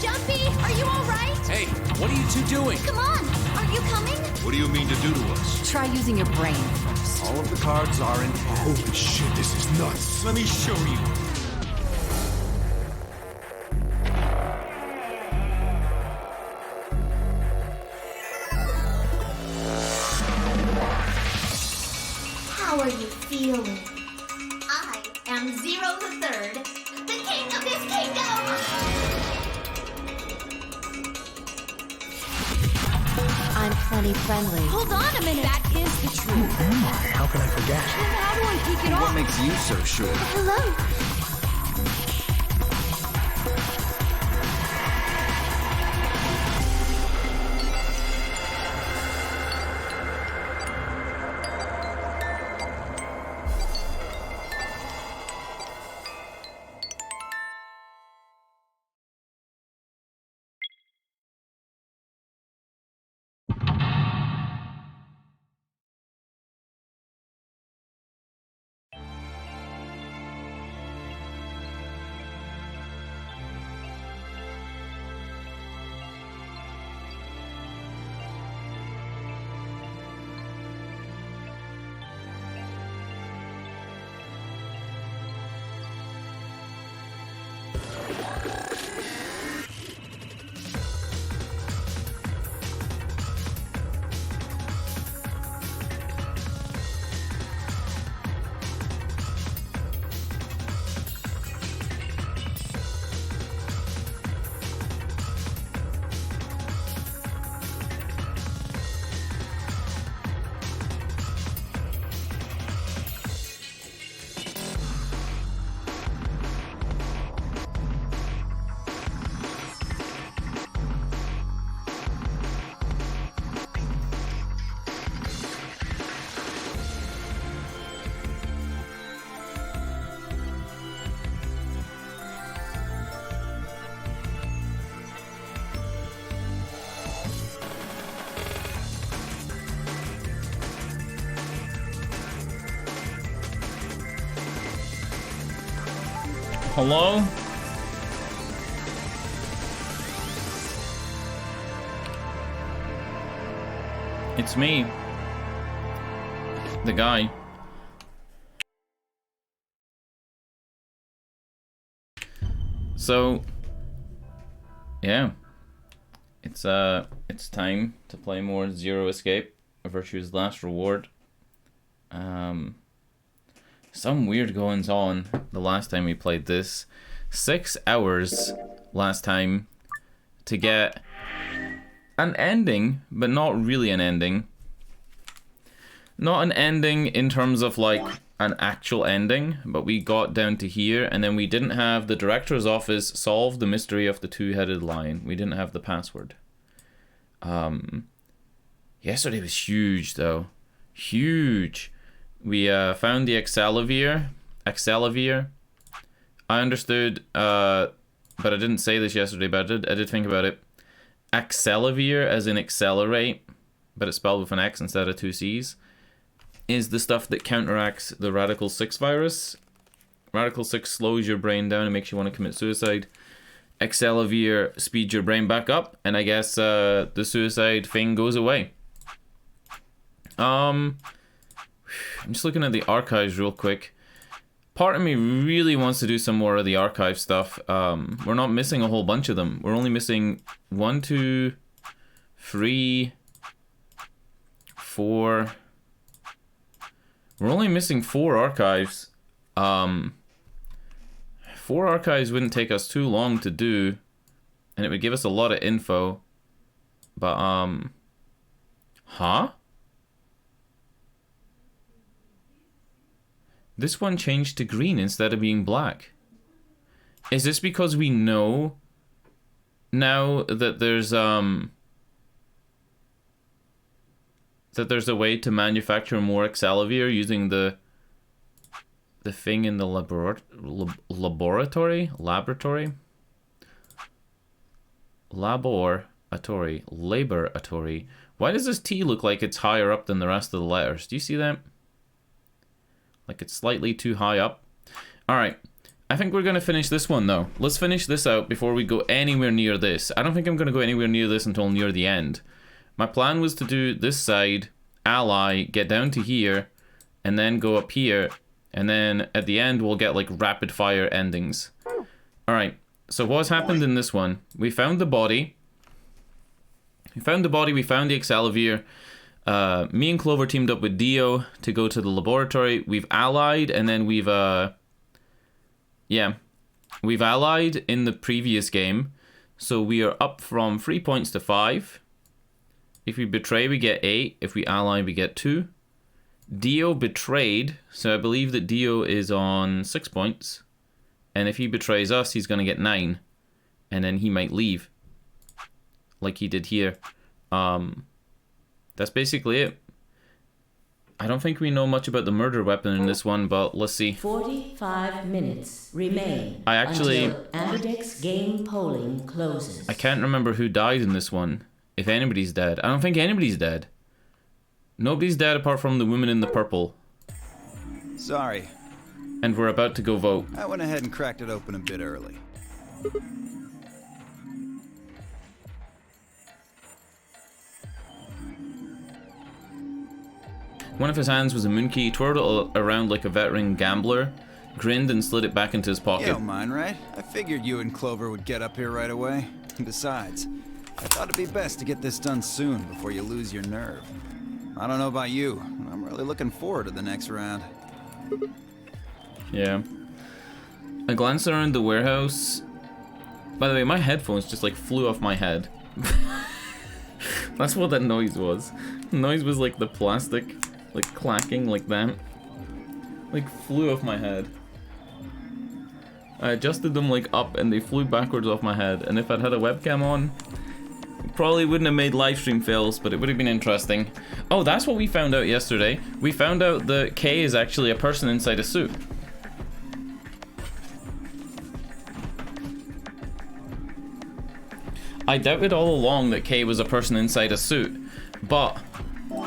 Jumpy, are you all right? Hey, what are you two doing? Come on, aren't you coming? What do you mean to do to us? Try using your brain first. All of the cards are in hand. Holy shit, this is nuts. Let me show you. How are you feeling? I am Zero the Third, the king of this kingdom! I'm plenty friendly. Hold on a minute! That is the truth. Who am I? How can I forget? Then how do I take it off? What makes you so sure? Hello? Hello? It's me. The guy. So, yeah. It's time to play more Zero Escape, Virtue's Last Reward. Some weird goings on the last time we played this. 6 hours last time to get an ending, but not really an ending. Not an ending in terms of like an actual ending, but we got down to here and then we didn't have the director's office solve the mystery of the two-headed lion. We didn't have the password. Yesterday was huge though. Huge. We found the Excelivir. I understood, but I didn't say this yesterday, but I did think about it. Excelivir, as in accelerate, but it's spelled with an X instead of 2 C's, is the stuff that counteracts the Radical 6 virus. Radical 6 slows your brain down and makes you want to commit suicide. Excelivir speeds your brain back up, and I guess the suicide thing goes away. I'm just looking at the archives real quick. Part of me really wants to do some more of the archive stuff. We're not missing a whole bunch of them. We're only missing 1, 2, 3, 4. We're only missing 4 archives. 4 archives wouldn't take us too long to do, and it would give us a lot of info. But, huh? This one changed to green instead of being black. Is this because we know now that there's a way to manufacture more Excelivir using the thing in the laboratory? Why does this T look like it's higher up than the rest of the letters? Do you see that? Like it's slightly too high up. All right. I think we're going to finish this one, though. Let's finish this out before we go anywhere near this. I don't think I'm going to go anywhere near this until near the end. My plan was to do this side, ally, get down to here, and then go up here. And then at the end, we'll get, like, rapid-fire endings. Alright, so what's happened in this one? We found the body. We found the Excelivir. Me and Clover teamed up with Dio to go to the laboratory. We've allied, and then we've allied in the previous game. So we are up from 3 points to 5. If we betray, we get 8. If we ally, we get 2. Dio betrayed, so I believe that Dio is on 6 points. And if he betrays us, he's going to get 9. And then he might leave. Like he did here. That's basically it. I don't think we know much about the murder weapon in this one, but let's see. 45 minutes remain I actually... until Ambidex game polling closes. I can't remember who died in this one. If anybody's dead. I don't think anybody's dead. Nobody's dead apart from the woman in the purple. Sorry. And we're about to go vote. I went ahead and cracked it open a bit early. One of his hands was a moon key. He twirled it around like a veteran gambler, grinned and slid it back into his pocket. You don't mind, right? I figured you and Clover would get up here right away. Besides, I thought it'd be best to get this done soon before you lose your nerve. I don't know about you, but I'm really looking forward to the next round. Yeah. I glanced around the warehouse. By the way, my headphones just like flew off my head. That's what that noise was. The noise was like the plastic, like clacking like that. Like flew off my head. I adjusted them like up and they flew backwards off my head. And if I'd had a webcam on, probably wouldn't have made livestream fails, but it would have been interesting. Oh, that's what we found out yesterday. We found out that Kay is actually a person inside a suit. I doubted all along that Kay was a person inside a suit, but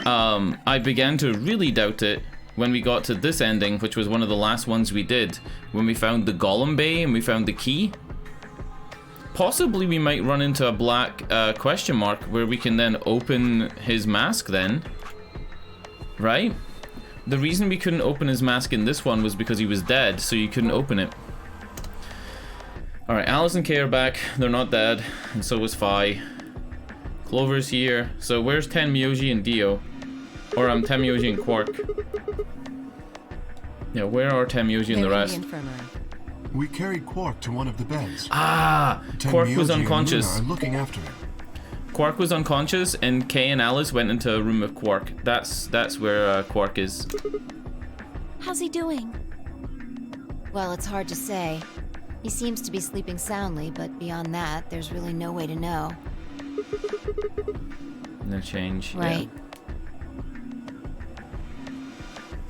I began to really doubt it when we got to this ending, which was one of the last ones we did, when we found the Golem Bay and we found the key. Possibly we might run into a black question mark where we can then open his mask then. Right? The reason we couldn't open his mask in this one was because he was dead, so you couldn't open it. Alright, Alice and Kay are back. They're not dead, and so was Fi. Clover's here. So where's Tenmyoji and Dio? Or Tenmyoji and Quark. Yeah, where are Tenmyoji and the rest? In the infirmary. We carried Quark to one of the beds. Ah! Quark was unconscious. And Luna are looking after him. Quark was unconscious, and Kay and Alice went into a room with Quark. That's where Quark is. How's he doing? Well, it's hard to say. He seems to be sleeping soundly, but beyond that, there's really no way to know. No change. Right. Yeah.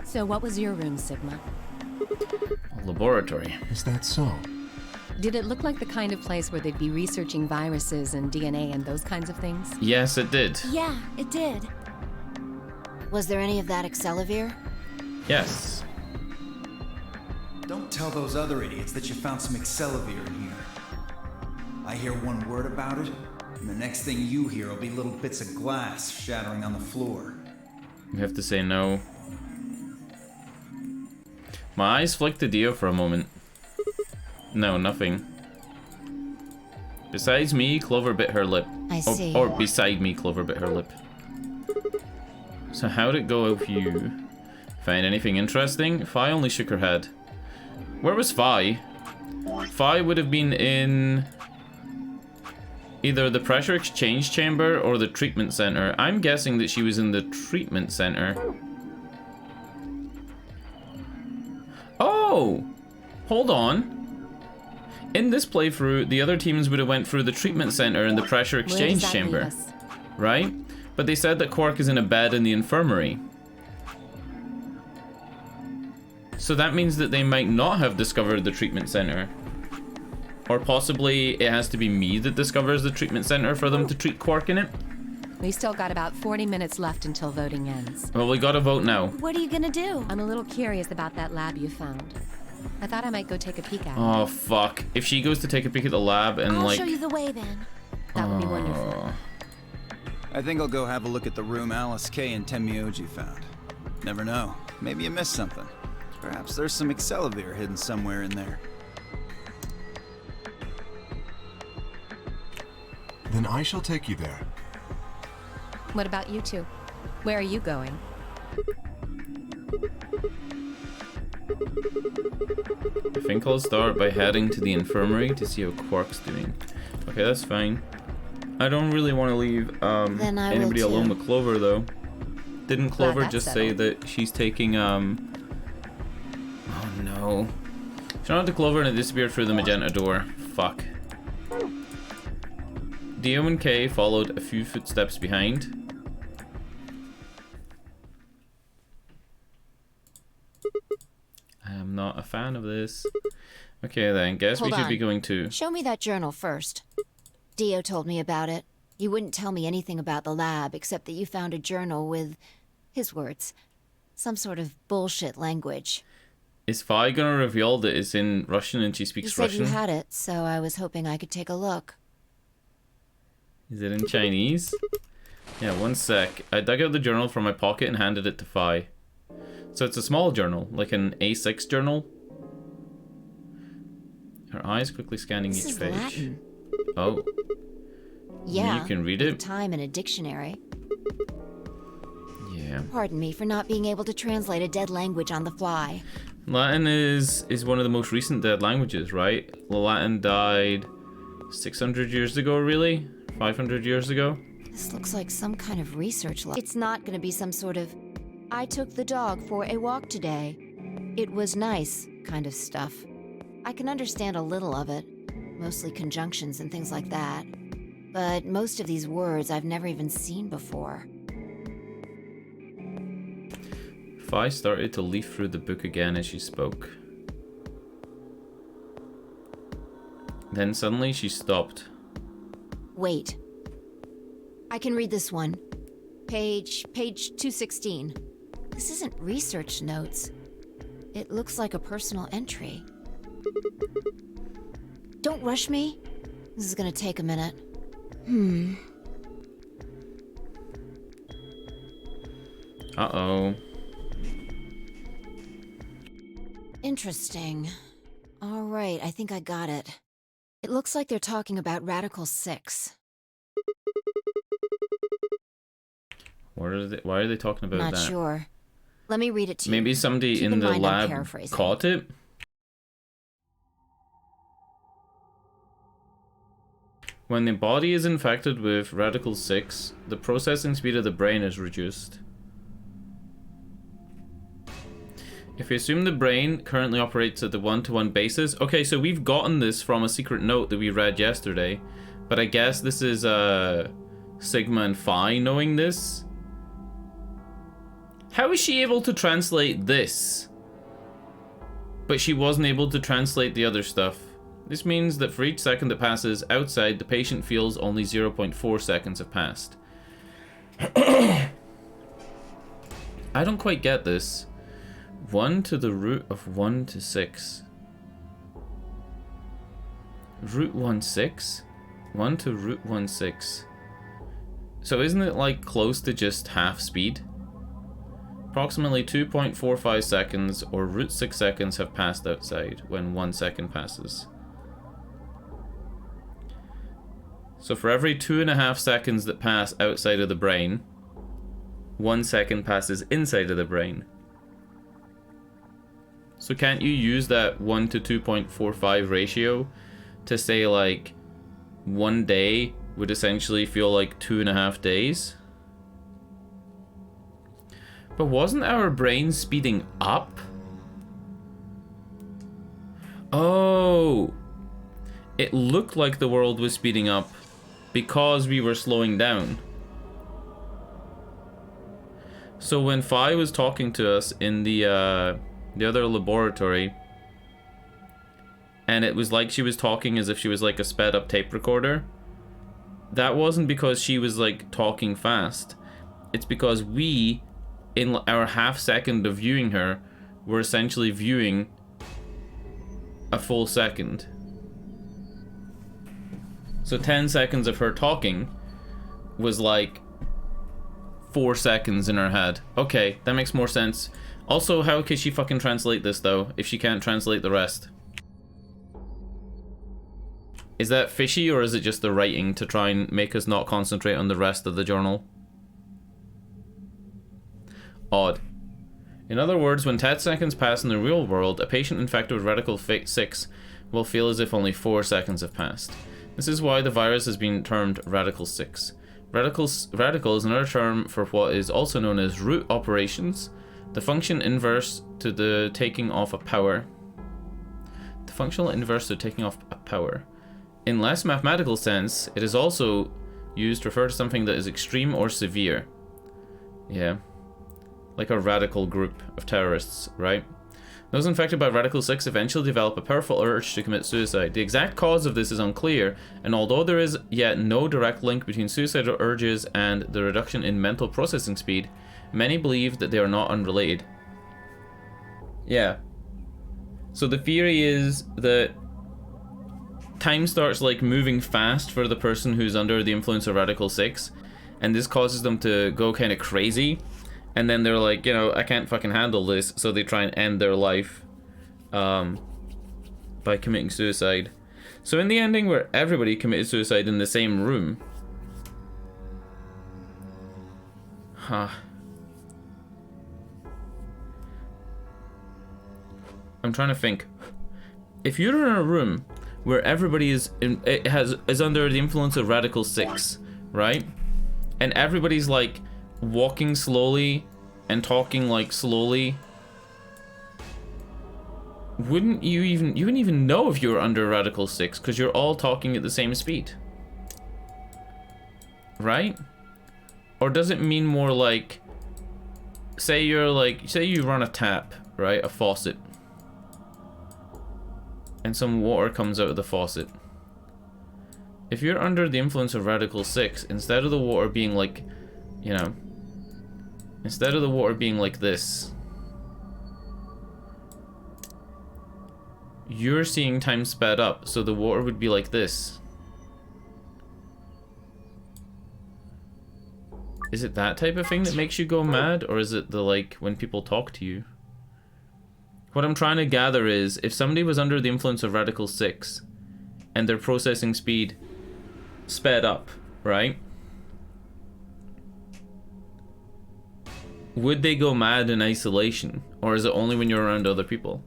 So what was your room, Sigma? A laboratory. Is that so? Did it look like the kind of place where they'd be researching viruses and DNA and those kinds of things? Yes, it did. Yeah, it did. Was there any of that Excelivir? Yes. Don't tell those other idiots that you found some Excelivir in here. I hear one word about it, and the next thing you hear will be little bits of glass shattering on the floor. We have to say no. My eyes flicked to Dio for a moment. No, nothing. Besides me, Clover bit her lip. I see. Or beside me, Clover bit her lip. So how'd it go if you find anything interesting? Fi only shook her head. Where was Fi? Fi would have been in either the pressure exchange chamber or the treatment center. I'm guessing that she was in the treatment center. Oh! Hold on. In this playthrough, the other teams would have went through the treatment center and the pressure exchange chamber. Right? But they said that Quark is in a bed in the infirmary. So that means that they might not have discovered the treatment center. Or possibly it has to be me that discovers the treatment center for them to treat Quark in it. We still got about 40 minutes left until voting ends. Well, we gotta vote now. What are you gonna do? I'm a little curious about that lab you found. I thought I might go take a peek at it. Oh, fuck. If she goes to take a peek at the lab and, I'll like... show you the way then. That would be wonderful. I think I'll go have a look at the room Alice K and Tenmyoji found. Never know. Maybe you missed something. Perhaps there's some Excelivir hidden somewhere in there. Then I shall take you there. What about you two? Where are you going? I think I'll start by heading to the infirmary to see how Quark's doing. Okay, that's fine. I don't really want to leave Then I will anybody alone too. with Clover, though. Didn't Clover that's just say settled. that she's taking, Oh no. She went out to Clover and it disappeared through the magenta door. Fuck. Dio and Kay followed a few footsteps behind. I am not a fan of this. Okay then, guess we Hold should be on. going to... Show me that journal first. Dio told me about it. You wouldn't tell me anything about the lab, except that you found a journal with, his words, some sort of bullshit language. Is Fi gonna reveal that it's in Russian and she You speaks said Russian? you had it, so I was hoping I could take a look. Is it in Chinese? Yeah, one sec. I dug out the journal from my pocket and handed it to Fi. So it's a small journal, like an A6 journal. Her eyes quickly scanning This each is page. Latin. Oh, Yeah. you can read with it? time in a dictionary. Yeah. Pardon me for not being able to translate a dead language on the fly. Latin is one of the most recent dead languages, right? Latin died 600 years ago, really? 500 years ago? This looks like some kind of research lab. It's not going to be some sort of, I took the dog for a walk today. It was nice kind of stuff. I can understand a little of it, mostly conjunctions and things like that. But most of these words I've never even seen before. Fi started to leaf through the book again as she spoke. Then suddenly she stopped. Wait. I can read this one. Page 216. This isn't research notes. It looks like a personal entry. Don't rush me. This is gonna take a minute. Uh-oh. Interesting. All right, I think I got it. It looks like they're talking about Radical 6. Why are they talking about Not that? sure. Let me read it to you. Maybe somebody Keep in in the mind I'm lab paraphrasing. caught it? When the body is infected with Radical 6, the processing speed of the brain is reduced. If we assume the brain currently operates at the one-to-one basis... Okay, so we've gotten this from a secret note that we read yesterday. But I guess this is Sigma and Phi knowing this. How is she able to translate this? But she wasn't able to translate the other stuff. This means that for each second that passes outside, the patient feels only 0.4 seconds have passed. I don't quite get this. 1 to the root of 1 to 6. Root 1 6? 1 to root 1 6. So isn't it like close to just half speed? Approximately 2.45 seconds or root 6 seconds have passed outside when 1 second passes. So for every 2.5 seconds that pass outside of the brain, 1 second passes inside of the brain. So can't you use that 1 to 2.45 ratio to say like 1 day would essentially feel like 2.5 days? But wasn't our brain speeding up? Oh, it looked like the world was speeding up because we were slowing down. So when Phi was talking to us in the other laboratory, and it was like she was talking as if she was like a sped up tape recorder, that wasn't because she was like talking fast. It's because we, in our half second of viewing her, were essentially viewing a full second. So 10 seconds of her talking was like 4 seconds in her head. Okay, that makes more sense. Also, how could she fucking translate this though, if she can't translate the rest? Is that fishy, or is it just the writing to try and make us not concentrate on the rest of the journal? Odd. In other words, when 10 seconds pass in the real world, a patient infected with Radical 6 will feel as if only 4 seconds have passed. This is why the virus has been termed Radical 6. Radical is another term for what is also known as root operations, the function inverse to the taking off a power. The functional inverse to taking off a power. In less mathematical sense, it is also used to refer to something that is extreme or severe. Yeah. Like a radical group of terrorists, right? Those infected by Radical 6 eventually develop a powerful urge to commit suicide. The exact cause of this is unclear, and although there is yet no direct link between suicidal urges and the reduction in mental processing speed, many believe that they are not unrelated. Yeah. So the theory is that time starts like moving fast for the person who's under the influence of Radical 6, and this causes them to go kind of crazy. And then they're like, you know, I can't fucking handle this, so they try and end their life by committing suicide. So in the ending where everybody committed suicide in the same room... Huh. I'm trying to think. If you're in a room where everybody is under the influence of Radical 6, right? And everybody's like walking slowly and talking like slowly, wouldn't you wouldn't even know if you were under Radical 6 because you're all talking at the same speed, right? Or does it mean more like, say you run a tap, right, a faucet, and some water comes out of the faucet. If you're under the influence of Radical 6, instead of the water being like, you know, instead of the water being like this, you're seeing time sped up, so the water would be like this. Is it that type of thing that makes you go mad, or is it the, like, when people talk to you? What I'm trying to gather is, if somebody was under the influence of Radical 6, and their processing speed sped up, right? Would they go mad in isolation, or is it only when you're around other people?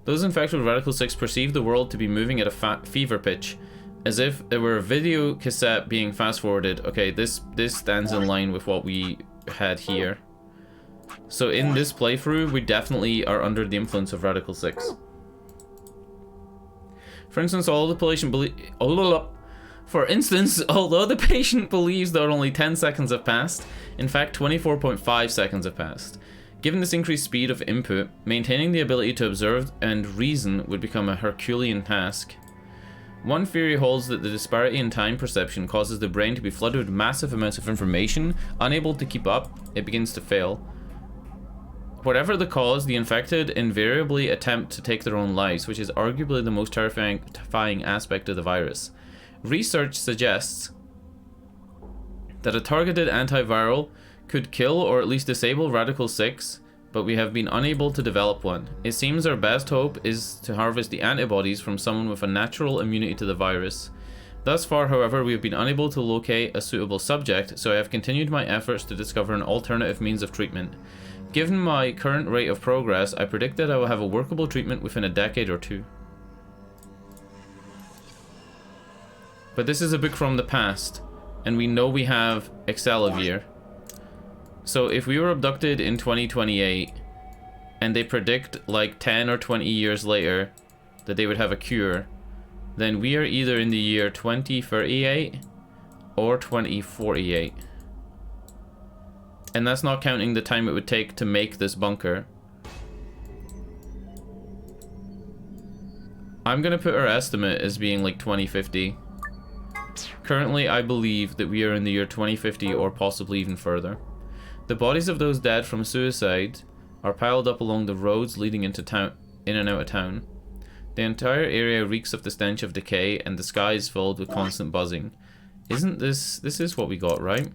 Those infected with Radical 6 perceive the world to be moving at a fever pitch, as if it were a video cassette being fast-forwarded. Okay, this stands in line with what we had here. So in this playthrough, we definitely are under the influence of Radical 6. For instance, although the patient believes that only 10 seconds have passed, in fact 24.5 seconds have passed. Given this increased speed of input, maintaining the ability to observe and reason would become a Herculean task. One theory holds that the disparity in time perception causes the brain to be flooded with massive amounts of information. Unable to keep up, it begins to fail. Whatever the cause, the infected invariably attempt to take their own lives, which is arguably the most terrifying aspect of the virus. Research suggests that a targeted antiviral could kill or at least disable Radical 6, but we have been unable to develop one. It seems our best hope is to harvest the antibodies from someone with a natural immunity to the virus. Thus far, however, we have been unable to locate a suitable subject, so I have continued my efforts to discover an alternative means of treatment. Given my current rate of progress, I predict that I will have a workable treatment within a decade or two. But this is a book from the past, and we know we have Excelivir. So if we were abducted in 2028, and they predict like 10 or 20 years later that they would have a cure, then we are either in the year 2038 or 2048. And that's not counting the time it would take to make this bunker. I'm gonna put our estimate as being like 2050. Currently, I believe that we are in the year 2050 or possibly even further. The bodies of those dead from suicide are piled up along the roads leading into town, in and out of town. The entire area reeks of the stench of decay, and the sky is filled with constant buzzing. Isn't this... This is what we got, right?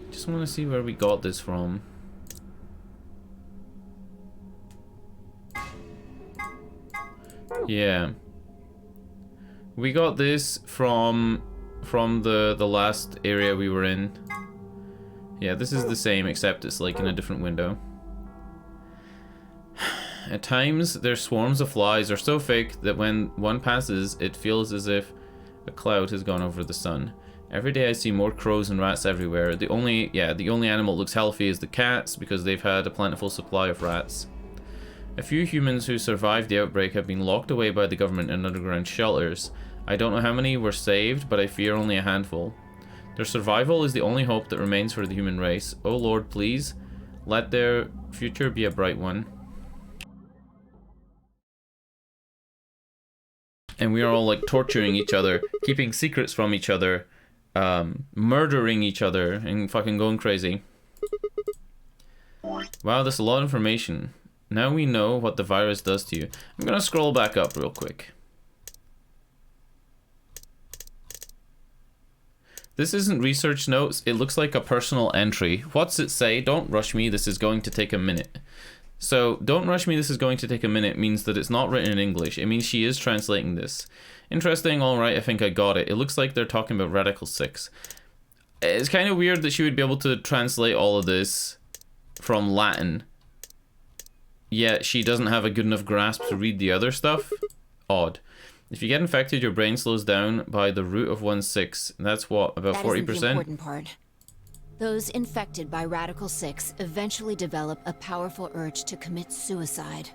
Just want to see where we got this from. Yeah. We got this from the last area we were in. Yeah, this is the same, except it's like in a different window. At times, their swarms of flies are so thick that when one passes, it feels as if a cloud has gone over the sun. Every day I see more crows and rats everywhere. The only animal that looks healthy is the cats, because they've had a plentiful supply of rats. A few humans who survived the outbreak have been locked away by the government in underground shelters. I don't know how many were saved, but I fear only a handful. Their survival is the only hope that remains for the human race. Oh Lord, please, let their future be a bright one. And we are all like torturing each other, keeping secrets from each other, murdering each other, and fucking going crazy. Wow, that's a lot of information. Now we know what the virus does to you. I'm gonna scroll back up real quick. This isn't research notes, it looks like a personal entry. What's it say? Don't rush me, this is going to take a minute. So, don't rush me, this is going to take a minute means that it's not written in English. It means she is translating this. Interesting, alright, I think I got it. It looks like they're talking about Radical 6. It's kind of weird that she would be able to translate all of this from Latin. Yet she doesn't have a good enough grasp to read the other stuff. Odd. If you get infected, your brain slows down by the root of 1/6. That's what, about 40%? That isn't the important part. Those infected by Radical 6 eventually develop a powerful urge to commit suicide.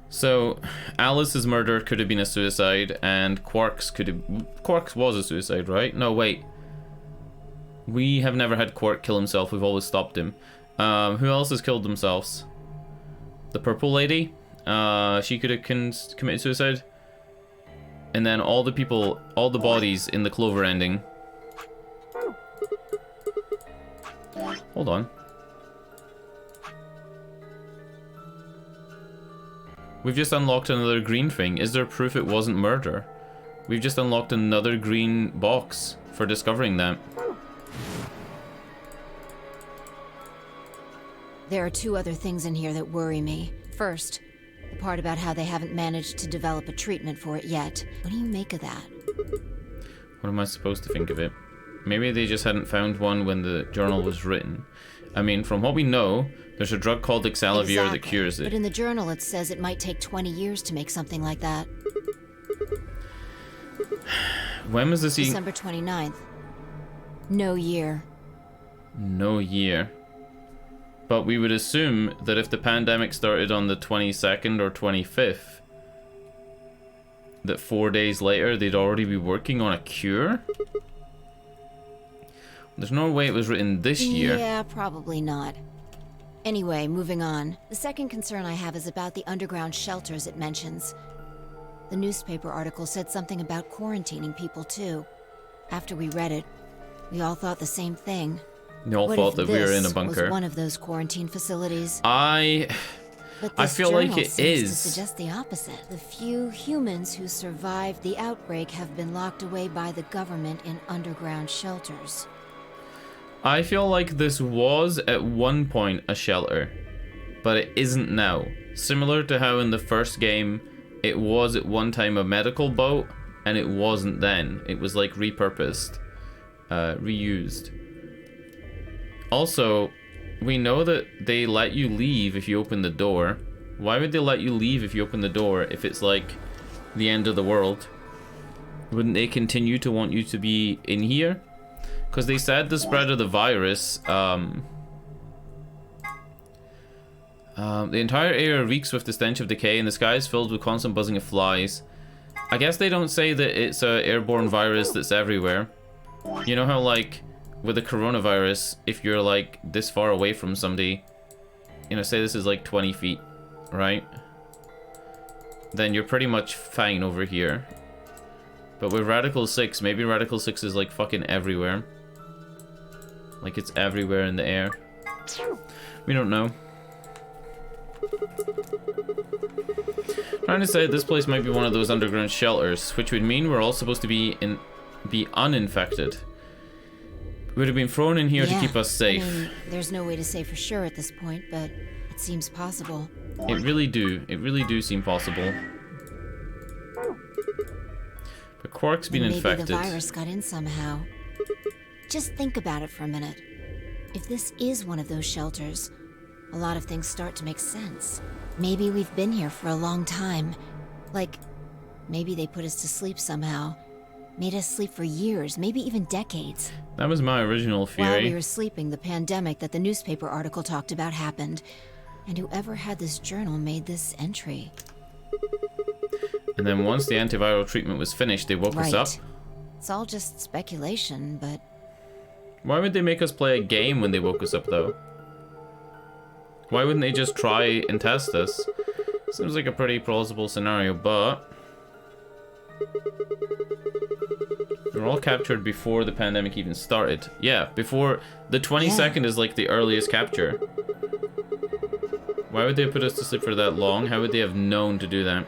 So, Alice's murder could have been a suicide, and Quark's was a suicide, right? No, wait. We have never had Quark kill himself, we've always stopped him. Who else has killed themselves? The purple lady? She could have committed suicide. And then all the people, all the bodies in the Clover ending. Hold on. We've just unlocked another green thing. Is there proof it wasn't murder? We've just unlocked another green box for discovering that. There are two other things in here that worry me. First, the part about how they haven't managed to develop a treatment for it yet. What do you make of that? What am I supposed to think of it? Maybe they just hadn't found one when the journal was written. I mean, from what we know, there's a drug called Exalavir that cures it. But in the journal it says it might take 20 years to make something like that. When was this? December 29th. No year. No year. But we would assume that if the pandemic started on the 22nd or 25th, that 4 days later they'd already be working on a cure? There's no way it was written this year. Yeah, probably not. Anyway, moving on. The second concern I have is about the underground shelters it mentions. The newspaper article said something about quarantining people too. After we read it, we all thought the same thing. They all thought that we were in a bunker. Was one of those quarantine facilities. I feel like it is. To suggest the opposite. The few humans who survived the outbreak have been locked away by the government in underground shelters. I feel like this was at one point a shelter, but it isn't now. Similar to how in the first game, it was at one time a medical boat, and it wasn't then. It was like repurposed, reused. Also, we know that they let you leave if you open the door. Why would they let you leave if you open the door if it's like the end of the world? Wouldn't they continue to want you to be in here? Because they said the spread of the virus, the entire area reeks with the stench of decay and the sky is filled with constant buzzing of flies. I guess they don't say that it's an airborne virus that's everywhere. You know how, like, with the coronavirus, if you're, like, this far away from somebody, you know, say this is, like, 20 feet, right? Then you're pretty much fine over here. But with Radical 6, maybe Radical 6 is, like, fucking everywhere. Like, it's everywhere in the air. We don't know. Trying to say this place might be one of those underground shelters, which would mean we're all supposed to be uninfected. We would have been thrown in here to keep us safe. I mean, there's no way to say for sure at this point, but it seems possible. It really do seem possible. But Quark's been infected. Maybe the virus got in somehow. Just think about it for a minute. If this is one of those shelters, a lot of things start to make sense. Maybe we've been here for a long time. Like, maybe they put us to sleep somehow. Made us sleep for years, maybe even decades. That was my original theory. While we were sleeping, the pandemic that the newspaper article talked about happened. And whoever had this journal made this entry. And then once the antiviral treatment was finished, they woke us up. It's all just speculation, but... Why would they make us play a game when they woke us up, though? Why wouldn't they just try and test us? Seems like a pretty plausible scenario, but... We're all captured before the pandemic even started. Yeah, before... The 22nd is like the earliest capture. Why would they put us to sleep for that long? How would they have known to do that?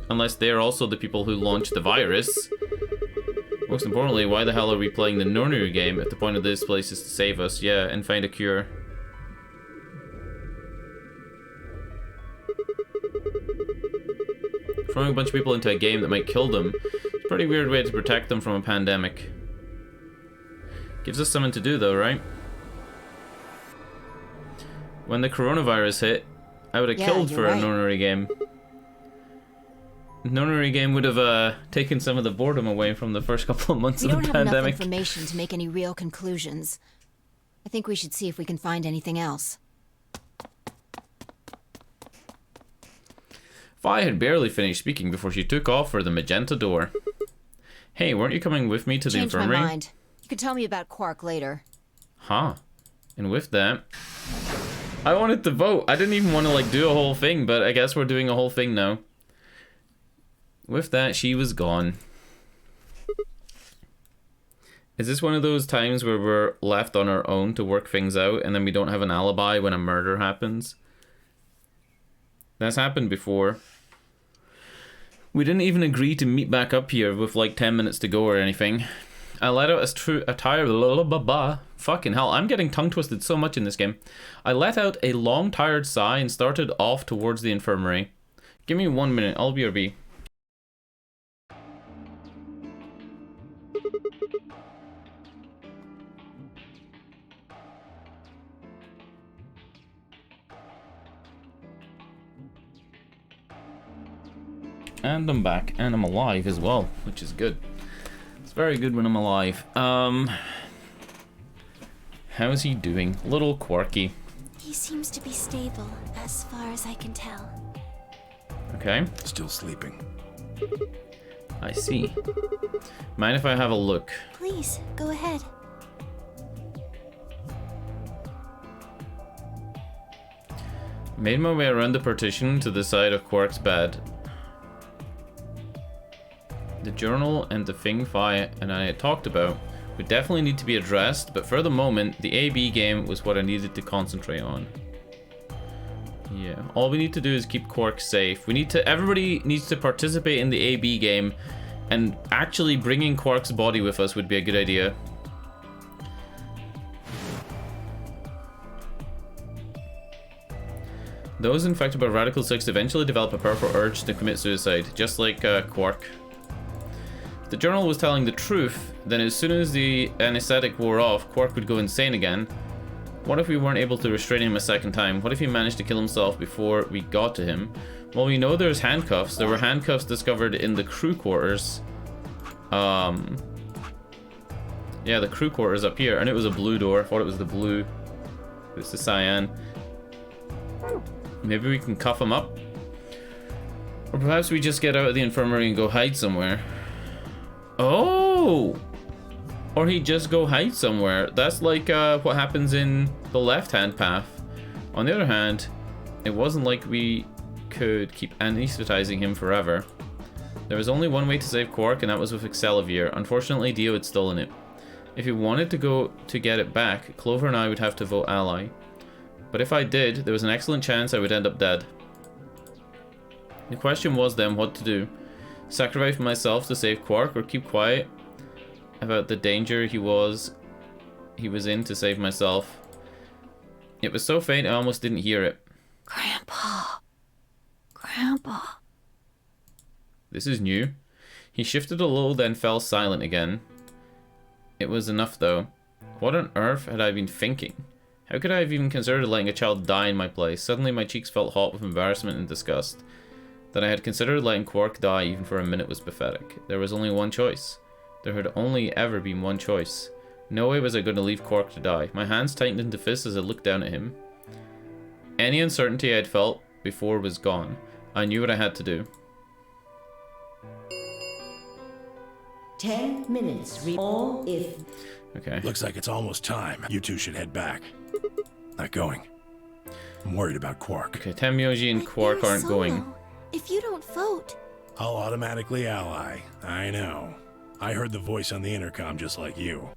Unless they're also the people who launched the virus. Most importantly, why the hell are we playing the nonary game if the point of this place is to save us? Yeah, and find a cure. Throwing a bunch of people into a game that might kill them is a pretty weird way to protect them from a pandemic. Gives us something to do though, right? When the coronavirus hit, I would have killed for a nonary game. Nonary game would have taken some of the boredom away from the first couple of months of the pandemic. We don't have enough information to make any real conclusions. I think we should see if we can find anything else. Vi had barely finished speaking before she took off for the magenta door. Hey, weren't you coming with me to the infirmary? Changed my mind. You can tell me about Quark later. Huh. And with that... I wanted to vote. I didn't even want to, like, do a whole thing, but I guess we're doing a whole thing now. With that, she was gone. Is this one of those times where we're left on our own to work things out and then we don't have an alibi when a murder happens? That's happened before. We didn't even agree to meet back up here with like 10 minutes to go or anything. I let out a tired... Fucking hell, I'm getting tongue twisted so much in this game. I let out a long tired sigh and started off towards the infirmary. Give me 1 minute, I'll BRB. And I'm back, and I'm alive as well, which is good. It's very good when I'm alive. How's he doing? A little quirky. He seems to be stable, as far as I can tell. Okay. Still sleeping. I see. Mind if I have a look? Please, go ahead. Made my way around the partition to the side of Quark's bed. The journal and the thing Vi and I had talked about would definitely need to be addressed, but for the moment, the AB game was what I needed to concentrate on. Yeah, all we need to do is keep Quark safe. Everybody needs to participate in the AB game, and actually bringing Quark's body with us would be a good idea. Those infected by Radical 6 eventually develop a powerful urge to commit suicide, just like Quark. The journal was telling the truth, then as soon as the anesthetic wore off, Quark would go insane again. What if we weren't able to restrain him a second time? What if he managed to kill himself before we got to him? Well, we know there's handcuffs. There were handcuffs discovered in the crew quarters. Yeah, the crew quarters up here, and it was a blue door. I thought it was the blue. It's the cyan. Maybe we can cuff him up? Or perhaps we just get out of the infirmary and go hide somewhere. Oh! Or he'd just go hide somewhere. That's like what happens in the left-hand path. On the other hand, it wasn't like we could keep anesthetizing him forever. There was only one way to save Quark, and that was with Excelsior. Unfortunately, Dio had stolen it. If he wanted to go to get it back, Clover and I would have to vote ally. But if I did, there was an excellent chance I would end up dead. The question was then what to do. Sacrifice myself to save Quark, or keep quiet about the danger he was in to save myself. It was so faint I almost didn't hear it. Grandpa. Grandpa. This is new. He shifted a little, then fell silent again. It was enough, though. What on earth had I been thinking? How could I have even considered letting a child die in my place? Suddenly my cheeks felt hot with embarrassment and disgust. That I had considered letting Quark die even for a minute was pathetic. There was only one choice. There had only ever been one choice. No way was I going to leave Quark to die. My hands tightened into fists as I looked down at him. Any uncertainty I had felt before was gone. I knew what I had to do. 10 minutes. All if... Okay. Looks like it's almost time. You two should head back. Not going. I'm worried about Quark. Okay, Tenmyoji and Quark aren't going. If you don't vote... I'll automatically ally. I know. I heard the voice on the intercom just like you.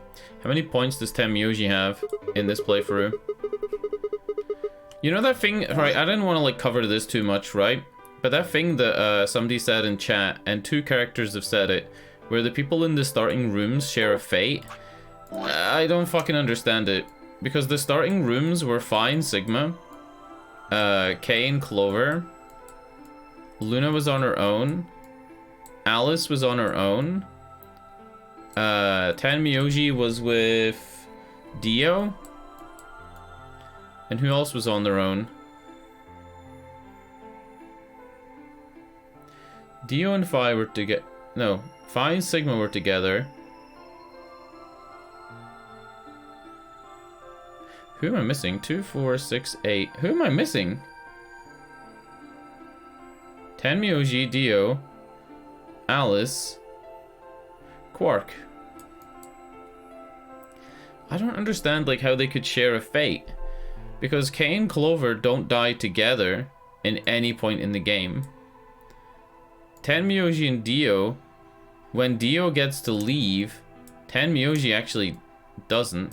How many points does Tenmyoji have in this playthrough? You know that thing, right, I didn't want to like cover this too much, right? But that thing that somebody said in chat, and 2 characters have said it, where the people in the starting rooms share a fate. I don't fucking understand it. Because the starting rooms were fine, Sigma, Kay and Clover, Luna was on her own, Alice was on her own, Tenmyoji was with Dio, and who else was on their own? Dio and Phi were together. No, Phi and Sigma were together. Who am I missing? 2, 4, 6, 8. Who am I missing? Tenmyoji, Dio, Alice, Quark. I don't understand like how they could share a fate. Because Kay and Clover don't die together in any point in the game. Tenmyoji and Dio, when Dio gets to leave, Tenmyoji actually doesn't.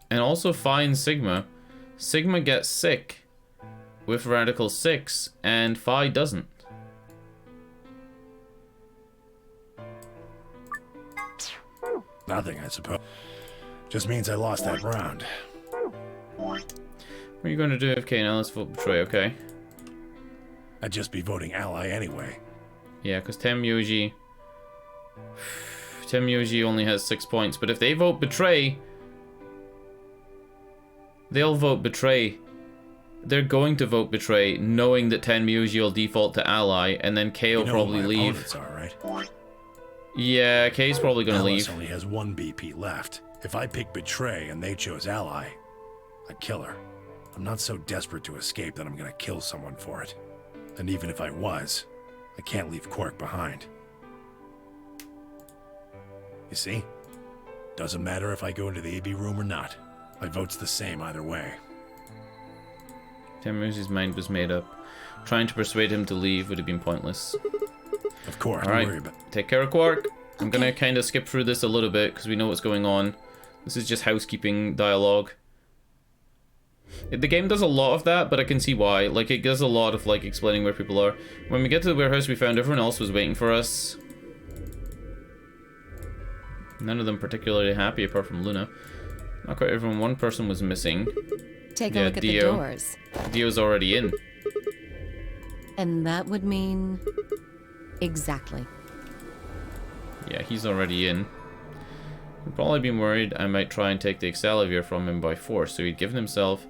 And also Phi and Sigma. Sigma gets sick with Radical 6, and Phi doesn't. Nothing, I suppose. Just means I lost that round. What are you going to do if Kay and Alice vote betray, okay? I'd just be voting ally anyway. Yeah, because Tenmyoji only has 6 points, but if they vote betray, they'll vote betray. They're going to vote betray, knowing that Tenmyoji will default to ally, and then Kay will probably leave. Are, right? Yeah, Kay's probably going to leave. Alice only has 1 BP left. If I pick betray and they chose ally, I'd kill her. I'm not so desperate to escape that I'm going to kill someone for it. And even if I was, I can't leave Quark behind. You see? Doesn't matter if I go into the AB room or not. My vote's the same either way. Tenmyoji's mind was made up. Trying to persuade him to leave would have been pointless. Of course, All don't right, worry about it. take care of Quark. I'm gonna kind of skip through this a little bit because we know what's going on. This is just housekeeping dialogue. The game does a lot of that, but I can see why. Like, it does a lot of, like, explaining where people are. When we get to the warehouse, we found everyone else was waiting for us. None of them particularly happy, apart from Luna. Not quite everyone. One person was missing. Take a look at the doors. Dio's already in. And that would mean... Exactly. Yeah, he's already in. He'd probably been worried I might try and take the Excelsior from him by force, so he'd hidden himself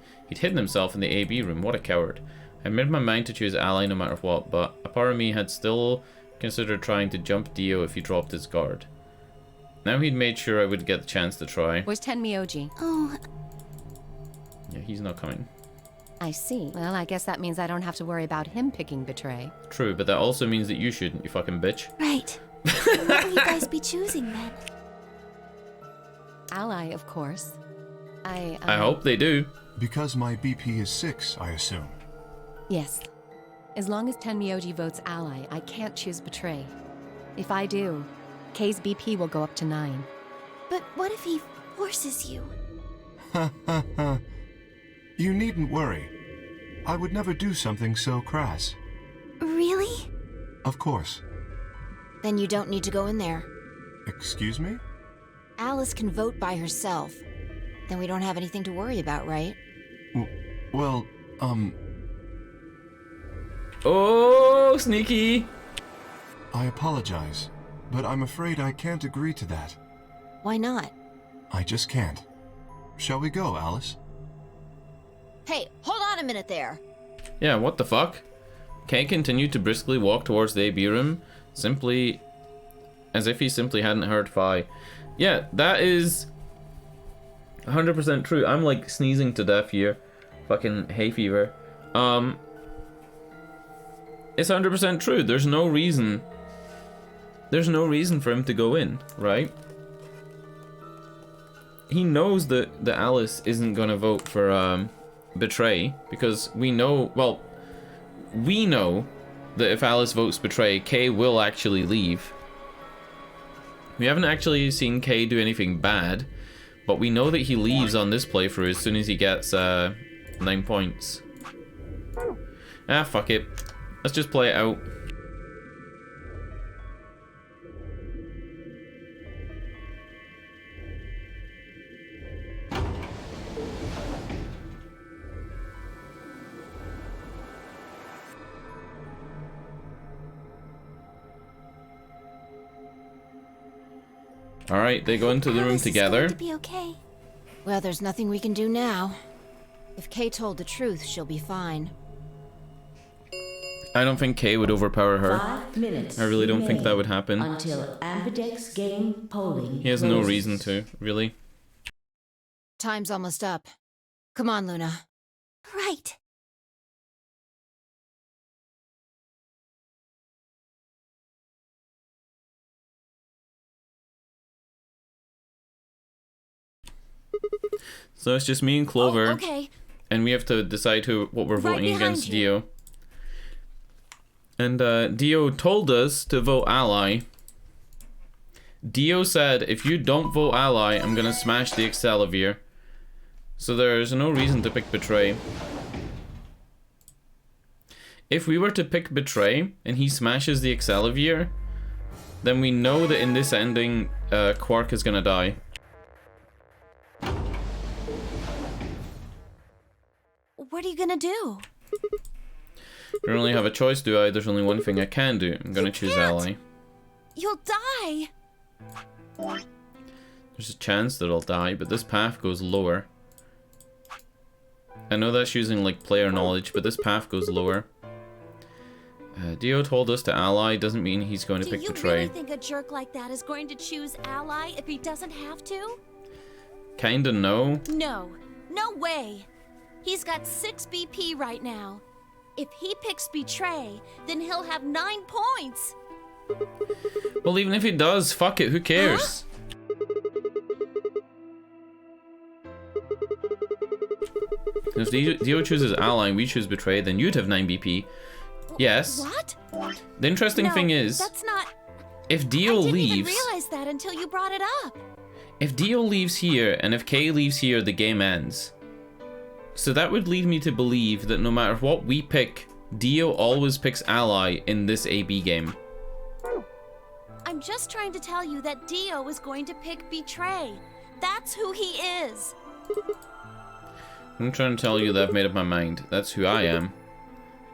in the AB room. What a coward. I made my mind to choose ally no matter what, but a part of me had still considered trying to jump Dio if he dropped his guard. Now he'd made sure I would get the chance to try. Where's Tenmyoji? Oh, Yeah, he's not coming. I see. Well, I guess that means I don't have to worry about him picking betray. True, but that also means that you shouldn't, you fucking bitch. right. What will you guys be choosing then? Ally, of course. I hope they do. Because my BP is 6, I assume. Yes. As long as Tenmyoji votes ally, I can't choose betray. If I do, Kay's BP will go up to 9. But what if he forces you? You needn't worry. I would never do something so crass. Really? Of course. Then you don't need to go in there. Excuse me? Alice can vote by herself. Then we don't have anything to worry about, right? Well, Oh, sneaky. I apologize, but I'm afraid I can't agree to that. Why not? I just can't. Shall we go, Alice? Hey, hold on a minute there. Yeah, what the fuck? Kay continued to briskly walk towards the AB room, simply as if he simply hadn't heard Phi. Yeah, that is 100% true. I'm like sneezing to death here. Fucking hay fever. It's 100% true. There's no reason for him to go in, right? He knows that Alice isn't gonna vote for Betray, because we know that if Alice votes Betray, Kay will actually leave. We haven't actually seen Kay do anything bad, but we know that he leaves on this playthrough as soon as he gets 9 points. Ah, fuck it. Let's just play it out. Alright, they go into the room together. It's going to be okay. Well, there's nothing we can do now. If Kay told the truth, she'll be fine. I don't think Kay would overpower her. 5 minutes I really don't think that would happen. until Ambidex game polling. He has no closes. reason to, really. Time's almost up. Come on, Luna. Right. So it's just me and Clover, Oh, okay. and we have to decide what we're Right voting behind against you. Dio. And Dio told us to vote Ally. Dio said, if you don't vote Ally, I'm gonna smash the Excelsior. So there's no reason to pick Betray. If we were to pick Betray, and he smashes the Excelsior, then we know that in this ending, Quark is gonna die. What are you gonna do? I don't really have a choice, do I? There's only one thing I can do. I'm gonna choose can't. Ally. You'll die. There's a chance that I'll die, but this path goes lower. I know that's using like player knowledge, but this path goes lower. Dio told us to Ally, doesn't mean he's going to pick Do you Betray. really think a jerk like that is going to choose Ally if he doesn't have to? Kinda no. No. No way. He's got 6 BP right now. If he picks Betray, then he'll have 9 points. Well, even if he does, fuck it, who cares? If Dio chooses Ally and we choose Betray, then you'd have 9 BP. Yes. What? The interesting No, thing is, that's not... if Dio I didn't even leaves... realize that until you brought it up. If Dio leaves here, and if Kay leaves here, the game ends. So that would lead me to believe that no matter what we pick, Dio always picks Ally in this AB game. I'm just trying to tell you that Dio is going to pick Betray. That's who he is. I'm trying to tell you that I've made up my mind. That's who I am.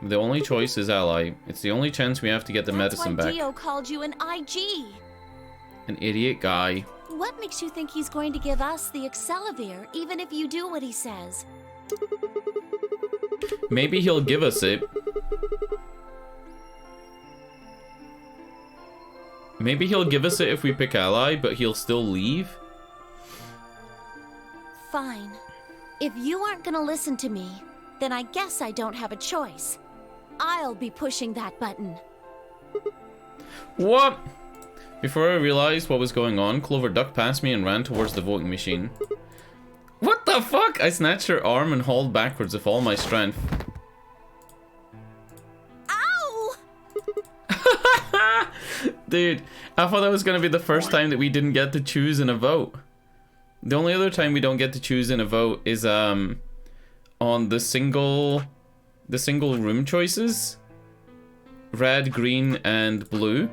The only choice is Ally. It's the only chance we have to get the medicine That's why back. Dio called you an IG. An idiot guy. What makes you think he's going to give us the Excelsior, even if you do what he says? Maybe he'll give us it. Maybe he'll give us it if we pick Ally, but he'll still leave? Fine. If you aren't gonna listen to me, then I guess I don't have a choice. I'll be pushing that button. What? Before I realized what was going on, Clover ducked past me and ran towards the voting machine. What the fuck? I snatched her arm and hauled backwards with all my strength. Ow! Dude, I thought that was gonna be the first time that we didn't get to choose in a vote. The only other time we don't get to choose in a vote is on the single room choices. Red, green, and blue.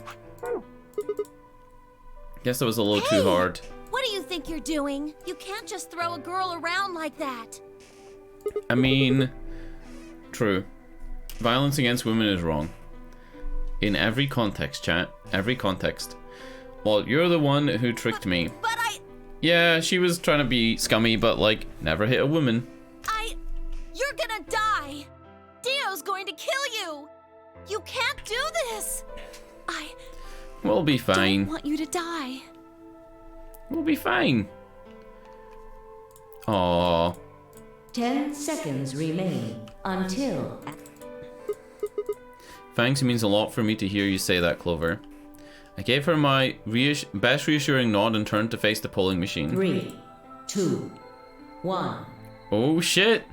Guess that was a little too hard. What do you think you're doing? You can't just throw a girl around like that. I mean, true. Violence against women is wrong. In every context, chat. Every context. Well, you're the one who tricked me. But Yeah, she was trying to be scummy, but like, never hit a woman. You're gonna die. Dio's going to kill you. You can't do this. We'll be fine. Don't want you to die. We'll be fine. Aww. 10 seconds remain until... Thanks, it means a lot for me to hear you say that, Clover. I gave her my best reassuring nod and turned to face the polling machine. 3, 2, 1. Oh shit!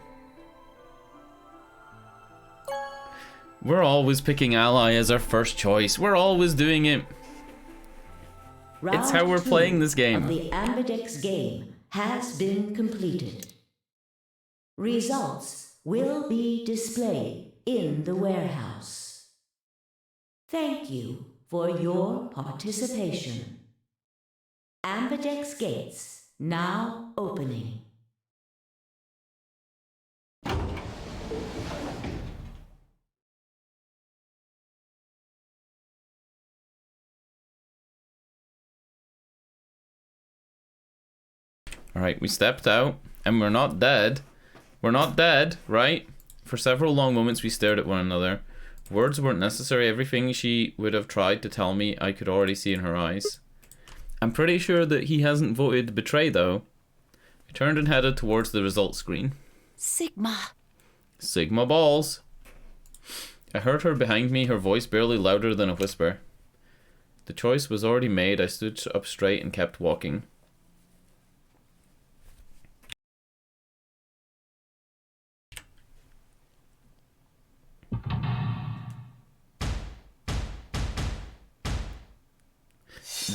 We're always picking ally as our first choice. We're always doing it. It's how we're playing this game. Round 2 of the Ambidex game has been completed. Results will be displayed in the warehouse. Thank you for your participation. Ambidex gates now opening. Alright, we stepped out, and we're not dead. We're not dead, right? For several long moments we stared at one another. Words weren't necessary. Everything she would have tried to tell me, I could already see in her eyes. I'm pretty sure that he hasn't voted betray, though. I turned and headed towards the results screen. Sigma. Sigma balls. I heard her behind me, her voice barely louder than a whisper. The choice was already made. I stood up straight and kept walking.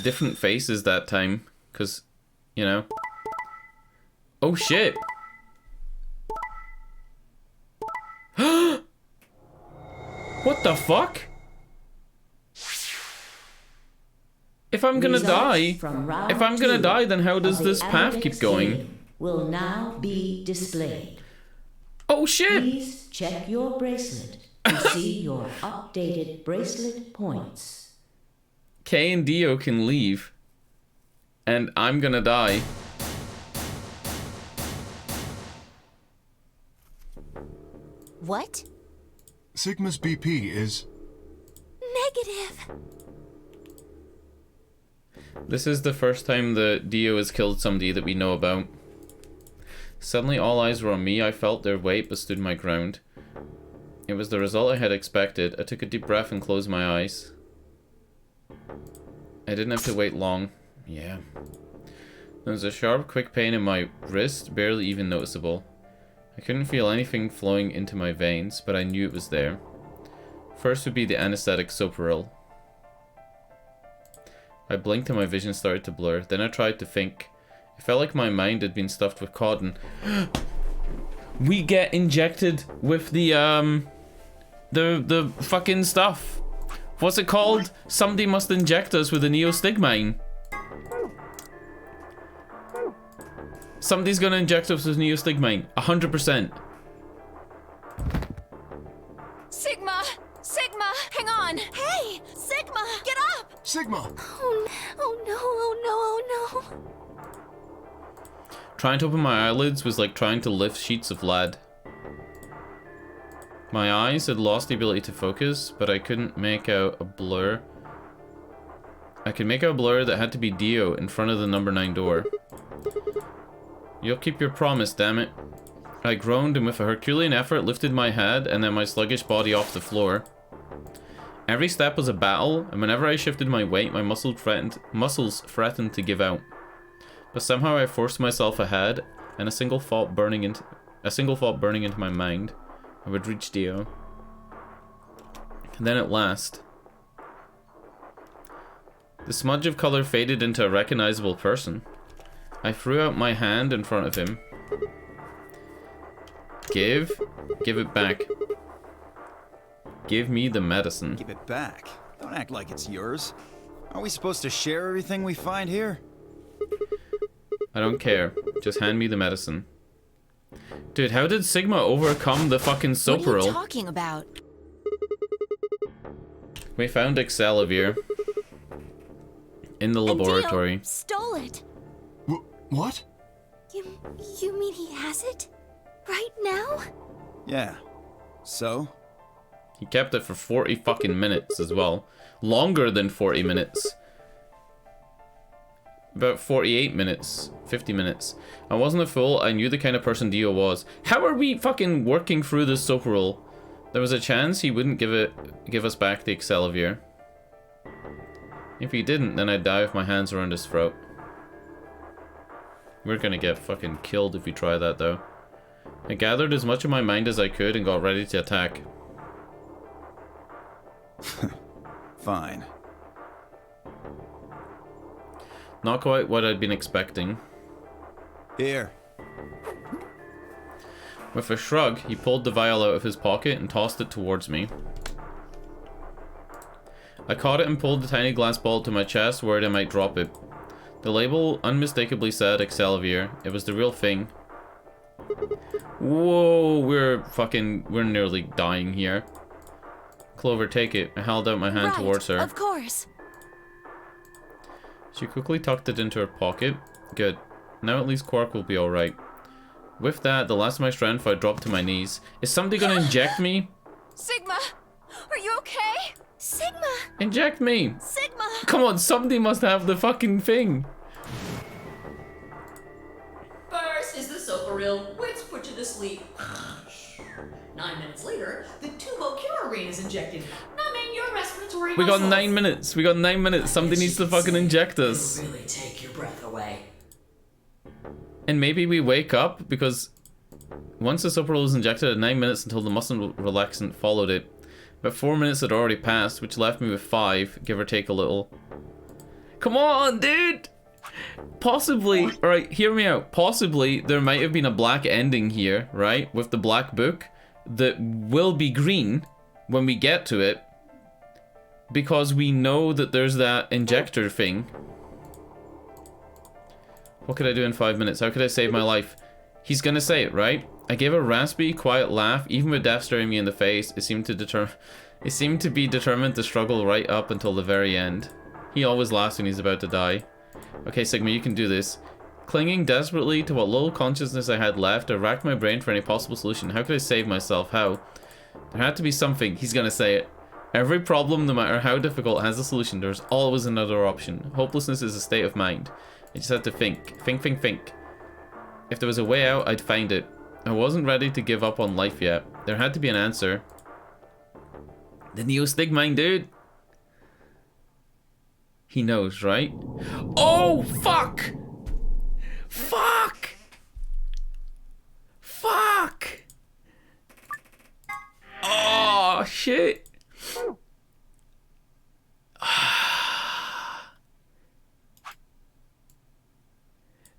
Different faces that time, because, you know. Oh shit! What the fuck? If I'm gonna die, then how does this path keep going? Will now be displayed. Oh shit! Please check your bracelet to see your updated bracelet points. Kay and Dio can leave, and I'm gonna die. What? Sigma's BP is... Negative. This is the first time that Dio has killed somebody that we know about. Suddenly all eyes were on me. I felt their weight but stood my ground. It was the result I had expected. I took a deep breath and closed my eyes. I didn't have to wait long. Yeah. There was a sharp, quick pain in my wrist, barely even noticeable. I couldn't feel anything flowing into my veins, but I knew it was there. First would be the anesthetic Sopril. I blinked and my vision started to blur. Then I tried to think. It felt like my mind had been stuffed with cotton. We get injected with the fucking stuff. What's it called? Somebody must inject us with a neostigmine. Somebody's gonna inject us with neostigmine. 100%. Sigma! Sigma! Hang on! Hey! Sigma! Get up! Sigma! Oh no, oh no, oh no. Trying to open my eyelids was like trying to lift sheets of lead. My eyes had lost the ability to focus, but I couldn't make out a blur. I could make out a blur that had to be Dio in front of the number 9 door. You'll keep your promise, damn it. I groaned and with a Herculean effort lifted my head and then my sluggish body off the floor. Every step was a battle, and whenever I shifted my weight, my muscles threatened to give out. But somehow I forced myself ahead, and a single thought burning into my mind. I would reach Dio. And then at last, the smudge of color faded into a recognizable person. I threw out my hand in front of him. Give it back. Give me the medicine. Give it back. Don't act like it's yours. Aren't we supposed to share everything we find here? I don't care. Just hand me the medicine. Dude, how did Sigma overcome the fucking Soparil? What are you talking about? We found Excelivir in the laboratory. Dio stole it. What? You mean he has it? Right now? Yeah. So? He kept it for 40 fucking minutes as well. Longer than 40 minutes. About 48 minutes. 50 minutes. I wasn't a fool. I knew the kind of person Dio was. How are we fucking working through this Soparil? There was a chance he wouldn't give us back the Excelivir. If he didn't, then I'd die with my hands around his throat. We're gonna get fucking killed if we try that, though. I gathered as much of my mind as I could and got ready to attack. Fine. Not quite what I'd been expecting. Here. With a shrug, he pulled the vial out of his pocket and tossed it towards me. I caught it and pulled the tiny glass ball to my chest, worried I might drop it. The label unmistakably said Excelivir. It was the real thing. Whoa, we're nearly dying here. Clover, take it. I held out my hand towards her. Of course. She quickly tucked it into her pocket. Good. Now at least Quark will be alright. With that, the last of my strength, I dropped to my knees. Is somebody gonna inject me? Sigma, are you okay? Sigma! Inject me! Sigma! Come on, somebody must have the fucking thing. First is the Soparil, which put you to sleep. 9 minutes later, the tubo-curarine is injected, numbing your respiratory We got muscles. 9 minutes. We got 9 minutes. Somebody needs to fucking inject us. It'll really take your breath away. And maybe we wake up because once the Soparil was injected at 9 minutes until the muscle relaxant followed it. But 4 minutes had already passed, which left me with 5, give or take a little. Come on, dude! Possibly, alright, hear me out. Possibly there might have been a black ending here, right? With the black book that will be green when we get to it. Because we know that there's that injector thing. What could I do in 5 minutes? How could I save my life? He's gonna say it, right? I gave a raspy, quiet laugh. Even with death staring me in the face, it seemed to be determined to struggle right up until the very end. He always laughs when he's about to die. Okay, Sigma, you can do this. Clinging desperately to what little consciousness I had left, I racked my brain for any possible solution. How could I save myself? How? There had to be something. He's gonna say it. Every problem, no matter how difficult, has a solution. There's always another option. Hopelessness is a state of mind. I just had to think. Think. If there was a way out, I'd find it. I wasn't ready to give up on life yet. There had to be an answer. The Neo-Stigmine, dude. He knows, right? Oh, fuck! Fuck! Fuck! Oh, shit!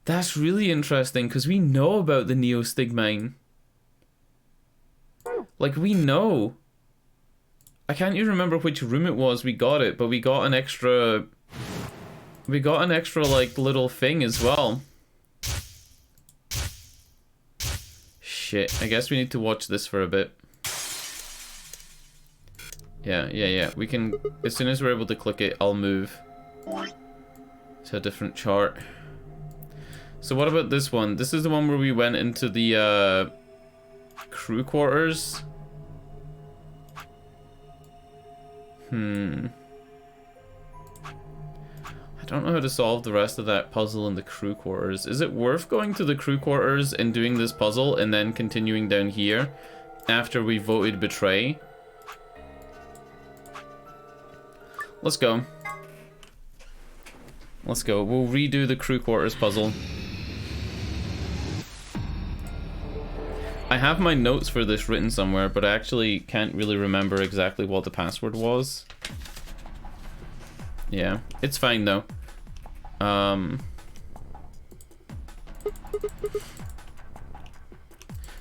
That's really interesting, because we know about the Neo-Stigmine. Like, we know. I can't even remember which room it was we got it, but we got an extra... We got an extra, like, little thing as well. Shit, I guess we need to watch this for a bit. Yeah. We can... As soon as we're able to click it, I'll move to a different chart. So what about this one? This is the one where we went into the crew quarters. I don't know how to solve the rest of that puzzle in the crew quarters. Is it worth going to the crew quarters and doing this puzzle and then continuing down here after we voted betray? Let's go. Let's go. We'll redo the crew quarters puzzle. I have my notes for this written somewhere, but I actually can't really remember exactly what the password was. Yeah, it's fine though.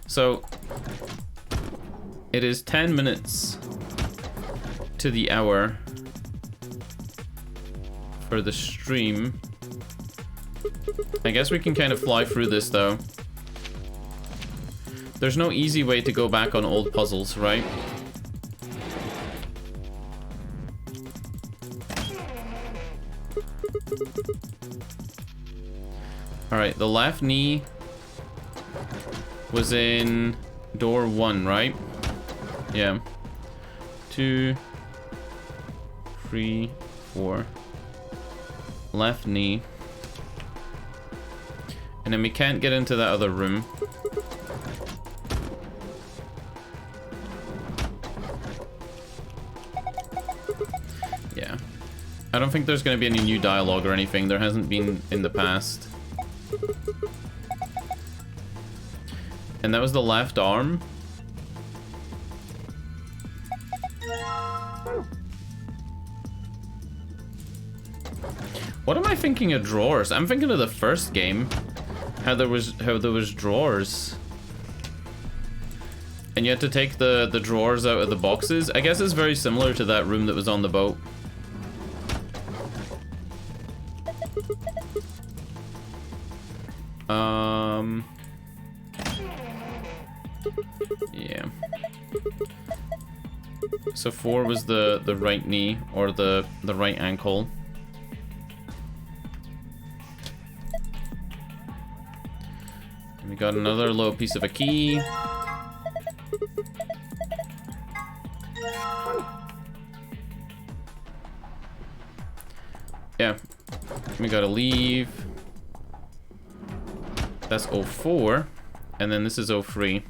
So, it is 10 minutes to the hour for the stream. I guess we can kind of fly through this, though. There's no easy way to go back on old puzzles, right? Alright, the left knee was in door 1, right? Yeah. 2, 3, 4. Left knee. And then we can't get into that other room. Yeah. I don't think there's going to be any new dialogue or anything. There hasn't been in the past. And that was the left arm. What am I thinking of drawers? I'm thinking of the first game. How there was drawers. And you had to take the drawers out of the boxes. I guess it's very similar to that room that was on the boat. Yeah. So 4 was the right knee or the right ankle. And we got another little piece of a key. Yeah. We gotta leave. That's 04. And then this is 03.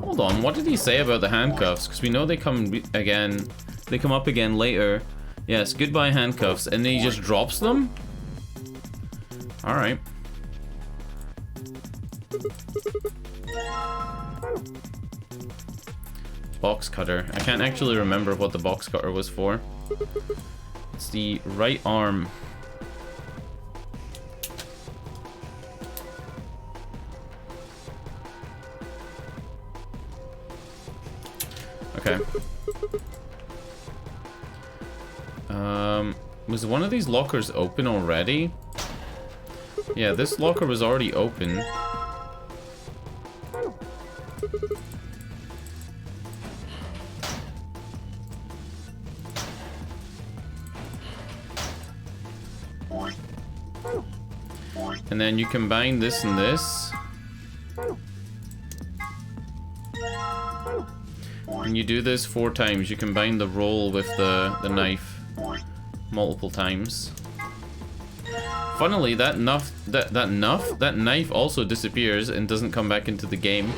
Hold on, what did he say about the handcuffs? Because we know they come again. They come up again later. Yes, goodbye handcuffs. And then he just drops them? Alright. Box cutter. I can't actually remember what the box cutter was for. It's the right arm. Okay. Was one of these lockers open already? Yeah, this locker was already open. And then you combine this and this. When you do this 4 times, you combine the roll with the knife multiple times. Funnily, that knife also disappears and doesn't come back into the game.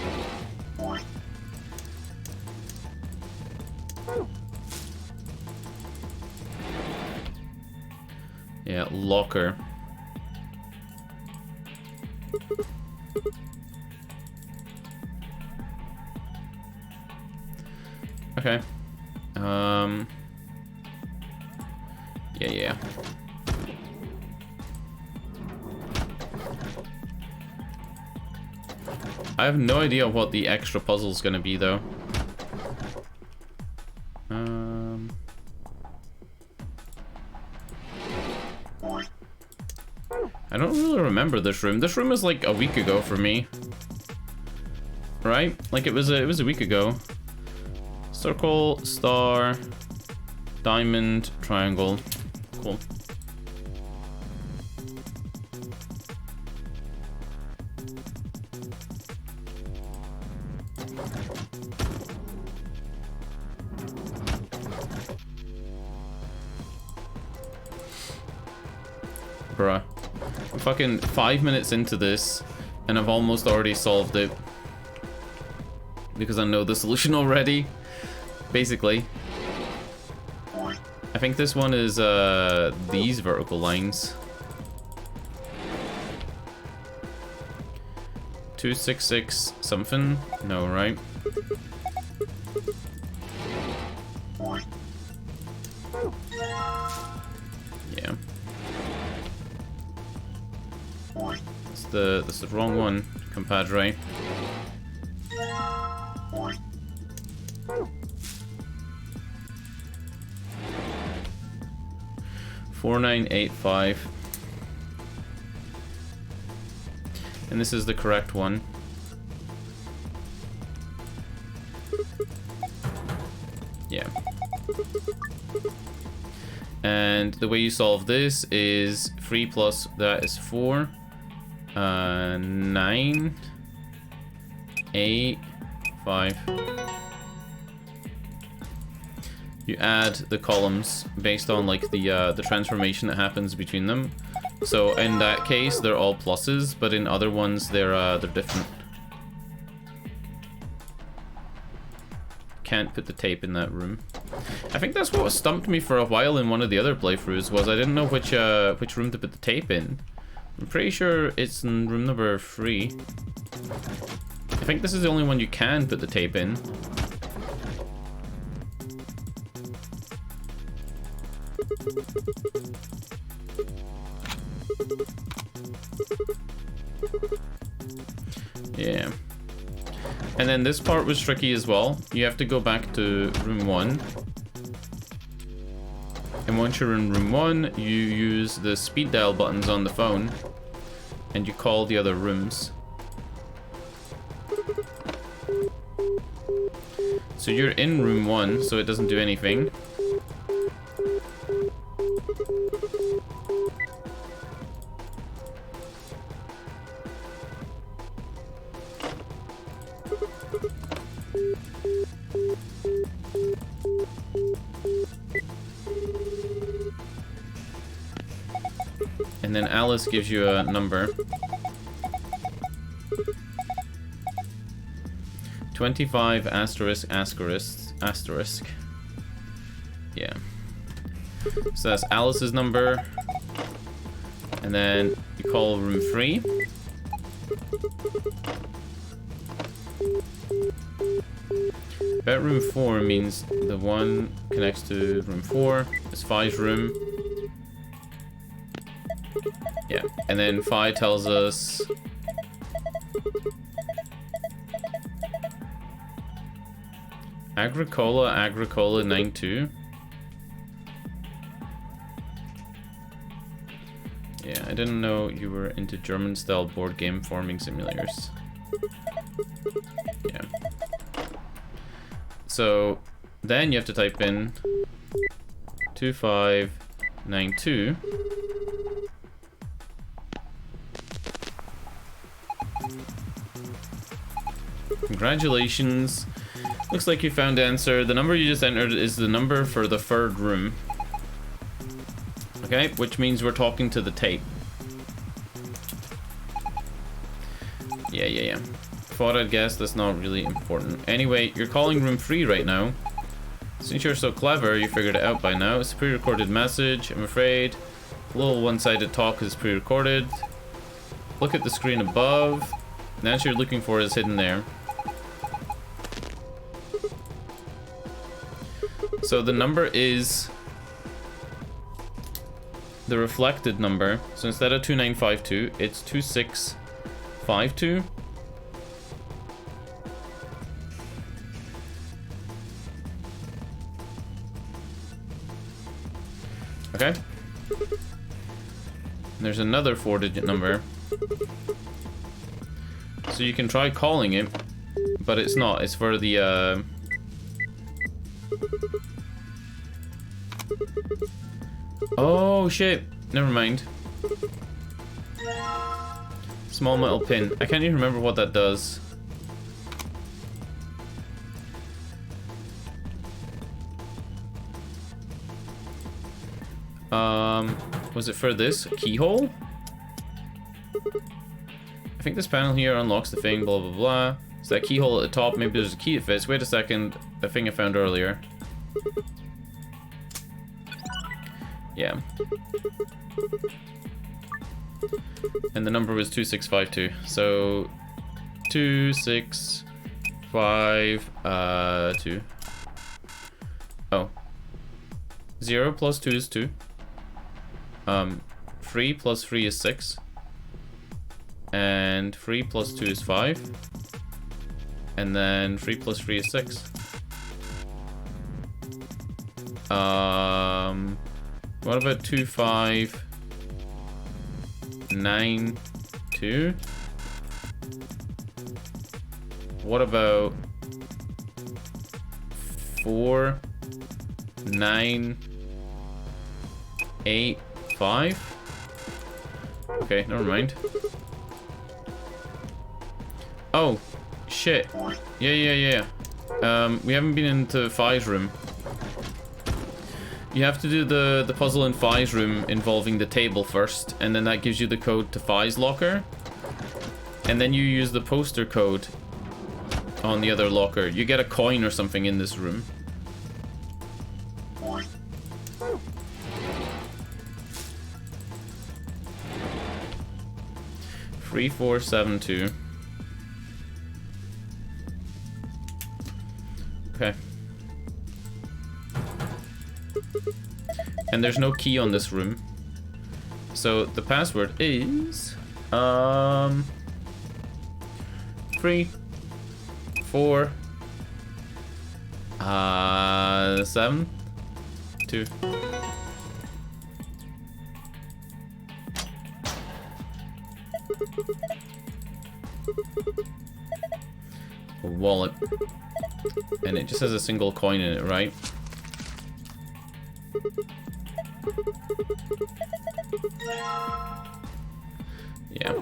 Yeah, locker. Okay. Yeah. I have no idea what the extra puzzle's gonna be, though. I don't really remember this room. This room was like a week ago for me. Right? Like it was a week ago. Circle, star, diamond, triangle. Cool. Bruh. I'm fucking 5 minutes into this, and I've almost already solved it. Because I know the solution already. Basically. I think this one is these vertical lines. 266 something? No, right? This is the wrong one, compadre. $4985. And this is the correct one. Yeah. And the way you solve this is 3 plus that is 4. 9, 8, 5. You add the columns based on like the transformation that happens between them. So in that case, they're all pluses, but in other ones, they're different. Can't put the tape in that room. I think that's what stumped me for a while in one of the other playthroughs, was I didn't know which room to put the tape in. I'm pretty sure it's in room number 3. I think this is the only one you can put the tape in. Yeah. And then this part was tricky as well. You have to go back to room 1. And once you're in room 1, you use the speed dial buttons on the phone and you call the other rooms. So you're in room 1, so it doesn't do anything. And then Alice gives you a number. 25 asterisk asterisk asterisk. Yeah. So that's Alice's number. And then you call room 3. Bedroom 4 means the one connects to room 4. It's 5's room. Yeah, and then 5 tells us Agricola 92. Yeah, I didn't know you were into German style board game farming simulators. Yeah. So then you have to type in 2592. Congratulations. Looks like you found the answer. The number you just entered is the number for the 3rd room. Okay, which means we're talking to the tape. Yeah. Thought I'd guess, that's not really important. Anyway, you're calling room 3 right now. Since you're so clever, you figured it out by now. It's a pre-recorded message, I'm afraid. A little one-sided talk is pre-recorded. Look at the screen above. The answer you're looking for is hidden there. So the number is the reflected number. So instead of 2952, it's 2652. Okay. There's another 4-digit number. So you can try calling it, but it's not. It's for the Oh shit, never mind. Small metal pin. I can't even remember what that does. Was it for this keyhole? I think this panel here unlocks the thing, blah blah blah. So that keyhole at the top, maybe there's a key that fits. Wait a second, the thing I found earlier. Yeah. And the number was 2652. So 2652. Oh. 0 plus 2 is 2. 3 plus 3 is 6. And 3 plus 2 is 5. And then 3 plus 3 is 6. What about 2, 5, 9, 2? What about 4, 9, 8, 5? Okay, never mind. Oh, shit. Yeah. We haven't been into Phi's room. You have to do the puzzle in Phi's room involving the table first, and then that gives you the code to Phi's locker. And then you use the poster code on the other locker. You get a coin or something in this room. Three, 4, 7, 2. Okay. And there's no key on this room. So the password is 3, 4, 7, 2. A wallet. And it just has a single coin in it, right? Yeah.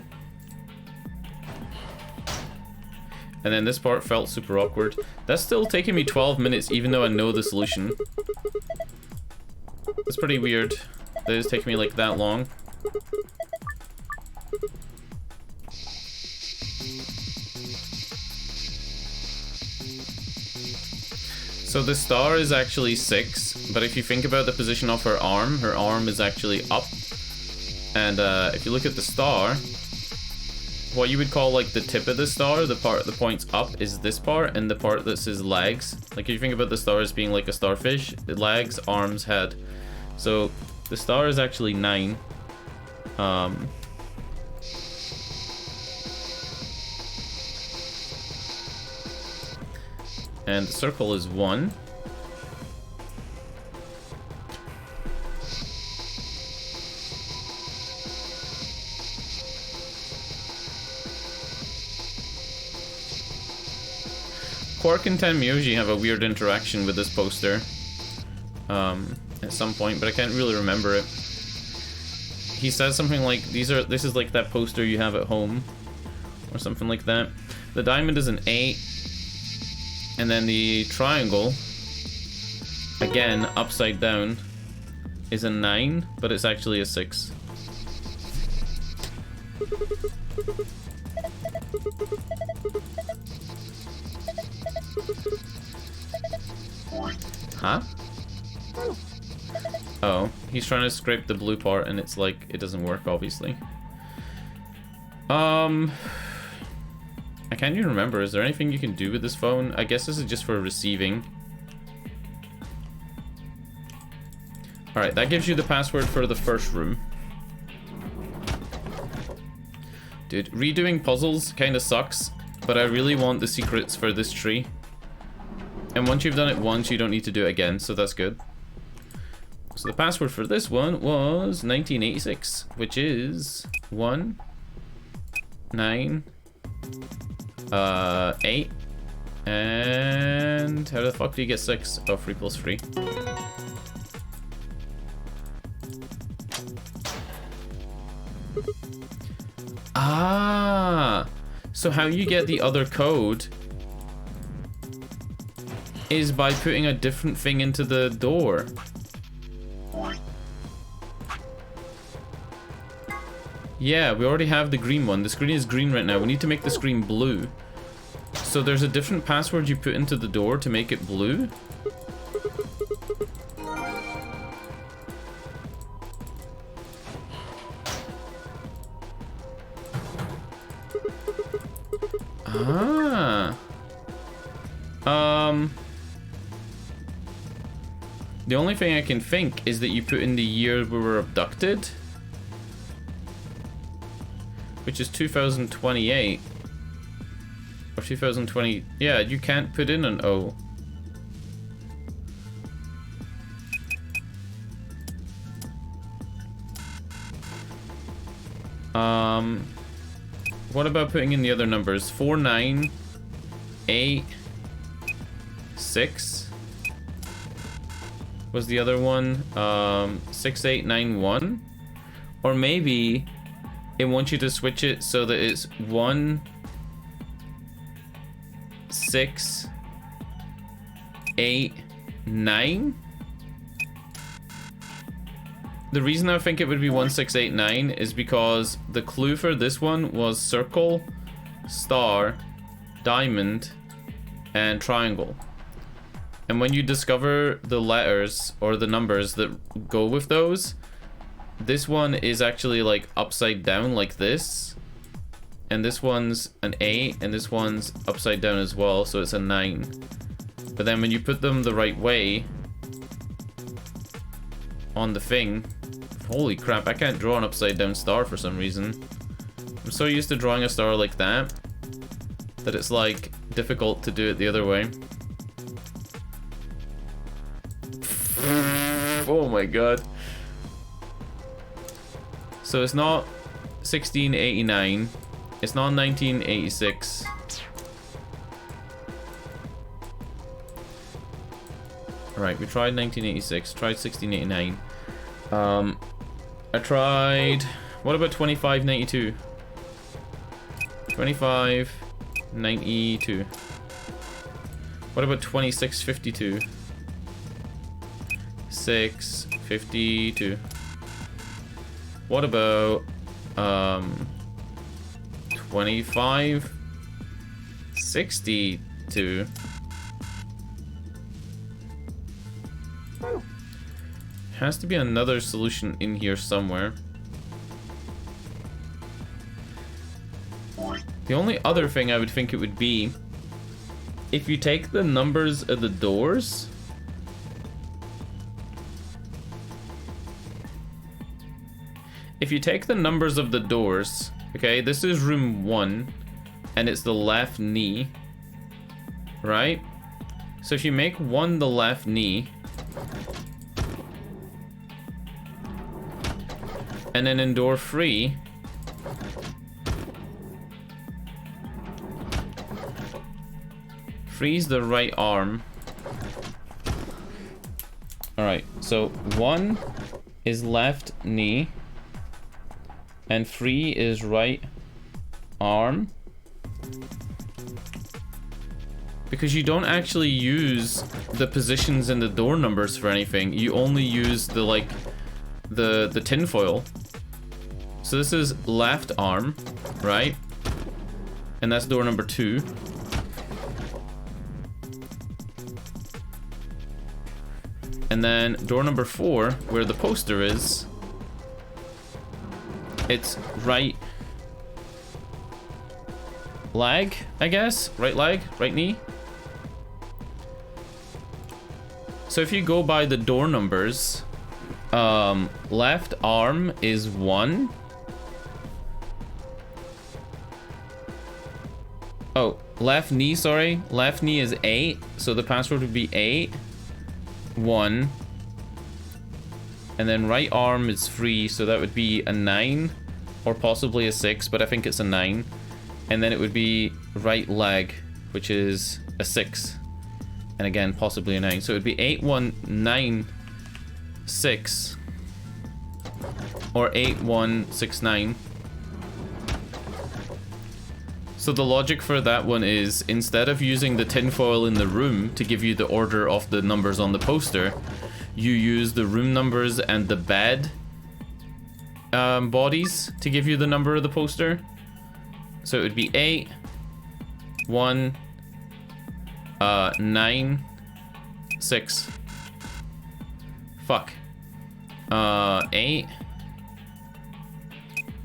And then this part felt super awkward. That's still taking me 12 minutes, even though I know the solution. It's pretty weird that it's taking me like that long. So the star is actually 6, but if you think about the position of her arm is actually up. And if you look at the star, what you would call like the tip of the star, the part that points up, is this part, and the part that says legs. Like if you think about the star as being like a starfish, legs, arms, head. So the star is actually 9. And the circle is 1. Quark and Tenmyoji have a weird interaction with this poster at some point, but I can't really remember it. He says something like, this is like that poster you have at home, or something like that. The diamond is an 8. And then the triangle, again, upside down, is a 9, but it's actually a 6. Huh? Oh, he's trying to scrape the blue part, and it's like, it doesn't work, obviously. I can't even remember. Is there anything you can do with this phone? I guess this is just for receiving. Alright, that gives you the password for the first room. Dude, redoing puzzles kind of sucks, but I really want the secrets for this tree. And once you've done it once, you don't need to do it again, so that's good. So the password for this one was 1986, which is 1, 9, 8, and how the fuck do you get 6? Oh, 3 plus 3. Ah, so how you get the other code is by putting a different thing into the door. Yeah, we already have the green one. The screen is green right now. We need to make the screen blue. So there's a different password you put into the door to make it blue? Ah. The only thing I can think is that you put in the year we were abducted. which is 2028. Or 2020. Yeah, you can't put in an O. What about putting in the other numbers? 4, 9, 8, 6 was the other one. 6, 8, 9, 1. Or maybe it wants you to switch it so that it's 1, 6, 8, 9. The reason I think it would be 1, 6, 8, 9 is because the clue for this one was circle, star, diamond, and triangle. And when you discover the letters or the numbers that go with those, this one is actually like upside down like this. And this one's an 8, and this one's upside down as well, so it's a 9. But then when you put them the right way on the thing, holy crap, I can't draw an upside down star for some reason. I'm so used to drawing a star like that it's like difficult to do it the other way. Oh my god. So it's not 1689. It's not 1986. Alright, we tried 1986, tried 1689. I tried... What about 2592? 2592. What about 2652? 652. What about 2562? Has to be another solution in here somewhere. The only other thing I would think it would be, if you take the numbers of the doors, okay, this is room 1, and it's the left knee, right? So if you make 1 the left knee, and then in door 3, freeze the right arm. Alright, so 1 is left knee, and 3 is right arm. Because you don't actually use the positions in the door numbers for anything. You only use the, like, the tinfoil. So this is left arm, right? And that's door number 2. And then door number 4, where the poster is, it's right leg, I guess? Right leg? Right knee? So if you go by the door numbers, left arm is 1. Oh, left knee, sorry. Left knee is 8, so the password would be 8, 1. And then right arm is 3, so that would be a 9, or possibly a 6, but I think it's a 9. And then it would be right leg, which is a 6. And again, possibly a 9. So it would be 8, 1, 9, 6. Or 8, 1, 6, 9. So the logic for that one is, instead of using the tinfoil in the room to give you the order of the numbers on the poster, you use the room numbers and the bed bodies to give you the number of the poster. So it would be 8, 1, 9, 6. Fuck. 8,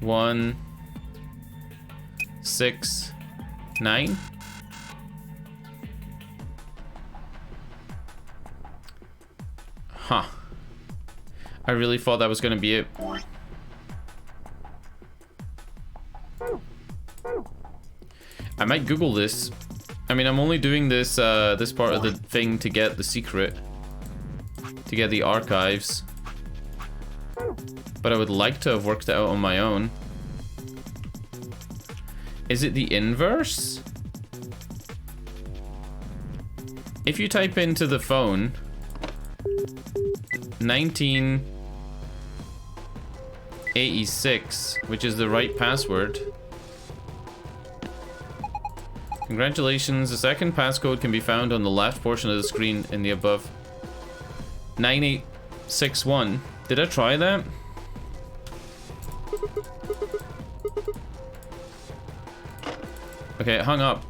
1, 6, 9. Huh. I really thought that was gonna be it. might Google this. I mean, I'm only doing this this part of the thing to get the secret, to get the archives. But I would like to have worked it out on my own. Is it the inverse? If you type into the phone 1986, which is the right password. Congratulations, the second passcode can be found on the left portion of the screen in the above. 9861. Did I try that? Okay, it hung up.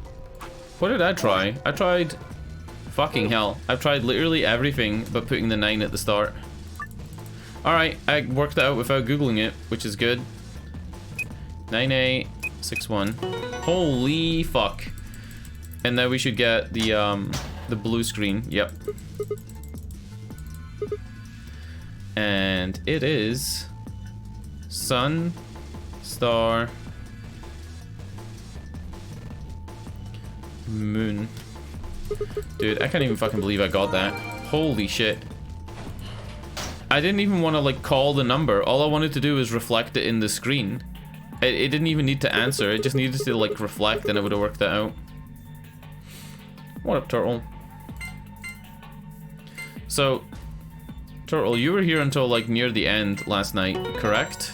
What did I try? I tried... Fucking hell. I've tried literally everything but putting the 9 at the start. Alright, I worked that out without Googling it, which is good. 9861. Holy fuck. And now we should get the blue screen. Yep. And it is sun, star, moon. Dude, I can't even fucking believe I got that. Holy shit. I didn't even want to like call the number. All I wanted to do was reflect it in the screen. It didn't even need to answer. It just needed to like reflect and it would have worked that out. What up, Turtle? So, Turtle, you were here until like near the end last night, correct?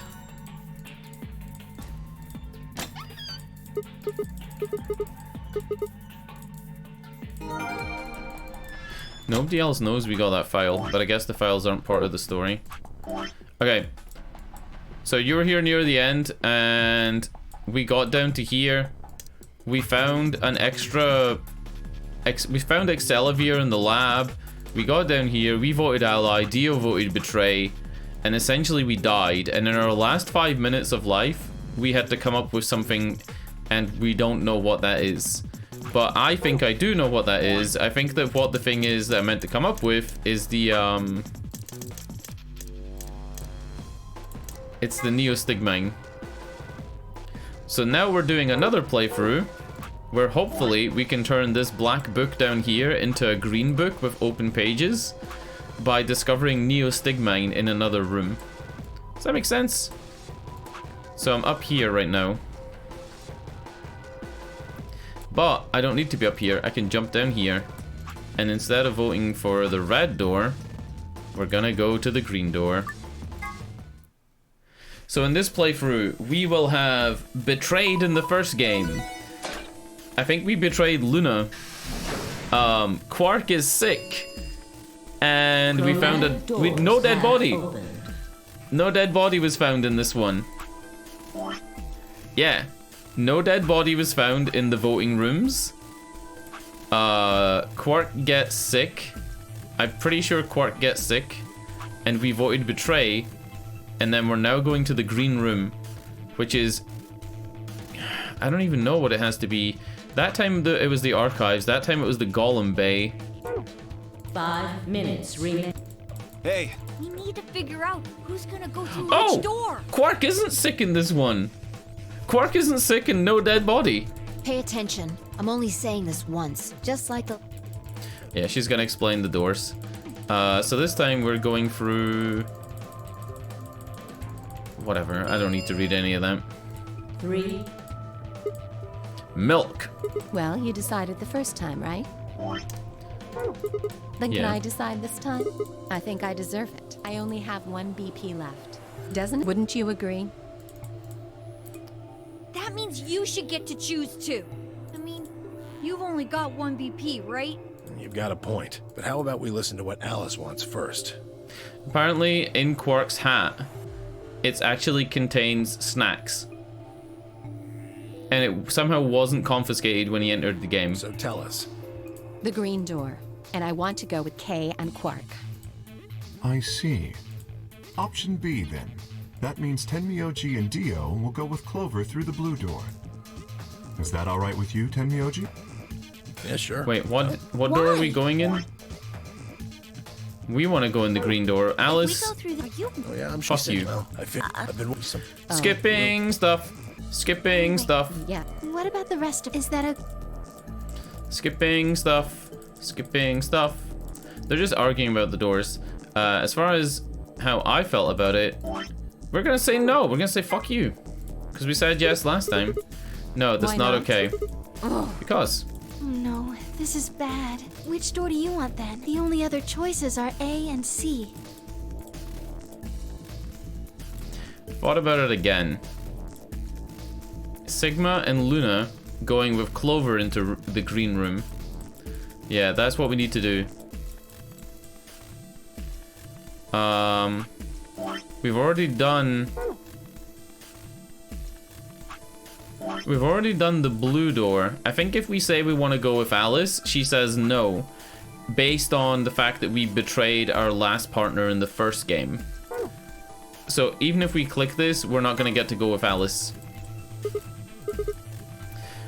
Nobody else knows we got that file, but I guess the files aren't part of the story. Okay. So you were here near the end, and we got down to here. We found an extra... we found Excelivir in the lab. We got down here, we voted ally, Dio voted betray, and essentially we died. And in our last 5 minutes of life, we had to come up with something, and we don't know what that is. But I think I do know what that is. I think that what the thing is that I meant to come up with is the, it's the Neostigmine. So now we're doing another playthrough, where hopefully we can turn this black book down here into a green book with open pages by discovering Neostigmine in another room. Does that make sense? So I'm up here right now. But I don't need to be up here. I can jump down here. And instead of voting for the red door, we're gonna go to the green door. So in this playthrough, we will have betrayed in the first game. I think we betrayed Luna. Quark is sick. And we found no dead body. No dead body was found in this one. Yeah. No dead body was found in the voting rooms. Quark gets sick. I'm pretty sure Quark gets sick. And we voted betray. And then we're now going to the green room. Which is... I don't even know what it has to be. That time it was the archives. That time it was the Golem Bay. 5 minutes remaining. Hey! We need to figure out who's gonna go through Oh! which door. Quark isn't sick in this one. Quark isn't sick and no dead body. Pay attention. I'm only saying this once. Just like the... Yeah, she's gonna explain the doors. So this time we're going through... Whatever, I don't need to read any of them. 3. Milk. Well, you decided the first time, right? Then can Yeah. I decide this time? I think I deserve it. I only have 1 BP left. Wouldn't you agree? That means you should get to choose too. I mean, you've only got 1 BP, right? You've got a point. But how about we listen to what Alice wants first? Apparently, in Quark's hat, it actually contains snacks. And it somehow wasn't confiscated when he entered the game. So tell us. The green door. And I want to go with Kay and Quark. I see. Option B, then. That means Tenmyoji and Dio will go with Clover through the blue door. Is that all right with you, Tenmyoji? Yeah, sure. Wait, what door are we going in? We want to go in the green door. Alice, We go through the... Are you... Oh yeah, I'm Fuck saying, you. well, I've been some. skipping stuff. Skipping stuff. Yeah. What about the rest of? Is that a? Skipping stuff. Skipping stuff. They're just arguing about the doors. As far as how I felt about it, we're gonna say no. We're gonna say fuck you. Because we said yes last time. No, that's not okay. Because. Oh no, this is bad. Which door do you want then? The only other choices are A and C. Thought about it again. Sigma and Luna going with Clover into the green room. Yeah, that's what we need to do. We've already done the blue door. I think if we say we want to go with Alice, she says no, based on the fact that we betrayed our last partner in the first game. So even if we click this, we're not going to get to go with Alice.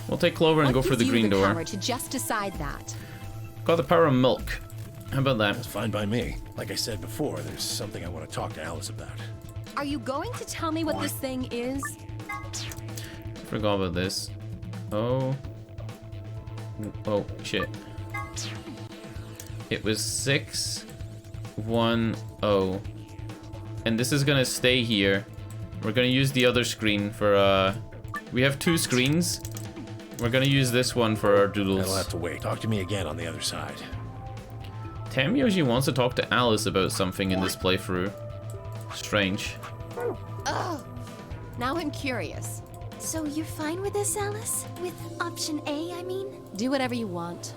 We'll take Clover and go for the green door. Power to just decide that. Got the power of milk. How about that? That's fine by me. Like I said before, there's something I want to talk to Alice about. Are you going to tell me what this thing is? Forgot about this. Oh. Oh, shit. It was 610. And this is gonna stay here. We're gonna use the other screen for, we have 2 screens. We're gonna use this one for our doodles. I'll have to wait. Talk to me again on the other side. Tamyoshi wants to talk to Alice about something in this playthrough. Strange. Oh, now I'm curious. So you're fine with this, Alice? With option A, I mean? Do whatever you want.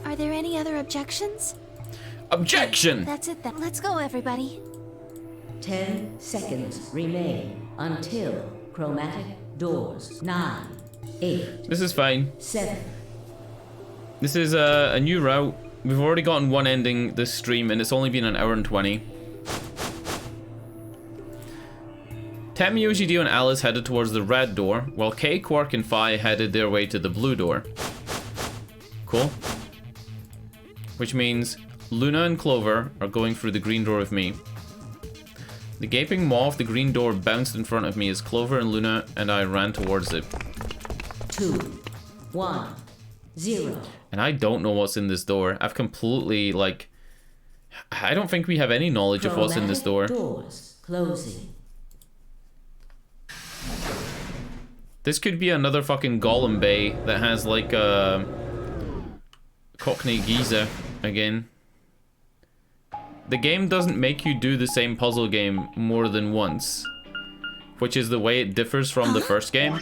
Are there any other objections? Objection! That's it then. Let's go, everybody. 10 seconds remain until chromatic doors. 9, 8. This is fine. 7. This is a new route. We've already gotten one ending this stream, and it's only been an hour and 20. Tamyoshi, Dio, and Alice headed towards the red door, while Kay, Quark, and Phi headed their way to the blue door. Cool. Which means Luna and Clover are going through the green door with me. The gaping maw of the green door bounced in front of me as Clover and Luna and I ran towards it. 2, 1, 0. And I don't know what's in this door. I've completely, like... I don't think we have any knowledge of what's in this door. Doors closing. This could be another fucking Golem Bay that has, like, a... Cockney Giza again. The game doesn't make you do the same puzzle game more than once, which is the way it differs from the first game.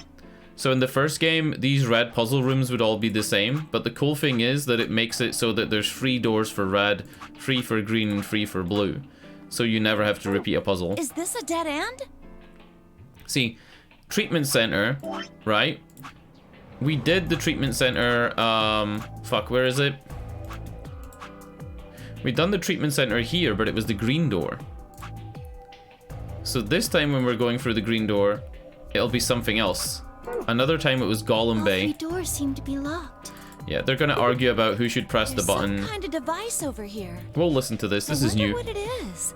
So in the first game, these red puzzle rooms would all be the same, but the cool thing is that it makes it so that there's 3 doors for red, 3 for green, and 3 for blue. So you never have to repeat a puzzle. Is this a dead end? See, treatment center, right? We did the treatment center, fuck, where is it? We done the treatment center here, but it was the green door. So this time when we're going through the green door, it'll be something else. Another time it was Golem Bay. All 3 doors seem to be locked. Yeah, they're gonna argue about who should press the button. Some kind of device over here. We'll listen to this. This is new. I wonder what it is.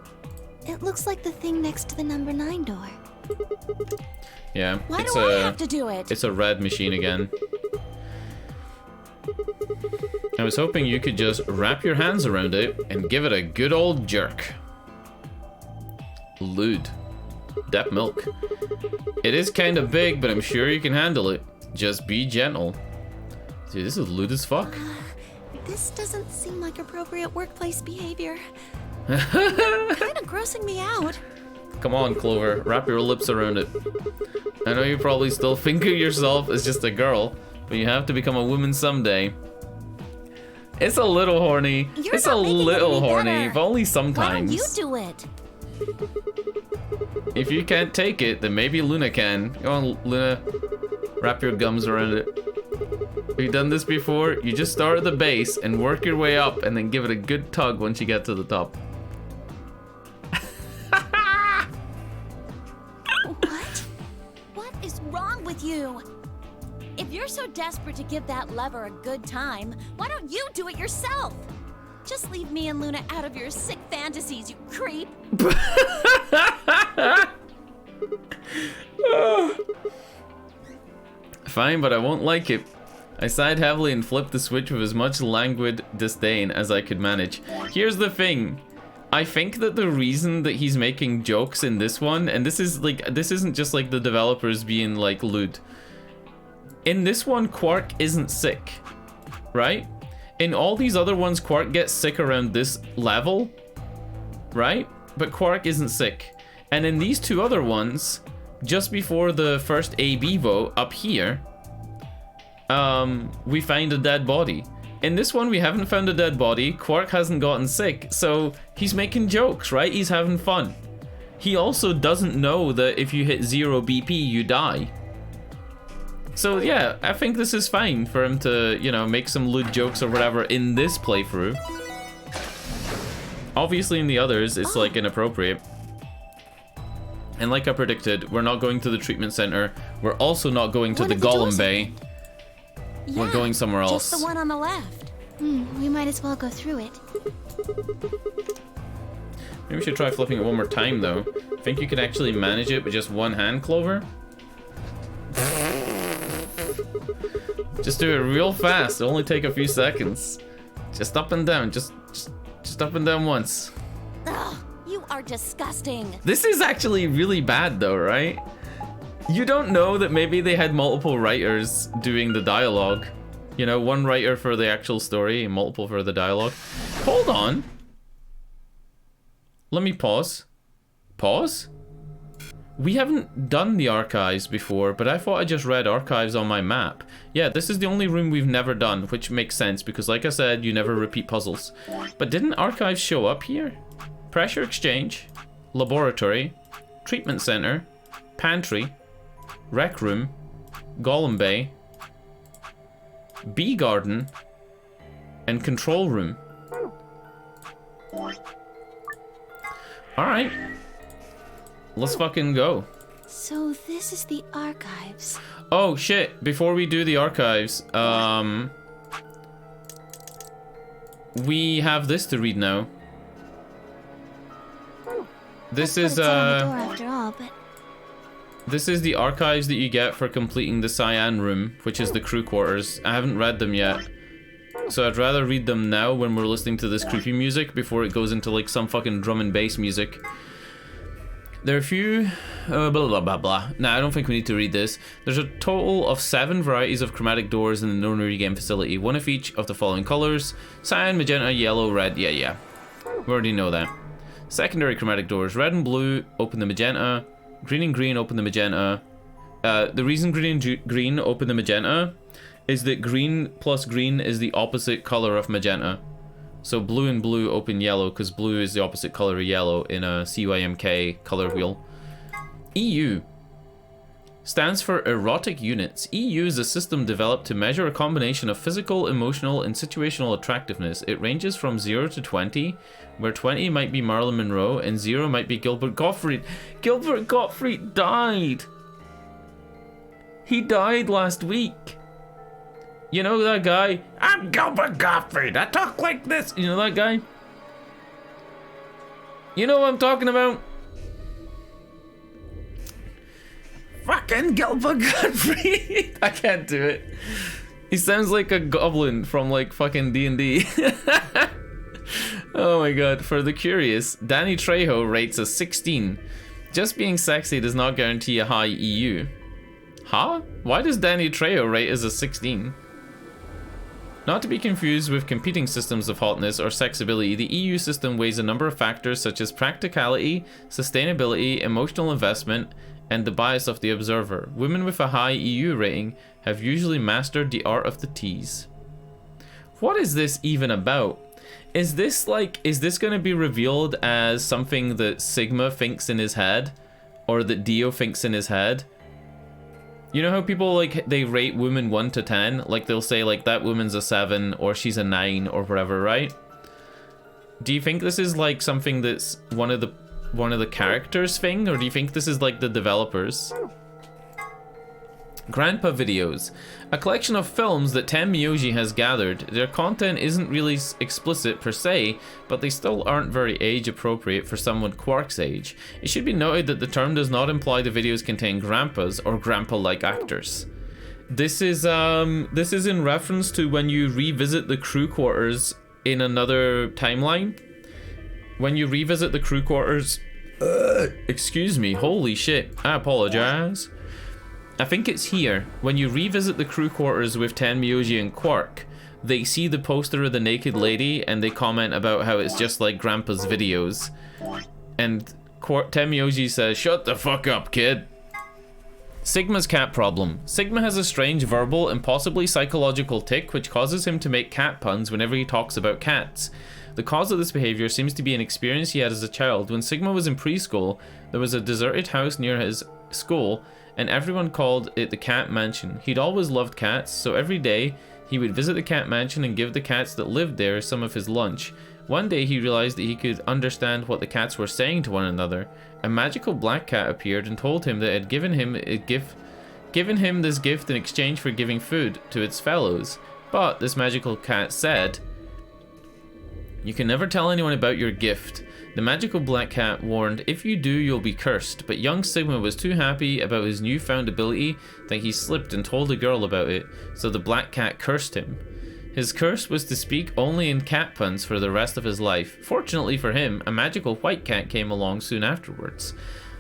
It looks like the thing next to the number 9 door. Yeah, Why do I have to do it? It's a red machine again. I was hoping you could just wrap your hands around it and give it a good old jerk. Lewd. Depp milk. It is kind of big, but I'm sure you can handle it. Just be gentle. Dude, this is lewd as fuck. This doesn't seem like appropriate workplace behavior. Kind of grossing me out. Come on, Clover. Wrap your lips around it. I know you probably still think of yourself as just a girl, but you have to become a woman someday. It's a little horny. It's a little horny, but only sometimes. Why don't you do it? If you can't take it, then maybe Luna can. Come on, Luna. Wrap your gums around it. Have you done this before? You just start at the base and work your way up and then give it a good tug once you get to the top. What? What is wrong with you? If you're so desperate to give that lever a good time, why don't you do it yourself? Just leave me and Luna out of your sick fantasies, you creep. Fine, but I won't like it. I sighed heavily and flipped the switch with as much languid disdain as I could manage. Here's the thing. I think that the reason that he's making jokes in this one, and this isn't just like the developers being like lewd. In this one, Quark isn't sick, right? In all these other ones, Quark gets sick around this level, right? But Quark isn't sick. And in these two other ones, just before the first AB vote up here, we find a dead body. In this one, we haven't found a dead body. Quark hasn't gotten sick, so he's making jokes, right? He's having fun. He also doesn't know that if you hit 0 BP, you die. So yeah, I think this is fine for him to, you know, make some lewd jokes or whatever in this playthrough. Obviously in the others, it's like inappropriate. And like I predicted, we're not going to the treatment center. We're also not going to the Golem Bay. Yeah, we're going somewhere else. Just the one on the left. We might as well go through it. Maybe we should try flipping it one more time, though. Think you could actually manage it with just one hand, Clover? Just do it real fast. It'll only take a few seconds. Just up and down. Just up and down once. Ugh, you are disgusting. This is actually really bad, though, right? You don't know that maybe they had multiple writers doing the dialogue. You know, one writer for the actual story and multiple for the dialogue. Hold on. Let me pause. Pause? We haven't done the archives before, but I thought I just read archives on my map. Yeah, this is the only room we've never done, which makes sense because like I said, you never repeat puzzles. But didn't archives show up here? Pressure exchange, laboratory, treatment center, pantry, rec room, Golem Bay, bee garden, and control room. Alright. Let's fucking go. So this is the archives. Oh shit, before we do the archives, we have this to read now. This is after all, but this is the archives that you get for completing the Cyan room, which is the crew quarters. I haven't read them yet. So I'd rather read them now when we're listening to this creepy music before it goes into like some fucking drum and bass music. There are a few... blah, blah, blah, blah. Nah, I don't think we need to read this. There's a total of 7 varieties of chromatic doors in the nonary game facility. One of each of the following colors. Cyan, magenta, yellow, red. Yeah. We already know that. Secondary chromatic doors. Red and blue open the magenta. Green and green open the magenta. The reason green and green open the magenta is that green plus green is the opposite color of magenta. So blue and blue open yellow because blue is the opposite color of yellow in a CYMK color wheel. EU stands for erotic units. EU is a system developed to measure a combination of physical, emotional, and situational attractiveness. It ranges from 0 to 20, where 20 might be Marilyn Monroe and 0 might be Gilbert Gottfried. Gilbert Gottfried died! He died last week. You know that guy? I'm Gilbert Gottfried. I talk like this. You know that guy? You know what I'm talking about? Fucking Gilbert Gottfried. I can't do it. He sounds like a goblin from like fucking D&D. Oh my god. For the curious, Danny Trejo rates a 16. Just being sexy does not guarantee a high EU. Huh? Why does Danny Trejo rate as a 16? Not to be confused with competing systems of hotness or sexability, the EU system weighs a number of factors such as practicality, sustainability, emotional investment, and the bias of the observer. Women with a high EU rating have usually mastered the art of the tease. What is this even about? Is this going to be revealed as something that Sigma thinks in his head? Or that Dio thinks in his head? You know how people like they rate women 1 to 10? Like they'll say like that woman's a 7 or she's a 9 or whatever, right? Do you think this is like something that's one of the characters' thing, or do you think this is like the developers? Grandpa Videos, a collection of films that Tenmyoji has gathered. Their content isn't really explicit per se, but they still aren't very age appropriate for someone Quark's age. It should be noted that the term does not imply the videos contain grandpas or grandpa-like actors. This is in reference to when you revisit the crew quarters in another timeline. When you revisit the crew quarters, excuse me, holy shit, I apologize. I think it's here. When you revisit the crew quarters with Tenmyoji and Quark, they see the poster of the naked lady and they comment about how it's just like Grandpa's videos. And Tenmyoji says, "Shut the fuck up, kid." Sigma's cat problem. Sigma has a strange verbal and possibly psychological tic which causes him to make cat puns whenever he talks about cats. The cause of this behavior seems to be an experience he had as a child. When Sigma was in preschool, there was a deserted house near his school and everyone called it the Cat Mansion. He'd always loved cats, so every day he would visit the cat mansion and give the cats that lived there some of his lunch. One day he realized that he could understand what the cats were saying to one another. A magical black cat appeared and told him that it had given him this gift in exchange for giving food to its fellows. But this magical cat said, "You can never tell anyone about your gift." The magical black cat warned, "If you do, you'll be cursed." But young Sigma was too happy about his newfound ability that he slipped and told a girl about it, so the black cat cursed him. His curse was to speak only in cat puns for the rest of his life. Fortunately for him, a magical white cat came along soon afterwards.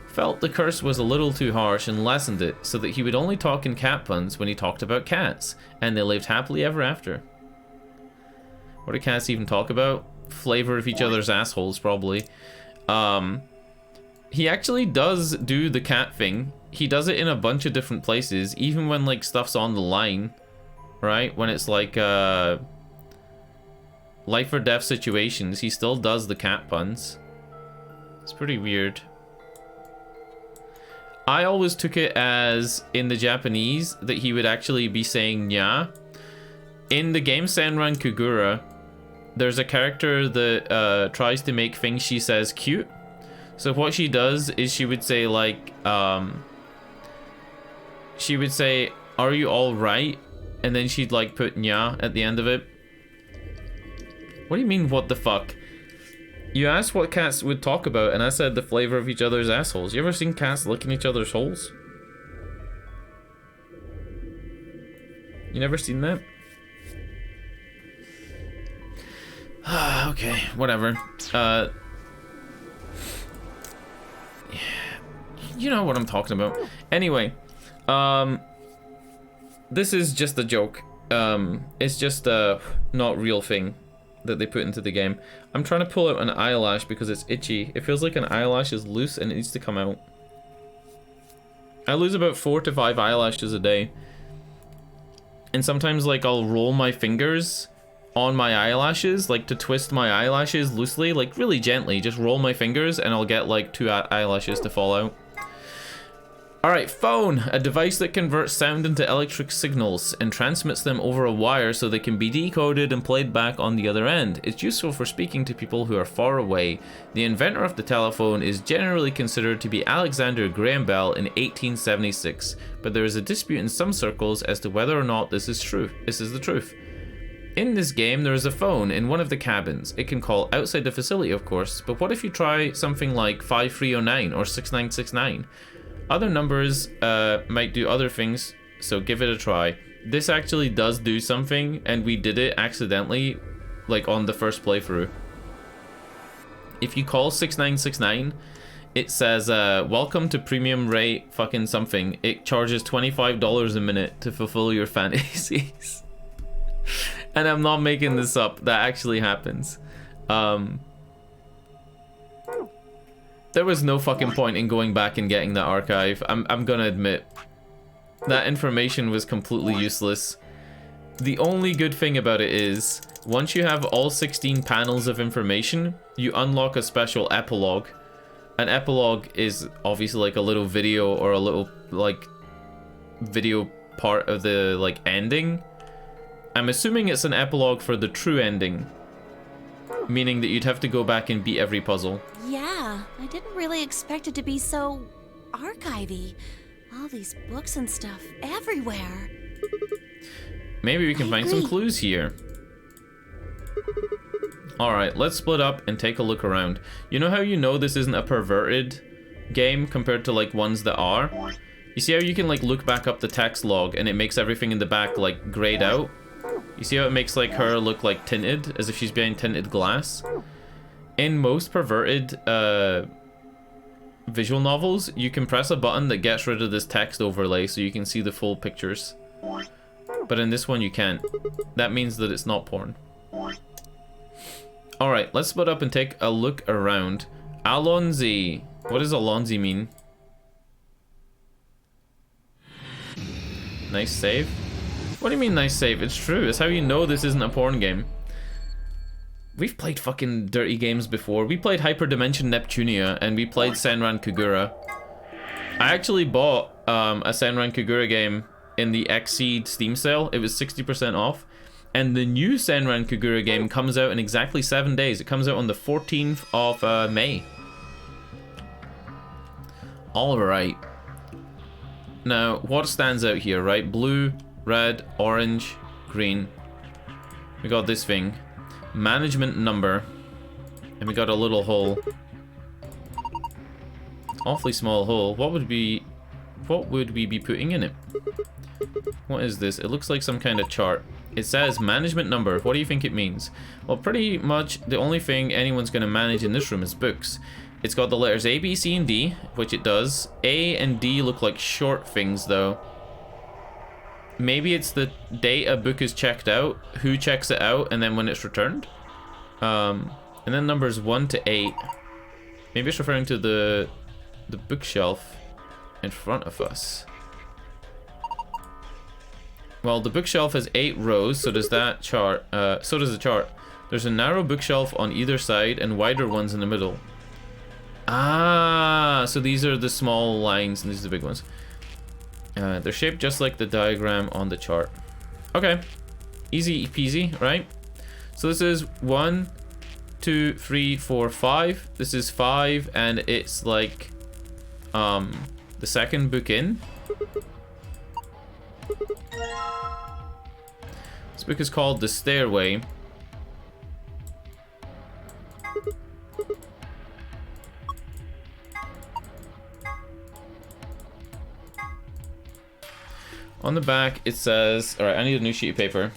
Felt the curse was a little too harsh and lessened it, so that he would only talk in cat puns when he talked about cats, and they lived happily ever after. What do cats even talk about? Flavor of each other's assholes, probably. He actually does do the cat thing. He does it in a bunch of different places, even when like stuff's on the line. Right? When it's like life or death situations, he still does the cat puns. It's pretty weird. I always took it as, in the Japanese, that he would actually be saying nya. In the game Senran Kagura, there's a character that tries to make things she says cute. So what she does is she would say like, she would say, "Are you all right?" And then she'd like put nya at the end of it. What do you mean, what the fuck? You asked what cats would talk about, and I said the flavor of each other's assholes. You ever seen cats licking each other's holes? You never seen that? Okay, whatever. You know what I'm talking about. Anyway, this is just a joke. It's just a not real thing that they put into the game. I'm trying to pull out an eyelash because it's itchy. It feels like an eyelash is loose and it needs to come out. I lose about 4 to 5 eyelashes a day. And sometimes like I'll roll my fingers on my eyelashes, like to twist my eyelashes loosely, like really gently, just roll my fingers and I'll get like 2 eyelashes to fall out. Alright, phone, a device that converts sound into electric signals and transmits them over a wire so they can be decoded and played back on the other end. It's useful for speaking to people who are far away. The inventor of the telephone is generally considered to be Alexander Graham Bell in 1876, but there is a dispute in some circles as to whether or not this is true. This is the truth. In this game, there is a phone in one of the cabins. It can call outside the facility, of course, but what if you try something like 5309 or 6969? Other numbers might do other things, so give it a try. This actually does do something, and we did it accidentally, like on the first playthrough. If you call 6969, it says, welcome to premium rate fucking something. It charges $25 a minute to fulfill your fantasies. And I'm not making this up, that actually happens. There was no fucking point in going back and getting that archive. I'm gonna admit. That information was completely useless. The only good thing about it is, once you have all 16 panels of information, you unlock a special epilogue. An epilogue is obviously like a little video or a little like video part of the like ending. I'm assuming it's an epilogue for the true ending, meaning that you'd have to go back and beat every puzzle. Yeah, I didn't really expect it to be so archivy. All these books and stuff everywhere. Maybe we can find some clues here. Alright, let's split up and take a look around. You know how you know this isn't a perverted game compared to like ones that are? You see how you can like look back up the text log and it makes everything in the back like grayed out? You see how it makes like her look like tinted, as if she's behind tinted glass? In most perverted visual novels, you can press a button that gets rid of this text overlay so you can see the full pictures. But in this one you can't. That means that it's not porn. Alright, let's split up and take a look around. Alonzi. What does Alonzi mean? Nice save? What do you mean nice save? It's true. It's how you know this isn't a porn game. We've played fucking dirty games before. We played Hyperdimension Neptunia and we played Senran Kagura. I actually bought a Senran Kagura game in the Xseed Steam sale. It was 60% off. And the new Senran Kagura game comes out in exactly 7 days. It comes out on the 14th of May. Alright. Now, what stands out here, right? Blue, red, orange, green. We got this thing. Management number. And we got a little hole. Awfully small hole. What would we be putting in it? What is this? It looks like some kind of chart. It says management number. What do you think it means? Well, pretty much the only thing anyone's going to manage in this room is books. It's got the letters A, B, C, and D, which it does. A and D look like short things, though. Maybe it's the date a book is checked out, who checks it out, and then when it's returned. And then numbers 1 to 8. Maybe it's referring to the bookshelf in front of us. Well, the bookshelf has 8 rows, so does that chart. So does the chart. There's a narrow bookshelf on either side and wider ones in the middle. Ah, so these are the small lines and these are the big ones. They're shaped just like the diagram on the chart. Okay, easy peasy, right? So this is 1, 2, 3, 4, 5. This is 5, and it's like the second book in. This book is called The Stairway. On the back, it says... Alright, I need a new sheet of paper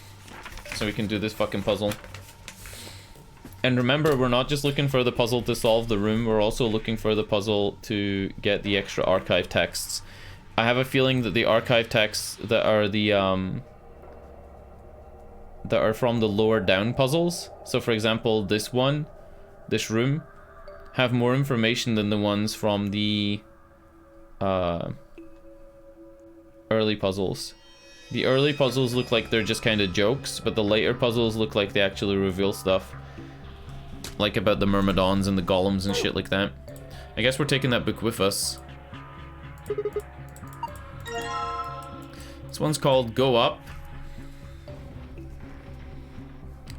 so we can do this fucking puzzle. And remember, we're not just looking for the puzzle to solve the room, we're also looking for the puzzle to get the extra archive texts. I have a feeling that the archive texts that are the that are from the lower down puzzles, so for example this one, this room, have more information than the ones from the early puzzles. The early puzzles look like they're just kind of jokes, but the later puzzles look like they actually reveal stuff, like about the Myrmidons and the golems and shit like that. I guess we're taking that book with us. This one's called Go Up.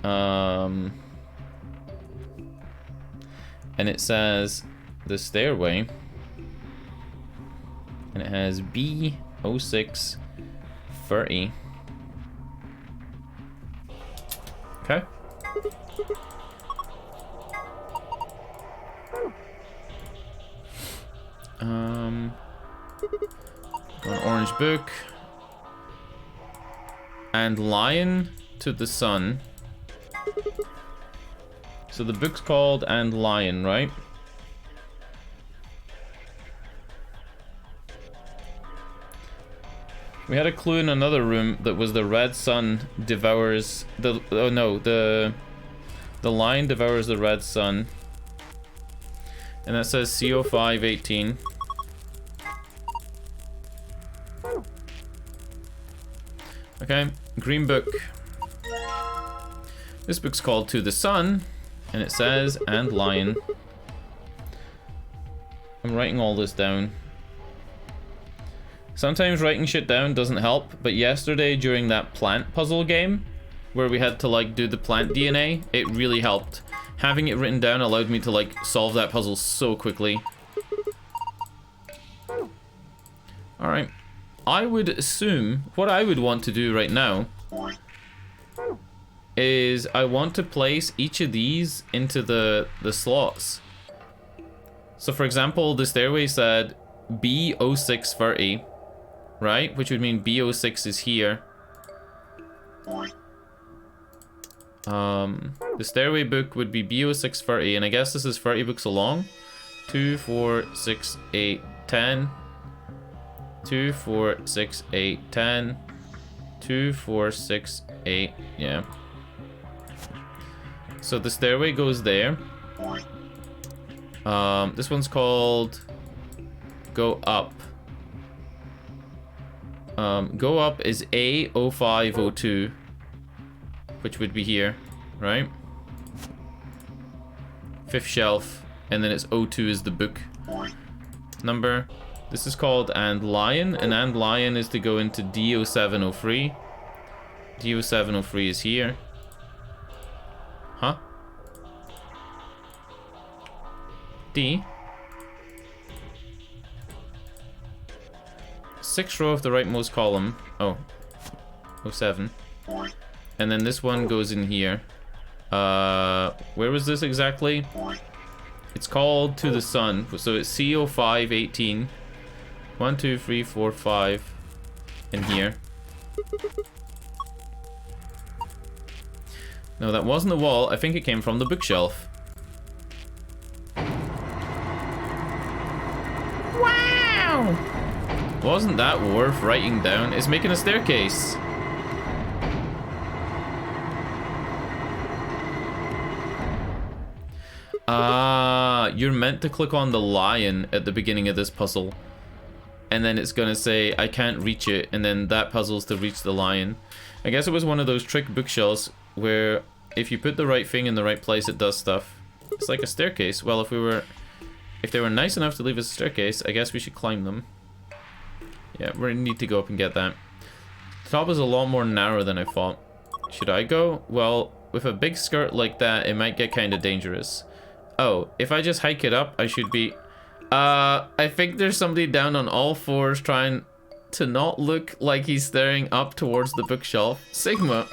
And it says The Stairway, and it has B0630. Okay. An orange book. And Lion to the Sun. So the book's called And Lion, right? We had a clue in another room that was the red sun devours the... Oh no, the lion devours the red sun. And that says CO518. Okay, green book. This book's called To the Sun, and it says And Lion. I'm writing all this down. Sometimes writing shit down doesn't help, but yesterday during that plant puzzle game, where we had to like do the plant DNA, it really helped. Having it written down allowed me to like solve that puzzle so quickly. Alright. I would assume what I would want to do right now is I want to place each of these into the slots. So for example, the stairway said B0630. right? Which would mean B06 is here. The stairway book would be B06 30, and I guess this is 30 books along. 2, 4, 6, 8, 10. 2, 4, 6, 8, 10. 2, 4, 6, 8, yeah. So the stairway goes there. This one's called Go Up. Go Up is A0502, which would be here, right? 5th shelf, and then it's 02 is the book number. This is called And Lion, and Lion is to go into D0703. D0703 is here. Huh? D. 6th row of the rightmost column. Oh. 07. And then this one goes in here. Where was this exactly? It's called To the Sun. So it's C0518. 1, 2, 3, 4, 5. In here. No, that wasn't the wall. I think it came from the bookshelf. Wow! Wasn't that worth writing down? It's making a staircase. Ah, you're meant to click on the lion at the beginning of this puzzle. And then it's gonna say, I can't reach it, and then that puzzle's to reach the lion. I guess it was one of those trick bookshelves where if you put the right thing in the right place, it does stuff. It's like a staircase. Well, if they were nice enough to leave us a staircase, I guess we should climb them. Yeah, we need to go up and get that. The top is a lot more narrow than I thought. Should I go? Well, with a big skirt like that, it might get kind of dangerous. Oh, if I just hike it up, I should be... I think there's somebody down on all fours trying to not look like he's staring up towards the bookshelf. Sigma,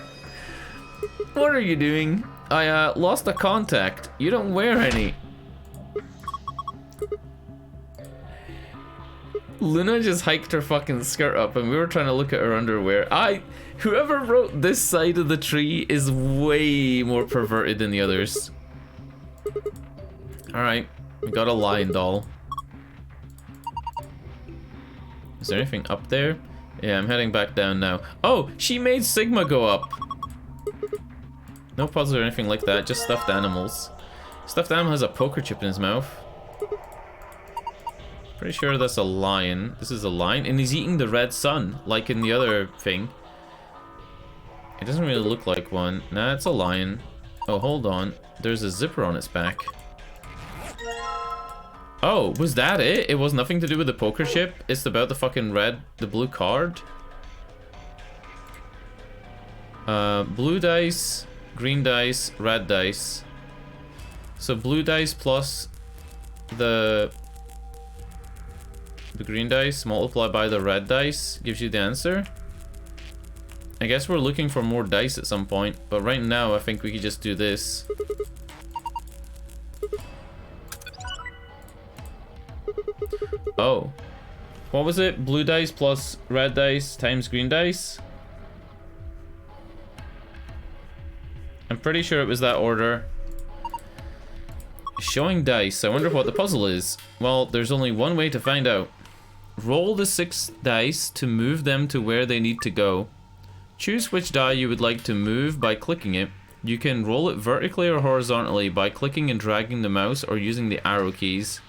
what are you doing? I lost a contact. You don't wear any. Luna just hiked her fucking skirt up and we were trying to look at her underwear. Whoever wrote this side of the tree is way more perverted than the others. Alright, we got a lion doll. Is there anything up there? Yeah, I'm heading back down now. Oh, she made Sigma go up. No puzzle or anything like that, just stuffed animals. Stuffed animal has a poker chip in his mouth. Pretty sure that's a lion. This is a lion, and he's eating the red sun, like in the other thing. It doesn't really look like one. Nah, it's a lion. Oh, hold on. There's a zipper on its back. Oh, was that it? It was nothing to do with the poker chip? It's about the fucking the blue card? Blue dice, green dice, red dice. So blue dice plus the green dice multiplied by the red dice gives you the answer. I guess we're looking for more dice at some point, but right now I think we could just do this. Oh. What was it? Blue dice plus red dice times green dice? I'm pretty sure it was that order. Showing dice. I wonder what the puzzle is. Well, there's only one way to find out. Roll the 6 dice to move them to where they need to go. Choose which die you would like to move by clicking it. You can roll it vertically or horizontally by clicking and dragging the mouse or using the arrow keys.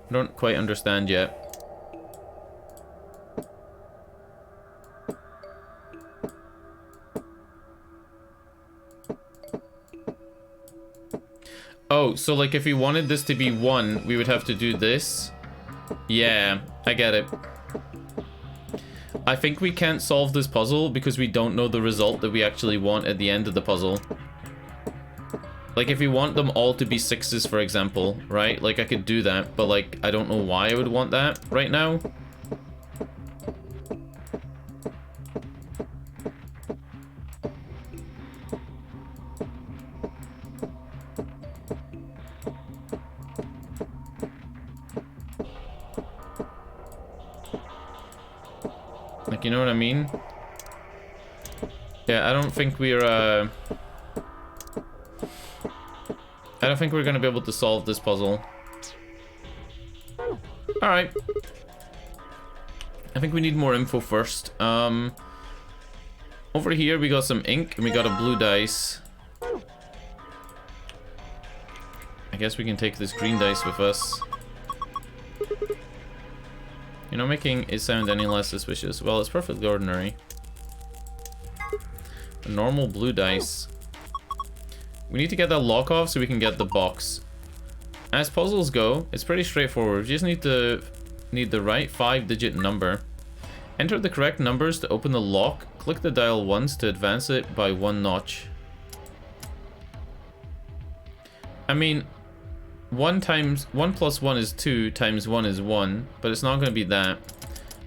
I don't quite understand yet. Oh, so like if we wanted this to be 1, we would have to do this? Yeah, I get it. I think we can't solve this puzzle because we don't know the result that we actually want at the end of the puzzle. Like if we want them all to be 6s, for example, right? Like I could do that, but like I don't know why I would want that right now. you know what I mean? Yeah, I don't think we're gonna be able to solve this puzzle. Alright. I think we need more info first. Over here we got some ink and we got a blue dice. I guess we can take this green dice with us. You're not making it sound any less suspicious. Well, it's perfectly ordinary. A normal blue dice. We need to get that lock off so we can get the box. As puzzles go, it's pretty straightforward. You just need the right 5-digit number. Enter the correct numbers to open the lock. Click the dial once to advance it by 1 notch. I mean, 1 plus 1 is 2 times 1 is 1, but it's not going to be that.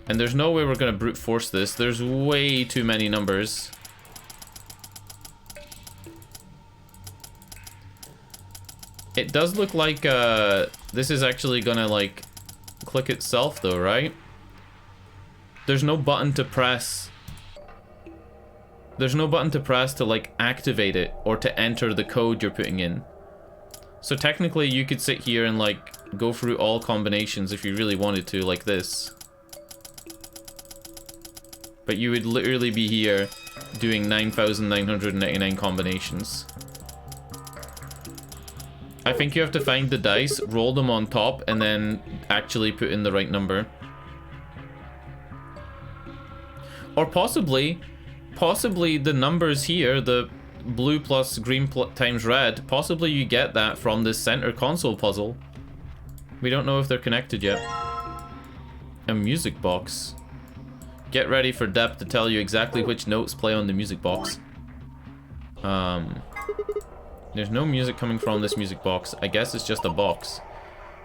And there's no way we're going to brute force this. There's way too many numbers. It does look like this is actually going to like click itself though, right? There's no button to press. There's no button to press to like activate it or to enter the code you're putting in. So technically you could sit here and like go through all combinations if you really wanted to, like this. But you would literally be here doing 9,999 combinations. I think you have to find the dice, roll them on top, and then actually put in the right number. Or possibly the numbers here, the blue plus green times red, possibly you get that from this center console puzzle. We don't know if they're connected yet. A music box. Get ready for Depp to tell you exactly which notes play on the music box. There's no music coming from this music box. I guess it's just a box.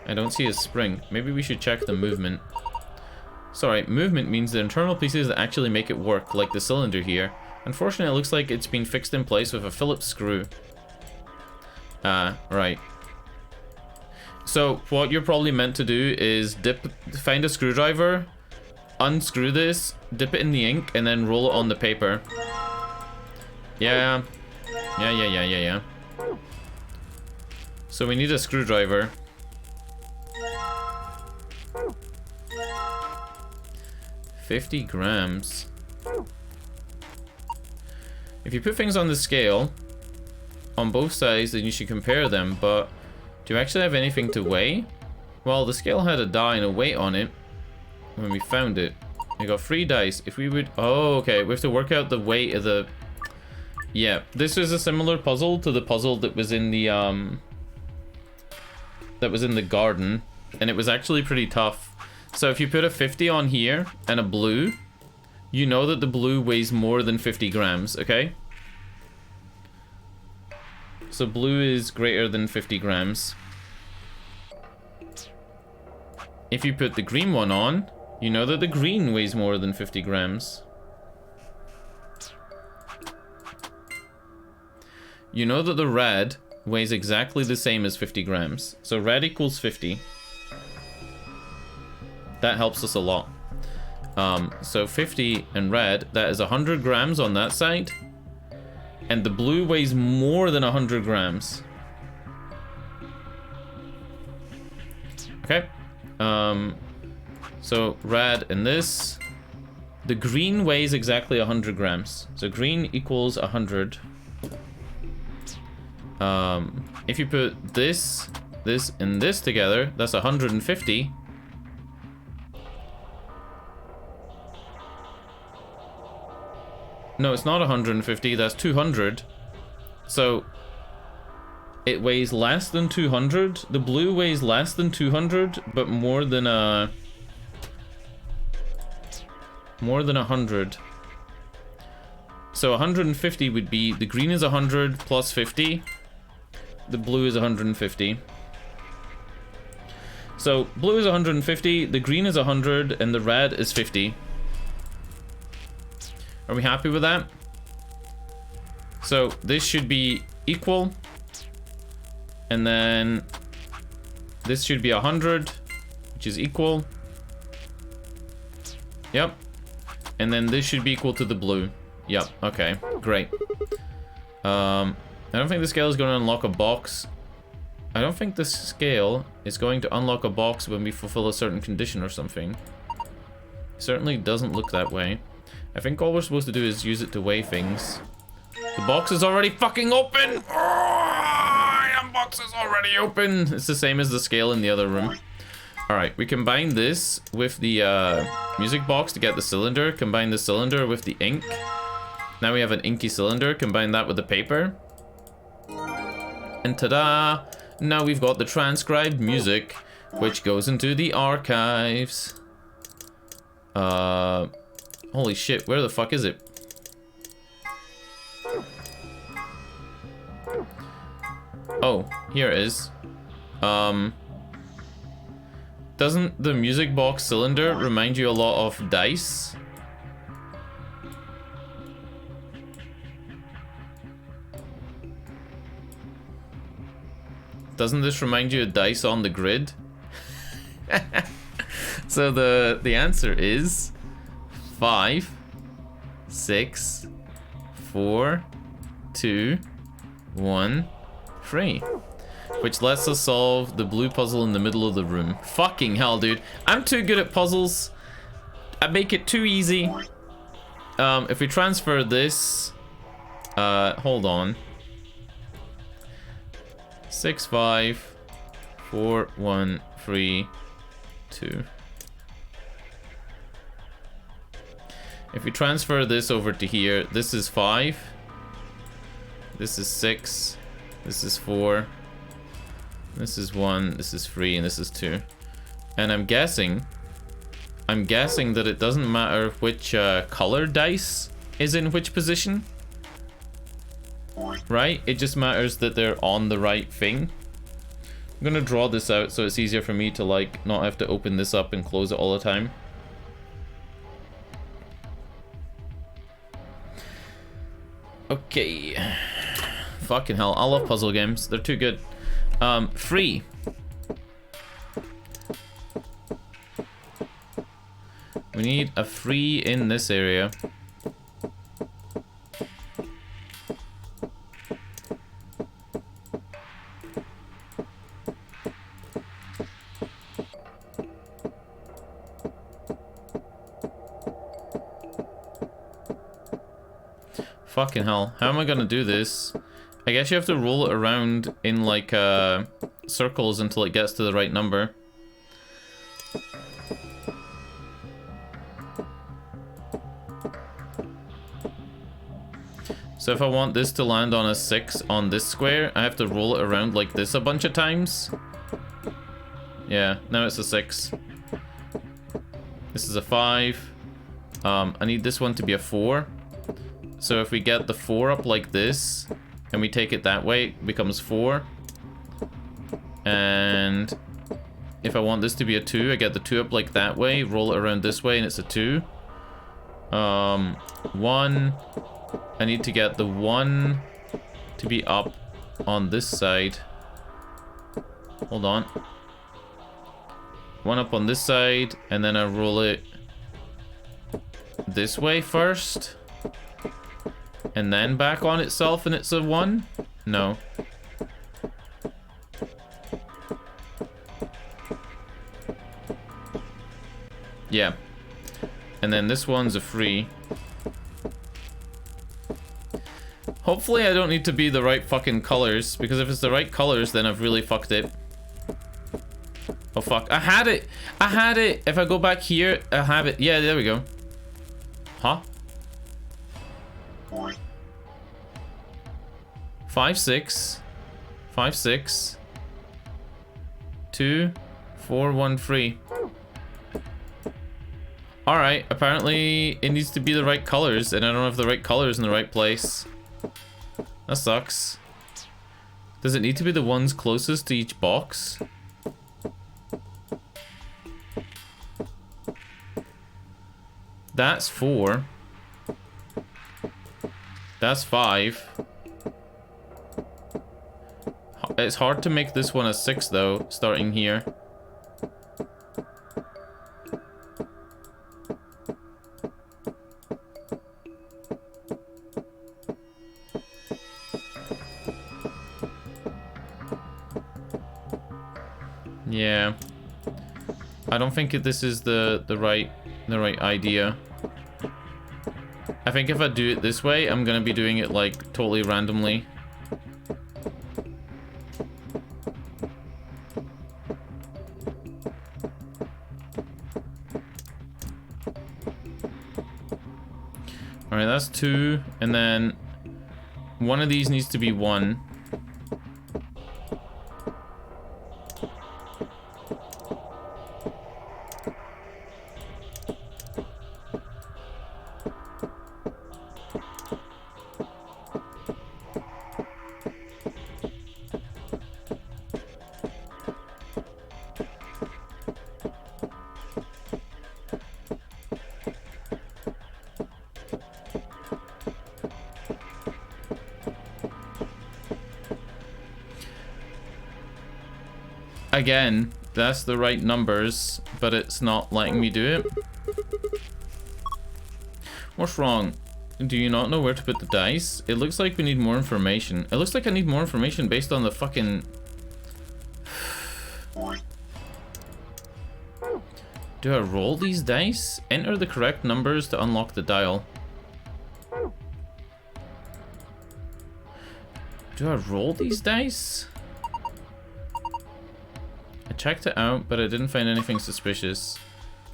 I don't see a spring. Maybe we should check the movement. Sorry, movement means the internal pieces that actually make it work, like the cylinder here. Unfortunately, it looks like it's been fixed in place with a Phillips screw. Right. So, what you're probably meant to do is find a screwdriver, unscrew this, dip it in the ink, and then roll it on the paper. Yeah. Yeah. So we need a screwdriver. $50 grams. If you put things on the scale on both sides, then you should compare them, but do you actually have anything to weigh? Well, the scale had a die and a weight on it when we found it. We got 3 dice. If we would... Oh, okay. We have to work out the weight of the... Yeah, this is a similar puzzle to the puzzle that was in the garden, and it was actually pretty tough. So if you put a 50 on here and a blue, you know that the blue weighs more than 50 grams, okay? So blue is greater than 50 grams. If you put the green one on, you know that the green weighs more than 50 grams. You know that the red weighs exactly the same as 50 grams. So red equals 50. That helps us a lot. So 50 and red, that is 100 grams on that side. And the blue weighs more than 100 grams. Okay. So red and this. The green weighs exactly 100 grams. So green equals 100. If you put this, and this together, that's 150. No, it's not 150, that's 200. So, it weighs less than 200. The blue weighs less than 200, but more than 100. So 150 would be, the green is 100 plus 50. The blue is 150. So blue is 150, the green is 100, and the red is 50. Are we happy with that? So this should be equal. And then this should be 100, which is equal. Yep. And then this should be equal to the blue. Yep, okay, great. I don't think the scale is going to unlock a box. I don't think the scale is going to unlock a box when we fulfill a certain condition or something. It certainly doesn't look that way. I think all we're supposed to do is use it to weigh things. The box is already fucking open! Oh, the box is already open! It's the same as the scale in the other room. Alright, we combine this with the music box to get the cylinder. Combine the cylinder with the ink. Now we have an inky cylinder. Combine that with the paper. And ta-da! Now we've got the transcribed music, which goes into the archives. Holy shit, where the fuck is it? Oh, here it is. Doesn't the music box cylinder remind you a lot of dice? Doesn't this remind you of dice on the grid? So the answer is 5, 6, 4, 2, 1, 3. Which lets us solve the blue puzzle in the middle of the room. Fucking hell, dude. I'm too good at puzzles. I make it too easy. If we transfer this... hold on. 6, 5, 4, 1, 3, 2. If we transfer this over to here, this is 5. This is 6. This is 4. This is 1. This is 3, and this is 2. And I'm guessing that it doesn't matter which color dice is in which position. Right? It just matters that they're on the right thing. I'm gonna draw this out so it's easier for me to like not have to open this up and close it all the time. Okay. Fucking hell, I love puzzle games. They're too good. 3. We need a 3 in this area. Fucking hell, how am I gonna do this? I guess you have to roll it around in like circles until it gets to the right number. So if I want this to land on a 6 on this square, I have to roll it around like this a bunch of times. Yeah, now it's a 6. This is a 5. I need this one to be a 4. So if we get the 4 up like this, and we take it that way, it becomes 4. And if I want this to be a 2, I get the 2 up like that way, roll it around this way, and it's a 2. 1. I need to get the 1 to be up on this side. Hold on. 1 up on this side, and then I roll it this way first. And then back on itself and it's a 1? No. Yeah. And then this one's a 3. Hopefully I don't need to be the right fucking colors, because if it's the right colors, then I've really fucked it. Oh fuck, I had it! I had it! If I go back here, I have it. Yeah, there we go. Huh? 5, 6. 5, 6. 2, 4, 1, 3. Alright, apparently it needs to be the right colors, and I don't have the right colors in the right place. That sucks. Does it need to be the ones closest to each box? That's 4. That's 5. It's hard to make this one a 6 though, starting here. Yeah. I don't think this is the right idea. I think if I do it this way, I'm gonna be doing it like totally randomly. Alright, that's 2, and then one of these needs to be 1. Again, that's the right numbers, but it's not letting me do it. What's wrong? Do you not know where to put the dice? It looks like we need more information. It looks like I need more information based on the fucking... Do I roll these dice? Enter the correct numbers to unlock the dial. Do I roll these dice? I checked it out, but I didn't find anything suspicious.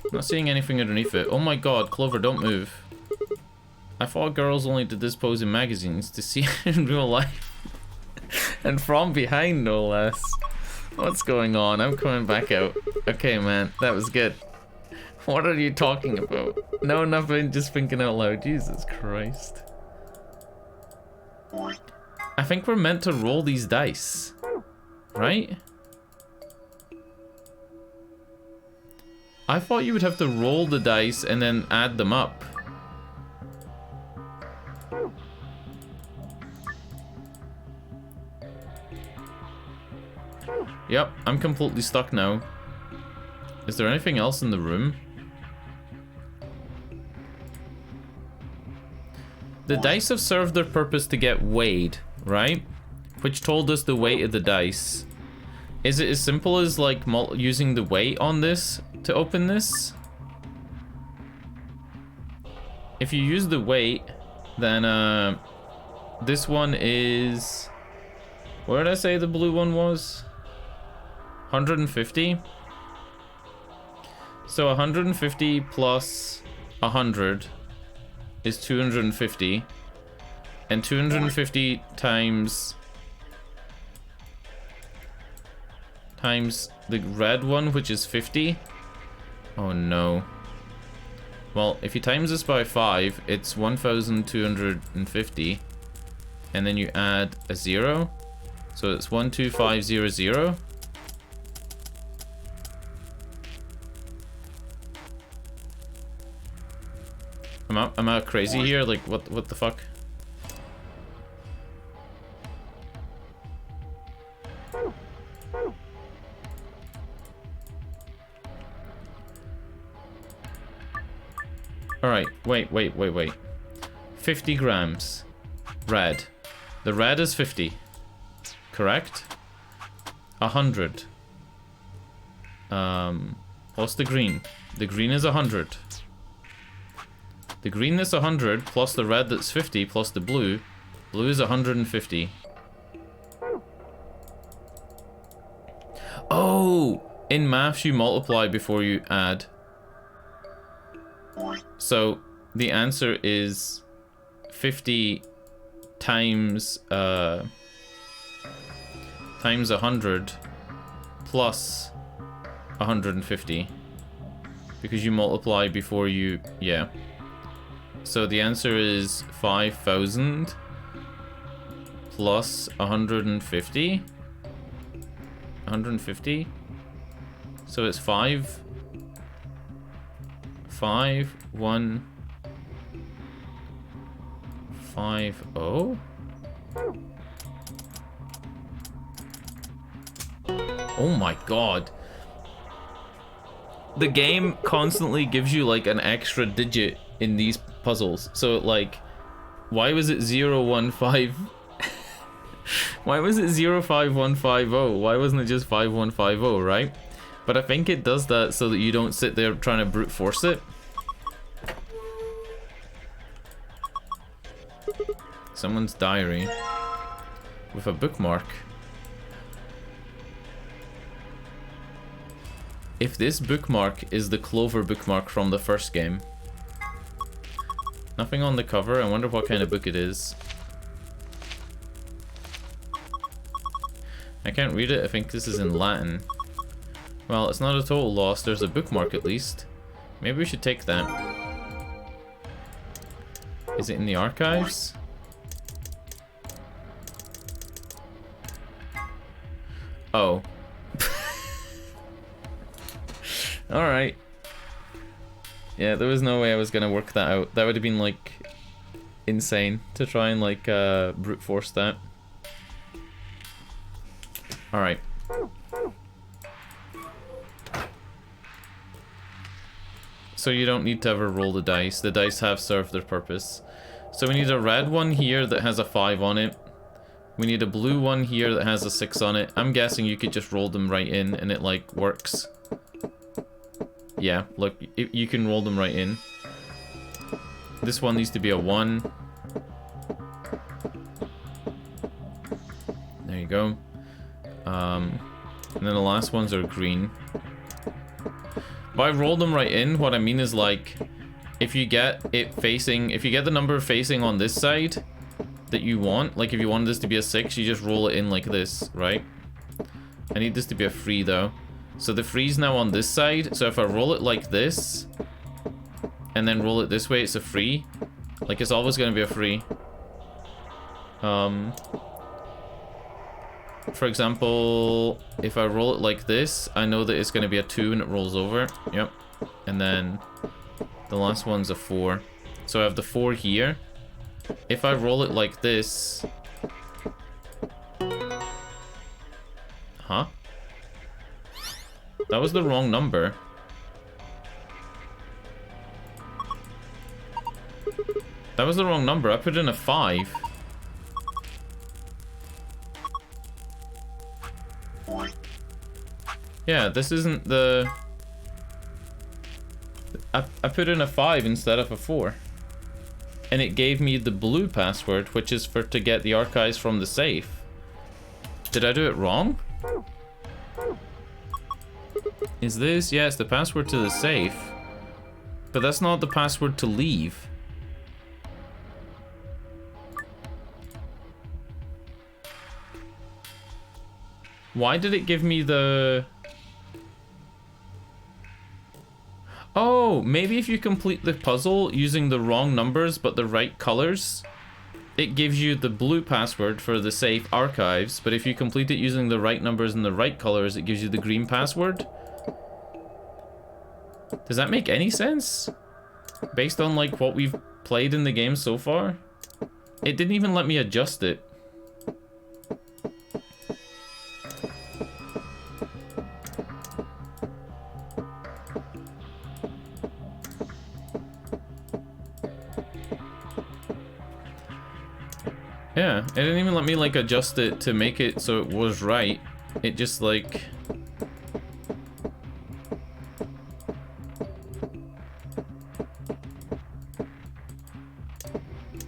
I'm not seeing anything underneath it. Oh my god, Clover, don't move. I thought girls only did this pose in magazines to see it in real life. And from behind, no less. What's going on? I'm coming back out. Okay, man, that was good. What are you talking about? No, nothing, just thinking out loud. Jesus Christ. I think we're meant to roll these dice. Right? I thought you would have to roll the dice and then add them up. Yep, I'm completely stuck now. Is there anything else in the room? The dice have served their purpose to get weighed, right? Which told us the weight of the dice. Is it as simple as like using the weight on this to open this? If you use the weight, then this one is... Where did I say the blue one was? 150? So 150 plus 100 is 250. And 250 times the red one, which is 50. Oh no. Well, if you times this by 5, it's 1,250. And then you add a 0. So it's 12500. Am I crazy here? Like, what the fuck? Alright, wait. 50 grams. Red. The red is 50. Correct? 100. What's the green? The green is 100. The green that's 100, plus the red that's 50, plus the blue. Blue is 150. Oh! In maths, you multiply before you add. So, the answer is 50 times 100 plus 150. Because you multiply before you... yeah. So the answer is 5,000 plus 150. 150. So it's 5, 1, 5, 0. Oh my god. The game constantly gives you like an extra digit in these puzzles. So like, why was it 0, 1, 5? Why was it 05150? Why wasn't it just 5150, right? But I think it does that so that you don't sit there trying to brute force it. Someone's diary with a bookmark. If this bookmark is the Clover bookmark from the first game. Nothing on the cover. I wonder what kind of book it is. I can't read it. I think this is in Latin. Well, it's not a total loss. There's a bookmark at least. Maybe we should take that. Is it in the archives? Oh. Alright. Yeah, there was no way I was gonna work that out. That would have been, like, insane to try and, like, brute force that. Alright. So you don't need to ever roll the dice. The dice have served their purpose. So we need a red one here that has a 5 on it. We need a blue one here that has a 6 on it. I'm guessing you could just roll them right in and it, like, works. Yeah, look, you can roll them right in. This one needs to be a 1. There you go. And then the last ones are green. By roll them right in, what I mean is, like, if you get it facing, if you get the number facing on this side that you want, like if you want this to be a 6, you just roll it in like this, right? I need this to be a 3 though. So the 3's now on this side, so if I roll it like this, and then roll it this way, it's a 3. Like, it's always going to be a 3. For example, if I roll it like this, I know that it's going to be a 2 and it rolls over. Yep. And then the last one's a 4. So I have the 4 here. If I roll it like this... Huh? That was the wrong number. That was the wrong number. I put in a 5. Yeah, this isn't the... I put in a 5 instead of a 4. And it gave me the blue password, which is for to get the archives from the safe. Did I do it wrong? Is this? Yeah, it's the password to the safe. But that's not the password to leave. Why did it give me the... Oh, maybe if you complete the puzzle using the wrong numbers but the right colors, it gives you the blue password for the safe archives, but if you complete it using the right numbers and the right colors, it gives you the green password. Does that make any sense? Based on, like, what we've played in the game so far? It didn't even let me adjust it. Yeah, it didn't even let me, like, adjust it to make it so it was right. It just, like...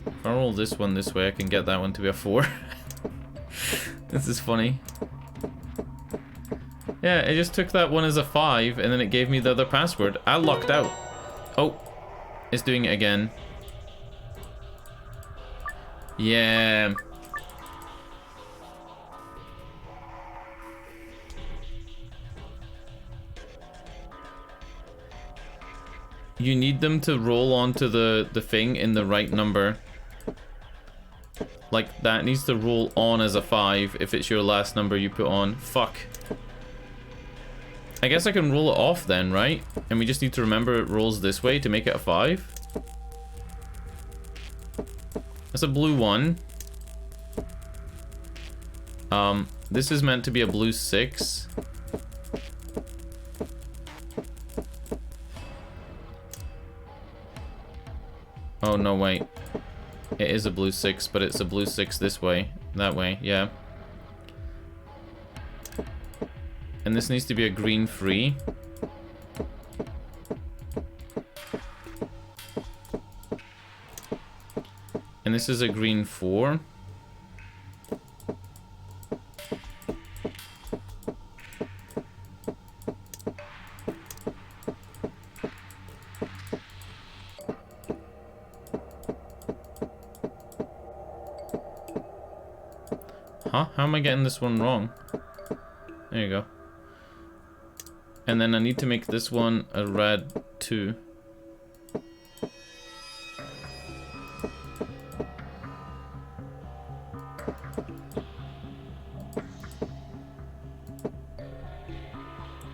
If I roll this one this way, I can get that one to be a 4. This is funny. Yeah, it just took that one as a 5, and then it gave me the other password. I lucked out. Oh, it's doing it again. Yeah. You need them to roll onto the thing in the right number. Like, that needs to roll on as a 5 if it's your last number you put on. Fuck. I guess I can roll it off then, right? And we just need to remember it rolls this way to make it a 5. That's a blue 1. This is meant to be a blue 6. Oh, no, wait. It is a blue 6, but it's a blue 6 this way. That way, yeah. And this needs to be a green 3. And this is a green 4. Huh? How am I getting this one wrong? There you go. And then I need to make this one a red 2.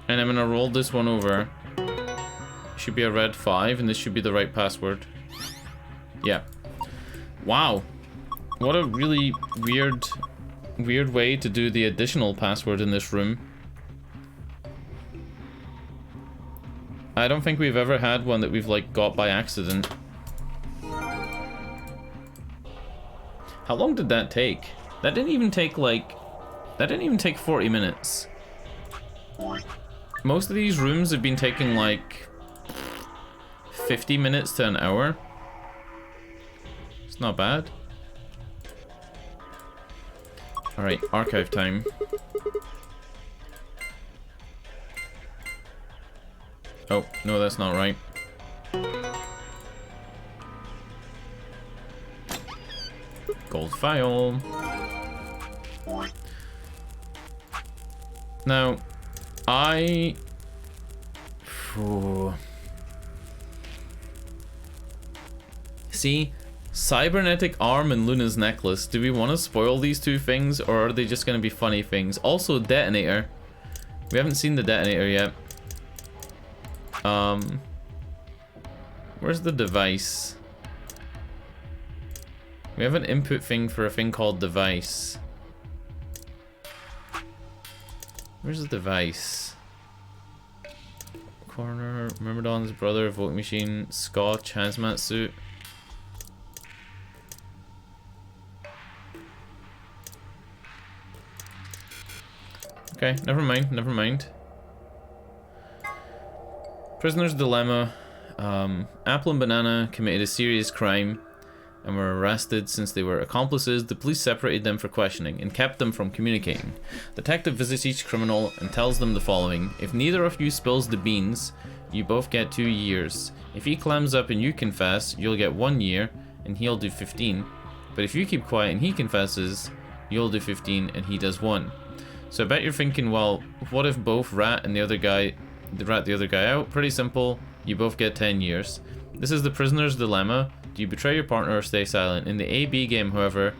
And I'm gonna roll this one over. Should be a red 5, and this should be the right password. Yeah. Wow. What a really weird way to do the additional password in this room. I don't think we've ever had one that we've like got by accident. How long did that take? That didn't even take 40 minutes. Most of these rooms have been taking like 50 minutes to an hour. It's not bad. Alright, archive time. Oh, no, that's not right. Gold file. Now, see, cybernetic arm and Luna's necklace. Do we want to spoil these two things, or are they just going to be funny things? Also, detonator. We haven't seen the detonator yet. Where's the device? We have an input thing for a thing called device. Where's the device? Corner, Myrmidon's brother, voting machine, Scotch, hazmat suit. Okay, never mind, never mind. Prisoner's dilemma. Apple and Banana committed a serious crime and were arrested. Since they were accomplices, the police separated them for questioning and kept them from communicating. The detective visits each criminal and tells them the following: if neither of you spills the beans, you both get 2 years. If he clams up and you confess, you'll get 1 year and he'll do 15. But if you keep quiet and he confesses, you'll do 15 and he does 1. So I bet you're thinking, well, what if both rat the other guy out? Pretty simple. You both get 10 years. This is the prisoner's dilemma. Do you betray your partner or stay silent? In the A-B game, however,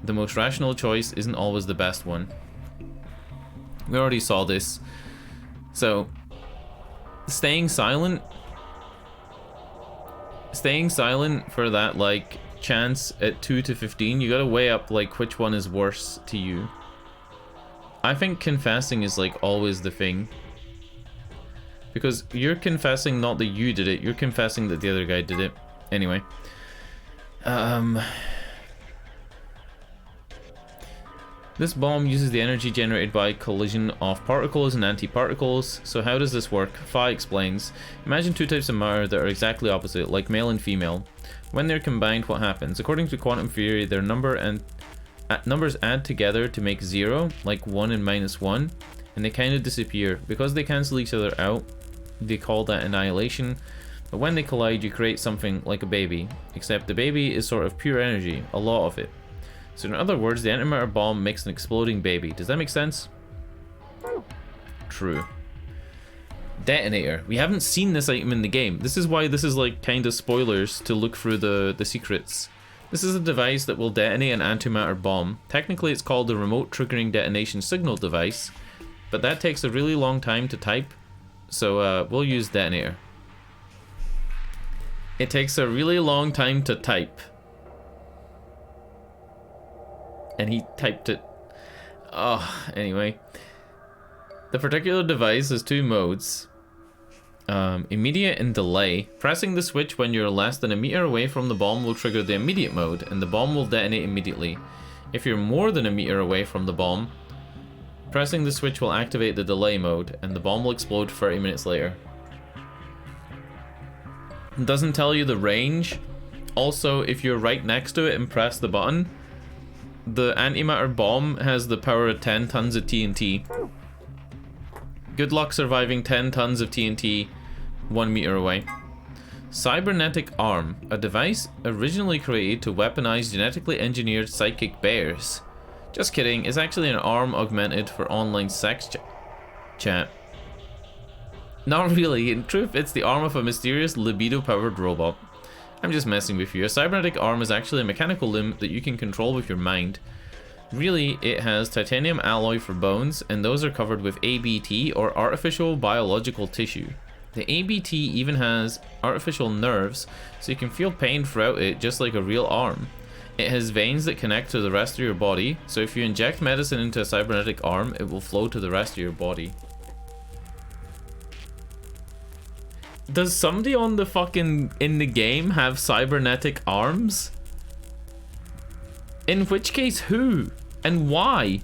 the most rational choice isn't always the best one. We already saw this. So, staying silent for that, like, chance at 2 to 15, you gotta weigh up, like, which one is worse to you. I think confessing is, like, always the thing. Because you're confessing not that you did it, you're confessing that the other guy did it. Anyway. This bomb uses the energy generated by collision of particles and antiparticles. So how does this work? Phi explains. Imagine two types of matter that are exactly opposite, like male and female. When they're combined, what happens? According to quantum theory, their numbers add together to make 0, like 1 and -1, and they kind of disappear. Because they cancel each other out, they call that annihilation. But when they collide, you create something like a baby, except the baby is sort of pure energy, a lot of it. So in other words, the antimatter bomb makes an exploding baby. Does that make sense? True. Detonator. We haven't seen this item in the game. This is why this is like kind of spoilers to look through the secrets. This is a device that will detonate an antimatter bomb. Technically it's called the remote triggering detonation signal device, but that takes a really long time to type, so we'll use detonator. It takes a really long time to type. And he typed it. Oh, anyway. The particular device has 2 modes. Immediate and delay. Pressing the switch when you're less than a meter away from the bomb will trigger the immediate mode, and the bomb will detonate immediately. If you're more than a meter away from the bomb, pressing the switch will activate the delay mode, and the bomb will explode 30 minutes later. It doesn't tell you the range. Also, if you're right next to it and press the button, the antimatter bomb has the power of 10 tons of TNT. Good luck surviving 10 tons of TNT 1 meter away. Cybernetic arm, a device originally created to weaponize genetically engineered psychic bears. Just kidding, it's actually an arm augmented for online sex chat. Not really, in truth it's the arm of a mysterious libido-powered robot. I'm just messing with you. A cybernetic arm is actually a mechanical limb that you can control with your mind. Really, it has titanium alloy for bones, and those are covered with ABT, or artificial biological tissue. The ABT even has artificial nerves, so you can feel pain throughout it just like a real arm. It has veins that connect to the rest of your body, so if you inject medicine into a cybernetic arm, it will flow to the rest of your body. Does somebody on the fucking in the game have cybernetic arms? In which case, who? And why?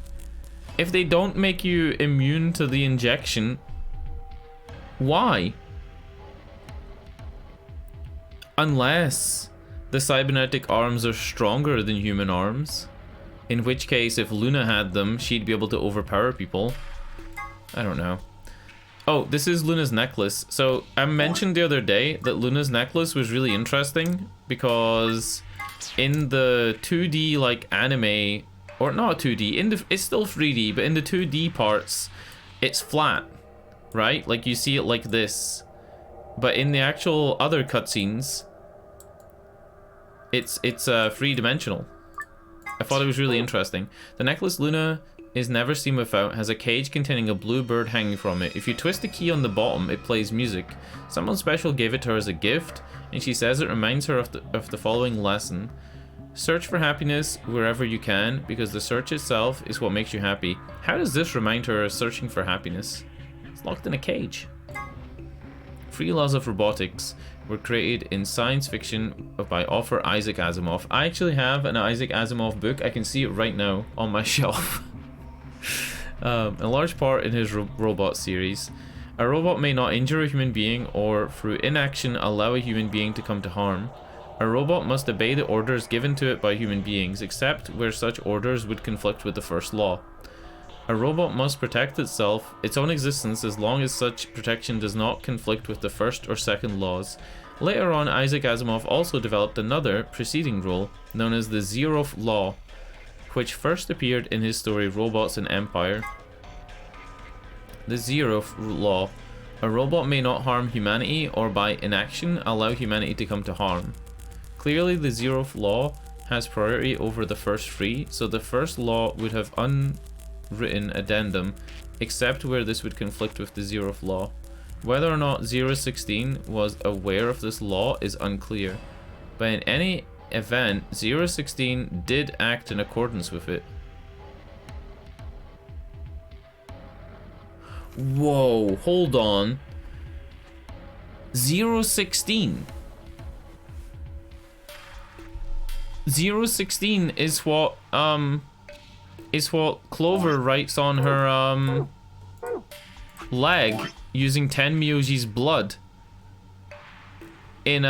If they don't make you immune to the injection, why? Unless the cybernetic arms are stronger than human arms. In which case, if Luna had them, she'd be able to overpower people. I don't know. Oh, this is Luna's necklace. So, I mentioned the other day that Luna's necklace was really interesting because in the 2D, like, anime, or not 2D, it's still 3D, but in the 2D parts, it's flat, right? Like, you see it like this. But in the actual other cutscenes, it's three-dimensional. I thought it was really interesting. The necklace Luna is never seen without has a cage containing a blue bird hanging from it. If you twist the key on the bottom, it plays music. Someone special gave it to her as a gift, and she says it reminds her of the following lesson. Search for happiness wherever you can, because the search itself is what makes you happy. How does this remind her of searching for happiness? It's locked in a cage. 3 laws of robotics were created in science fiction by author Isaac Asimov. I actually have an Isaac Asimov book. I can see it right now on my shelf. A large part in his robot series. A robot may not injure a human being or through inaction allow a human being to come to harm. A robot must obey the orders given to it by human beings, except where such orders would conflict with the first law. A robot must protect itself, its own existence, as long as such protection does not conflict with the first or second laws. Later on, Isaac Asimov also developed another preceding rule, known as the Zeroth Law, which first appeared in his story Robots and Empire. The Zeroth Law. A robot may not harm humanity or by inaction allow humanity to come to harm. Clearly the Zeroth Law has priority over the first 3, so the first law would have unwritten addendum, except where this would conflict with the Zeroth Law. Whether or not 016 was aware of this law is unclear, but in any event, 016 did act in accordance with it. Whoa, hold on. 016. 016 is what Clover writes on her leg using Tenmyoji's blood. In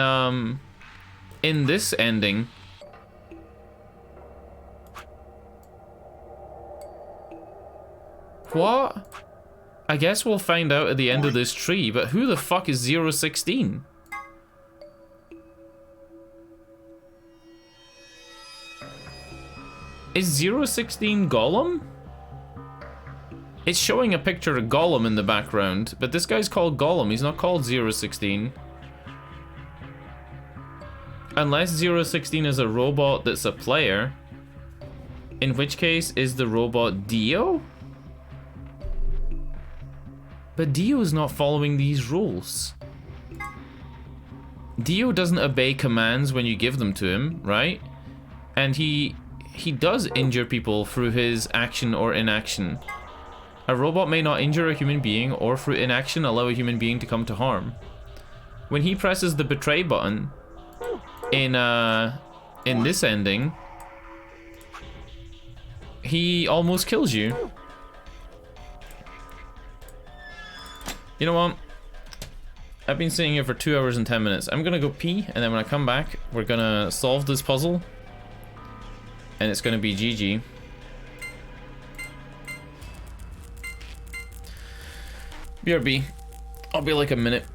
this ending. What? I guess we'll find out at the end of this tree, but who the fuck is 016? Is 016 Gollum? It's showing a picture of Gollum in the background, but this guy's called Gollum, he's not called 016. Unless 016 is a robot that's a player, in which case is the robot Dio? But Dio is not following these rules. Dio doesn't obey commands when you give them to him, right? And he does injure people through his action or inaction. A robot may not injure a human being or through inaction allow a human being to come to harm. When he presses the betray button in this ending, he almost kills you. You know what? I've been sitting here for 2 hours and 10 minutes. I'm gonna go pee, and then when I come back, we're gonna solve this puzzle. And it's gonna be GG. BRB. I'll be like a minute.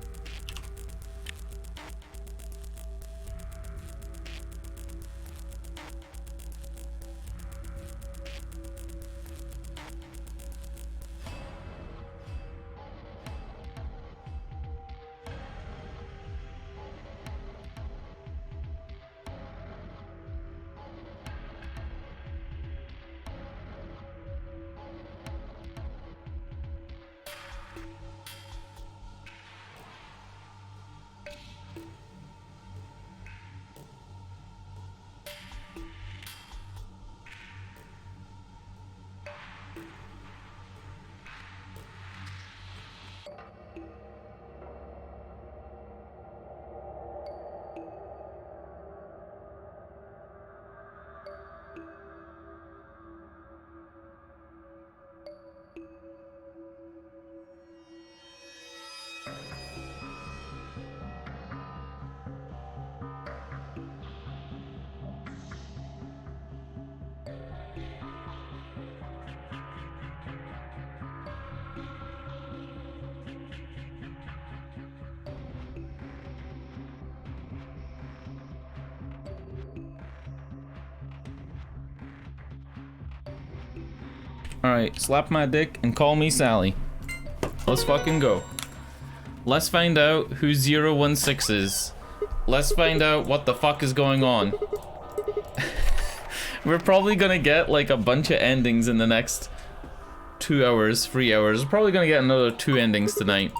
Alright, slap my dick and call me Sally. Let's fucking go. Let's find out who 016 is. Let's find out what the fuck is going on. We're probably gonna get like a bunch of endings in the next 2 hours, 3 hours. We're probably gonna get another 2 endings tonight.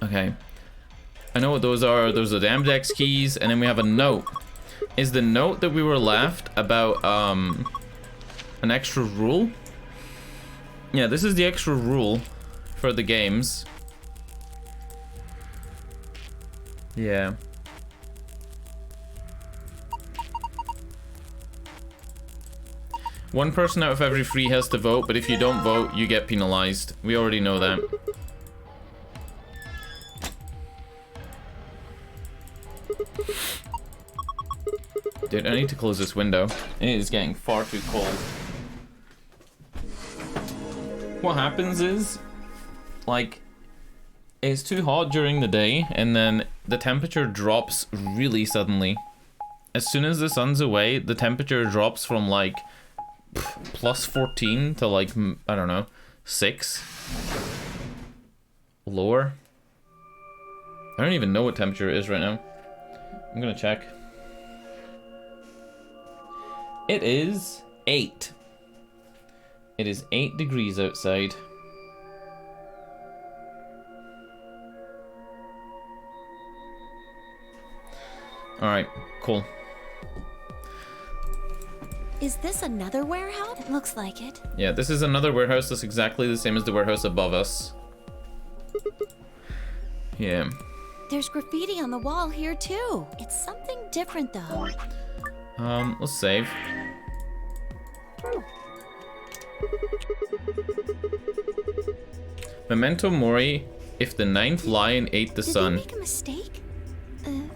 Okay. I know what those are. Those are the Amdex keys, and then we have a note. Is the note that we were left about an extra rule? Yeah, this is the extra rule for the games. Yeah. One person out of every 3 has to vote, but if you don't vote, you get penalized. We already know that. Dude, I need to close this window. It is getting far too cold. What happens is, like, it's too hot during the day, and then the temperature drops really suddenly. As soon as the sun's away, the temperature drops from, like, plus 14 to, like, I don't know, 6. Lower. I don't even know what temperature it is right now. I'm gonna check. It is 8. It is 8 degrees outside. Alright, cool. Is this another warehouse? It looks like it. Yeah, this is another warehouse that's exactly the same as the warehouse above us. Yeah. There's graffiti on the wall here too. It's something different though. Let's save. Memento mori, if the 9th lion ate the sun. Did they make a mistake?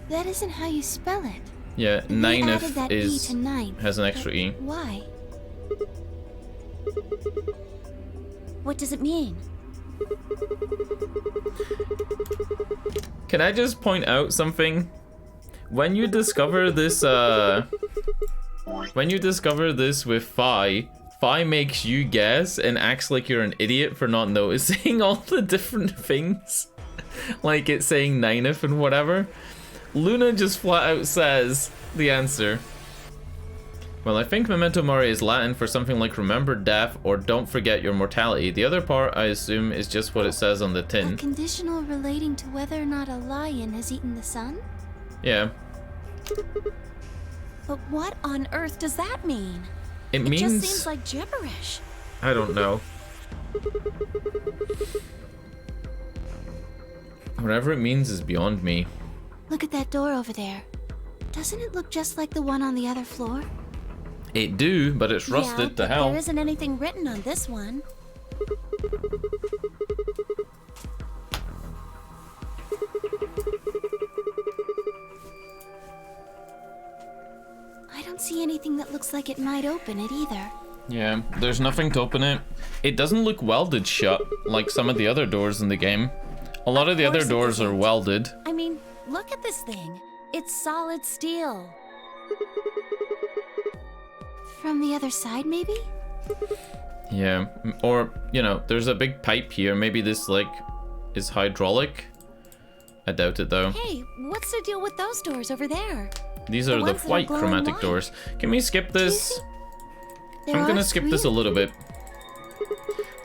That isn't how you spell it. Yeah, They 9th added that is E to ninth, has an extra but E. Why? What does it mean? Can I just point out something? When you discover this, with Phi makes you guess and acts like you're an idiot for not noticing all the different things. Like it's saying 9th and whatever. Luna just flat out says the answer. Well, I think Memento Mori is Latin for something like remember death or don't forget your mortality. The other part, I assume, is just what it says on the tin. A conditional relating to whether or not a lion has eaten the sun? Yeah. But what on earth does that mean? It It means... just seems like gibberish. I don't know. Whatever it means is beyond me. Look at that door over there. Doesn't it look just like the one on the other floor? It do, but it's rusted to but hell. there isn't anything written on this one. I don't see anything that looks like it might open it either. Yeah, there's nothing to open it. It doesn't look welded shut like some of the other doors in the game. A lot of the other doors are welded. I mean, look at this thing. It's solid steel. From the other side, maybe? Yeah, or, you know, there's a big pipe here. Maybe this, like, is hydraulic. I doubt it, though. Hey, what's the deal with those doors over there? These are the ones that are white glowing chromatic white. doors. Can we skip this? There I'm gonna are skip three? this a little bit.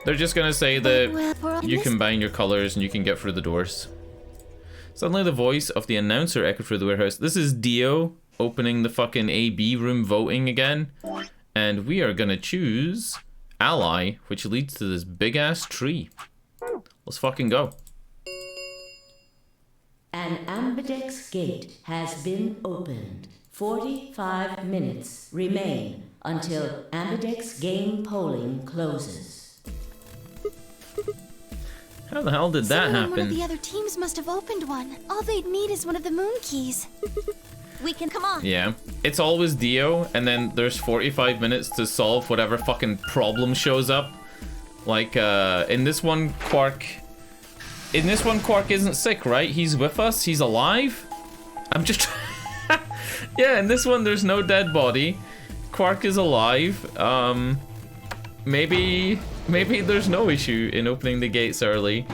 They're just gonna say Well, that you combine your colors and you can get through the doors. Suddenly the voice of the announcer echoed through the warehouse. This is Dio opening the fucking AB room voting again. And we are gonna choose Ally, which leads to this big ass tree. Let's fucking go. An ambidex gate has been opened. 45 minutes remain until ambidex game polling closes. How the hell did that Someone on one of happen? the other teams must have opened one. All they'd need is one of the moon keys. We can come on. Yeah, it's always Dio, and then there's 45 minutes to solve whatever fucking problem shows up. Like, in this one, Quark isn't sick, right? He's with us, he's alive? I'm just yeah, in this one, there's no dead body. Quark is alive. Maybe there's no issue in opening the gates early.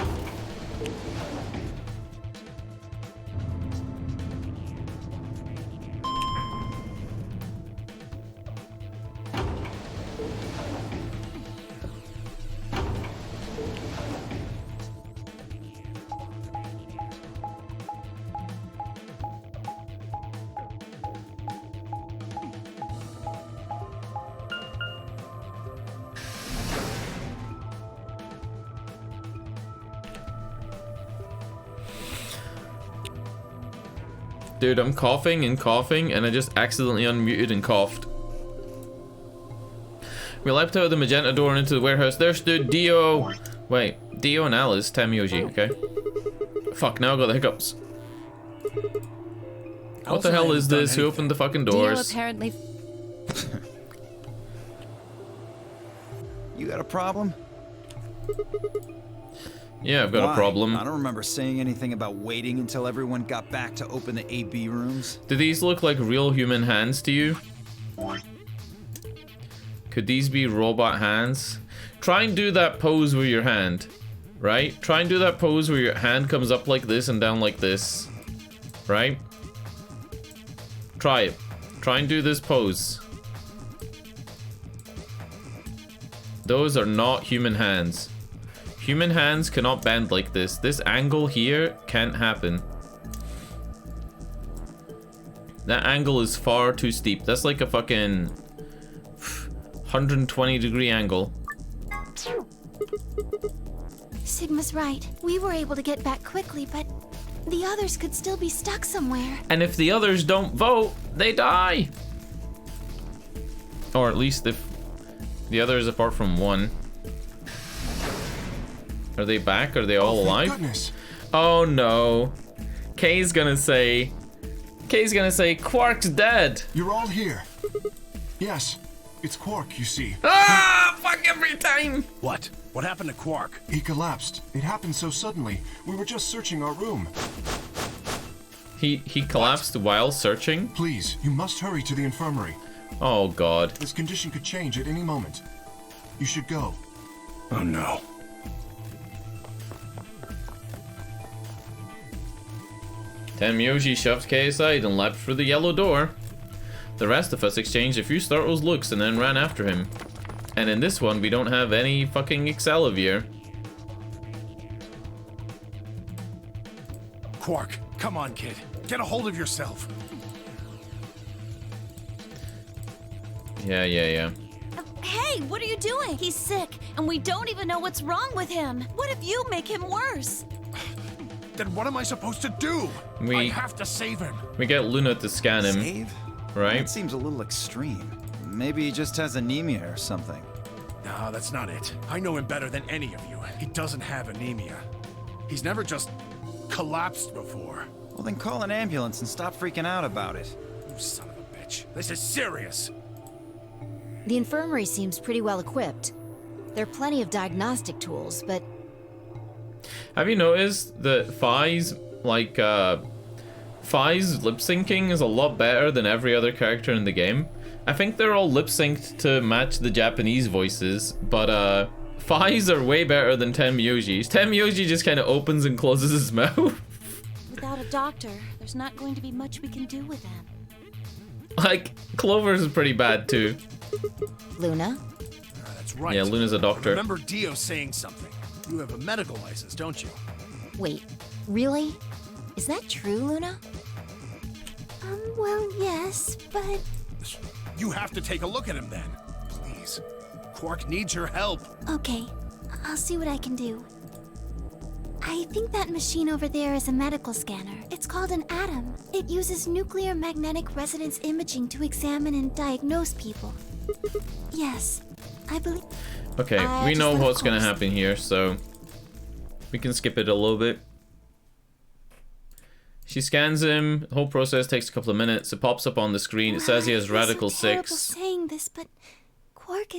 Dude, I'm coughing and coughing, and I just accidentally unmuted and coughed. We leapt out of the magenta door and into the warehouse. There stood Dio. Wait, Dio and Alice, Tamioji, okay. Fuck, now I got the hiccups. What the hell is this? Who opened the fucking doors? Dio apparently... You got a problem? Yeah, I've got Why? a problem. I don't remember saying anything about waiting until everyone got back to open the AB rooms. Do these look like real human hands to you? Could these be robot hands? Try and do that pose with your hand, right? Try and do that pose where your hand comes up like this and down like this, right? Try it. Try and do this pose. Those are not human hands. Human hands cannot bend like this. This angle here can't happen. That angle is far too steep. That's like a fucking 120-degree angle. Sigma's right. We were able to get back quickly, but the others could still be stuck somewhere. And if the others don't vote, they die. Or at least if the others, apart from one. Are they back? Are they all alive? Goodness. Oh no. Kay's gonna say, Quark's dead. You're all here. Yes, it's Quark, you see. Ah, fuck every time. What? What happened to Quark? He collapsed. It happened so suddenly. We were just searching our room. He collapsed while searching? Please, you must hurry to the infirmary. Oh god. This condition could change at any moment. You should go. Oh no. Tamioji shoved Kay aside and leapt through the yellow door. The rest of us exchanged a few startled looks and then ran after him. And in this one, we don't have any fucking Excelsior. Quark, come on, kid. Get a hold of yourself. Yeah. Hey, what are you doing? He's sick, and we don't even know what's wrong with him. What if you make him worse? Then what am I supposed to do? I have to save him. We get Luna to scan him. Save? Right? That seems a little extreme. Maybe he just has anemia or something. No, that's not it. I know him better than any of you. He doesn't have anemia. He's never just collapsed before. Well, then call an ambulance and stop freaking out about it. You son of a bitch. This is serious. The infirmary seems pretty well equipped. There are plenty of diagnostic tools, but... Have you noticed that Fi's, like, Fi's lip syncing is a lot better than every other character in the game? I think they're all lip synced to match the Japanese voices, but, Fi's are way better than Tenmyoji's. Tenmyoji just kind of opens and closes his mouth. Without a doctor, there's not going to be much we can do with him. Like, Clover's is pretty bad, too. Luna? That's right. Yeah, Luna's a doctor. Remember Dio saying something. You have a medical license, don't you? Wait, really? Is that true, Luna? Well, yes, but... You have to take a look at him then. Please. Quark needs your help. Okay, I'll see what I can do. I think that machine over there is a medical scanner. It's called an ATOM. It uses nuclear magnetic resonance imaging to examine and diagnose people. Yes, I believe... Okay, we know what's gonna happen here, so... we can skip it a little bit. She scans him. The whole process takes a couple of minutes. It pops up on the screen. It says he has Radical 6. I'm saying this, but Quark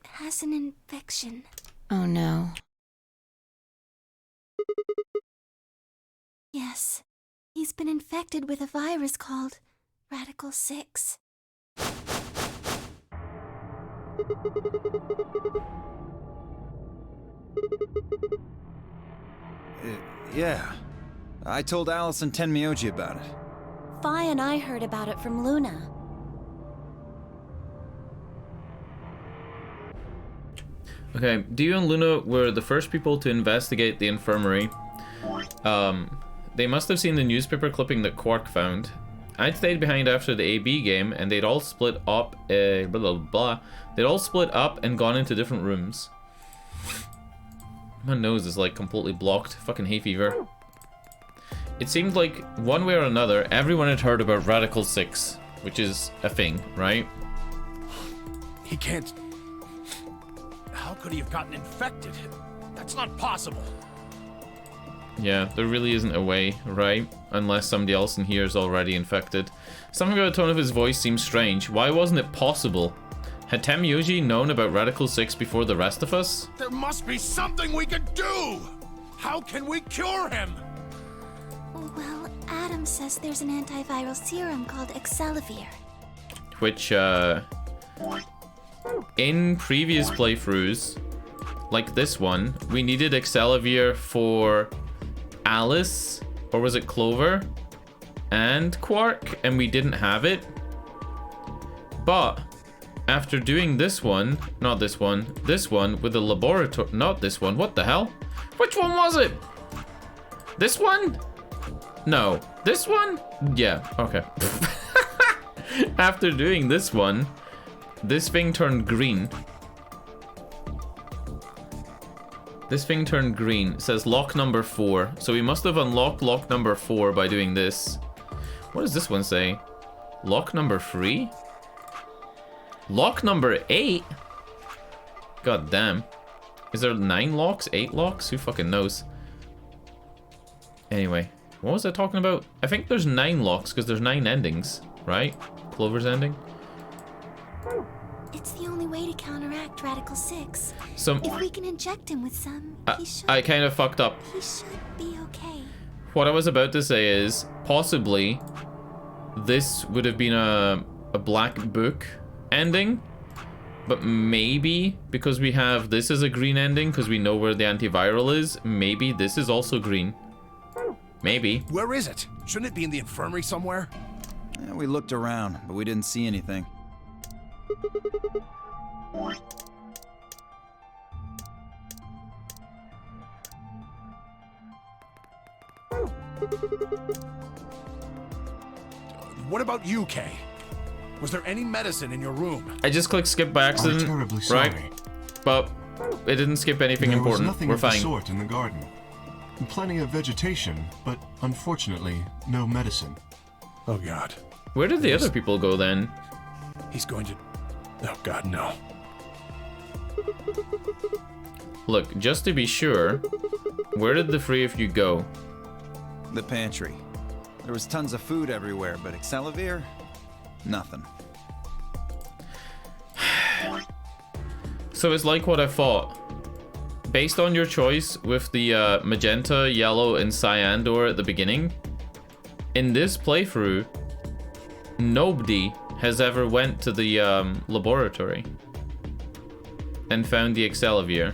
has an infection. Oh no. Yes, he's been infected with a virus called Radical 6. Yeah. I told Alice and Tenmyoji about it. Fi and I heard about it from Luna. Okay, Dio and Luna were the first people to investigate the infirmary. They must have seen the newspaper clipping that Quark found. I'd stayed behind after the AB game, and they'd all split up, blah blah blah. They'd all split up and gone into different rooms. My nose is like completely blocked. Fucking hay fever. It seemed like one way or another, everyone had heard about Radical 6, which is a thing, right? He can't... How could he have gotten infected? That's not possible. Yeah, there really isn't a way, right? Unless somebody else in here is already infected. Something about the tone of his voice seems strange. Why wasn't it possible? Had Tenmyoji known about Radical 6 before the rest of us? There must be something we can do! How can we cure him? Well, Adam says there's an antiviral serum called Excelivir. Which, in previous playthroughs, like this one, we needed Excelivir for Alice, or was it Clover, and Quark, and we didn't have it. But after doing this one, not this one, this one with the laboratory, not this one, what the hell? Which one was it? This one? No, this one? Yeah, okay. After doing this one, this thing turned green. This thing turned green. It says lock number 4. So we must have unlocked lock number 4 by doing this. What does this one say? Lock number 3? Lock number 8? God damn. Is there 9 locks? 8 locks? Who fucking knows? Anyway, what was I talking about? I think there's 9 locks because there's 9 endings, right? Clover's ending. It's the only way to counteract Radical 6. So if we can inject him with some, I kind of fucked up. He should be okay. What I was about to say is possibly this would have been a black book ending, but maybe because we have this as a green ending because we know where the antiviral is, maybe this is also green. Maybe. Where is it? Shouldn't it be in the infirmary somewhere? Yeah, we looked around, but we didn't see anything. What about you, Kay? Was there any medicine in your room? I just clicked skip by accident, I'm terribly sorry. right? But it didn't skip anything there important. Was nothing We're of the fine. sort in the garden. Plenty of vegetation, but unfortunately, no medicine. Oh God. Where did the other people go then? He's going to... Oh God, no. Look, just to be sure, where did the three of you go? The pantry. There was tons of food everywhere, but Excelivir? Nothing. So it's like what I thought. Based on your choice with the magenta, yellow, and cyan door at the beginning, in this playthrough, nobody has ever went to the laboratory and found the Excelivir.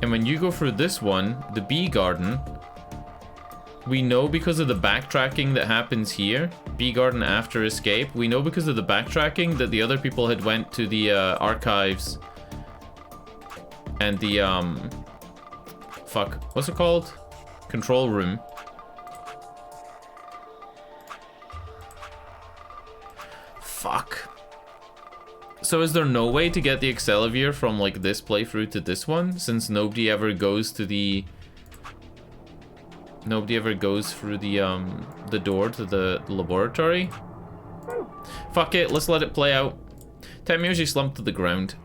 And when you go through this one, the bee garden, we know because of the backtracking that happens here, bee garden after escape, we know because of the backtracking that the other people had went to the archives and the fuck, what's it called? Control room. Fuck. So is there no way to get the Excelivir from like this playthrough to this one, since nobody ever goes to the... Nobody ever goes through the door to the laboratory? Fuck it, let's let it play out. Temyoji slumped to the ground.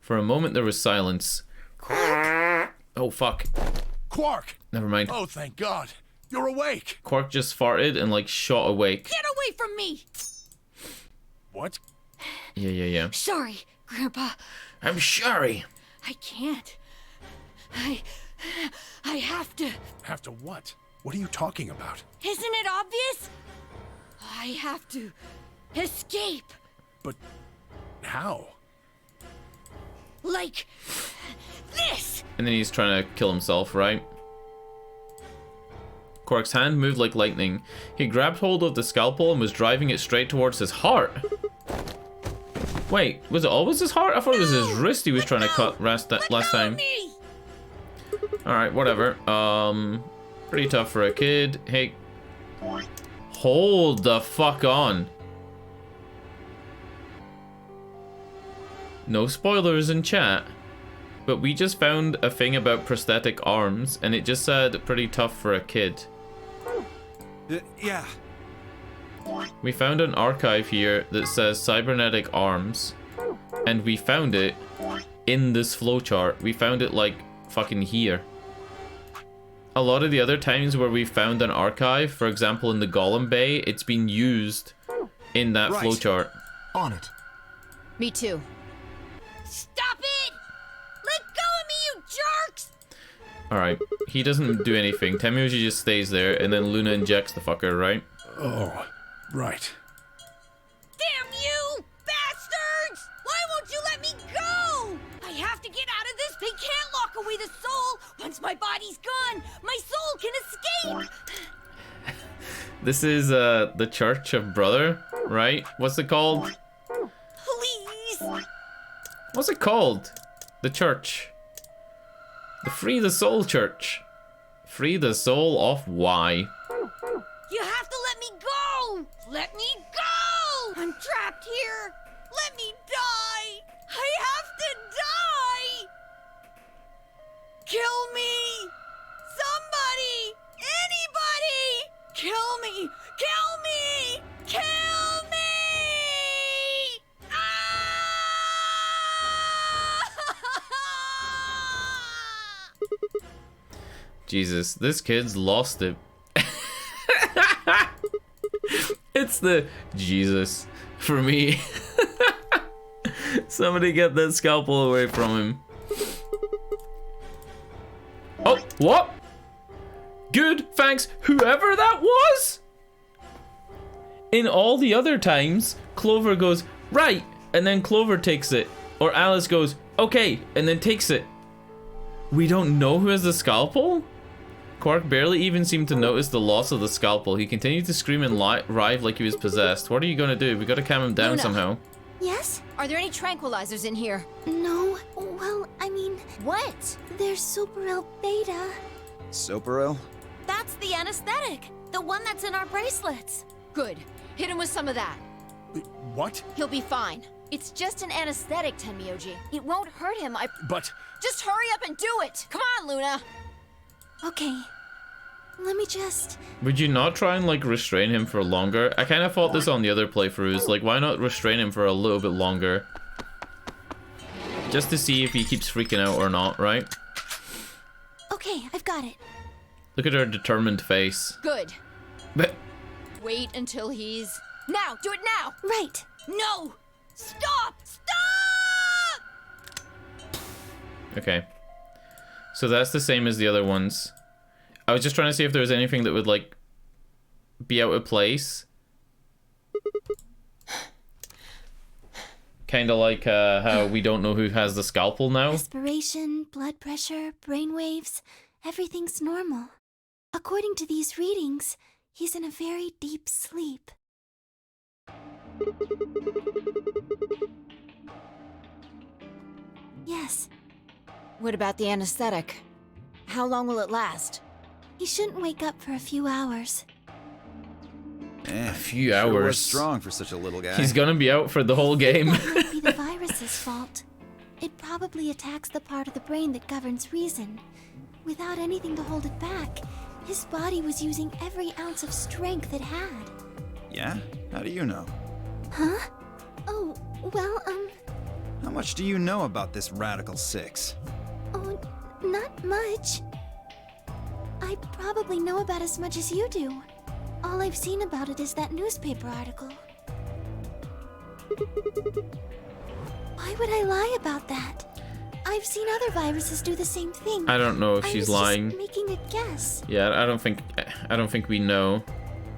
For a moment there was silence. Oh fuck. Quark! Never mind. Oh, thank God. You're awake! Quark just farted and like shot awake. Get away from me! What? Yeah. Sorry, Grandpa. I'm sorry. I can't. I have to. Have to what? What are you talking about? Isn't it obvious? I have to escape. But how? Like this. And then he's trying to kill himself, right? Quark's hand moved like lightning. He grabbed hold of the scalpel and was driving it straight towards his heart. Wait, was it always his heart? I thought it was his wrist he was trying to cut last time. Alright, whatever. Pretty tough for a kid. Hey. Hold the fuck on. No spoilers in chat, but we just found a thing about prosthetic arms, and it just said pretty tough for a kid. Yeah. We found an archive here that says cybernetic arms, and we found it in this flowchart. We found it like fucking here. A lot of the other times where we found an archive, for example in the Golem Bay, it's been used in that flowchart. On it. Me too. Stop it! Let go of me, you jerks! Alright, he doesn't do anything. Temyoji just stays there, and then Luna injects the fucker, right? Oh, right. Damn you, bastards! Why won't you let me go? I have to get out of this. They can't lock away the soul. Once my body's gone, my soul can escape. This is the Church of Brother, right? What's it called? Please. What's it called? The church. The Free the Soul Church. Free the soul of why? You have to let me go. Let me go. I'm trapped here. Let me die. I have to die. Kill me. Somebody. Anybody. Kill me. Kill me. Kill me. Jesus, this kid's lost it. It's the Jesus for me. Somebody get that scalpel away from him. Oh, what? Good, thanks, whoever that was? In all the other times, Clover goes, right, and then Clover takes it. Or Alice goes, okay, and then takes it. We don't know who has the scalpel? Quark barely even seemed to notice the loss of the scalpel. He continued to scream and writhe like he was possessed. What are you gonna do? We gotta calm him down Luna. somehow. Yes? Are there any tranquilizers in here? No. Well, I mean, What? there's Superil Beta. Soperil? That's the anesthetic. The one that's in our bracelets. Good. Hit him with some of that. What? He'll be fine. It's just an anesthetic, Tenmyoji. It won't hurt him, But... Just hurry up and do it! Come on, Luna! Okay. Let me just... Would you not try and, like, restrain him for longer? I kind of thought this on the other playthroughs. Like, why not restrain him for a little bit longer? Just to see if he keeps freaking out or not, right? Okay, I've got it. Look at her determined face. Good. But Wait until he's... Now! Do it now! Right. No! Stop! Stop! okay. So that's the same as the other ones. I was just trying to see if there was anything that would, like, be out of place. Kind of like how we don't know who has the scalpel now. Respiration, blood pressure, brain waves, everything's normal. According to these readings, he's in a very deep sleep. Yes, What about the anesthetic? How long will it last? he shouldn't wake up for a few hours. A few Sure was hours. strong for such a little guy. He's gonna be out for the whole game. That might be the virus's fault. It probably attacks the part of the brain that governs reason. Without anything to hold it back, his body was using every ounce of strength it had. Yeah? How do you know? Huh? Oh, well, How much do you know about this Radical 6? oh, not much. I probably know about as much as you do. All I've seen about it is that newspaper article. Why would I lie about that? I've seen other viruses do the same thing. I don't know if I she's was just lying. making a guess. Yeah, I don't think we know.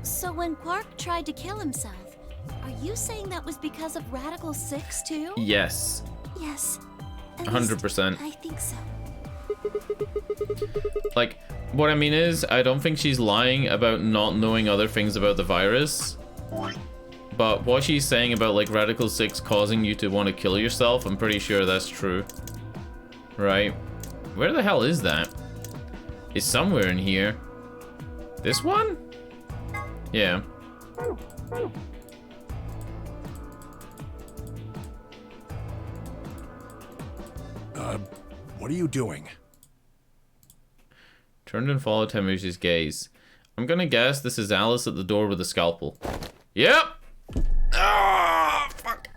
So when Quark tried to kill himself, are you saying that was because of Radical 6 too? Yes. Yes. At 100%. least I think so. Like, what I mean is, I don't think she's lying about not knowing other things about the virus. But what she's saying about, like, Radical 6 causing you to want to kill yourself, I'm pretty sure that's true. Right? Where the hell is that? It's somewhere in here. This one? Yeah. What are you doing? Turned and followed Tenmyoshi's gaze. I'm gonna guess this is Alice at the door with a scalpel. Yep! Ah, fuck.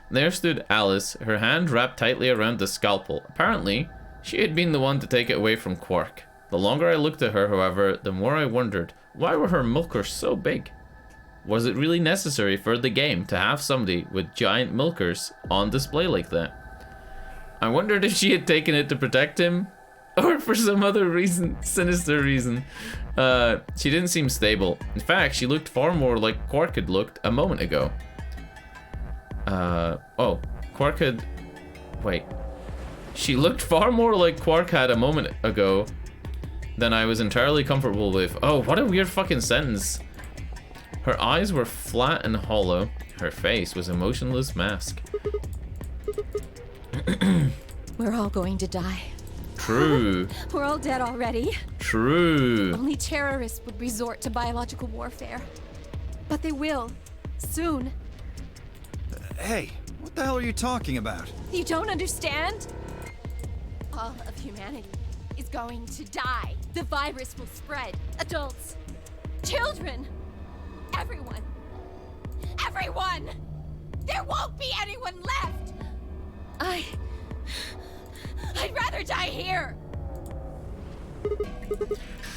There stood Alice, her hand wrapped tightly around the scalpel. Apparently, she had been the one to take it away from Quark. The longer I looked at her, however, the more I wondered, why were her milkers so big? Was it really necessary for the game to have somebody with giant milkers on display like that? I wondered if she had taken it to protect him, or for some other reason, sinister reason. She didn't seem stable. In fact, she looked far more like Quark had looked a moment ago. Quark had... Wait. She looked far more like Quark had a moment ago than I was entirely comfortable with. Oh, what a weird fucking sentence. Her eyes were flat and hollow. Her face was a motionless mask. We're all going to die. True. We're all dead already. True. Only terrorists would resort to biological warfare. But they will. Soon. Hey, what the hell are you talking about? You don't understand? All of humanity is going to die. The virus will spread. Adults. Children. Everyone. Everyone! There won't be anyone left! I'd rather die here!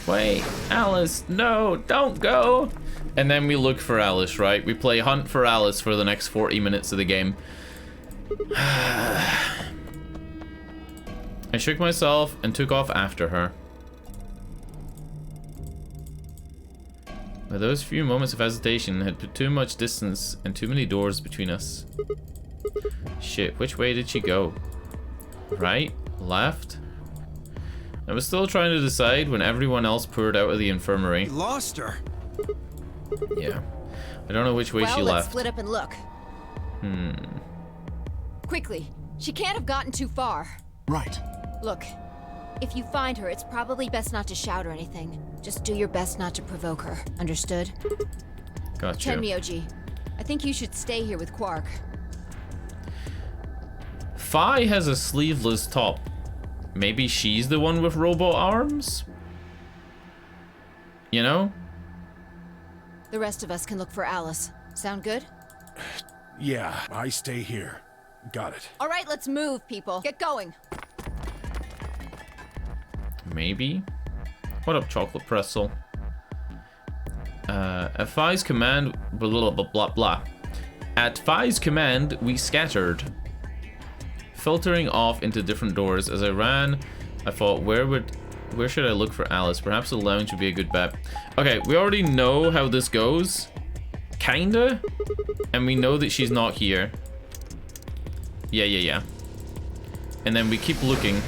Wait, Alice, no, don't go! And then we look for Alice, right? We play Hunt for Alice for the next 40 minutes of the game. I shook myself and took off after her. But those few moments of hesitation had put too much distance and too many doors between us. Shit, which way did she go? Right? Left? I was still trying to decide when everyone else poured out of the infirmary. You lost her. Yeah. I don't know which way she Well, let's left. split up and look. Quickly. She can't have gotten too far. Right. Look, if you find her, it's probably best not to shout or anything. Just do your best not to provoke her. Understood? Gotcha. Tenmyoji, I think you should stay here with Quark. Fi has a sleeveless top. Maybe she's the one with robot arms? You know? The rest of us can look for Alice. Sound good? Yeah, I stay here. Got it. All right, let's move, people. Get going. Maybe? What up, chocolate pretzel? At Fi's command, blah, blah, blah, blah, blah. At Fi's command, we scattered. Filtering off into different doors. As I ran, I thought, where should I look for Alice? Perhaps the lounge would be a good bet. Okay, we already know how this goes. Kinda. And we know that she's not here. Yeah. And then we keep looking.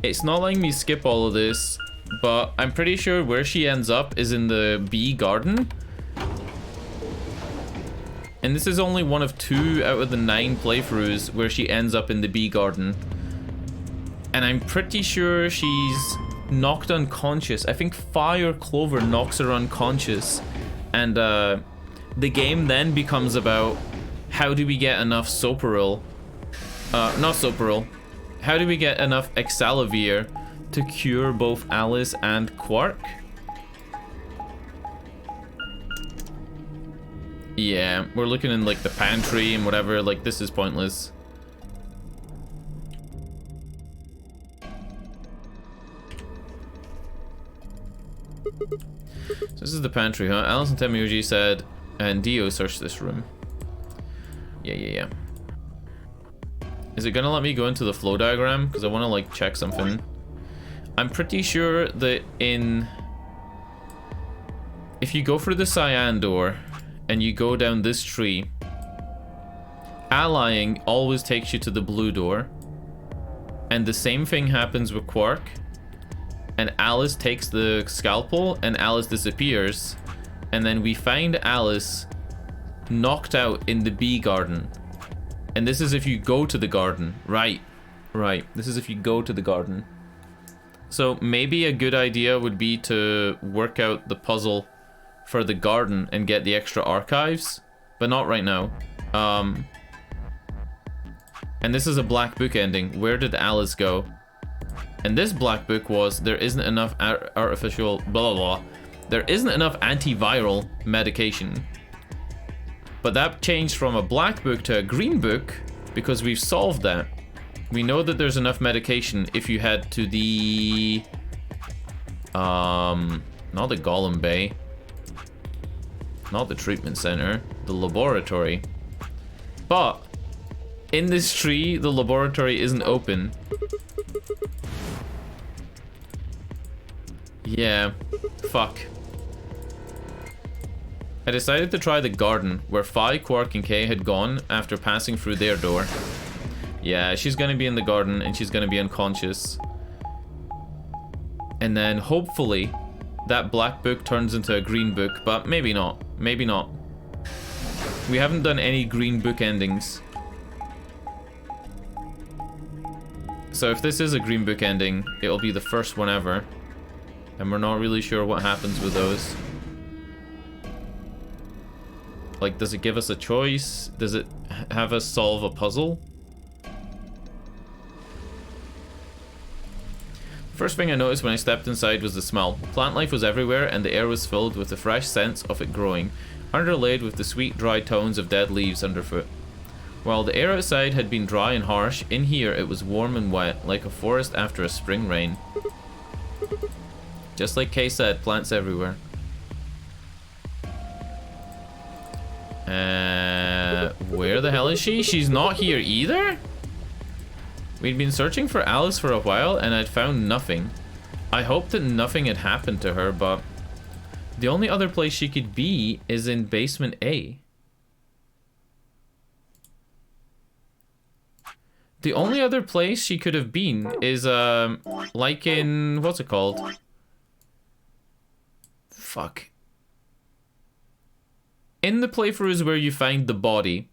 It's not letting me skip all of this, but I'm pretty sure where she ends up is in the bee garden. And this is only one of 2 out of the 9 playthroughs where she ends up in the bee garden. And I'm pretty sure she's knocked unconscious. I think Fire Clover knocks her unconscious. And the game then becomes about how do we get enough Soparil? Not Soparil. How do we get enough Exalavir to cure both Alice and Quark? Yeah, we're looking in like the pantry and whatever, like this is pointless. So this is the pantry, huh? Alice and Temioji said, and Dio searched this room. Yeah. Is it gonna let me go into the flow diagram? Because I want to like check something. I'm pretty sure that if you go through the cyan door and you go down this tree, allying always takes you to the blue door. And the same thing happens with Quark. And Alice takes the scalpel and Alice disappears. And then we find Alice knocked out in the bee garden. And this is if you go to the garden. Right. This is if you go to the garden. So maybe a good idea would be to work out the puzzle for the garden and get the extra archives. But not right now. And this is a black book ending. Where did Alice go? And this black book was, there isn't enough artificial blah blah blah. There isn't enough antiviral medication. But that changed from a black book to a green book because we've solved that. We know that there's enough medication if you head to the not the Gollum Bay, not the treatment center, the laboratory. But in this tree, the laboratory isn't open. Yeah, fuck. I decided to try the garden, where Fi, Quark, and Kay had gone after passing through their door. Yeah, she's gonna be in the garden, and she's gonna be unconscious. And then, hopefully, that black book turns into a green book, but maybe not. Maybe not. We haven't done any green book endings. So if this is a green book ending, it'll be the first one ever. And we're not really sure what happens with those. Like, does it give us a choice? Does it have us solve a puzzle? First thing I noticed when I stepped inside was the smell. Plant life was everywhere and the air was filled with the fresh sense of it growing, underlaid with the sweet dry tones of dead leaves underfoot. While the air outside had been dry and harsh, in here it was warm and wet, like a forest after a spring rain. Just like Kay said, plants everywhere. Where the hell is she? She's not here either? We'd been searching for Alice for a while and I'd found nothing. I hoped that nothing had happened to her, but the only other place she could be is in basement A. The only other place she could have been is, like in, what's it called? Fuck. In the playthroughs where you find the body,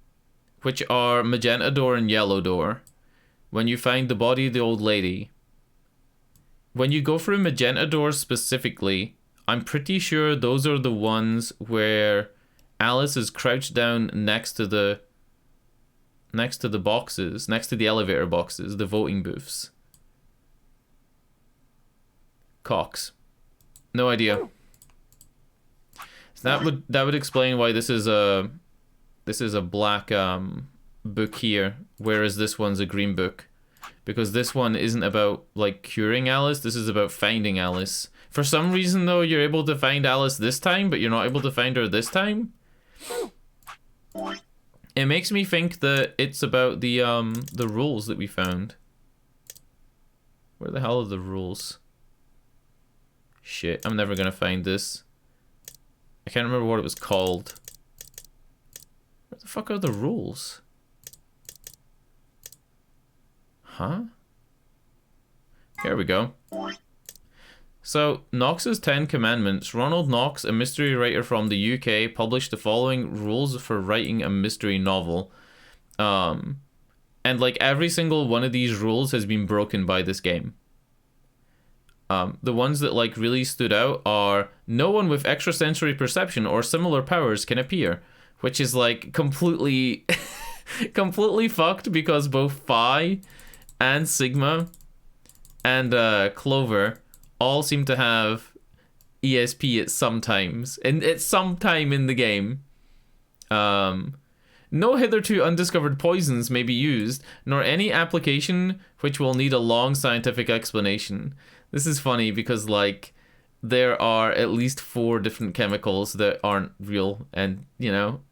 which are magenta door and yellow door, when you find the body of the old lady, when you go through magenta door specifically, I'm pretty sure those are the ones where Alice is crouched down next to the next to the boxes, next to the elevator boxes, the voting booths. Cox. No idea. So that would explain why this is a black book here, whereas this one's a green book. Because this one isn't about, like, curing Alice, this is about finding Alice. For some reason, though, you're able to find Alice this time, but you're not able to find her this time. It makes me think that it's about the rules that we found. Where the hell are the rules? Shit, I'm never gonna find this. I can't remember what it was called. Where the fuck are the rules? Huh? Here we go. So, Knox's 10 Commandments. Ronald Knox, a mystery writer from the UK, published the following rules for writing a mystery novel. And like every single one of these rules has been broken by this game. The ones that like really stood out are no one with extrasensory perception or similar powers can appear, which is like completely completely fucked because both Phi and Sigma and Clover all seem to have ESP at some times, and at some time in the game. No hitherto undiscovered poisons may be used, nor any application which will need a long scientific explanation. This is funny because, like, there are at least 4 different chemicals that aren't real, and, you know.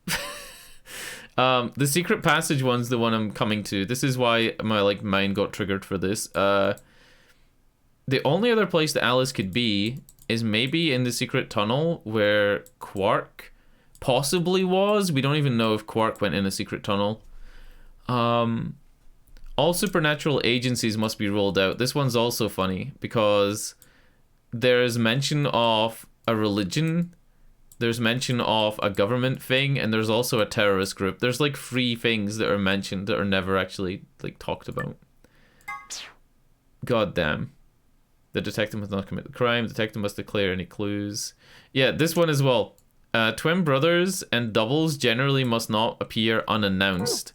The secret passage one's the one I'm coming to. This is why my, like, mind got triggered for this. The only other place that Alice could be is maybe in the secret tunnel where Quark possibly was. We don't even know if Quark went in a secret tunnel. All supernatural agencies must be ruled out. This one's also funny because there's mention of a religion, there's mention of a government thing, and there's also a terrorist group. There's like 3 things that are mentioned that are never actually like talked about. God damn. The detective must not commit the crime. The detective must declare any clues. Yeah, this one as well. Twin brothers and doubles generally must not appear unannounced.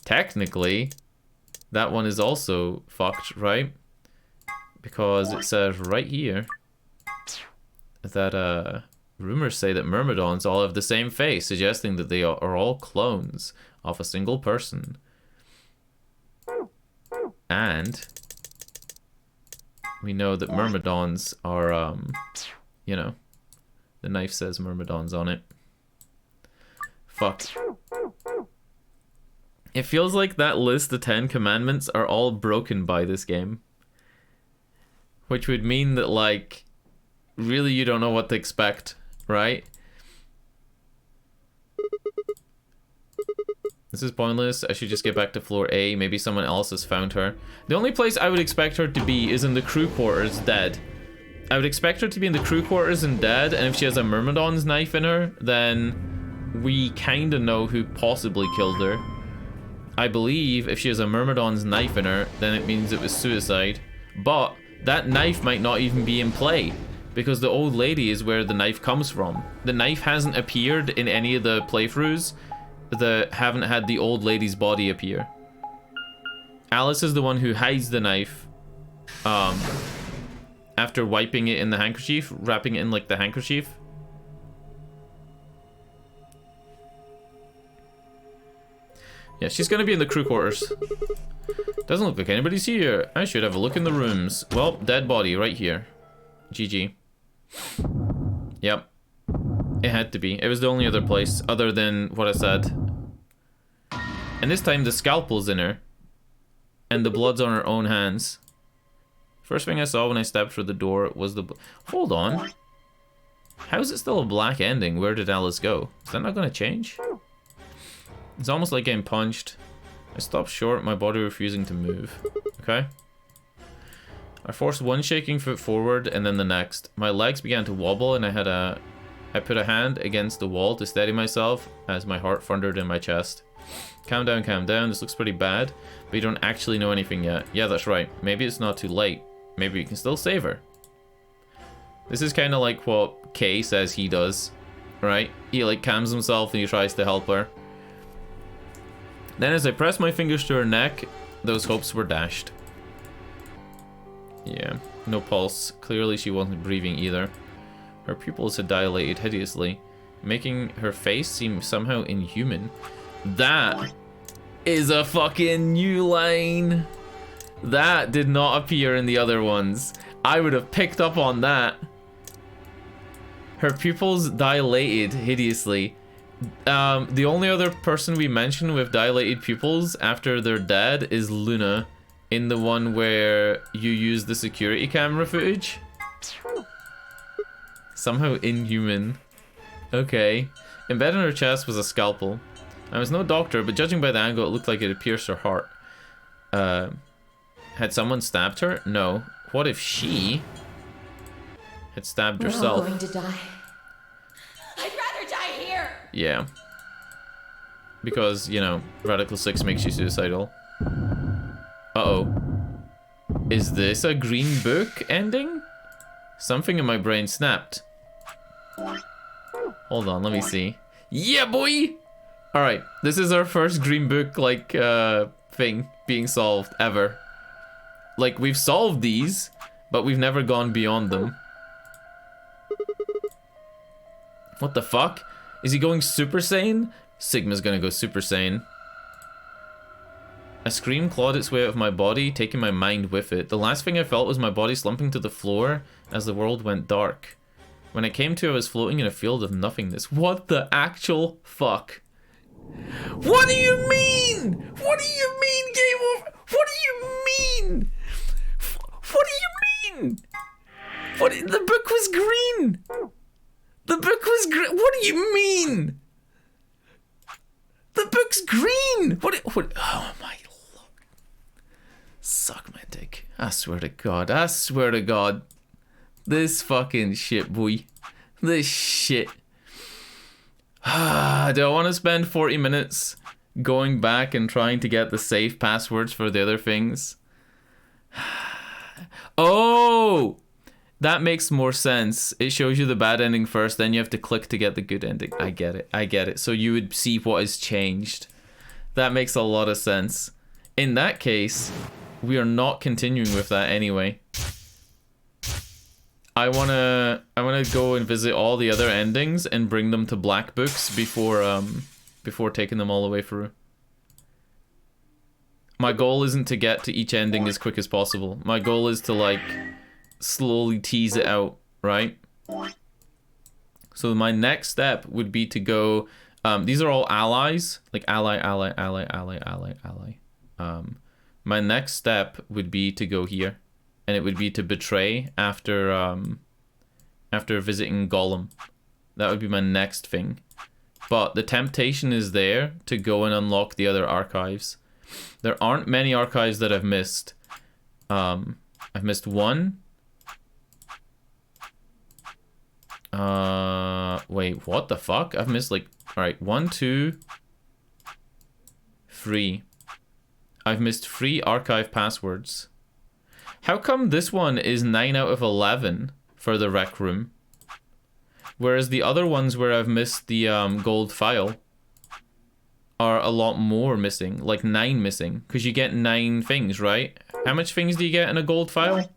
Technically, that one is also fucked, right? Because it says right here that rumors say that Myrmidons all have the same face, suggesting that they are all clones of a single person. And we know that Myrmidons are, you know, the knife says Myrmidons on it. Fuck. It feels like that list of 10 commandments are all broken by this game. Which would mean that, like, really you don't know what to expect, right? This is pointless. I should just get back to floor A. Maybe someone else has found her. The only place I would expect her to be is in the crew quarters, dead. I would expect her to be in the crew quarters and dead, and if she has a Myrmidon's knife in her, then we kinda know who possibly killed her. I believe if she has a Myrmidon's knife in her, then it means it was suicide. But that knife might not even be in play, because the old lady is where the knife comes from. The knife hasn't appeared in any of the playthroughs that haven't had the old lady's body appear. Alice is the one who hides the knife after wiping it in the handkerchief, wrapping it in like the handkerchief. Yeah, she's gonna be in the crew quarters. Doesn't look like anybody's here. I should have a look in the rooms. Well, dead body right here. GG. Yep. It had to be. It was the only other place other than what I said. And this time the scalpel's in her. And the blood's on her own hands. First thing I saw when I stepped through the door was the... Hold on. How is it still a black ending? Where did Alice go? Is that not going to change? It's almost like getting punched. I stopped short, my body refusing to move. Okay. I forced one shaking foot forward and then the next. My legs began to wobble and I put a hand against the wall to steady myself as my heart thundered in my chest. Calm down, this looks pretty bad, but you don't actually know anything yet. Yeah, that's right. Maybe it's not too late. Maybe you can still save her. This is kind of like what Kay says he does, right? He like calms himself and he tries to help her. Then as I pressed my fingers to her neck, those hopes were dashed. Yeah, no pulse. Clearly she wasn't breathing either. Her pupils had dilated hideously, making her face seem somehow inhuman. That is a fucking new line. That did not appear in the other ones. I would have picked up on that. Her pupils dilated hideously. The only other person we mentioned with dilated pupils after they're dead is Luna, in the one where you use the security camera footage. Somehow inhuman. Okay. Embedded in her chest was a scalpel. I was no doctor, but judging by the angle, it looked like it had pierced her heart. Had someone stabbed her? No. What if she had stabbed herself? We're all going to die. I'd rather die here. Yeah. Because, you know, Radical 6 makes you suicidal. Uh-oh. Is this a green book ending? Something in my brain snapped. Hold on, let me see. Yeah, boy! Alright, this is our first green book, like, thing being solved ever. Like, we've solved these, but we've never gone beyond them. What the fuck? Is he going Super Saiyan? Sigma's gonna go Super Saiyan. A scream clawed its way out of my body, taking my mind with it. The last thing I felt was my body slumping to the floor as the world went dark. When it came to, I was floating in a field of nothingness. What the actual fuck? What do you mean? What do you mean, Game Over? What do you mean? What do you mean? What? The book was green. The book was green. What do you mean? The book's green. What? Oh my lord! Suck my dick. I swear to God. I swear to God. This fucking shit, boy. This shit. Do I want to spend 40 minutes going back and trying to get the safe passwords for the other things? Oh! That makes more sense. It shows you the bad ending first, then you have to click to get the good ending. I get it. I get it. So you would see what has changed. That makes a lot of sense. In that case, we are not continuing with that anyway. I wanna go and visit all the other endings and bring them to black books before taking them all the way through. My goal isn't to get to each ending as quick as possible. My goal is to like slowly tease it out, right? So my next step would be to go. These are all allies, like ally. My next step would be to go here. And it would be to betray after visiting Gollum. That would be my next thing. But the temptation is there to go and unlock the other archives. There aren't many archives that I've missed. I've missed one. Wait, what the fuck? I've missed like, alright, 1, 2, 3. I've missed 3 archive passwords. How come this one is 9 out of 11 for the rec room? Whereas the other ones where I've missed the gold file are a lot more missing, like 9 missing. Because you get 9 things, right? How much things do you get in a gold file?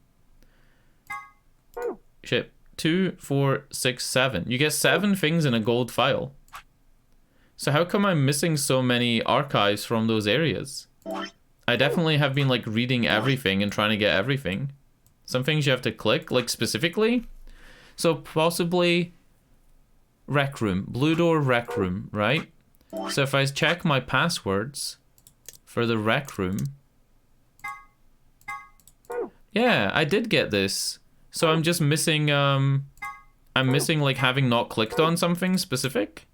Shit. 2, 4, 6, 7. You get 7 things in a gold file. So how come I'm missing so many archives from those areas? I definitely have been like reading everything and trying to get everything. Some things you have to click, like specifically. So possibly rec room, blue door rec room, right? So if I check my passwords for the rec room. Yeah, I did get this. So I'm just missing, I'm missing like having not clicked on something specific.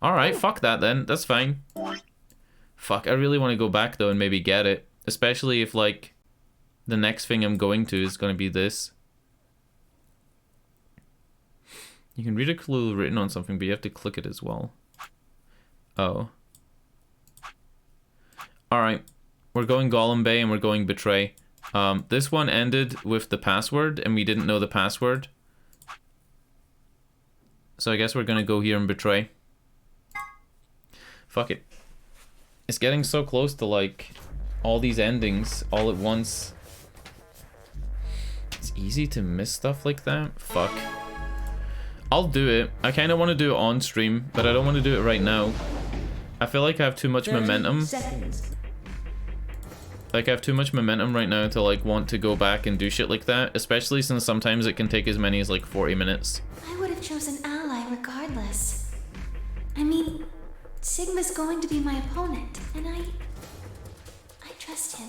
Alright, fuck that then, that's fine. Fuck, I really want to go back though and maybe get it. Especially if like the next thing I'm going to is going to be this. You can read a clue written on something, but you have to click it as well. Oh. Alright, we're going Gollum Bay and we're going Betray. This one ended with the password and we didn't know the password. So I guess we're going to go here and Betray. Fuck it. It's getting so close to like all these endings all at once. It's easy to miss stuff like that. Fuck. I'll do it. I kind of want to do it on stream, but I don't want to do it right now. I feel like I have too much momentum. Like I have too much momentum right now to like want to go back and do shit like that, especially since sometimes it can take as many as like 40 minutes. I would have chosen Ally regardless. I mean, Sigma's going to be my opponent, and I trust him.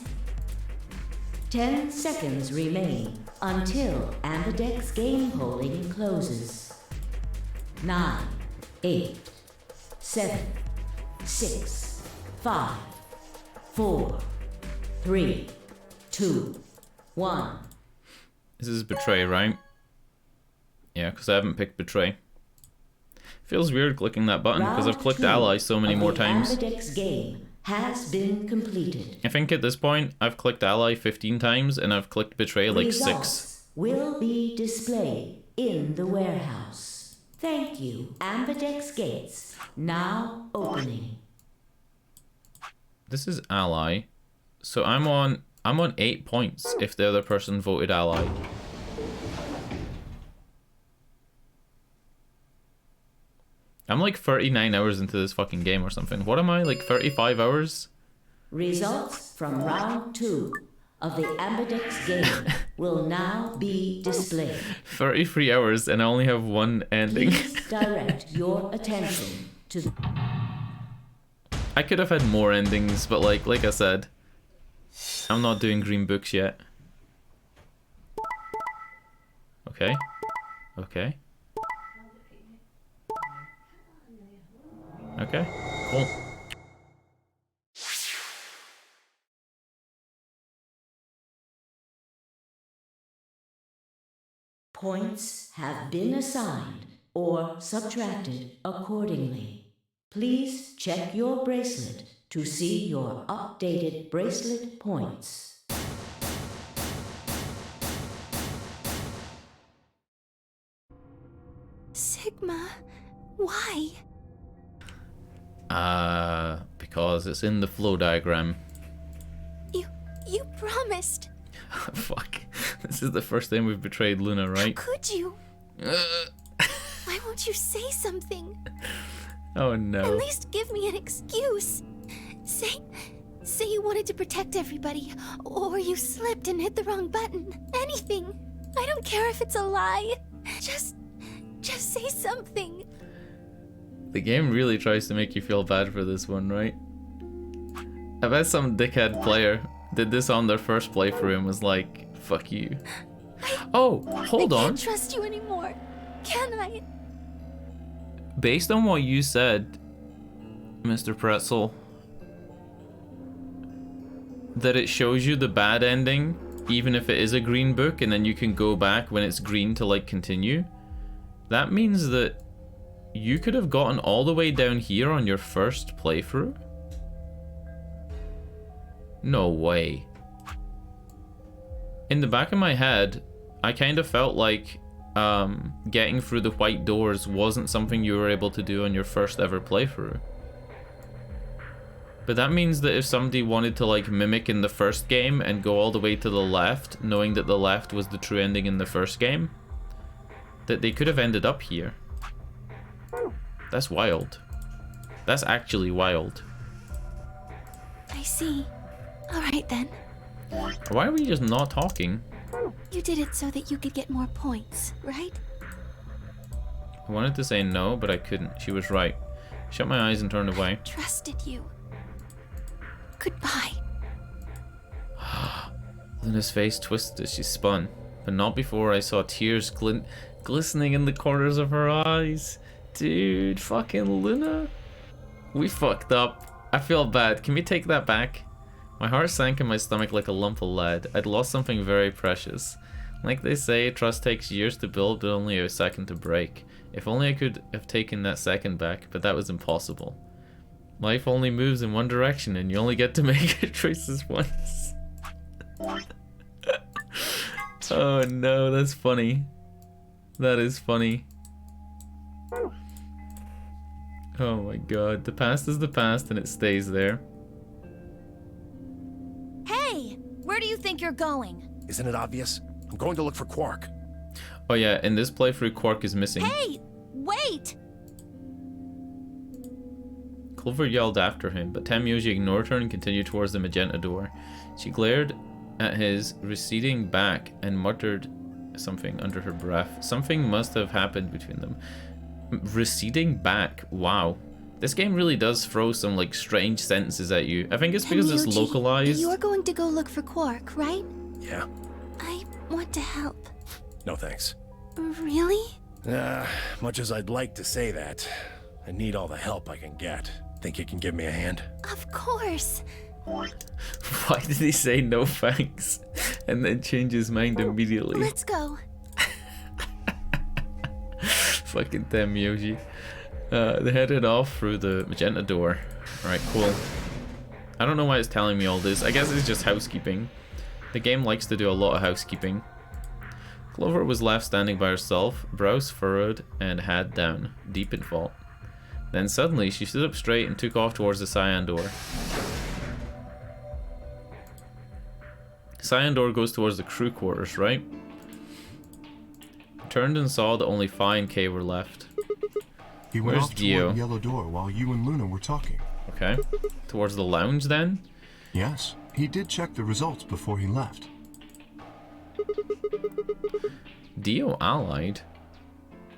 10 seconds remain until Ambidex game polling closes. 9, 8, 7, 6, 5, 4, 3, 2, 1. This is Betray, right? Yeah, because I haven't picked Betray. Feels weird clicking that button because I've clicked Ally so many more times. Ambidex game has been completed. I think at this point I've clicked Ally 15 times and I've clicked Betray like 6. Results will be displayed in the warehouse. Thank you. Ambidex gates now opening. This is Ally. So I'm on 8 points if the other person voted Ally. I'm like 39 hours into this fucking game or something. What am I, like 35 hours? Results from round 2 of the Ambidex game will now be displayed. 33 hours and I only have one ending. Please direct your attention to... I could have had more endings, but like I said, I'm not doing green books yet. Okay. Okay. Okay, cool. Points have been assigned or subtracted accordingly. Please check your bracelet to see your updated bracelet points. Sigma, why? Because it's in the flow diagram. You promised. Fuck. This is the first time we've betrayed Luna, right? How could you? Why won't you say something? Oh no. At least give me an excuse. Say you wanted to protect everybody, or you slipped and hit the wrong button. Anything. I don't care if it's a lie. Just say something. The game really tries to make you feel bad for this one, right? I bet some dickhead player did this on their first playthrough and was like, fuck you. Oh, hold on. I can't trust you anymore, can I? Based on what you said, Mr. Pretzel, that it shows you the bad ending, even if it is a green book, and then you can go back when it's green to like continue. That means that you could have gotten all the way down here on your first playthrough? No way. In the back of my head, I kind of felt like getting through the white doors wasn't something you were able to do on your first ever playthrough. But that means that if somebody wanted to like mimic in the first game and go all the way to the left, knowing that the left was the true ending in the first game, that they could have ended up here. That's wild. That's actually wild. I see. Alright then. Why are we just not talking? You did it so that you could get more points, right? I wanted to say no, but I couldn't. She was right. Shut my eyes and turned away. Trusted you. Goodbye. Luna's face twisted as she spun, but not before I saw tears glistening in the corners of her eyes. Dude, fucking Luna. We fucked up. I feel bad. Can we take that back? My heart sank in my stomach like a lump of lead. I'd lost something very precious. Like they say, trust takes years to build, but only a second to break. If only I could have taken that second back, but that was impossible. Life only moves in one direction, and you only get to make choices once. Oh no, that's funny. That is funny. Oh my god, the past is the past and it stays there. Hey! Where do you think you're going? Isn't it obvious? I'm going to look for Quark. Oh yeah, in this playthrough, Quark is missing. Hey! Wait! Clover yelled after him, but Tenmyoji ignored her and continued towards the magenta door. She glared at his receding back and muttered something under her breath. Something must have happened between them. Receding back. Wow. This game really does throw some like strange sentences at you. I think it's because it's Tenmyoji, localized. You're going to go look for Quark, right? Yeah. I want to help. No thanks. Really? Much as I'd like to say that, I need all the help I can get. Think you can give me a hand? Of course. Why did he say no thanks and then change his mind immediately? Let's go. Fucking Tenmyoji. They headed off through the magenta door. Alright, cool. I don't know why it's telling me all this. I guess it's just housekeeping. The game likes to do a lot of housekeeping. Clover was left standing by herself, brows furrowed and head down, deep in thought. Then suddenly she stood up straight and took off towards the cyan door. Cyan door goes towards the crew quarters, right? Turned and saw that only Phi and Kay were left. He went Where's off Dio? toward the yellow door while you and Luna were talking. Okay. Towards the lounge then? Yes, he did check the results before he left. Dio allied?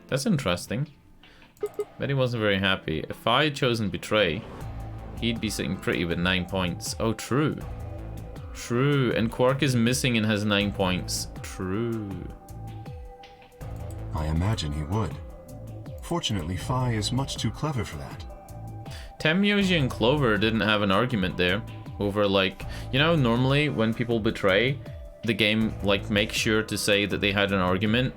That's interesting. Bet he wasn't very happy. If I had chosen Betray, he'd be sitting pretty with 9 points. Oh, true. True. And Quark is missing and has 9 points. True. I imagine he would. Fortunately, Phi is much too clever for that. Tenmyoji and Clover didn't have an argument there over, like, you know, normally when people betray, the game like makes sure to say that they had an argument.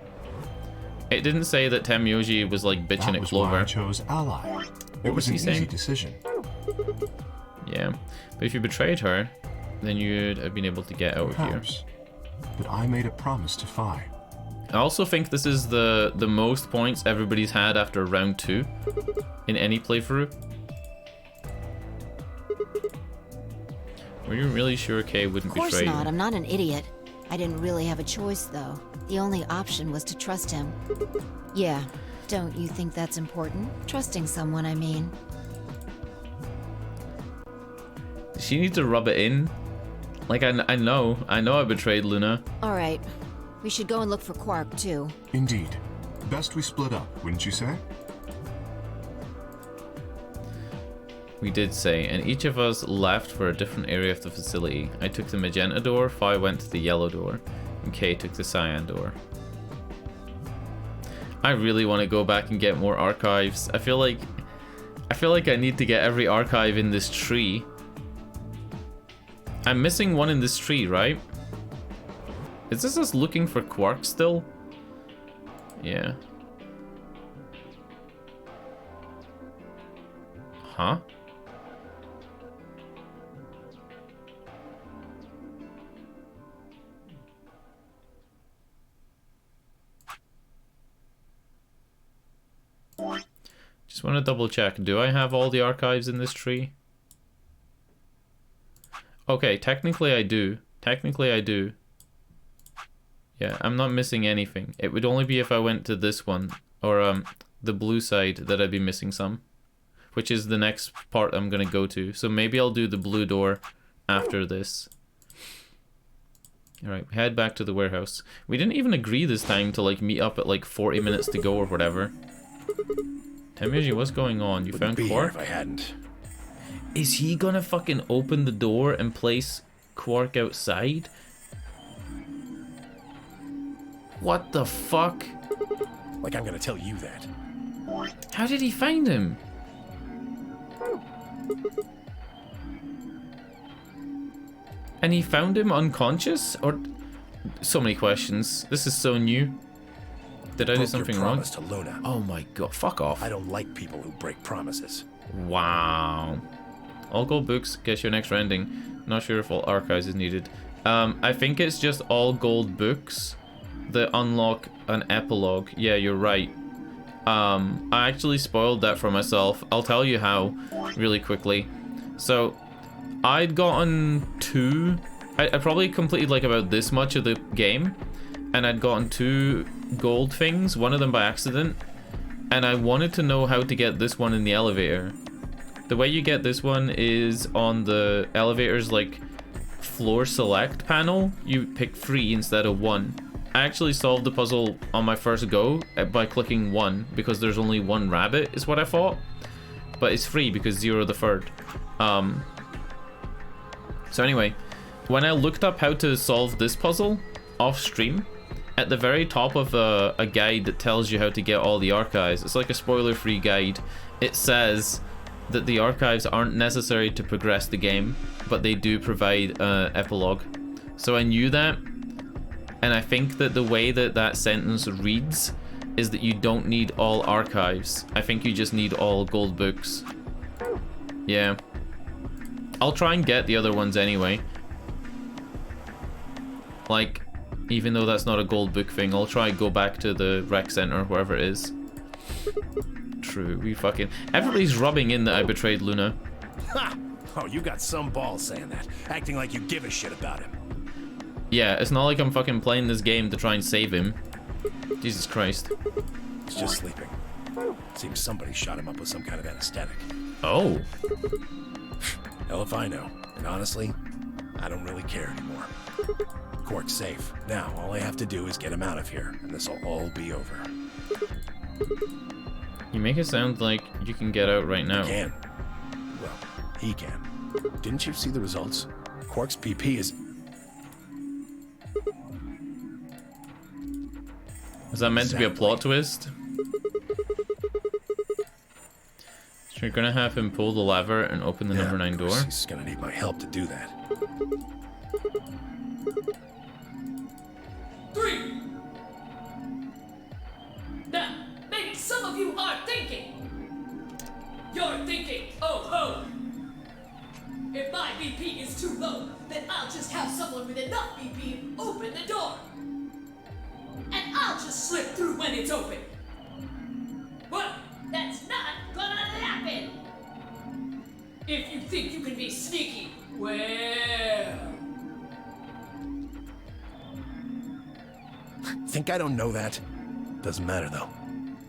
It didn't say that Tenmyoji was like bitching at Clover. Why I chose ally. It was an easy decision. Yeah, but if you betrayed her, then you'd have been able to get out of here. But I made a promise to Phi. I also think this is the most points everybody's had after round 2 in any playthrough. Were you really sure Kay wouldn't betray you? Of course not. I'm not an idiot. I didn't really have a choice, though. The only option was to trust him. Yeah, don't you think that's important? Trusting someone, I mean. Does she need to rub it in? Like, I know I betrayed Luna. All right. We should go and look for Quark, too. Indeed. Best we split up, wouldn't you say? We did say, and each of us left for a different area of the facility. I took the magenta door, Phi went to the yellow door, and Kay took the cyan door. I really want to go back and get more archives. I feel like I need to get every archive in this tree. I'm missing one in this tree, right? Is this us looking for Quark still? Yeah. Huh? Just want to double check. Do I have all the archives in this tree? Okay, technically I do. Technically I do. Yeah, I'm not missing anything. It would only be if I went to this one, or the blue side, that I'd be missing some. Which is the next part I'm gonna go to. So maybe I'll do the blue door after this. Alright, head back to the warehouse. We didn't even agree this time to like meet up at like 40 minutes to go or whatever. Tenmyoji, what's going on? You found Quark? If I hadn't. Is he gonna fucking open the door and place Quark outside? What the fuck? Like I'm gonna tell you that. How did he find him? And he found him unconscious? Or so many questions. This is so new. Did I do something wrong? To Luna. Oh my god, fuck off. I don't like people who break promises. Wow. All gold books get your next ending. Not sure if all archives is needed. I think it's just all gold books that unlock an epilogue. Yeah, you're right. I actually spoiled that for myself. I'll tell you how really quickly. So I'd gotten I probably completed like about this much of the game, and I'd gotten 2 gold things, one of them by accident, and I wanted to know how to get this one in the elevator. The way you get this one is on the elevator's like floor select panel. You pick 3 instead of 1. I actually solved the puzzle on my first go by clicking 1 because there's only 1 rabbit is what I thought, but it's free because 0 the third. So anyway, when I looked up how to solve this puzzle off stream, at the very top of a guide that tells you how to get all the archives, it's like a spoiler-free guide. It says that the archives aren't necessary to progress the game, but they do provide an epilogue. So I knew that, and I think that the way that that sentence reads is that you don't need all archives. I think you just need all gold books. Yeah. I'll try and get the other ones anyway. Like, even though that's not a gold book thing, I'll try and go back to the rec center, wherever it is. True, we fucking... Everybody's rubbing in that I betrayed Luna. Ha! Oh, you got some balls saying that, acting like you give a shit about him. Yeah, it's not like I'm fucking playing this game to try and save him. Jesus Christ. He's just sleeping. Seems somebody shot him up with some kind of anesthetic. Oh. Hell if I know. And honestly, I don't really care anymore. Quark's safe. Now, all I have to do is get him out of here, and this'll all be over. You make it sound like you can get out right now. I can. Well, he can. Didn't you see the results? Quark's PP is... Is that meant to be a plot twist? So you're gonna have him pull the lever and open the number 9 door? He's gonna need my help to do that. 3. Now, maybe some of you are thinking. You're thinking, oh ho! If my BP is too low, then I'll just have someone with enough BP open the door. And I'll just slip through when it's open. Well, that's not gonna happen. If you think you can be sneaky, well... Think I don't know that? Doesn't matter though.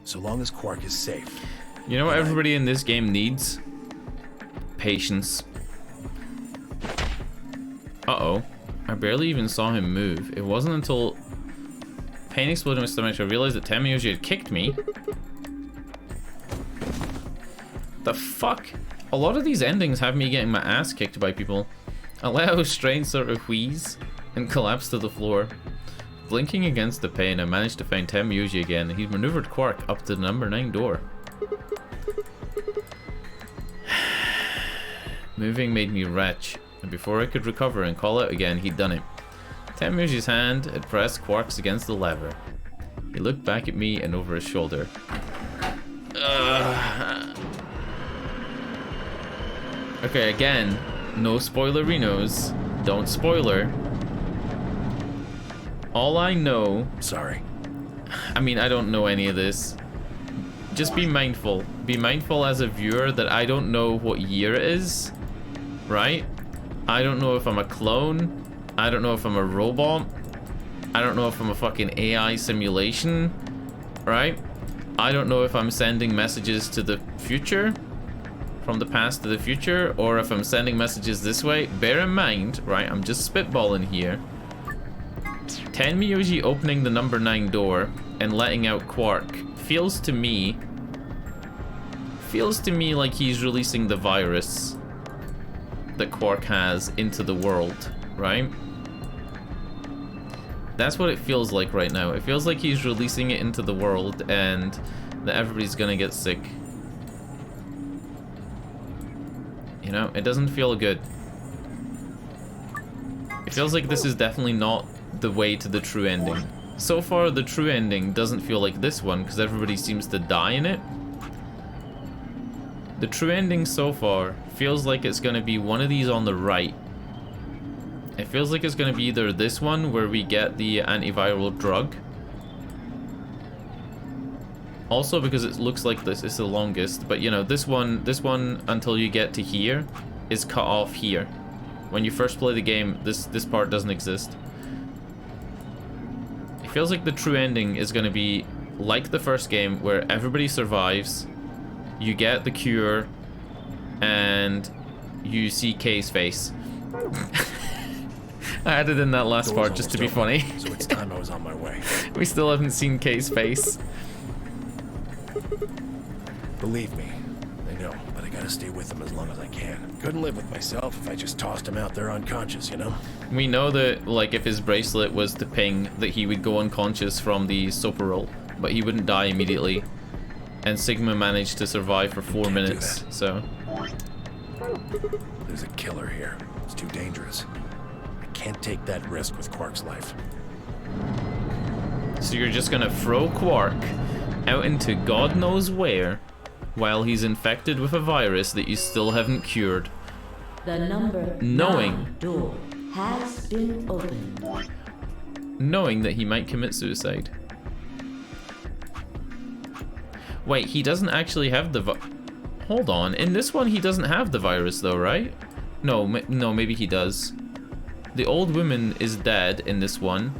So long as Quark is safe. You know what everybody in this game needs? Patience. Uh-oh. I barely even saw him move. It wasn't until pain exploded in my stomach I realized that Tamiyoshi had kicked me. The fuck? A lot of these endings have me getting my ass kicked by people. I let out a strange sort of wheeze and collapsed to the floor. Blinking against the pain, I managed to find Tamiyoshi again, and he'd maneuvered Quark up to the number 9 door. Moving made me retch, and before I could recover and call out again, he'd done it. Tamiyoshi's hand had pressed Quark's against the lever. He looked back at me and over his shoulder. Okay, again, no spoilerinos. Don't spoiler. All I know... Sorry. I mean, I don't know any of this. Just be mindful. Be mindful as a viewer that I don't know what year it is. Right? I don't know if I'm a clone. I don't know if I'm a robot. I don't know if I'm a fucking AI simulation. Right? I don't know if I'm sending messages to the future. From the past to the future. Or if I'm sending messages this way. Bear in mind, right? I'm just spitballing here. Tenmyoji opening the number 9 door and letting out Quark feels to me like he's releasing the virus that Quark has into the world, right? That's what it feels like right now. It feels like he's releasing it into the world and that everybody's gonna get sick. You know, it doesn't feel good. It feels like this is definitely not the way to the true ending. So far, the true ending doesn't feel like this one because everybody seems to die in it. The true ending so far feels like it's going to be one of these on the right. It feels like it's going to be either this one where we get the antiviral drug, Also because it looks like this is the longest, but you know, this one until you get to here is cut off here. When you first play the game, this part doesn't exist. It feels like the true ending is going to be like the first game, where everybody survives, you get the cure, and you see Kay's face. I added in that last part just to be funny. So it's time I was on my way. We still haven't seen Kay's face. Believe me, I know, but I gotta stay with them as long as I can. Couldn't live with myself if I just tossed him out there unconscious, you know? We know that, like, if his bracelet was to ping, that he would go unconscious from the super roll, but he wouldn't die immediately. And Sigma managed to survive for 4 minutes, so... There's a killer here. It's too dangerous. I can't take that risk with Quark's life. So you're just gonna throw Quark out into God knows where, while he's infected with a virus that you still haven't cured. The number 9 door has been opened. Knowing that he might commit suicide. Wait, he doesn't actually have the hold on, in this one he doesn't have the virus though, right? No, no, maybe he does. The old woman is dead in this one.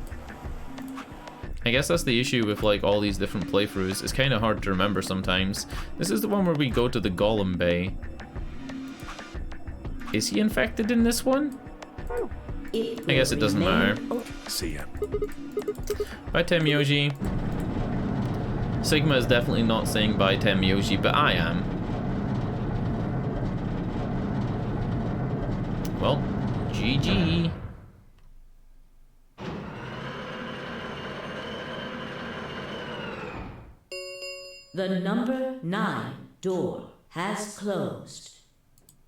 I guess that's the issue with like all these different playthroughs. It's kind of hard to remember sometimes. This is the one where we go to the Golem Bay. Is he infected in this one? I guess it doesn't matter. See ya. Bye, Temyoji. Sigma is definitely not saying bye, Temyoji, but I am. Well, GG. The number 9 door has closed.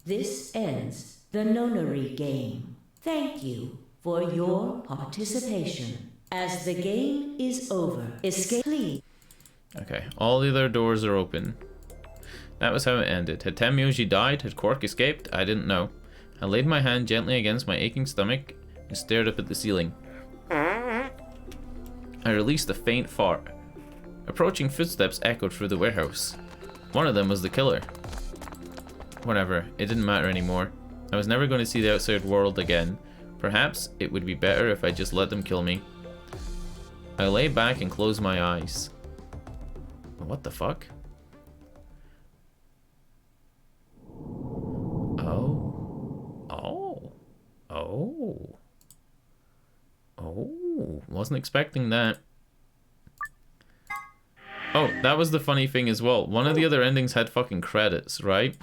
This ends the nonary game. Thank you for your participation. As the game is over, escape please. Okay, all the other doors are open. That was how it ended. Had Temyoji died? Had Quark escaped? I didn't know. I laid my hand gently against my aching stomach and stared up at the ceiling. I released a faint fart. Approaching footsteps echoed through the warehouse. One of them was the killer. Whatever, it didn't matter anymore. I was never going to see the outside world again. Perhaps it would be better if I just let them kill me. I lay back and closed my eyes. What the fuck? Oh, wasn't expecting that. Oh, that was the funny thing as well. One of the other endings had fucking credits, right?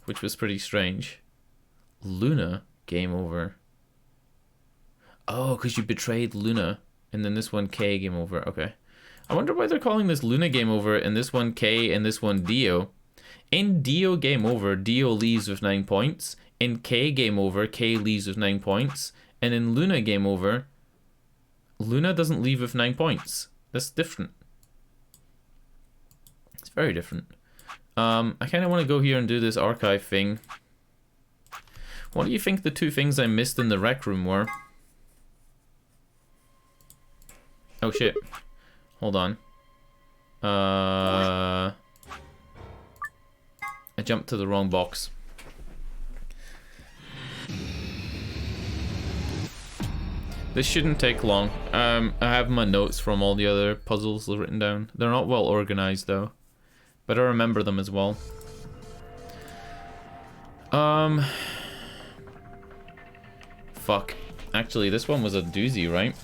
Which was pretty strange. Luna, game over. Oh, because you betrayed Luna. And then this one, K, game over. Okay. I wonder why they're calling this Luna game over and this one K and this one Dio. In Dio game over, Dio leaves with 9 points. In K game over, K leaves with 9 points. And in Luna game over, Luna doesn't leave with 9 points. That's different. It's very different. I kind of want to go here and do this archive thing. What do you think the two things I missed in the rec room were? Oh shit. Hold on. I jumped to the wrong box. This shouldn't take long. I have my notes from all the other puzzles written down. They're not well organized though, but I remember them as well. Fuck. Actually, this one was a doozy, right?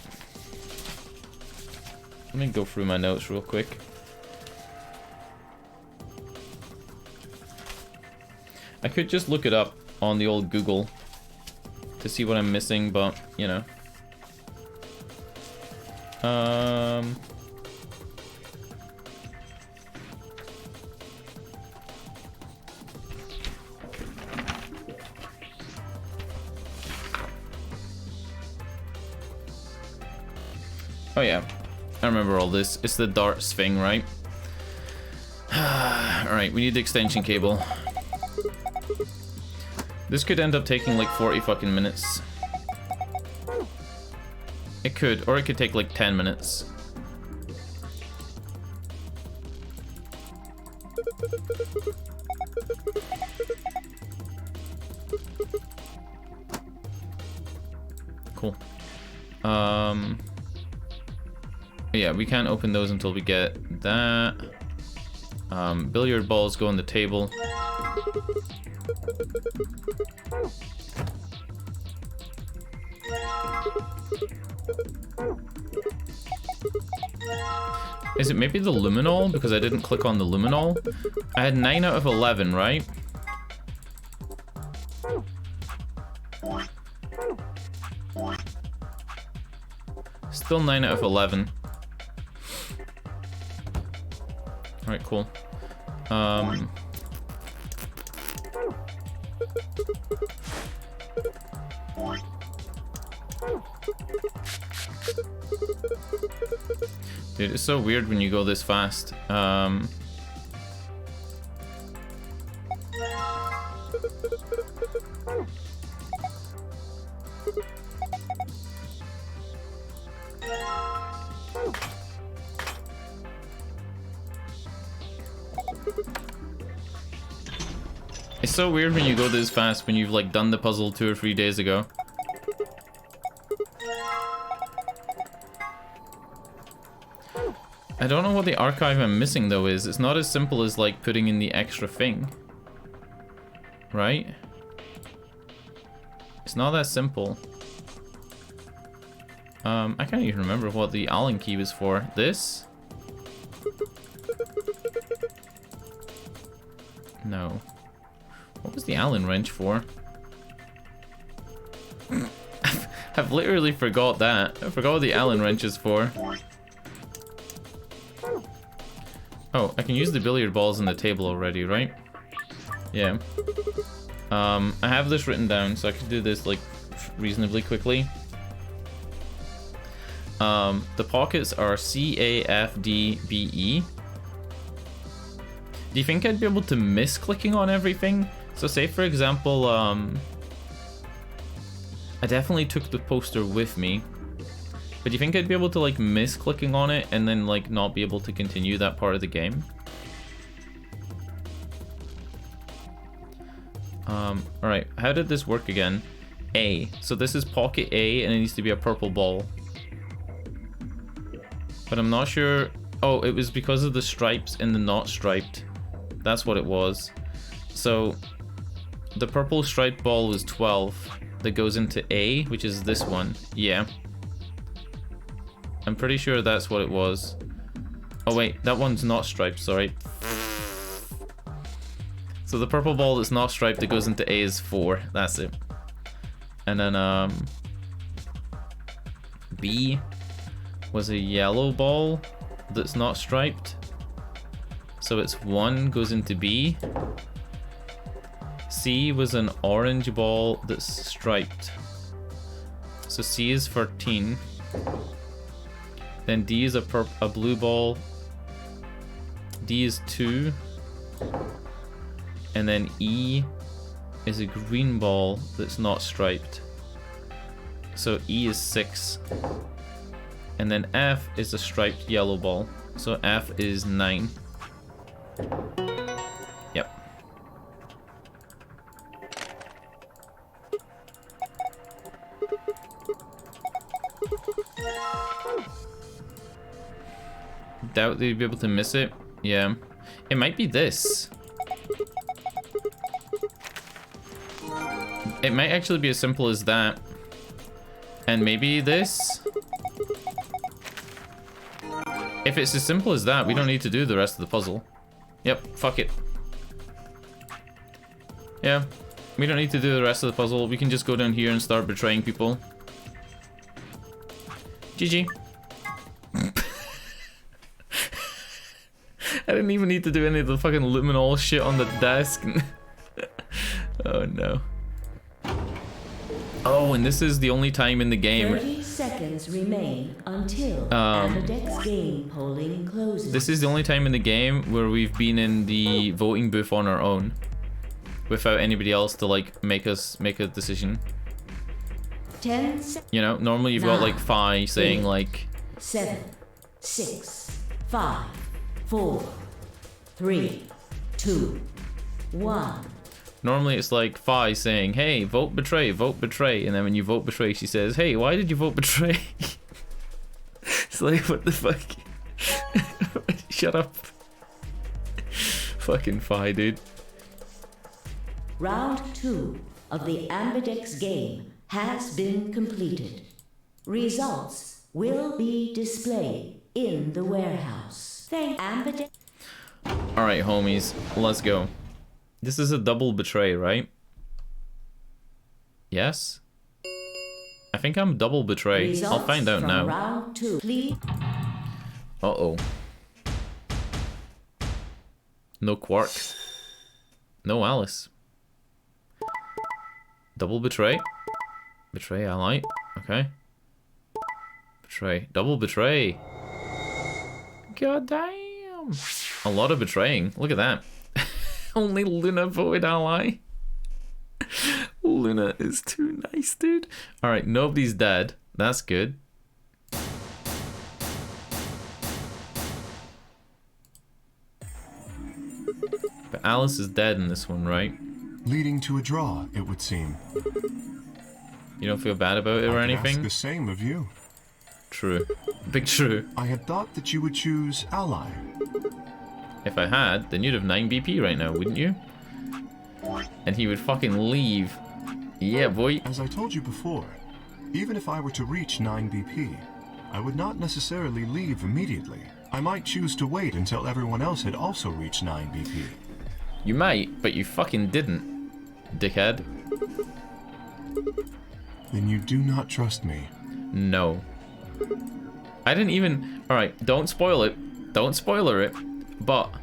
Let me go through my notes real quick. I could just look it up on the old Google to see what I'm missing, but, you know. Oh yeah, I remember all this. It's the darts thing, right? Alright, we need the extension cable. This could end up taking like 40 fucking minutes. It could, or it could take like 10 minutes. Cool. Yeah, we can't open those until we get that. Billiard balls go on the table. Is it maybe the luminol? Because I didn't click on the luminol. I had 9 out of 11, right? Still 9 out of 11. Alright, cool. Dude, it's so weird when you go this fast. It's so weird when you go this fast when you've like done the puzzle 2 or 3 days ago. I don't know what the archive I'm missing though is. It's not as simple as like putting in the extra thing. Right? It's not that simple. I can't even remember what the Allen key was for. This? No. What was the Allen wrench for? I've literally forgot that. I forgot what the Allen wrench is for. Oh, I can use the billiard balls on the table already, right? Yeah. I have this written down, so I can do this like reasonably quickly. The pockets are C, A, F, D, B, E. Do you think I'd be able to miss clicking on everything? So say for example, I definitely took the poster with me. But do you think I'd be able to like miss clicking on it and then like not be able to continue that part of the game? Alright, how did this work again? A. So this is pocket A and it needs to be a purple ball. But I'm not sure. Oh, it was because of the stripes and the not striped. That's what it was. So the purple striped ball was 12. That goes into A, which is this one. Yeah. I'm pretty sure that's what it was. Oh wait, that one's not striped, sorry. So the purple ball that's not striped that goes into A is 4. That's it. And then B was a yellow ball that's not striped. So it's 1 goes into B. C was an orange ball that's striped. So C is 13. Then D is a blue ball. D is 2. And then E is a green ball that's not striped. So E is 6. And then F is a striped yellow ball. So F is 9. Yep. Doubt they'd be able to miss it. Yeah. It might be this. It might actually be as simple as that. And maybe this. If it's as simple as that, we don't need to do the rest of the puzzle. Yep, fuck it. Yeah, we don't need to do the rest of the puzzle. We can just go down here and start betraying people. GG. I didn't even need to do any of the fucking luminol shit on the desk. Oh no. Oh, and this is the only time in the game. 30 seconds remain until Apodex game polling closes. This is the only time in the game where we've been in the voting booth on our own, without anybody else to like make us make a decision. 10 You know, normally you've got like Phi saying like 7, 6, 5, 4, 3, 2, 1. Normally it's like Fi saying, hey, vote betray, and then when you vote betray, she says, hey, why did you vote betray? It's like, what the fuck? Shut up. Fucking Fi, dude. Round 2 of the Ambidex game has been completed. Results will be displayed in the warehouse. Thank Ambidex. Alright, homies, let's go. This is a double betray, right? Yes? I think I'm double betray. Results I'll find out from now. Round 2. Please. Uh-oh. No Quark. No Alice. Double betray. Betray ally. Okay. Betray. Double betray. God damn. A lot of betraying. Look at that. Only Luna voted ally. Luna is too nice, dude. Alright, nobody's dead. That's good. But Alice is dead in this one, right? Leading to a draw, it would seem. You don't feel bad about it or I could ask anything? the same of you. True. Big true. I had thought that you would choose ally. If I had, then you'd have 9 BP right now, wouldn't you? And he would fucking leave. Yeah, boy. As I told you before, even if I were to reach 9 BP, I would not necessarily leave immediately. I might choose to wait until everyone else had also reached 9 BP. You might, but you fucking didn't, dickhead. Then you do not trust me. No. I didn't even... Alright, don't spoil it. Don't spoiler it. But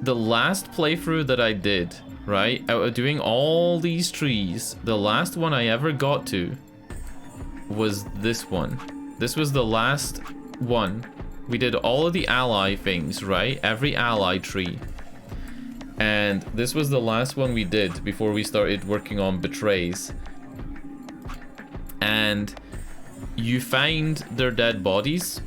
the last playthrough that I did, right, out of doing all these trees, the last one I ever got to was this one. This was the last one. We did all of the ally things, right? Every ally tree. And this was the last one we did before we started working on betrays. And you find their dead bodies.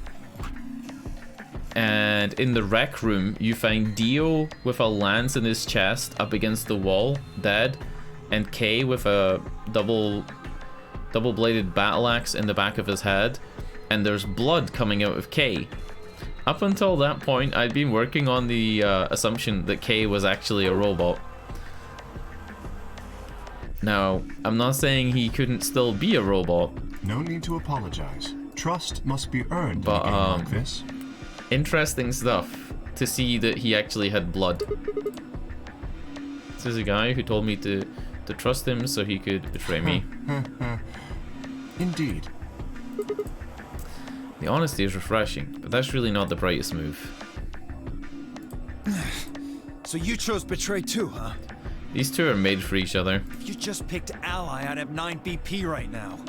And in the rec room, you find Dio with a lance in his chest up against the wall, dead. And Kay with a double-bladed battle axe in the back of his head. And there's blood coming out of Kay. Up until that point, I'd been working on the assumption that Kay was actually a robot. Now, I'm not saying he couldn't still be a robot. No need to apologize. Trust must be earned But, in a game like this. Interesting stuff to see that he actually had blood. This is a guy who told me to trust him so he could betray me. Indeed. The honesty is refreshing, but that's really not the brightest move. So you chose betray too, huh? These two are made for each other. If you just picked ally, I'd have 9 BP right now.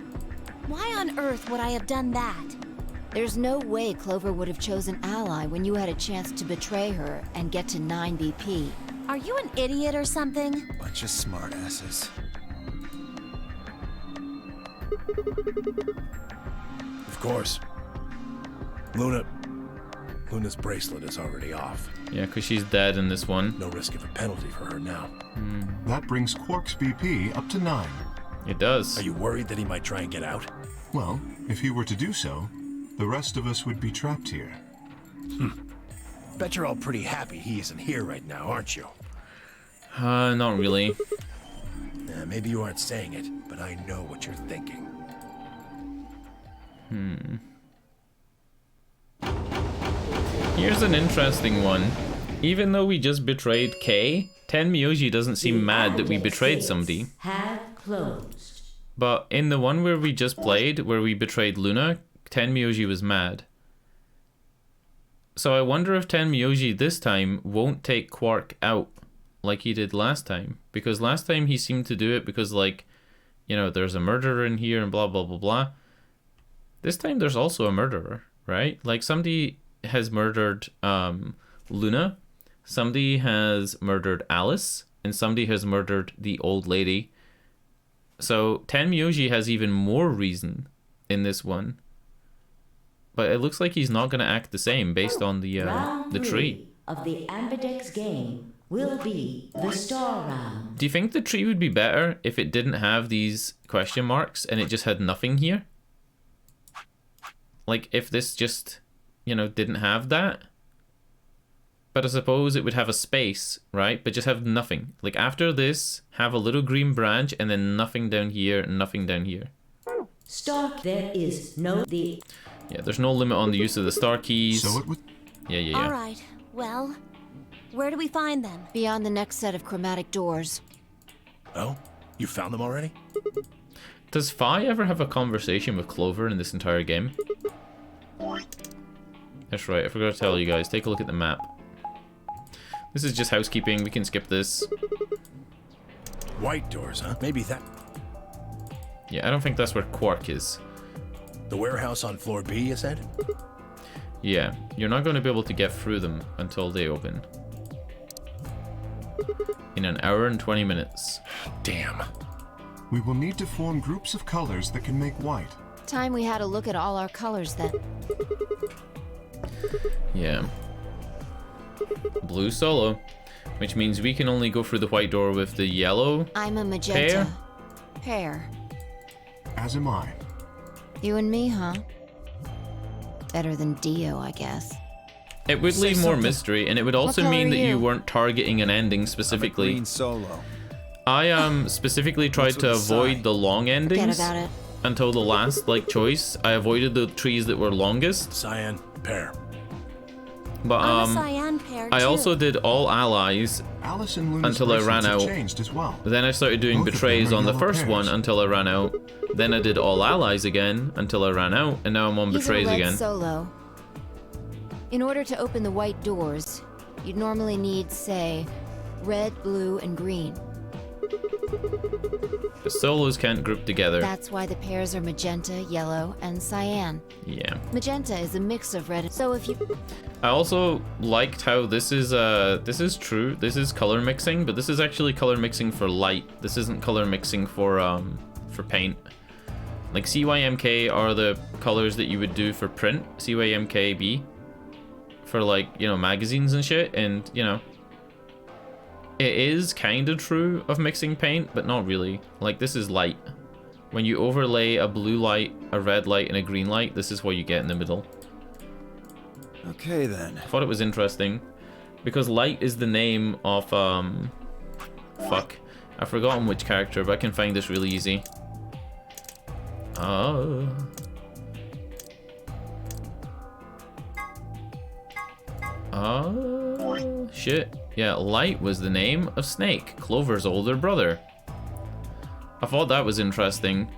Why on earth would I have done that? There's no way Clover would have chosen ally when you had a chance to betray her and get to 9 BP. Are you an idiot or something? Bunch of smartasses. Of course. Luna's bracelet is already off. Yeah, because she's dead in this one. No risk of a penalty for her now. That brings Quark's BP up to 9. It does. Are you worried that he might try and get out? Well, if he were to do so, the rest of us would be trapped here. Bet you're all pretty happy he isn't here right now, aren't you? Not really. Maybe you aren't saying it, but I know what you're thinking. Here's an interesting one. Even though we just betrayed Kay, Tenmyoji doesn't seem mad that we betrayed somebody. Have closed. But in the one where we just played, where we betrayed Luna, Tenmyoji was mad. So I wonder if Tenmyoji this time won't take Quark out like he did last time. Because last time he seemed to do it because, like, you know, there's a murderer in here and blah, blah, blah, blah. This time there's also a murderer, right? Like, somebody has murdered Luna, somebody has murdered Alice, and somebody has murdered the old lady. So Tenmyoji has even more reason in this one. But it looks like he's not going to act the same based on the Round tree. 3 of the Ambidex game will be the star round. Do you think the tree would be better if it didn't have these question marks and it just had nothing here? Like, if this just, you know, didn't have that? But I suppose it would have a space, right? But just have nothing. Like, after this, have a little green branch and then nothing down here, nothing down here. Star, there is no the. Yeah, there's no limit on the use of the star keys. So it would... Yeah. All right. Well, where do we find them? Beyond the next set of chromatic doors. Oh? You found them already? Does Fi ever have a conversation with Clover in this entire game? That's right, I forgot to tell you guys. Take a look at the map. This is just housekeeping. We can skip this. White doors, huh? Maybe that... Yeah, I don't think that's where Quark is. The warehouse on floor B, you said? Yeah, you're not going to be able to get through them until they open. In an hour and 20 minutes. Damn. We will need to form groups of colors that can make white. Time we had a look at all our colors then. Yeah. Blue solo. Which means we can only go through the white door with the yellow. I'm a magenta. Pear. As am I. You and me, huh? Better than Dio, I guess. It would leave more mystery, and it would also mean that you weren't targeting an ending specifically. I'm a green solo. I specifically tried to avoid the long endings. Forget about it. Until the last choice. I avoided the trees that were longest. Cyan, pear. But I'm a cyan pear I too. also did all allies Alice and Luna's until I ran bracelets have out. changed as well. Then I started doing Both of betrays them are on the yellow first pears. one until I ran out. Then I did all allies again until I ran out, and now I'm on He's betrays a red again. solo. In order to open the white doors, you'd normally need, say, red, blue, and green. The solos can't group together. That's why the pairs are magenta, yellow, and cyan. Yeah. Magenta is a mix of red. So if you... I also liked how this is true. This is color mixing, but this is actually color mixing for light. This isn't color mixing for paint. Like CYMK are the colors that you would do for print. CYMKB for, like, you know, magazines and shit, and you know, it is kind of true of mixing paint, but not really. Like, this is light. When you overlay a blue light, a red light, and a green light, this is what you get in the middle. Okay then. I thought it was interesting because light is the name of fuck, I've forgotten which character, but I can find this really easy. Shit. Yeah, Light was the name of Snake, Clover's older brother. I thought that was interesting.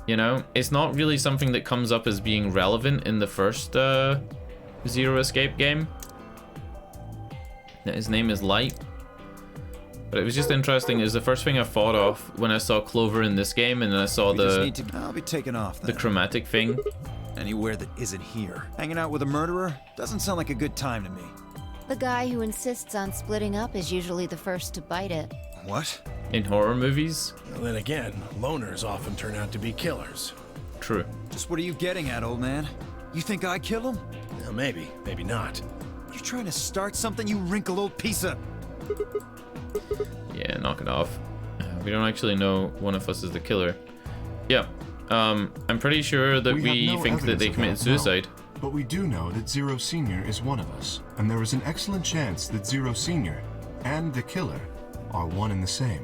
You know, it's not really something that comes up as being relevant in the first Zero Escape game. His name is Light. But it was just interesting. It was the first thing I thought of when I saw Clover in this game, and then I saw I'll be taking off then. the chromatic thing. Anywhere that isn't here. Hanging out with a murderer doesn't sound like a good time to me. The guy who insists on splitting up is usually the first to bite it. What? In horror movies? Well, then again, loners often turn out to be killers. True. Just what are you getting at, old man? You think I kill him? Well, maybe, maybe not. You trying to start something, you wrinkled old piece of... Yeah, knock it off. We don't actually know one of us is the killer. Yeah. I'm pretty sure that we have no think that evidence they of committed that, no. suicide. But we do know that Zero Senior is one of us, and there is an excellent chance that Zero Senior and the killer are one and the same.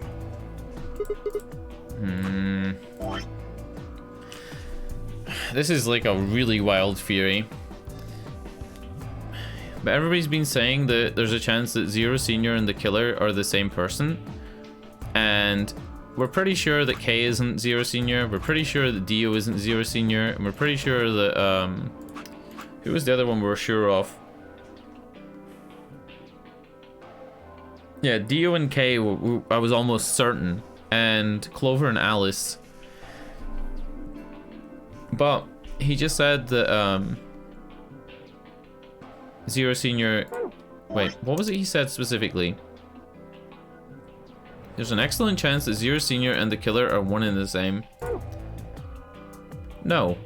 This is like a really wild theory. But everybody's been saying that there's a chance that Zero Senior and the killer are the same person. And we're pretty sure that K isn't Zero Senior. We're pretty sure that Dio isn't Zero Senior. And we're pretty sure that, who was the other one we were sure of? Yeah, Dio and K, I was almost certain. And Clover and Alice. But he just said that, Zero Senior... Wait, what was it he said specifically? There's an excellent chance that Zero Senior and the killer are one and the same. No.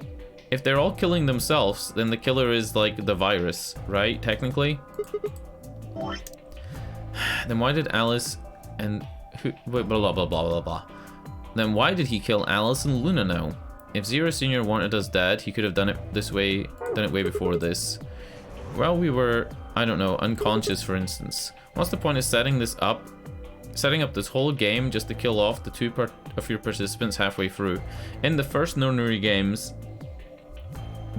If they're all killing themselves, then the killer is like the virus, right? Technically. Then why did Alice and who? Wait, blah blah blah blah blah blah. Then why did he kill Alice and Luna now? If Zero Senior wanted us dead, he could have done it this way, done it way before this. Well, we were, I don't know, unconscious, for instance. What's the point of setting up this whole game just to kill off the two of your participants halfway through? In the first nonary games,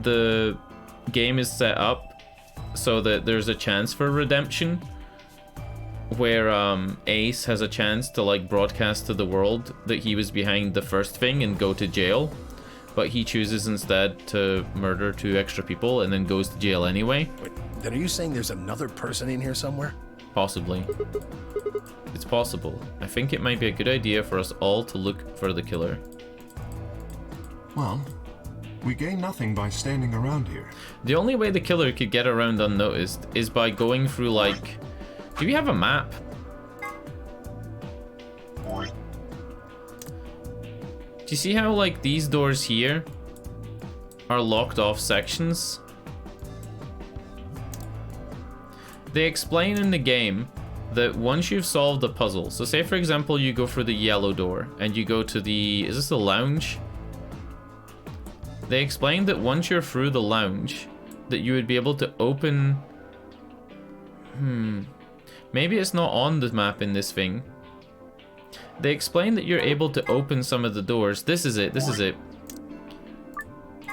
the game is set up so that there's a chance for redemption, where Ace has a chance to like broadcast to the world that he was behind the first thing and go to jail, but he chooses instead to murder 2 extra people and then goes to jail anyway. Wait, then are you saying there's another person in here somewhere? Possibly. It's possible. I think it might be a good idea for us all to look for the killer. Well, we gain nothing by standing around here. The only way the killer could get around unnoticed is by going through, like... Do we have a map? Do you see how, like, these doors here are locked off sections? They explain in the game that once you've solved a puzzle, so say for example you go through the yellow door and you go to the, is this the lounge? They explain that once you're through the lounge, that you would be able to open... Maybe it's not on the map in this thing. They explain that you're able to open some of the doors. This is it, this is it.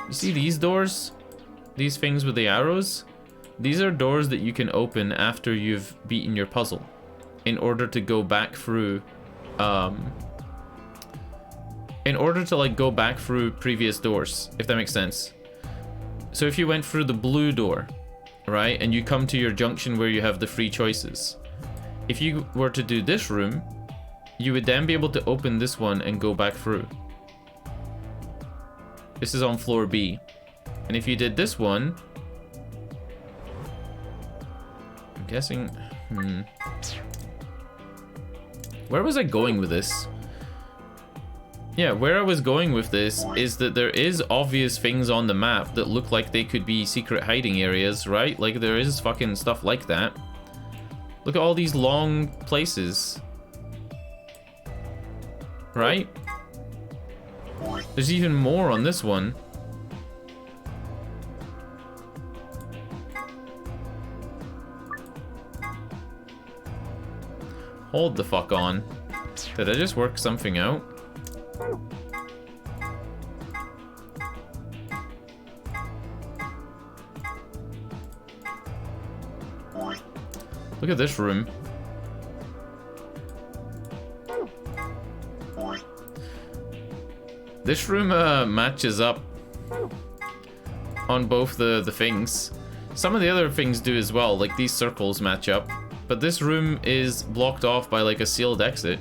You see these doors? These things with the arrows? These are doors that you can open after you've beaten your puzzle, in order to go back through, in order to like go back through previous doors, if that makes sense. So if you went through the blue door, right, and you come to your junction where you have the 3 choices, if you were to do this room, you would then be able to open this one and go back through. This is on floor B. And if you did this one, I'm guessing, where was I going with this? Yeah, where I was going with this is that there is obvious things on the map that look like they could be secret hiding areas, right? Like there is fucking stuff like that. Look at all these long places. Right? There's even more on this one. Hold the fuck on. Did I just work something out? Look at this room. This room matches up on both the things. Some of the other things do as well, like these circles match up. But this room is blocked off by like a sealed exit.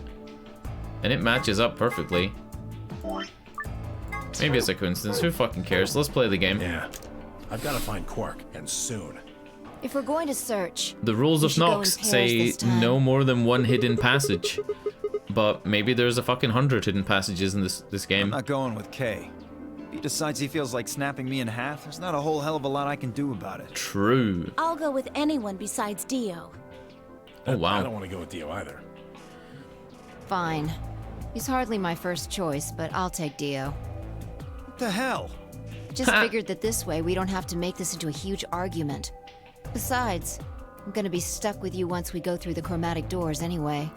And it matches up perfectly. Maybe it's a coincidence, who fucking cares? Let's play the game. Yeah. I've got to find Quark, and soon. If we're going to search, The rules of Nox say no more than 1 hidden passage. But maybe there's a fucking 100 hidden passages in this game. I'm not going with Kay. If he decides he feels like snapping me in half, there's not a whole hell of a lot I can do about it. True. I'll go with anyone besides Dio. Oh wow. I don't want to go with Dio either. Fine. He's hardly my first choice, but I'll take Dio. What the hell? Just figured that this way we don't have to make this into a huge argument. Besides, I'm gonna be stuck with you once we go through the chromatic doors anyway.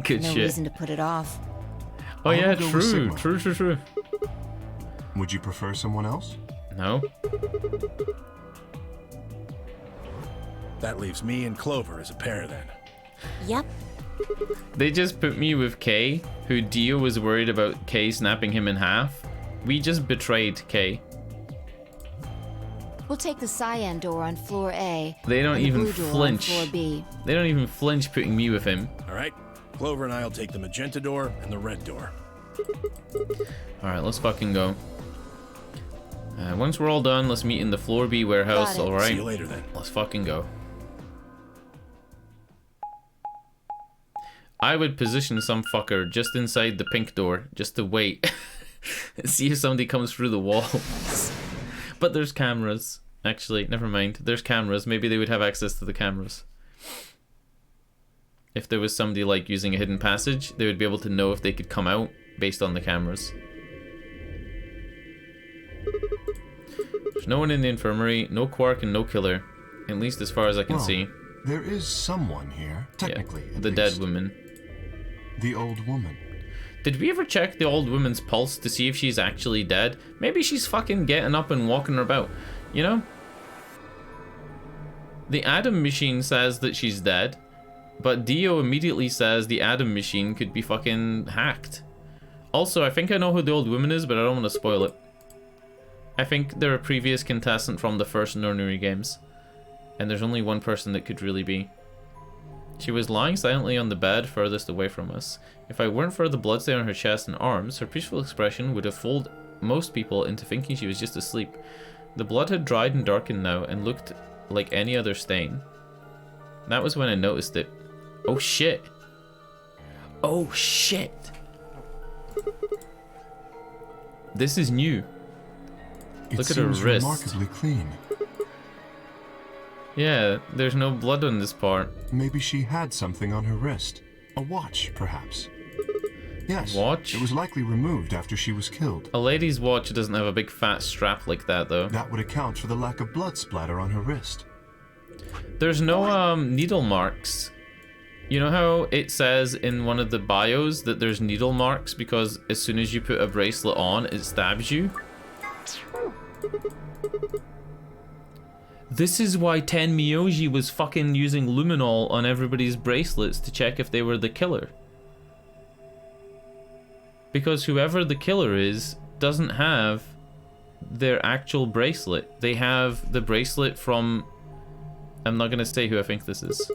Good no shit. reason to put it off. Oh yeah, I'll go with Sigma. true. Would you prefer someone else? No. That leaves me and Clover as a pair then. Yep. They just put me with Kay, who Dio was worried about Kay snapping him in half. We just betrayed Kay. We'll take the cyan door on floor A. They don't and the even blue door flinch. on floor B. They don't even flinch putting me with him. All right. Clover and I'll take the magenta door and the red door. Alright, let's fucking go. Once we're all done, let's meet in the floor B warehouse, Got it. alright? See you later then. Let's fucking go. I would position some fucker just inside the pink door, just to wait. And see if somebody comes through the walls. But there's cameras. Actually, never mind. There's cameras. Maybe they would have access to the cameras. If there was somebody like using a hidden passage, they would be able to know if they could come out based on the cameras. There's no one in the infirmary, no Quark and no killer. At least as far as I can see. There is someone here, technically. Yeah, the dead woman. The old woman. Did we ever check the old woman's pulse to see if she's actually dead? Maybe she's fucking getting up and walking about, you know? The Adam machine says that she's dead, but Dio immediately says the Adam machine could be fucking hacked. Also, I think I know who the old woman is, but I don't want to spoil it. I think they're a previous contestant from the first nonary games. And there's only one person that could really be. She was lying silently on the bed furthest away from us. If I weren't for the bloodstain on her chest and arms, her peaceful expression would have fooled most people into thinking she was just asleep. The blood had dried and darkened now and looked like any other stain. That was when I noticed it. Oh shit. Oh shit. This is new. Look at her wrist. It seems remarkably clean. Yeah, there's no blood on this part. Maybe she had something on her wrist. A watch, perhaps. Yes, watch? It was likely removed after she was killed. A lady's watch doesn't have a big fat strap like that, though. That would account for the lack of blood splatter on her wrist. There's no needle marks. You know how it says in one of the bios that there's needle marks because as soon as you put a bracelet on, it stabs you? This is why Tenmyoji was fucking using luminol on everybody's bracelets to check if they were the killer. Because whoever the killer is doesn't have their actual bracelet. They have the bracelet from... I'm not gonna say who I think this is.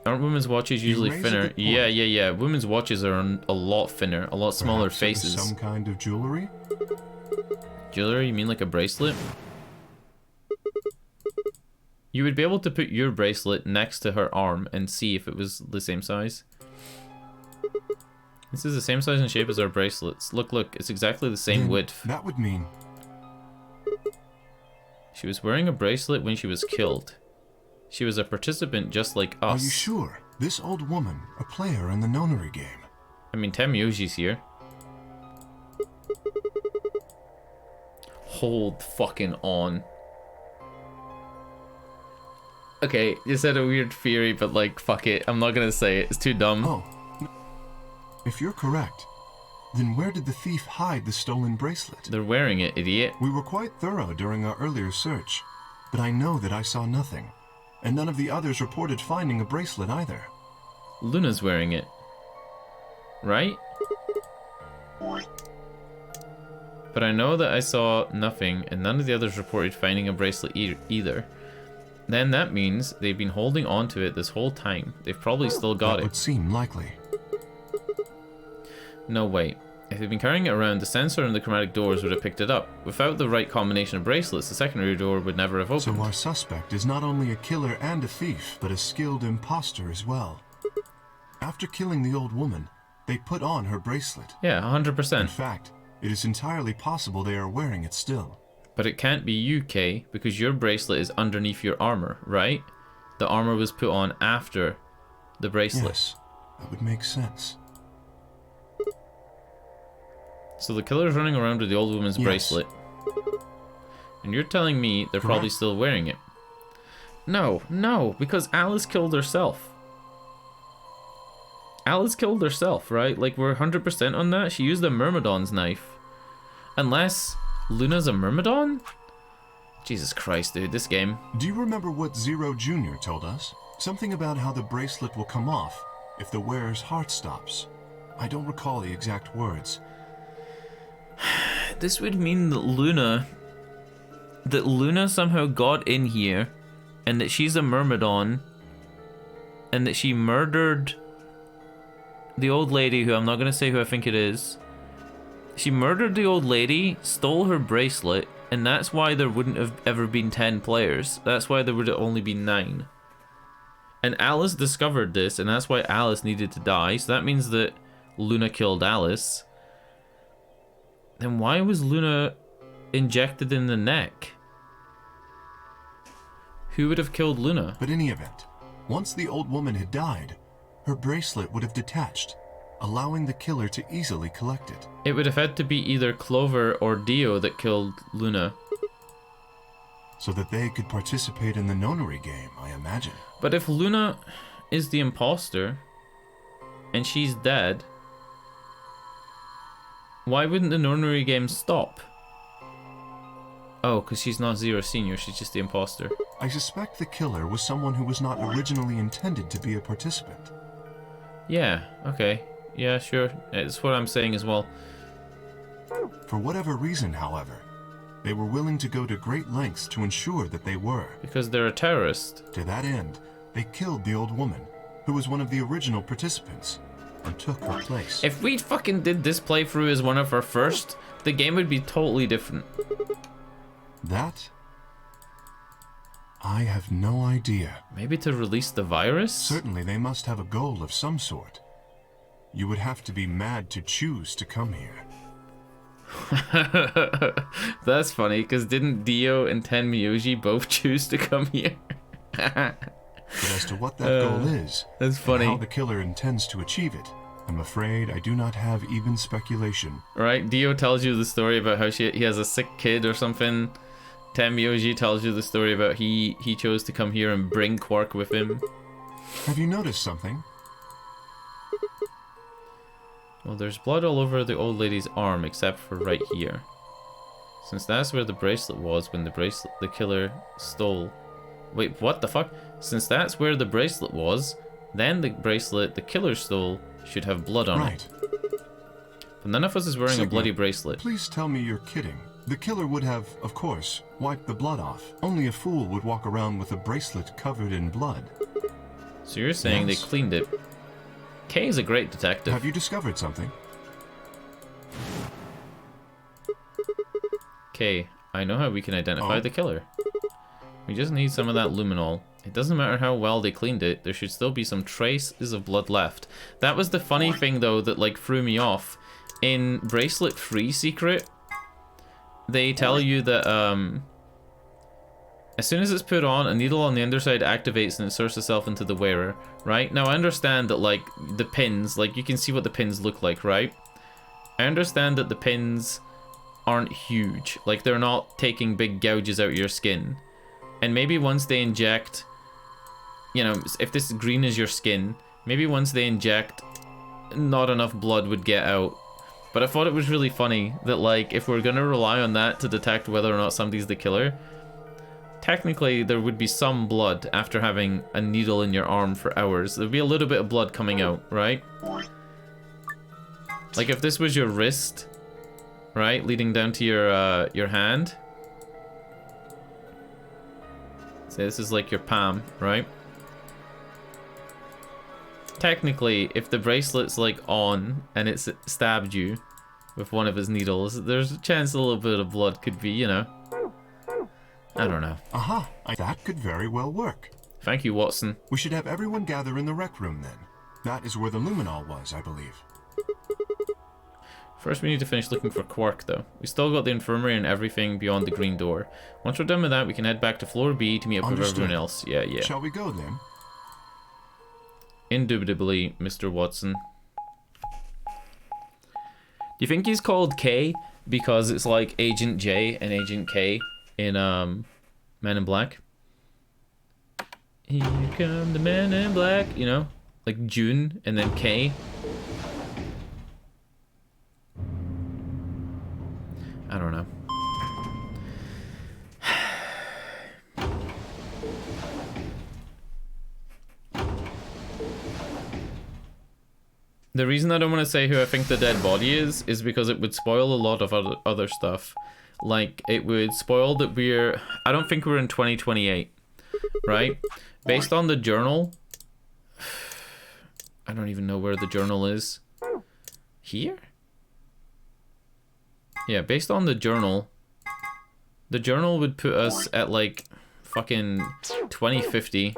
Aren't women's watches usually thinner? Yeah. Women's watches are a lot thinner, a lot smaller faces. Some kind of jewelry? Jewelry? You mean like a bracelet? You would be able to put your bracelet next to her arm and see if it was the same size. This is the same size and shape as our bracelets. Look, it's exactly the same width. That would mean... She was wearing a bracelet when she was killed. She was a participant just like us. Are you sure? This old woman, a player in the nonary game. I mean, Tenmyoji's here. Hold fucking on. Okay, you said a weird theory, but like, fuck it. I'm not gonna say it. It's too dumb. Oh. If you're correct, then where did the thief hide the stolen bracelet? They're wearing it, idiot. We were quite thorough during our earlier search, but I know that I saw nothing, and none of the others reported finding a bracelet either. Luna's wearing it. Right? But I know that I saw nothing, and none of the others reported finding a bracelet either. Then that means they've been holding on to it this whole time. They've probably still got it. That would seem likely. No, wait. If they've been carrying it around, the sensor on the chromatic doors would have picked it up. Without the right combination of bracelets, the secondary door would never have opened. So our suspect is not only a killer and a thief, but a skilled imposter as well. After killing the old woman, they put on her bracelet. Yeah, 100%. In fact, it is entirely possible they are wearing it still. But it can't be you, Kay, because your bracelet is underneath your armor, right? The armor was put on after the bracelet. Yes, that would make sense. So the killer's running around with the old woman's bracelet. And you're telling me they're probably still wearing it. No, because Alice killed herself. Alice killed herself, right? Like, we're 100% on that. She used the Myrmidon's knife. Unless Luna's a Myrmidon? Jesus Christ, dude, this game. Do you remember what Zero Jr. told us? Something about how the bracelet will come off if the wearer's heart stops. I don't recall the exact words. This would mean that Luna somehow got in here, and that she's a Myrmidon, and that she murdered the old lady, who I'm not going to say who I think it is. She murdered the old lady, stole her bracelet, and that's why there wouldn't have ever been 10 players. That's why there would have only been 9. And Alice discovered this, and that's why Alice needed to die. So that means that Luna killed Alice. Then why was Luna injected in the neck? Who would have killed Luna? But in any event, Once the old woman had died, her bracelet would have detached, allowing the killer to easily collect it. It would have had to be either Clover or Dio that killed Luna. So that they could participate in the nonary game, I imagine. But if Luna is the imposter, and she's dead, why wouldn't the nonary game stop? Oh, because she's not Zero Senior, she's just the imposter. I suspect the killer was someone who was not originally intended to be a participant. Yeah, okay. Yeah, sure. It's what I'm saying as well. For whatever reason, however, they were willing to go to great lengths to ensure that they were. Because they're a terrorist. To that end, they killed the old woman, who was one of the original participants, and took her place. If we fucking did this playthrough as one of our first, the game would be totally different. That? I have no idea. Maybe to release the virus? Certainly they must have a goal of some sort. You would have to be mad to choose to come here. That's funny, because didn't Dio and Tenmyoji both choose to come here? But as to what that goal is, that's funny. And how the killer intends to achieve it, I'm afraid I do not have even speculation. Right, Dio tells you the story about how he has a sick kid or something. Tenmyoji tells you the story about he chose to come here and bring Quark with him. Have you noticed something? Well, there's blood all over the old lady's arm except for right here. Since that's where the bracelet was when the killer stole. Wait, what the fuck? Since that's where the bracelet was, then the bracelet the killer stole should have blood on it. But none of us is wearing a bloody bracelet. Please tell me you're kidding. The killer would have, of course, wiped the blood off. Only a fool would walk around with a bracelet covered in blood. So you're saying they cleaned it. Kay is a great detective. Have you discovered something? Kay, I know how we can identify the killer. We just need some of that luminol. It doesn't matter how well they cleaned it, there should still be some traces of blood left. That was the funny thing though that like threw me off. In Bracelet Free Secret, they tell you that as soon as it's put on, a needle on the underside activates and inserts itself into the wearer, right? Now I understand that like the pins, like you can see what the pins look like, right? I understand that the pins aren't huge, like they're not taking big gouges out of your skin. And maybe once they inject, you know, if this green is your skin, maybe once they inject, not enough blood would get out. But I thought it was really funny that, like, if we're gonna rely on that to detect whether or not somebody's the killer, technically there would be some blood after having a needle in your arm for hours. There'd be a little bit of blood coming out, right? Like if this was your wrist, right, leading down to your hand. Say this is like your palm, right? Technically, if the bracelet's like on and it's stabbed you with one of his needles, there's a chance a little bit of blood could be, you know. I don't know. Aha, that could very well work. Thank you, Watson. We should have everyone gather in the rec room then. That is where the luminol was, I believe. First, we need to finish looking for Quark, though. We still got the infirmary and everything beyond the green door. Once we're done with that, we can head back to floor B to meet up with everyone else. Yeah, yeah. Shall we go then? Indubitably, Mr. Watson. Do you think he's called K because it's like Agent J and Agent K in Men in Black? Here come the Men in Black, you know? Like June and then K. I don't know. The reason I don't want to say who I think the dead body is because it would spoil a lot of other stuff. Like, it would spoil that I don't think we're in 2028, right? Based on the journal, I don't even know where the journal is. Here? Yeah, based on the journal would put us at like fucking 2050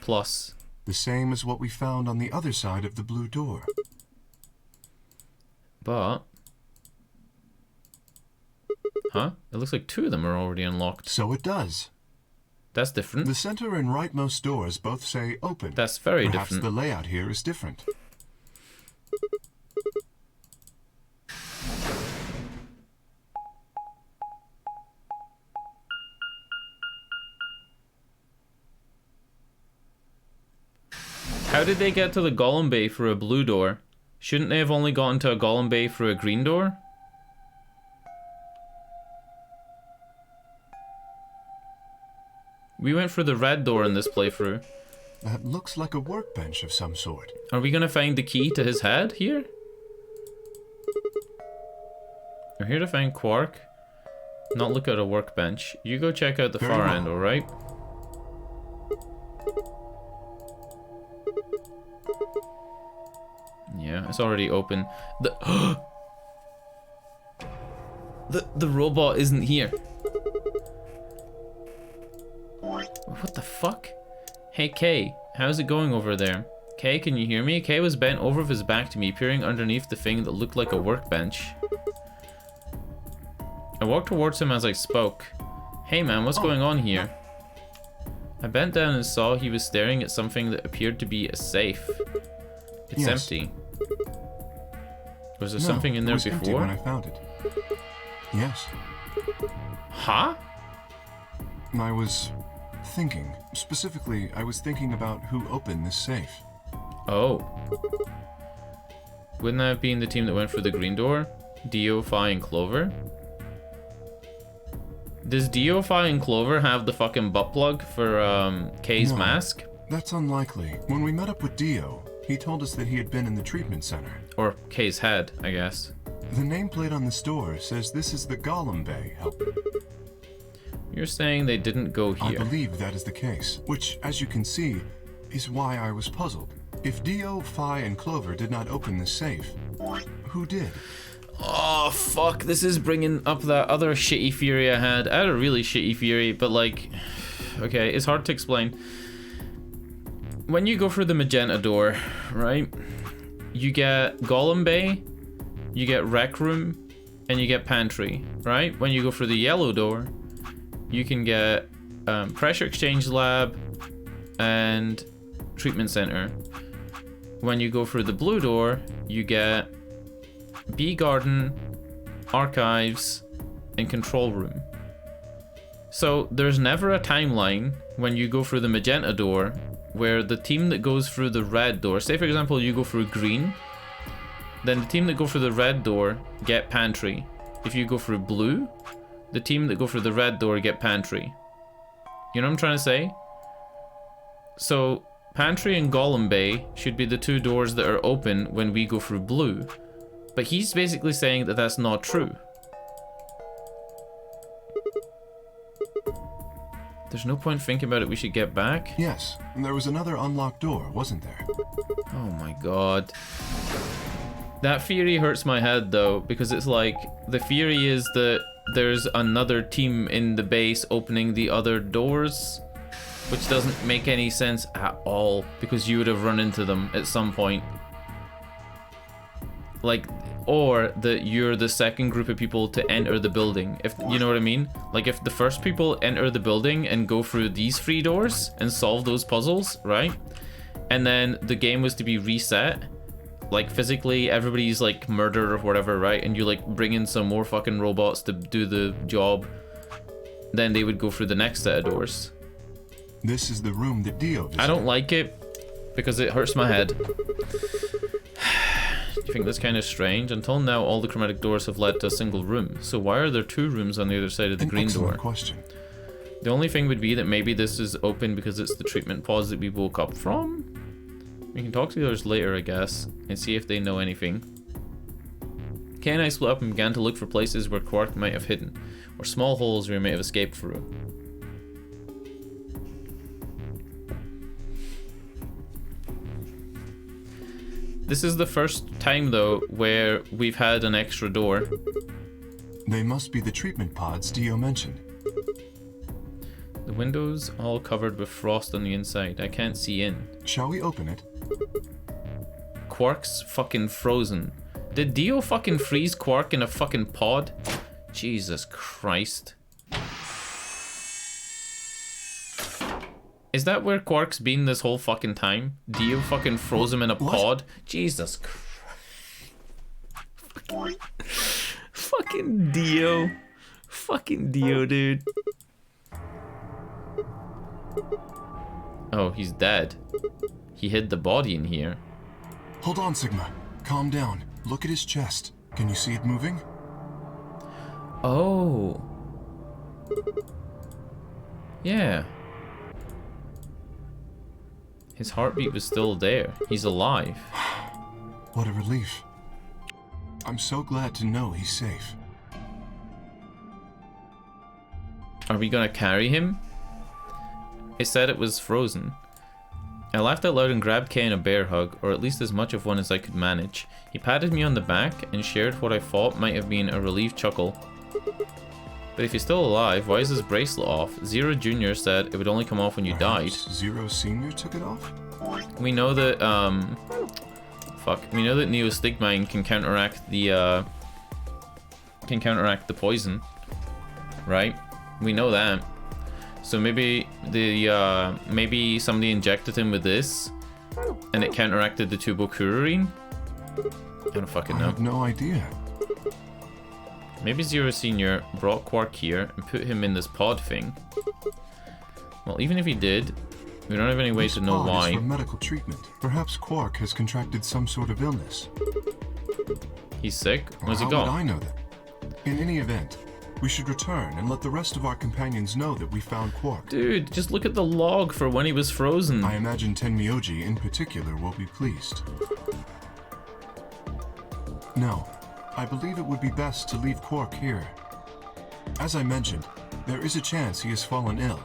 plus. The same as what we found on the other side of the blue door. But... Huh? It looks like two of them are already unlocked. So it does. That's different. The center and rightmost doors both say open. That's very Perhaps different. the layout here is different. How did they get to the Golem Bay through a blue door? Shouldn't they have only gotten to a Golem Bay through a green door? We went through the red door in this playthrough. That looks like a workbench of some sort. Are we gonna find the key to his head here? We're here to find Quark. Not look at a workbench. You go check out the Very far well. end, alright? Yeah, it's already open. The robot isn't here. What the fuck? Hey Kay, how's it going over there? Kay, can you hear me? Kay was bent over with his back to me, peering underneath the thing that looked like a workbench. I walked towards him as I spoke. Hey man, what's going on here? I bent down and saw he was staring at something that appeared to be a safe. It's Yes. empty. Was there something in there it was empty before? when I found it. Yes. Huh? I was thinking. Specifically, I was thinking about who opened this safe. Oh. Wouldn't that have been the team that went for the green door? Dio, Phi, and Clover? Does Dio, Phi, and Clover have the fucking butt plug for Kay's No. mask? That's unlikely. When we met up with Dio, he told us that he had been in the treatment center. Or Kay's head, I guess. The nameplate on the store says this is the Golem Bay helper. You're saying they didn't go I here. believe that is the case, which, as you can see, is why I was puzzled. If Dio, Phi, and Clover did not open the safe, who did? Oh, fuck. This is bringing up that other shitty theory I had. I had a really shitty theory, but like... Okay, it's hard to explain. When you go through the magenta door, right? You get Golem Bay, you get Rec Room, and you get Pantry, right? When you go through the yellow door, you can get Pressure Exchange Lab and Treatment Center. When you go through the blue door, you get Bee Garden, Archives, and Control Room. So there's never a timeline when you go through the magenta door where the team that goes through the red door, say for example you go through green, then the team that go through the red door get Pantry. If you go through blue, the team that go through the red door get Pantry. You know what I'm trying to say? So Pantry and Golem Bay should be the two doors that are open when we go through blue. But he's basically saying that that's not true. There's no point thinking about it, we should get back. Yes, and there was another unlocked door, wasn't there? Oh my god. That theory hurts my head though, because it's like, the theory is that there's another team in the base opening the other doors, which doesn't make any sense at all, because you would have run into them at some point. Like, or that you're the second group of people to enter the building, if you know what I mean. Like if the first people enter the building and go through these 3 doors and solve those puzzles, right? And then the game was to be reset, like physically everybody's like murdered or whatever, right? And you like bring in some more fucking robots to do the job, then they would go through the next set of doors. This is the room that Dio visited. I don't like it because it hurts my head. You think that's kind of strange? Until now, all the chromatic doors have led to a single room. So why are there 2 rooms on the other side of the green door? Question. The only thing would be that maybe this is open because it's the treatment pods that we woke up from. We can talk to the others later, I guess, and see if they know anything. Kay and I split up and began to look for places where Quark might have hidden, or small holes we might have escaped through. This is the first time, though, where we've had an extra door. They must be the treatment pods Dio mentioned. The windows all covered with frost on the inside. I can't see in. Shall we open it? Quark's fucking frozen. Did Dio fucking freeze Quark in a fucking pod? Jesus Christ. Is that where Quark's been this whole fucking time? Dio fucking froze him in a pod? Jesus Christ. Fucking Dio. Fucking Dio, dude. Oh, he's dead. He hid the body in here. Hold on, Sigma. Calm down. Look at his chest. Can you see it moving? Oh. Yeah. His heartbeat was still there. He's alive. What a relief. I'm so glad to know he's safe. Are we gonna carry him? It said it was frozen. I laughed out loud and grabbed Kay in a bear hug, or at least as much of one as I could manage. He patted me on the back and shared what I thought might have been a relieved chuckle. But if he's still alive, why is his bracelet off? Zero Jr. said it would only come off when you died. Zero Senior took it off? We know that, we know that Neostigmine can counteract the, poison. Right? We know that. So maybe maybe somebody injected him with this, and it counteracted the tubokurine? I don't fucking know. I have no idea. Maybe Zero Senior brought Quark here and put him in this pod thing. Well, even if he did, we don't have any way to know why. Is for medical treatment. Perhaps Quark has contracted some sort of illness. He's sick? Where's he How gone? would I know that? In any event, we should return and let the rest of our companions know that we found Quark. Dude, just look at the log for when he was frozen. I imagine Tenmyoji in particular will be pleased. No, I believe it would be best to leave Quark here. As I mentioned, there is a chance he has fallen ill.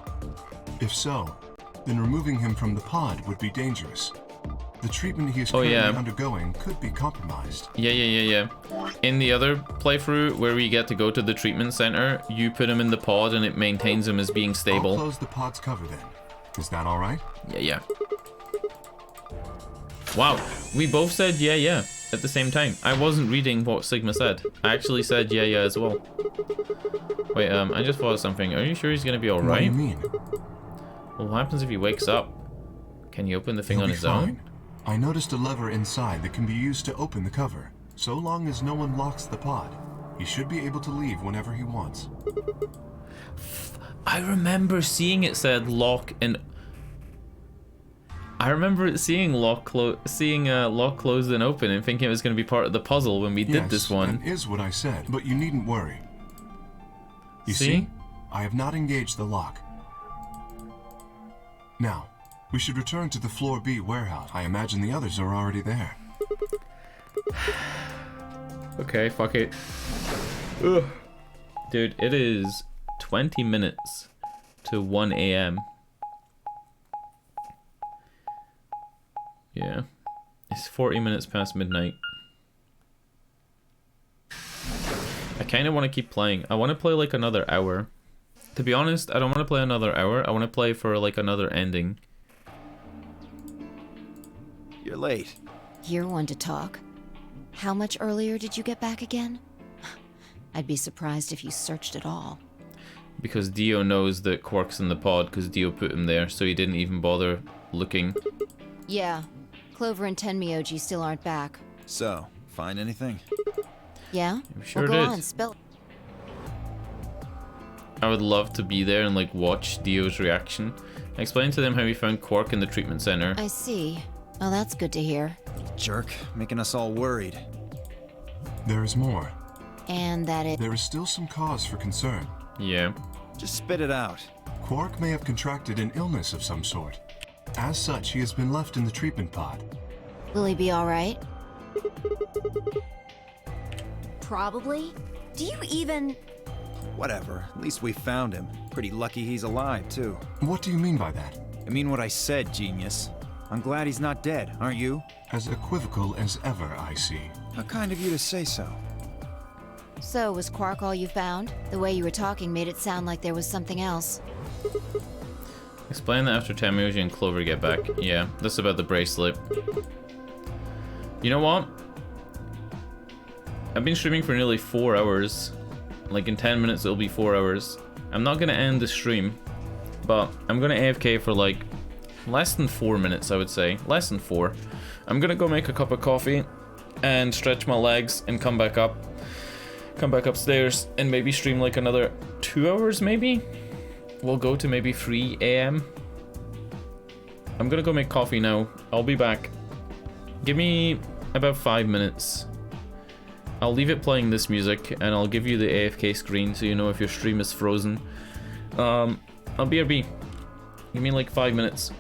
If so, then removing him from the pod would be dangerous. The treatment he is currently undergoing could be compromised. Yeah. In the other playthrough, where we get to go to the treatment center, you put him in the pod and it maintains him as being stable. I'll close the pod's cover then. Is that alright? Yeah. Wow, we both said yeah at the same time. I wasn't reading what Sigma said. I actually said yeah as well. Wait, I just thought of something. Are you sure he's gonna be alright? What do you mean? Well, what happens if he wakes up? Can he open the thing on his own? I noticed a lever inside that can be used to open the cover. So long as no one locks the pod, he should be able to leave whenever he wants. I remember seeing it said lock and... I remember seeing lock closed and open and thinking it was going to be part of the puzzle when we did this one. That is what I said, but you needn't worry. You see? I have not engaged the lock. Now, we should return to the Floor B warehouse. I imagine the others are already there. Okay, fuck it. Ugh. Dude, it is 20 minutes to 1 a.m. Yeah. It's 40 minutes past midnight. I kind of want to keep playing. I want to play like another hour. To be honest, I don't want to play another hour. I want to play for like another ending. You're late. You're one to talk. How much earlier did you get back again? I'd be surprised if you searched at all. Because Dio knows that Quark's in the pod because Dio put him there, so he didn't even bother looking. Yeah. Clover and Tenmyoji still aren't back. So, find anything? Yeah? Sure well, go did. on, spill. I would love to be there and like watch Dio's reaction. Explain to them how we found Quark in the treatment center. I see. Well, that's good to hear. Jerk, making us all worried. There is more. And that it... There is still some cause for concern. Yeah. Just spit it out. Quark may have contracted an illness of some sort. As such, he has been left in the treatment pod. Will he be alright? Probably. Do you even... Whatever, at least we found him. Pretty lucky he's alive, too. What do you mean by that? I mean what I said, genius. I'm glad he's not dead, aren't you? As equivocal as ever, I see. How kind of you to say so. So, was Quark all you found? The way you were talking made it sound like there was something else. Explain that after Tenmyoji and Clover get back. Yeah, that's about the bracelet. You know what? I've been streaming for nearly 4 hours. Like in 10 minutes it'll be 4 hours. I'm not gonna end the stream, but I'm gonna AFK for like Less than 4 minutes, I would say. Less than 4. I'm gonna go make a cup of coffee and stretch my legs and come back up. Come back upstairs and maybe stream like another 2 hours, maybe? We'll go to maybe 3 AM. I'm gonna go make coffee now. I'll be back. Give me about 5 minutes. I'll leave it playing this music and I'll give you the AFK screen so you know if your stream is frozen. I'll BRB. Give me like 5 minutes.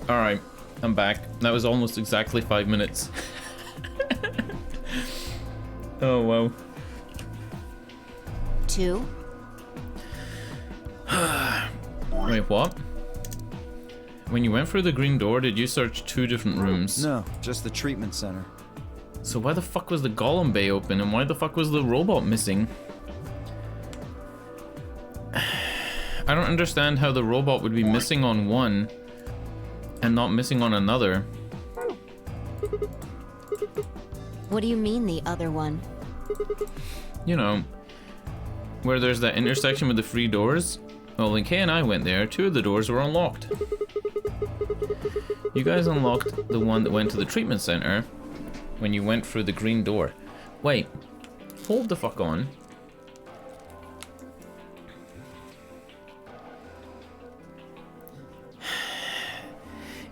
Alright, I'm back. That was almost exactly 5 minutes. Oh, wow. 2. Wait, what? When you went through the green door, did you search 2 different rooms? No, just the treatment center. So why the fuck was the Golem Bay open, and why the fuck was the robot missing? I don't understand how the robot would be missing on one and not missing on another. What do you mean the other one? You know, where there's that intersection with the 3 doors. Well, when Kay and I went there, 2 of the doors were unlocked. You guys unlocked the one that went to the treatment center when you went through the green door. Wait, hold the fuck on.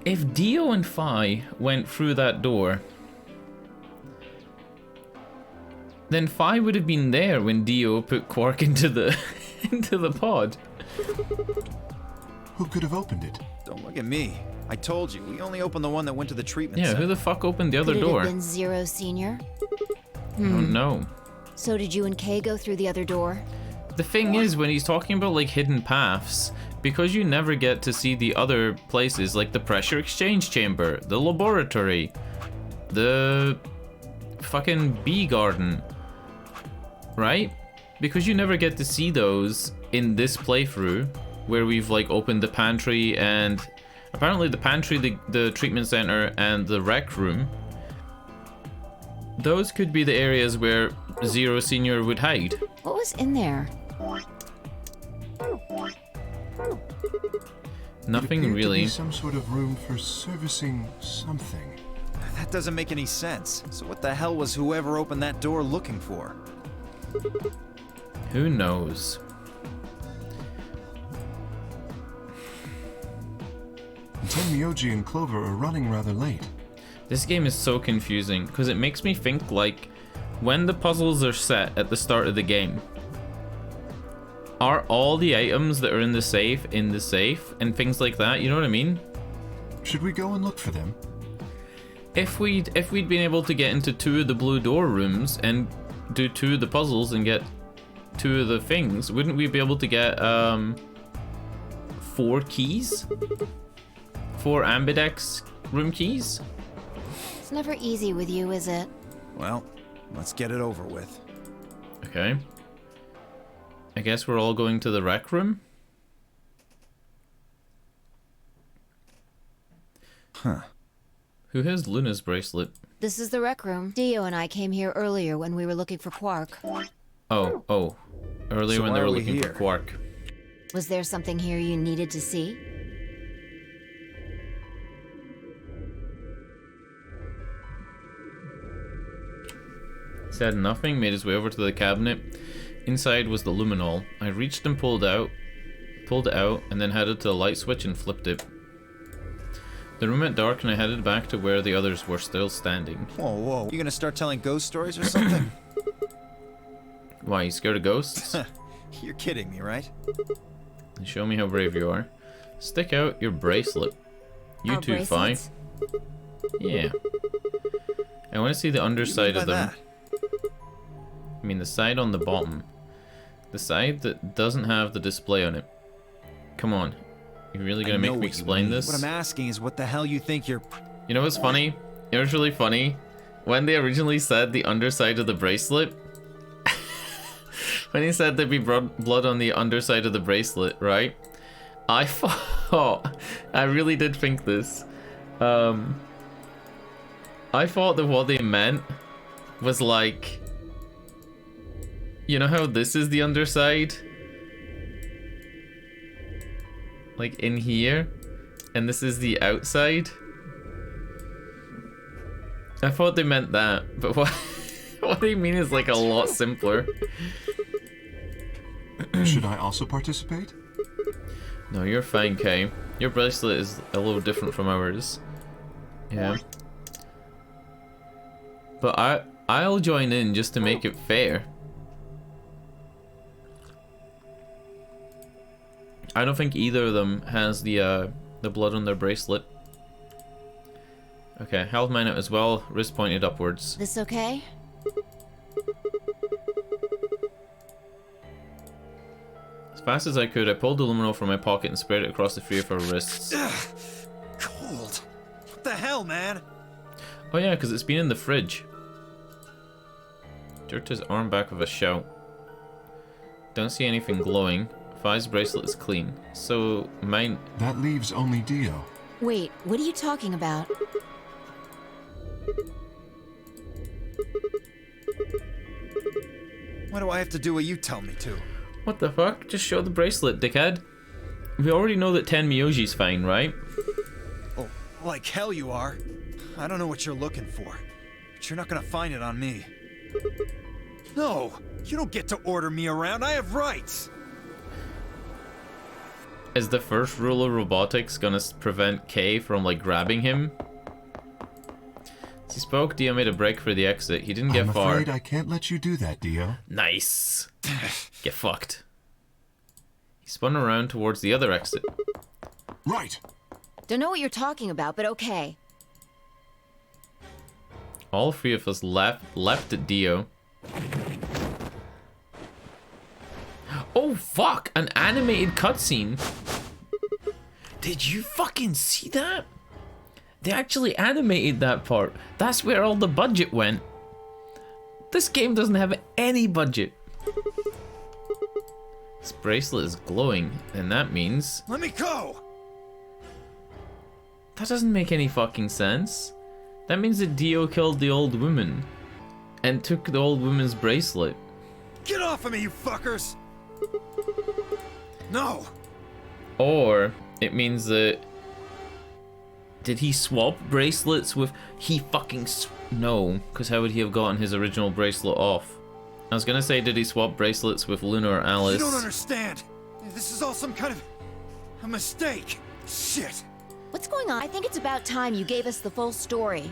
If Dio and Phi went through that door, then Phi would have been there when Dio put Quark into the into the pod. Who could have opened it? Don't look at me. I told you, we only opened the one that went to the treatment Yeah, center. who the fuck opened the other Could it door? have been Zero Senior? I don't know. So did you and Kay go through the other door? The thing is, when he's talking about like hidden paths, because you never get to see the other places like the pressure exchange chamber, the laboratory, the fucking bee garden, right? Because you never get to see those in this playthrough, where we've like opened the pantry and apparently the pantry, the treatment center, and the rec room. Those could be the areas where Zero Senior would hide. What was in there? Nothing It appeared to really. be some sort of room for servicing something. That doesn't make any sense. So what the hell was whoever opened that door looking for? Who knows? Tenmyoji and Clover are running rather late. This game is so confusing because it makes me think like when the puzzles are set at the start of the game, are all the items that are in the safe and things like that, you know what I mean? Should we go and look for them? If we'd been able to get into 2 of the blue door rooms and do 2 of the puzzles and get 2 of the things, wouldn't we be able to get 4 keys? 4 Ambidex room keys? It's never easy with you, is it? Well, let's get it over with. Okay. I guess we're all going to the rec room? Huh. Who has Luna's bracelet? This is the rec room. Dio and I came here earlier when we were looking for Quark. Oh. Earlier So when why they were are we looking for here? Quark. Was there something here you needed to see? Said nothing, made his way over to the cabinet. Inside was the luminol. I reached and pulled it out, and then headed to the light switch and flipped it. The room went dark and I headed back to where the others were still standing. Whoa. You gonna start telling ghost stories or something? Why, you scared of ghosts? You're kidding me, right? Show me how brave you are. Stick out your bracelet. You Our too, Phi. bracelets? Yeah. I want to see the underside of them. I mean the side on the bottom. The side that doesn't have the display on it. Come on. You really gonna make me explain this? What I'm asking is what the hell you think you're... You know what's funny? It was really funny. When they originally said the underside of the bracelet, when he said there'd be blood on the underside of the bracelet, right? I thought, I really did think this. I thought that what they meant was like, you know how this is the underside? Like in here, and this is the outside. I thought they meant that, but what they mean is like a lot simpler. Should I also participate? No, you're fine, Kay. Your bracelet is a little different from ours. Yeah. But I'll join in just to make it fair. I don't think either of them has the blood on their bracelet. Okay, health mine out as well. Wrist pointed upwards. This okay? As fast as I could, I pulled the luminol from my pocket and sprayed it across the three of her wrists. Cold. What the hell, man? Oh yeah, because it's been in the fridge. Jerked his arm back with a shout. Don't see anything glowing. Fi's bracelet is clean. So, mine... That leaves only Dio. Wait, what are you talking about? Why do I have to do what you tell me to? What the fuck? Just show the bracelet, dickhead. We already know that Tenmyoji's fine, right? Oh, like hell you are. I don't know what you're looking for, but you're not gonna find it on me. No, you don't get to order me around. I have rights. Is the first rule of robotics gonna prevent Kay from, like, grabbing him? As he spoke, Dio made a break for the exit. He didn't get far. I'm afraid I can't let you do that, Dio. Nice. Get fucked. He spun around towards the other exit. Right. Don't know what you're talking about, but okay. All three of us leapt at Dio. Oh fuck! An animated cutscene. Did you fucking see that? They actually animated that part. That's where all the budget went. This game doesn't have any budget. This bracelet is glowing, and that means... Let me go! That doesn't make any fucking sense. That means that Dio killed the old woman and took the old woman's bracelet. Get off of me, you fuckers! No! Or it means that... Did he swap bracelets with... He fucking... No, because how would he have gotten his original bracelet off? I was gonna say, did he swap bracelets with Luna or Alice? You don't understand. This is all some kind of... a mistake. Shit. What's going on? I think it's about time you gave us the full story.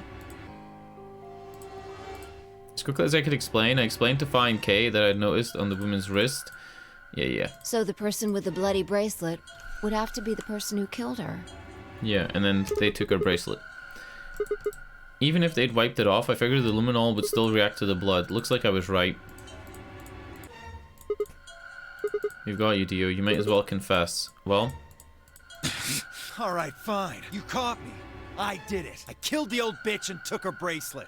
As quickly as I could explain, I explained to Fi and Kay that I'd noticed on the woman's wrist. Yeah. So the person with the bloody bracelet would have to be the person who killed her. Yeah, and then they took her bracelet. Even if they'd wiped it off, I figured the luminol would still react to the blood. Looks like I was right. We've got you, Dio. You might as well confess. Well? Alright, fine. You caught me. I did it. I killed the old bitch and took her bracelet.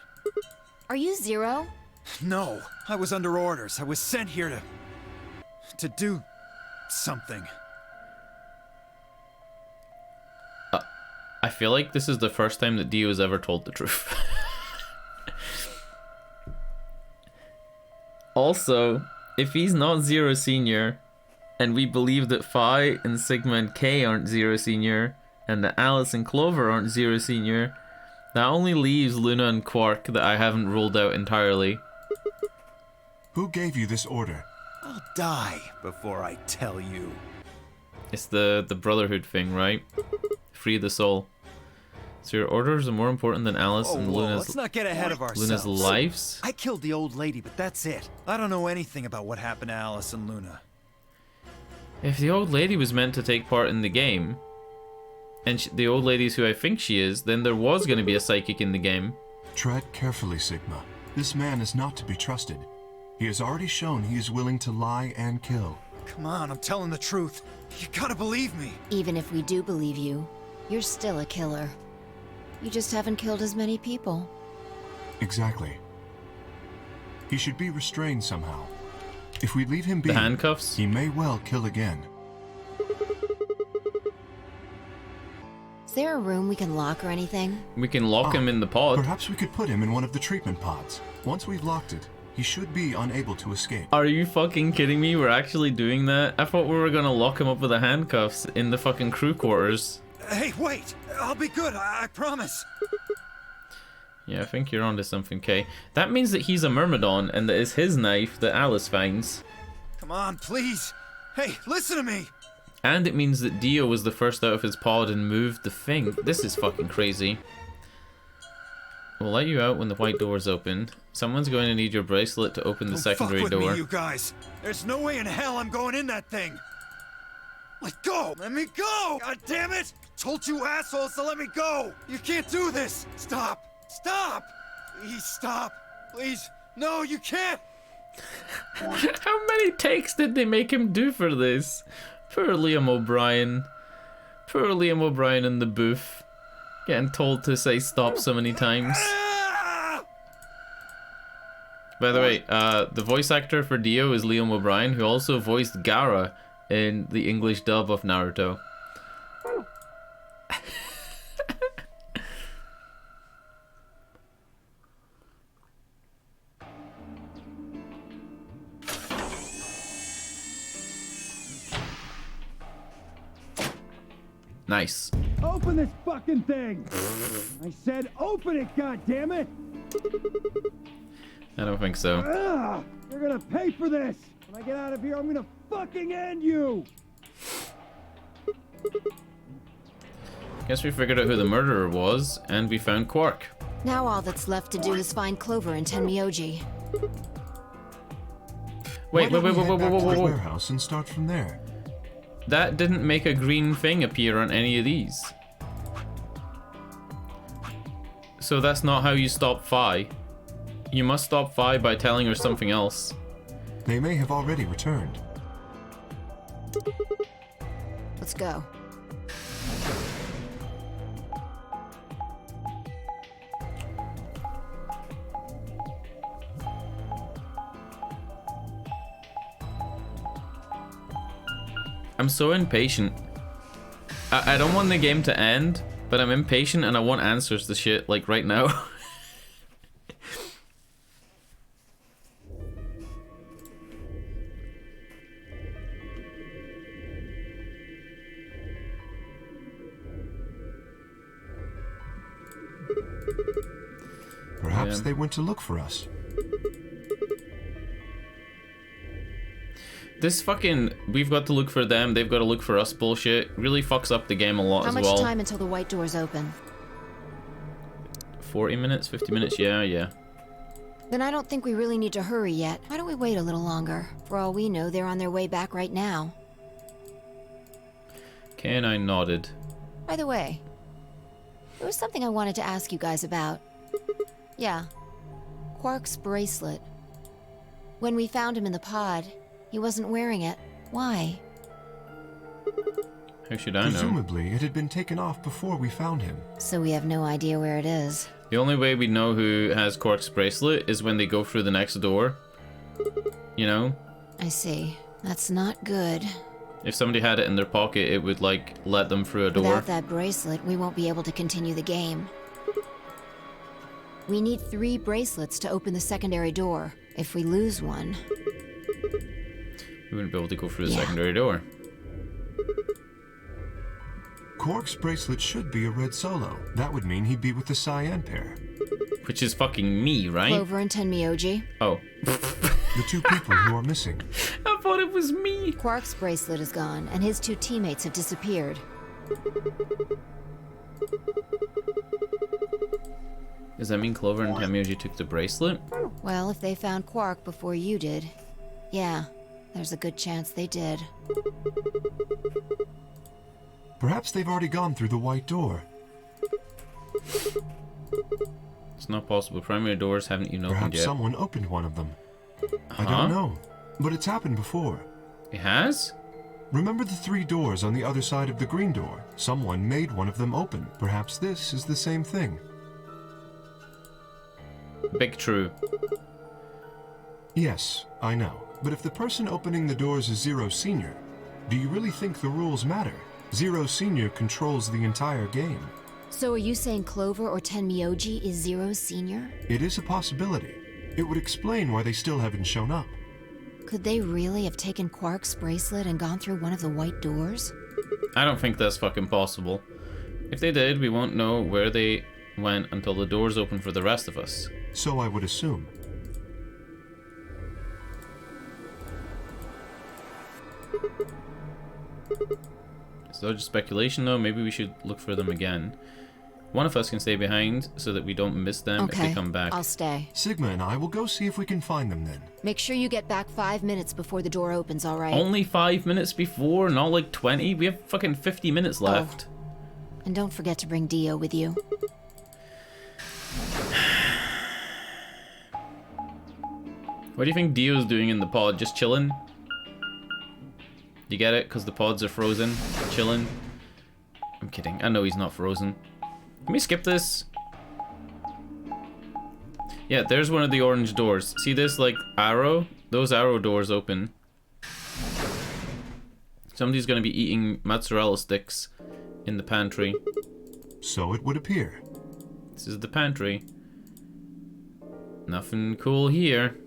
Are you Zero? No. I was under orders. I was sent here to do something. I feel like this is the first time that Dio has ever told the truth. Also, if he's not Zero Senior, and we believe that Fi and Sigma and Kay aren't Zero Senior, and that Alice and Clover aren't Zero Senior, that only leaves Luna and Quark that I haven't ruled out entirely. Who gave you this order? I'll die before I tell you. It's the Brotherhood thing, right? Free the soul. So your orders are more important than Alice and Luna's... Let's not get ahead of ourselves. Luna's lives? I killed the old lady, but that's it. I don't know anything about what happened to Alice and Luna. If the old lady was meant to take part in the game, and the old lady's who I think she is, then there was going to be a psychic in the game. Tread carefully, Sigma. This man is not to be trusted. He has already shown he is willing to lie and kill. Come on, I'm telling the truth. You gotta believe me. Even if we do believe you, you're still a killer. You just haven't killed as many people. Exactly. He should be restrained somehow. If we leave him be, the handcuffs? He may well kill again. Is there a room we can lock or anything? We can lock him in the pod. Perhaps we could put him in one of the treatment pods. Once we've locked it, he should be unable to escape. Are you fucking kidding me? We're actually doing that? I thought we were gonna lock him up with the handcuffs in the fucking crew quarters. Hey, wait! I'll be good, I promise. Yeah, I think you're onto something, Kay. That means that he's a Myrmidon, and that it's his knife that Alice finds. Come on, please! Hey, listen to me! And it means that Dio was the first out of his pod and moved the thing. This is fucking crazy. We'll let you out when the white door's open. Someone's going to need your bracelet to open the secondary Don't fuck with door. me, you guys! There's no way in hell I'm going in that thing! Let go! Let me go! God damn it! Told you assholes to let me go! You can't do this! Stop! Stop! Please stop! Please! No, you can't! How many takes did they make him do for this? Poor Liam O'Brien. Poor Liam O'Brien in the booth. Getting told to say stop so many times. By the way, the voice actor for Dio is Liam O'Brien, who also voiced Gaara in the English dub of Naruto. Nice. Open this fucking thing! I said open it, goddammit! I don't think so. You're gonna pay for this! When I get out of here, I'm gonna fucking end you! Guess we figured out who the murderer was, and we found Quark. Now all that's left to do is find Clover and Tenmyoji. Wait. To the warehouse and start from there. That didn't make a green thing appear on any of these. So that's not how you stop Phi. You must stop Phi by telling her something else. They may have already returned. Let's go. I'm so impatient. I don't want the game to end, but I'm impatient and I want answers to shit like right now. Perhaps they went to look for us. This fucking we've got to look for them, they've got to look for us bullshit really fucks up the game a lot as well. How much time until the white doors open? 40 minutes, 50 minutes, yeah. Then I don't think we really need to hurry yet. Why don't we wait a little longer? For all we know, they're on their way back right now. Okay, and I nodded. By the way, there was something I wanted to ask you guys about. Yeah, Quark's bracelet. When we found him in the pod, he wasn't wearing it. Why? How should I know? Presumably, it had been taken off before we found him. So we have no idea where it is. The only way we know who has Quark's bracelet is when they go through the next door. You know? I see. That's not good. If somebody had it in their pocket, it would, like, let them through a door. Without that bracelet, we won't be able to continue the game. We need 3 bracelets to open the secondary door. If we lose one... we wouldn't be able to go through the secondary door. Quark's bracelet should be a red solo. That would mean he'd be with the cyan pair. Which is fucking me, right? Clover and Tenmyoji. Oh. The 2 people who are missing. I thought it was me. Quark's bracelet is gone, and his 2 teammates have disappeared. Does that mean Clover and Tenmyoji took the bracelet? Well, if they found Quark before you did, yeah, there's a good chance they did. Perhaps they've already gone through the white door. It's not possible. Primary doors haven't even opened Perhaps yet. someone opened one of them. I don't know, but it's happened before. It has? Remember the 3 doors on the other side of the green door? Someone made one of them open. Perhaps this is the same thing. Big true. Yes, I know. But if the person opening the doors is Zero Senior, do you really think the rules matter? Zero Senior controls the entire game. So are you saying Clover or Tenmyoji is Zero Senior? It is a possibility. It would explain why they still haven't shown up. Could they really have taken Quark's bracelet and gone through one of the white doors? I don't think that's fucking possible. If they did, we won't know where they went until the doors open for the rest of us. So I would assume. So just speculation though, maybe we should look for them again. One of us can stay behind so that we don't miss them if they come back. I'll stay. Sigma and I will go see if we can find them then. Make sure you get back 5 minutes before the door opens, all right? Only 5 minutes before, not like 20? We have fucking 50 minutes left. Oh. And don't forget to bring Dio with you. What do you think Dio's doing in the pod? Just chilling? You get it? Because the pods are frozen? Chilling? I'm kidding. I know he's not frozen. Can we skip this? Yeah, there's one of the orange doors. See this, like, arrow? Those arrow doors open. Somebody's gonna be eating mozzarella sticks in the pantry. So it would appear. This is the pantry. Nothing cool here.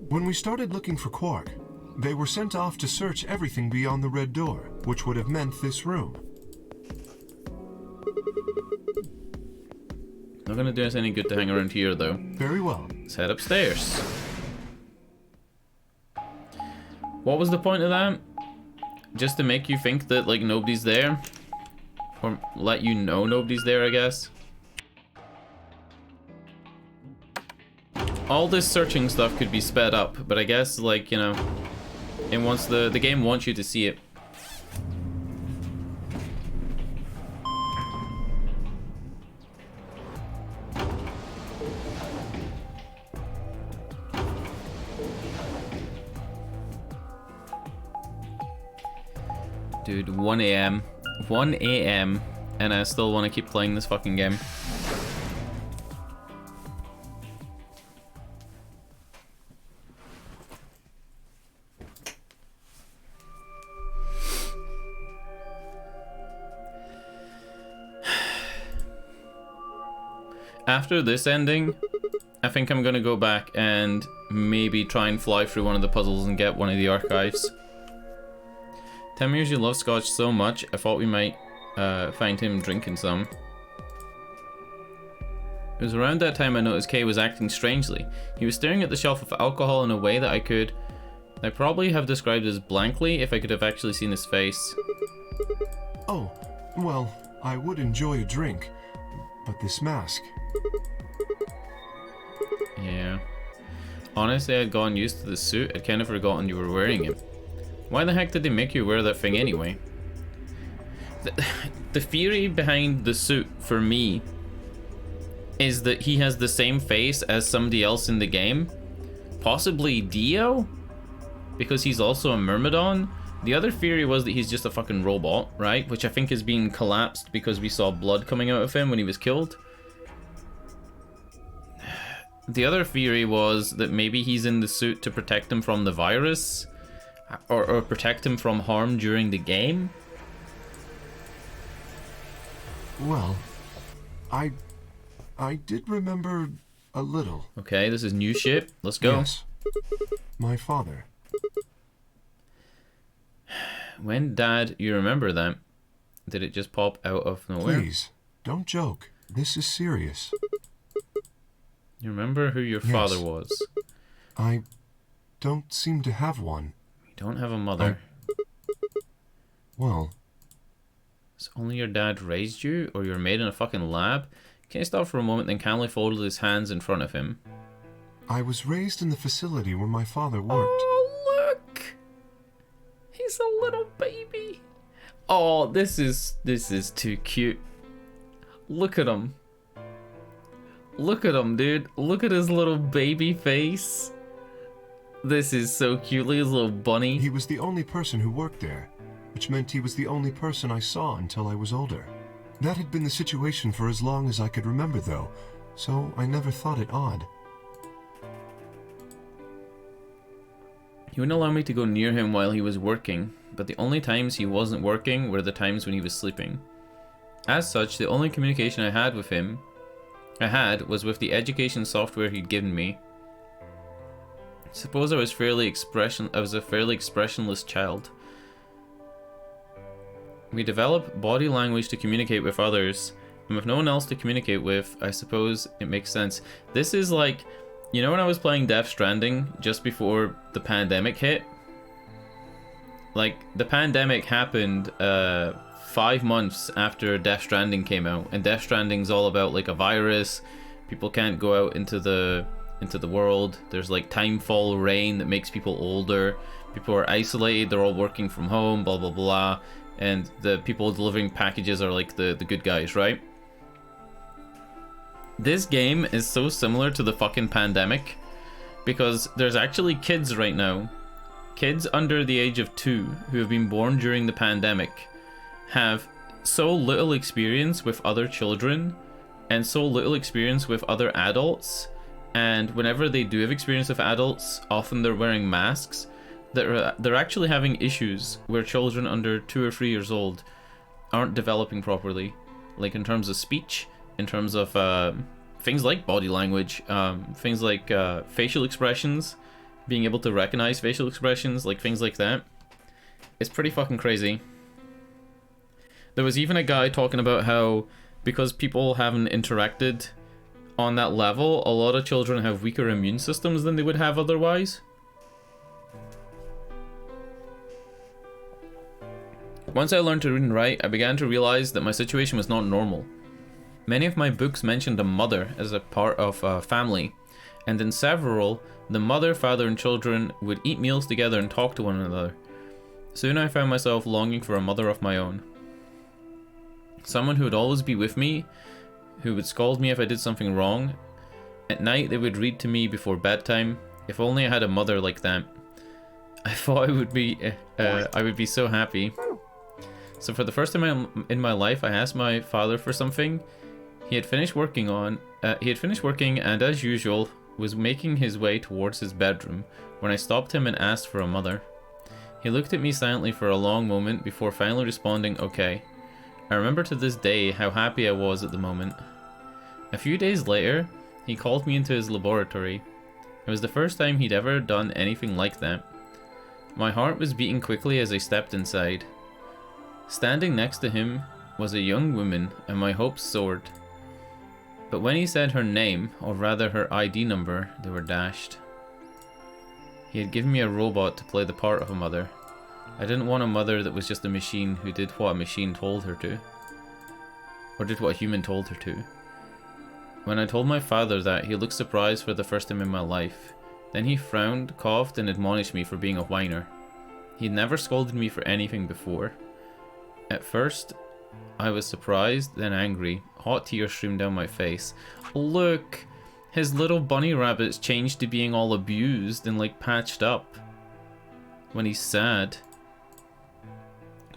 When we started looking for Quark, they were sent off to search everything beyond the red door, which would have meant this room. Not gonna do us any good to hang around here, though. Very well. Let's head upstairs. What was the point of that? Just to make you think that, like, nobody's there? Or let you know nobody's there, I guess? All this searching stuff could be sped up, but I guess, like, you know, it wants the game wants you to see it. Dude, 1 AM. 1 AM, and I still want to keep playing this fucking game. After this ending, I think I'm gonna go back and maybe try and fly through one of the puzzles and get one of the archives. 10 years you love scotch so much, I thought we might find him drinking some. It was around that time I noticed Kay was acting strangely. He was staring at the shelf of alcohol in a way that I probably have described as blankly if I could have actually seen his face. Oh, well, I would enjoy a drink, but this mask... Yeah. Honestly, I'd gotten used to the suit. I'd kind of forgotten you were wearing it. Why the heck did they make you wear that thing anyway? The theory behind the suit, for me, is that he has the same face as somebody else in the game. Possibly Dio? Because he's also a Myrmidon? The other theory was that he's just a fucking robot, right? Which I think is being collapsed because we saw blood coming out of him when he was killed. The other theory was that maybe he's in the suit to protect him from the virus, or protect him from harm during the game. Well, I did remember a little. Okay, this is new shit. Let's go. Yes. My father. When, Dad, you remember that? Did it just pop out of nowhere? Please, don't joke. This is serious. You remember who your father was? I don't seem to have one. You don't have a mother. Well... So only your dad raised you, or you were made in a fucking lab? Can you stop for a moment, then calmly folded his hands in front of him? I was raised in the facility where my father worked. Oh, look! He's a little baby. Oh, this is too cute. Look at him. Look at him, dude. Look at his little baby face. This is so cute. Look at his little bunny. He was the only person who worked there, which meant he was the only person I saw until I was older. That had been the situation for as long as I could remember, though, so I never thought it odd. He wouldn't allow me to go near him while he was working, but the only times he wasn't working were the times when he was sleeping. As such, the only communication I had was with the education software he'd given me. Suppose I was a fairly expressionless child. We develop body language to communicate with others, and with no one else to communicate with, I suppose it makes sense. This is like, you know when I was playing Death Stranding just before the pandemic hit? Like, the pandemic happened 5 months after Death Stranding came out, and Death Stranding's all about like a virus. People can't go out into the world. There's like timefall rain that makes people older. People are isolated. They're all working from home. Blah blah blah. And the people delivering packages are like the good guys, right? This game is so similar to the fucking pandemic because there's actually kids right now, kids under the age of 2 who have been born during the pandemic, have so little experience with other children and so little experience with other adults, and whenever they do have experience with adults, often they're wearing masks, that they're actually having issues where children under 2 or 3 years old aren't developing properly, like in terms of speech, in terms of things like body language, things like facial expressions, being able to recognize facial expressions, like things like that. It's pretty fucking crazy. There was even a guy talking about how because people haven't interacted on that level, a lot of children have weaker immune systems than they would have otherwise. Once I learned to read and write, I began to realize that my situation was not normal. Many of my books mentioned a mother as a part of a family, and in several, the mother, father, and children would eat meals together and talk to one another. Soon I found myself longing for a mother of my own. Someone who would always be with me, who would scold me if I did something wrong. At night they would read to me before bedtime. If only I had a mother like that. I thought I would be so happy. So for the first time in my life, I asked my father for something. He had finished working and as usual was making his way towards his bedroom when I stopped him and asked for a mother. He looked at me silently for a long moment before finally responding, okay. I remember to this day how happy I was at the moment. A few days later, he called me into his laboratory. It was the first time he'd ever done anything like that. My heart was beating quickly as I stepped inside. Standing next to him was a young woman, and my hopes soared. But when he said her name, or rather her ID number, they were dashed. He had given me a robot to play the part of a mother. I didn't want a mother that was just a machine who did what a machine told her to. Or did what a human told her to. When I told my father that, he looked surprised for the first time in my life. Then he frowned, coughed, and admonished me for being a whiner. He'd never scolded me for anything before. At first, I was surprised, then angry. Hot tears streamed down my face. Look! His little bunny rabbit's changed to being all abused and like patched up. When he's sad.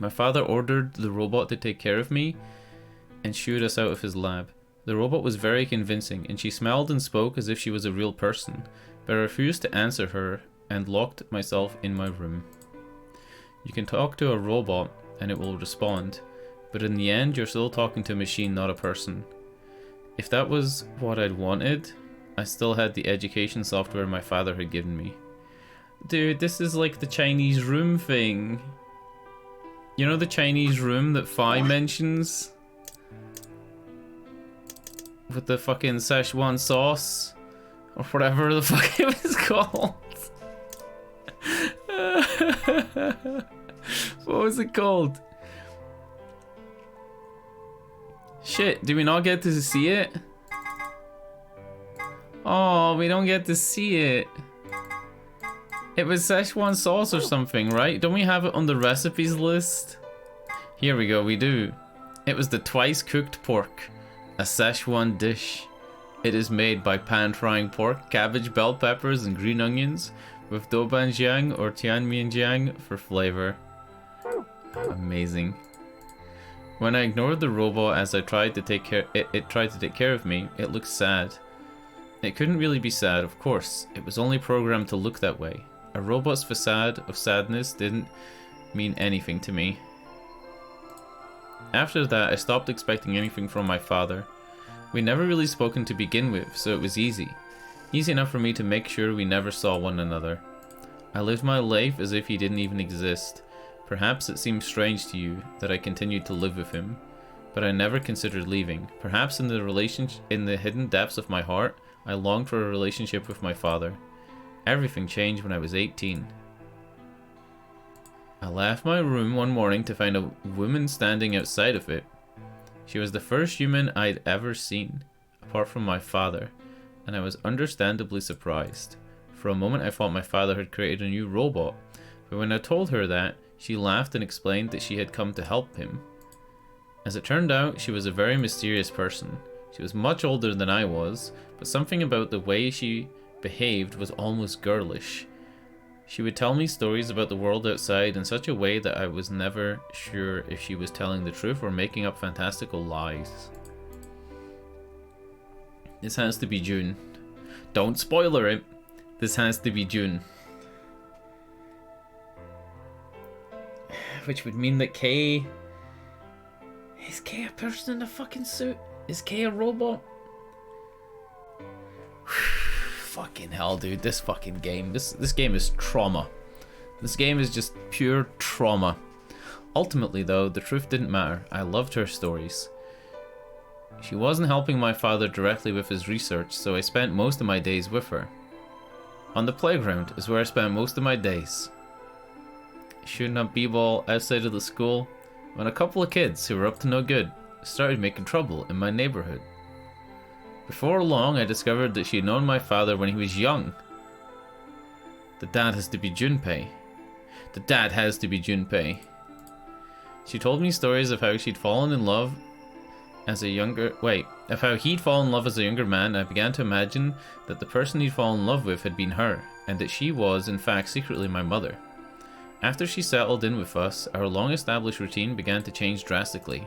My father ordered the robot to take care of me and shooed us out of his lab. The robot was very convincing, and she smelled and spoke as if she was a real person, but I refused to answer her and locked myself in my room. You can talk to a robot and it will respond, but in the end you're still talking to a machine, not a person. If that was what I'd wanted, I still had the education software my father had given me. Dude, this is like the Chinese room thing. You know the Chinese room that Fi mentions? With the fucking Szechuan sauce? Or whatever the fuck it was called. What was it called? Shit, do we not get to see it? Oh, we don't get to see it. It was Szechuan sauce or something, right? Don't we have it on the recipes list? Here we go, we do. It was the twice cooked pork, a Szechuan dish. It is made by pan-frying pork, cabbage, bell peppers, and green onions with doubanjiang or tianmianjiang for flavor. Amazing. When I ignored the robot as I tried to take care, it tried to take care of me, it looked sad. It couldn't really be sad, of course. It was only programmed to look that way. A robot's facade of sadness didn't mean anything to me. After that, I stopped expecting anything from my father. We'd never really spoken to begin with, so it was easy. Easy enough for me to make sure we never saw one another. I lived my life as if he didn't even exist. Perhaps it seems strange to you that I continued to live with him, but I never considered leaving. Perhaps in the hidden depths of my heart, I longed for a relationship with my father. Everything changed when I was 18. I left my room one morning to find a woman standing outside of it. She was the first human I'd ever seen, apart from my father, and I was understandably surprised. For a moment I thought my father had created a new robot, but when I told her that, she laughed and explained that she had come to help him. As it turned out, she was a very mysterious person. She was much older than I was, but something about the way she behaved was almost girlish. She would tell me stories about the world outside in such a way that I was never sure if she was telling the truth or making up fantastical lies. This has to be June. Don't spoiler it. This has to be June. Which would mean that Kay... Is Kay a person in a fucking suit? Is Kay a robot? Fucking hell, dude. This fucking game. This game is trauma. This game is just pure trauma. Ultimately, though, the truth didn't matter. I loved her stories. She wasn't helping my father directly with his research, so I spent most of my days with her. On the playground is where I spent most of my days. Shooting up b-ball outside of the school, when a couple of kids who were up to no good started making trouble in my neighborhood. Before long, I discovered that she had known my father when he was young. The dad has to be Junpei. The dad has to be Junpei. She told me stories of how she'd fallen in love as a younger... of how he'd fallen in love as a younger man. I began to imagine that the person he'd fallen in love with had been her, and that she was, in fact, secretly my mother. After she settled in with us, our long-established routine began to change drastically.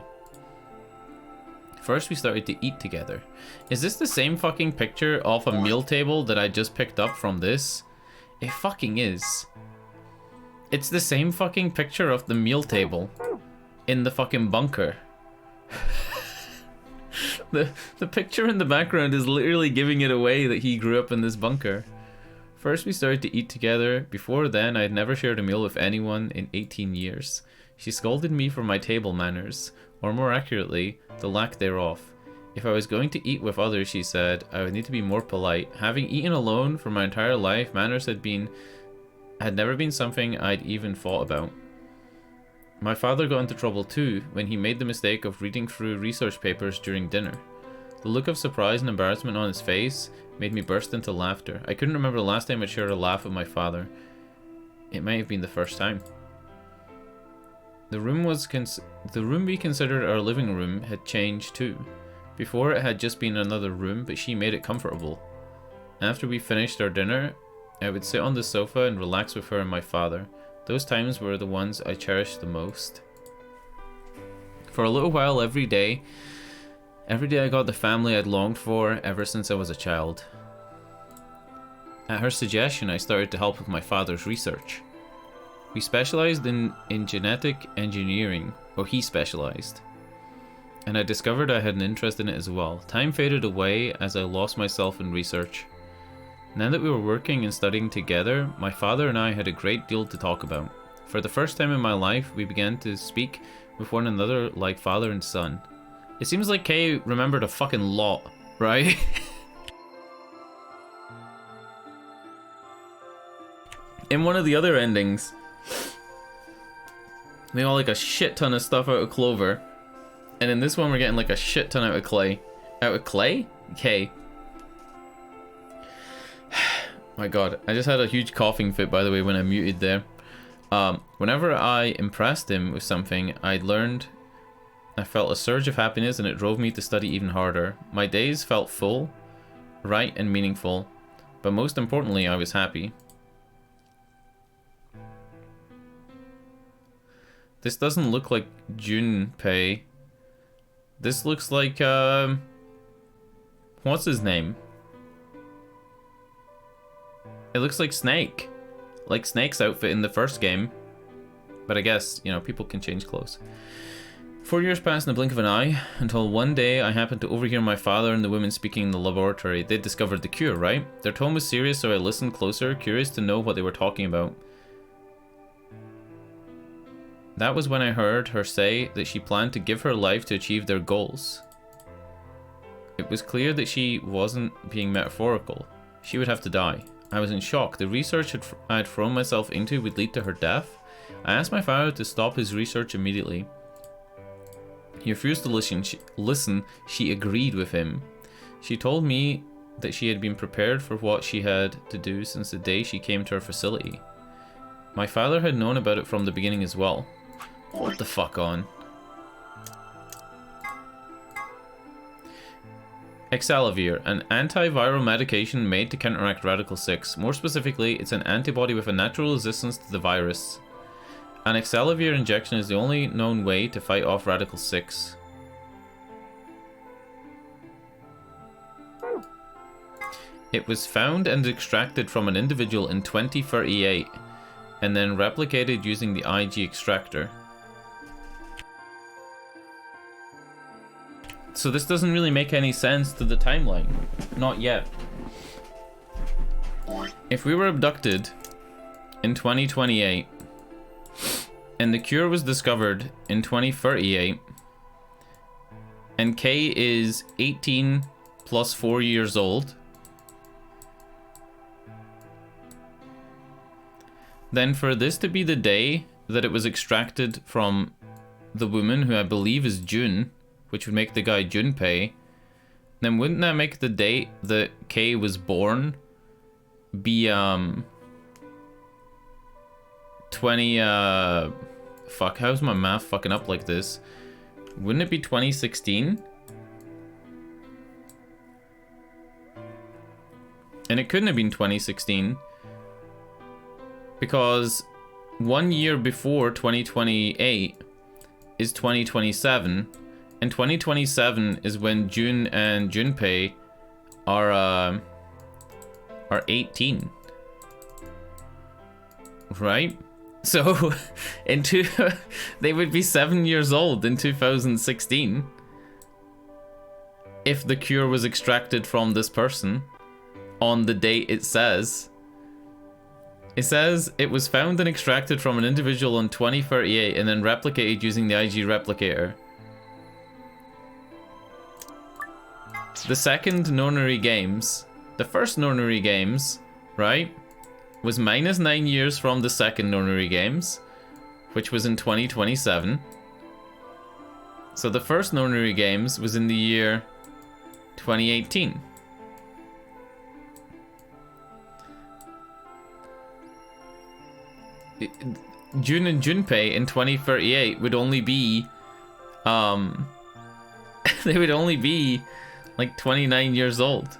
First, we started to eat together. Is this the same fucking picture off a meal table that I just picked up from this? It fucking is. It's the same fucking picture of the meal table in the fucking bunker. The picture in the background is literally giving it away that he grew up in this bunker. First, we started to eat together. Before then, I had never shared a meal with anyone in 18 years. She scolded me for my table manners, or more accurately, the lack thereof. If I was going to eat with others, she said, I would need to be more polite. Having eaten alone for my entire life, manners had never been something I'd even thought about. My father got into trouble too when he made the mistake of reading through research papers during dinner. The look of surprise and embarrassment on his face made me burst into laughter. I couldn't remember the last time I shared a laugh with my father. It might have been the first time. The room we considered our living room had changed too. Before, it had just been another room, but she made it comfortable. After we finished our dinner, I would sit on the sofa and relax with her and my father. Those times were the ones I cherished the most. For a little while every day I got the family I'd longed for ever since I was a child. At her suggestion, I started to help with my father's research. We specialized in genetic engineering, or he specialized. And I discovered I had an interest in it as well. Time faded away as I lost myself in research. Now that we were working and studying together, my father and I had a great deal to talk about. For the first time in my life, we began to speak with one another like father and son. It seems like Kay remembered a fucking lot, right? In one of the other endings, they got like a shit ton of stuff out of Clover. And in this one, we're getting like a shit ton out of Clay. Out of Clay? Kay. My god, I just had a huge coughing fit, by the way, when I muted there. Whenever I impressed him with something I felt a surge of happiness and it drove me to study even harder. My days felt full, right, and meaningful, but most importantly, I was happy. This doesn't look like Junpei. This looks like, what's his name? It looks like Snake. Like Snake's outfit in the first game. But I guess, you know, people can change clothes. 4 years passed in the blink of an eye, until one day I happened to overhear my father and the women speaking in the laboratory. They'd discovered the cure, right? Their tone was serious, so I listened closer, curious to know what they were talking about. That was when I heard her say that she planned to give her life to achieve their goals. It was clear that she wasn't being metaphorical. She would have to die. I was in shock. The research I had thrown myself into would lead to her death. I asked my father to stop his research immediately. He refused to listen. She agreed with him. She told me that she had been prepared for what she had to do since the day she came to our facility. My father had known about it from the beginning as well. Hold the fuck on. Exalavir, an antiviral medication made to counteract Radical 6. More specifically, it's an antibody with a natural resistance to the virus. An Exalavir injection is the only known way to fight off Radical 6. It was found and extracted from an individual in 2038, and then replicated using the IG extractor. So this doesn't really make any sense to the timeline. Not yet. If we were abducted in 2028, and the cure was discovered in 2038, and K is 18 plus 4 years old, then for this to be the day that it was extracted from the woman, who I believe is June, which would make the guy Junpei, then wouldn't that make the date that K was born be 20 fuck, how's my math fucking up like this? Wouldn't it be 2016? And it couldn't have been 2016, because 1 year before 2028 is 2027, and 2027 is when June and Junpei are 18, right? So they would be 7 years old in 2016 if the cure was extracted from this person on the date it says. It says it was found and extracted from an individual in 2038 and then replicated using the IG replicator. The second nonary games, the first nonary games, right, was minus 9 years from the second nonary games, which was in 2027. So the first nonary games was in the year 2018. June and Junpei in 2038 would only be, they would only be like 29 years old.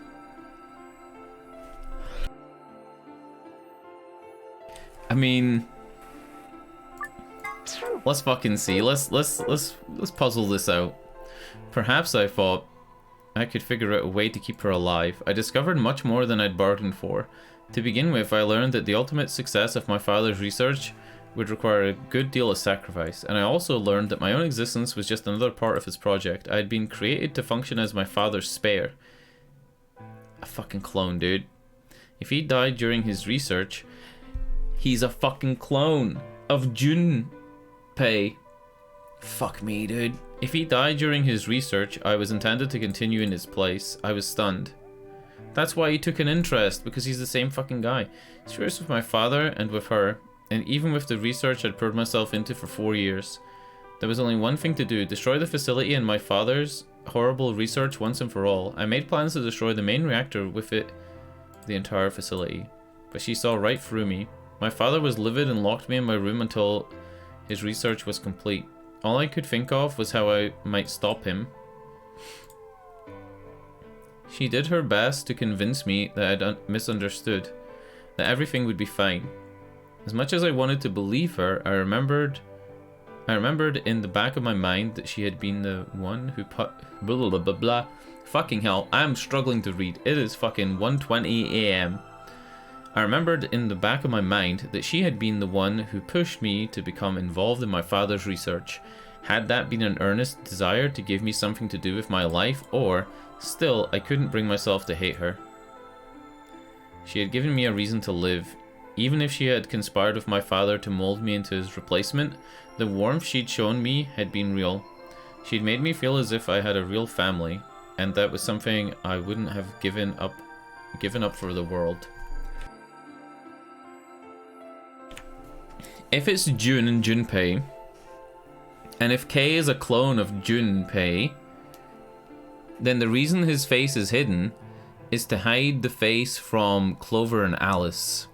I mean, let's fucking see. Let's puzzle this out. Perhaps I thought I could figure out a way to keep her alive. I discovered much more than I'd bargained for. To begin with, I learned that the ultimate success of my father's research would require a good deal of sacrifice, and I also learned that my own existence was just another part of his project. I had been created to function as my father's spare. A fucking clone, dude. If he died during his research, he's a fucking clone of Junpei. Fuck me, dude. If he died during his research, I was intended to continue in his place. I was stunned. That's why he took an interest, because he's the same fucking guy. He's furious with my father and with her, and even with the research I'd poured myself into for 4 years. There was only one thing to do: destroy the facility and my father's horrible research once and for all. I made plans to destroy the main reactor, with it the entire facility. But she saw right through me. My father was livid and locked me in my room until his research was complete. All I could think of was how I might stop him. She did her best to convince me that I'd misunderstood, that everything would be fine. As much as I wanted to believe her, I remembered in the back of my mind that she had been the one who put blah blah blah blah. Fucking hell, I'm struggling to read. It is fucking 1:20 AM. I remembered in the back of my mind that she had been the one who pushed me to become involved in my father's research. Had that been an earnest desire to give me something to do with my life, or still, I couldn't bring myself to hate her. She had given me a reason to live. Even if she had conspired with my father to mold me into his replacement, the warmth she'd shown me had been real. She'd made me feel as if I had a real family, and that was something I wouldn't have given up for the world. if it's Jun and Junpei, and if Kei is a clone of Junpei, then the reason his face is hidden is to hide the face from Clover and Alice.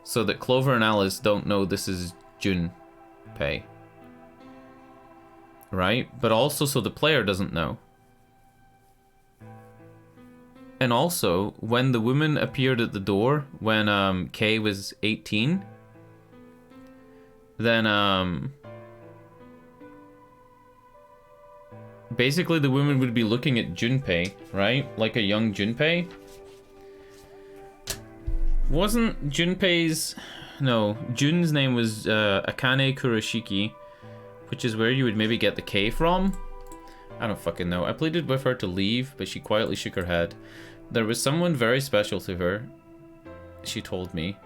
So that Clover and Alice don't know this is Junpei. Right? But also so the player doesn't know. And also, when the woman appeared at the door, when Kei was 18, then basically the woman would be looking at Junpei, right? Like a young Junpei. Wasn't Junpei's... No, Jun's name was Akane Kurashiki, which is where you would maybe get the K from? I don't fucking know. I pleaded with her to leave, but she quietly shook her head. There was someone very special to her, she told me.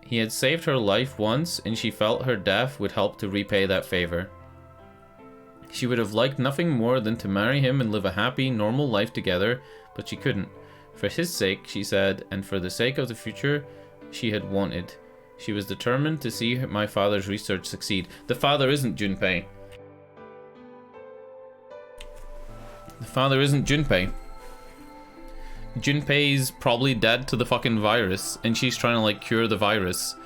He had saved her life once, and she felt her death would help to repay that favor. She would have liked nothing more than to marry him and live a happy, normal life together, but she couldn't. For his sake, she said, and for the sake of the future she had wanted. She was determined to see my father's research succeed. The father isn't Junpei. The father isn't Junpei. Junpei's probably dead to the fucking virus, and she's trying to like cure the virus,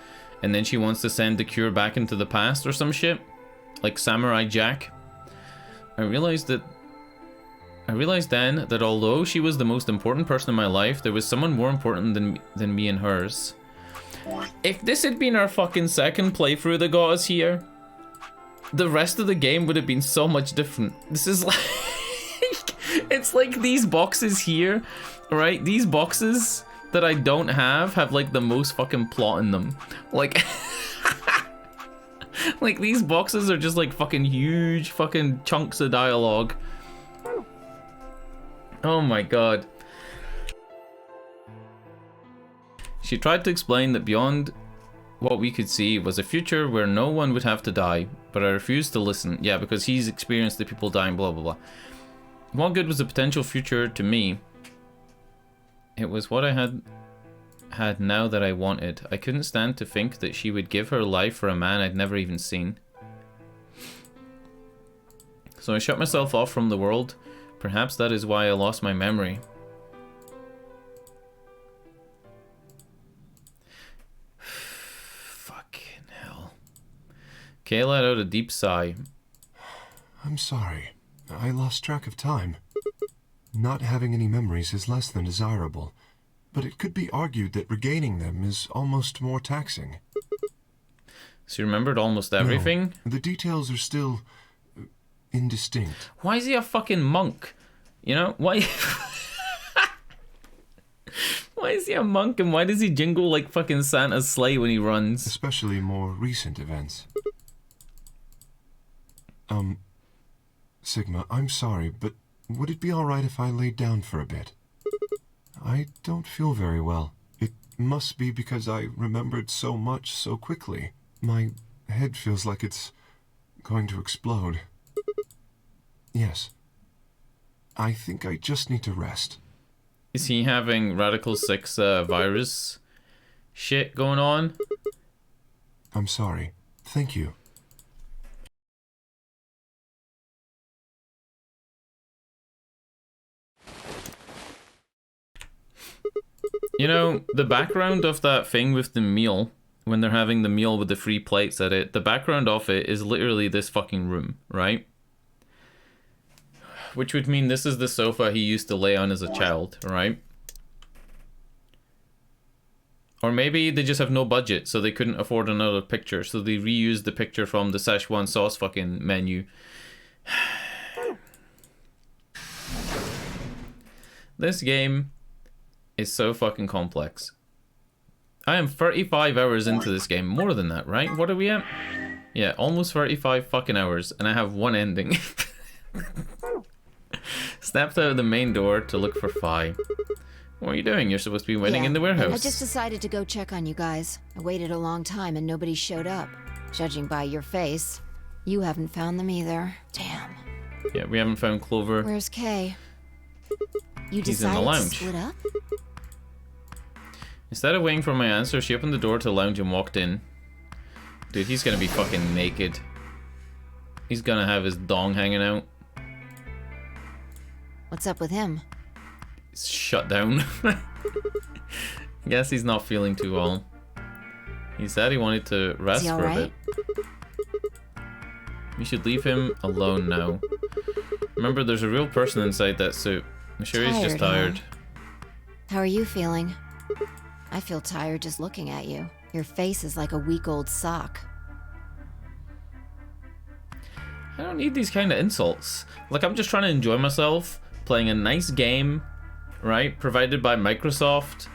and then she wants to send the cure back into the past or some shit, like Samurai Jack. I realized then that although she was the most important person in my life, there was someone more important than me and hers. If this had been our fucking second playthrough that got us here, the rest of the game would have been so much different. This is like... it's like these boxes here, right? These boxes that I don't have like the most fucking plot in them. Like... like these boxes are just like fucking huge fucking chunks of dialogue. Oh my god. She tried to explain that beyond what we could see was a future where no one would have to die, but I refused to listen. Yeah, because he's experienced the people dying, blah blah blah. What good was the potential future to me? It was what I had now that I wanted. I couldn't stand to think that she would give her life for a man I'd never even seen. So I shut myself off from the world. Perhaps that is why I lost my memory. Fucking hell. Kay let out a deep sigh. I'm sorry. I lost track of time. Not having any memories is less than desirable, but it could be argued that regaining them is almost more taxing. So you remembered almost everything? No, the details are still indistinct. Why is he a fucking monk? You know, why? Why is he a monk, and why does he jingle like fucking Santa's sleigh when he runs? Especially more recent events. Sigma, I'm sorry, but would it be alright if I laid down for a bit? I don't feel very well. It must be because I remembered so much so quickly. My head feels like it's going to explode. Yes. I think I just need to rest. Is he having Radical 6 virus shit going on? I'm sorry. Thank you. You know, the background of that thing with the meal, when they're having the meal with the free plates at it, the background of it is literally this fucking room, right? Which would mean this is the sofa he used to lay on as a child, right? Or maybe they just have no budget, so they couldn't afford another picture, so they reused the picture from the Szechuan sauce fucking menu. This game is so fucking complex. I am 35 hours into this game. More than that, right? What are we at? Yeah, almost 35 fucking hours, and I have one ending. Snapped out of the main door to look for Phi. What are you doing? You're supposed to be waiting in the warehouse. I just decided to go check on you guys. I waited a long time and nobody showed up. Judging by your face, you haven't found them either. Damn. Yeah, we haven't found Clover. Where's Kay? You He's in the decided lounge. to split up? Instead of waiting for my answer, she opened the door to the lounge and walked in. Dude, he's gonna be fucking naked. He's gonna have his dong hanging out. What's up with him? He's shut down. I guess he's not feeling too well. He said he wanted to rest for a bit. We should leave him alone now. Remember, there's a real person inside that suit. I'm sure he's just tired. How are you feeling? I feel tired just looking at you. Your face is like a week-old sock. I don't need these kind of insults. Like, I'm just trying to enjoy myself, playing a nice game, right? Provided by Microsoft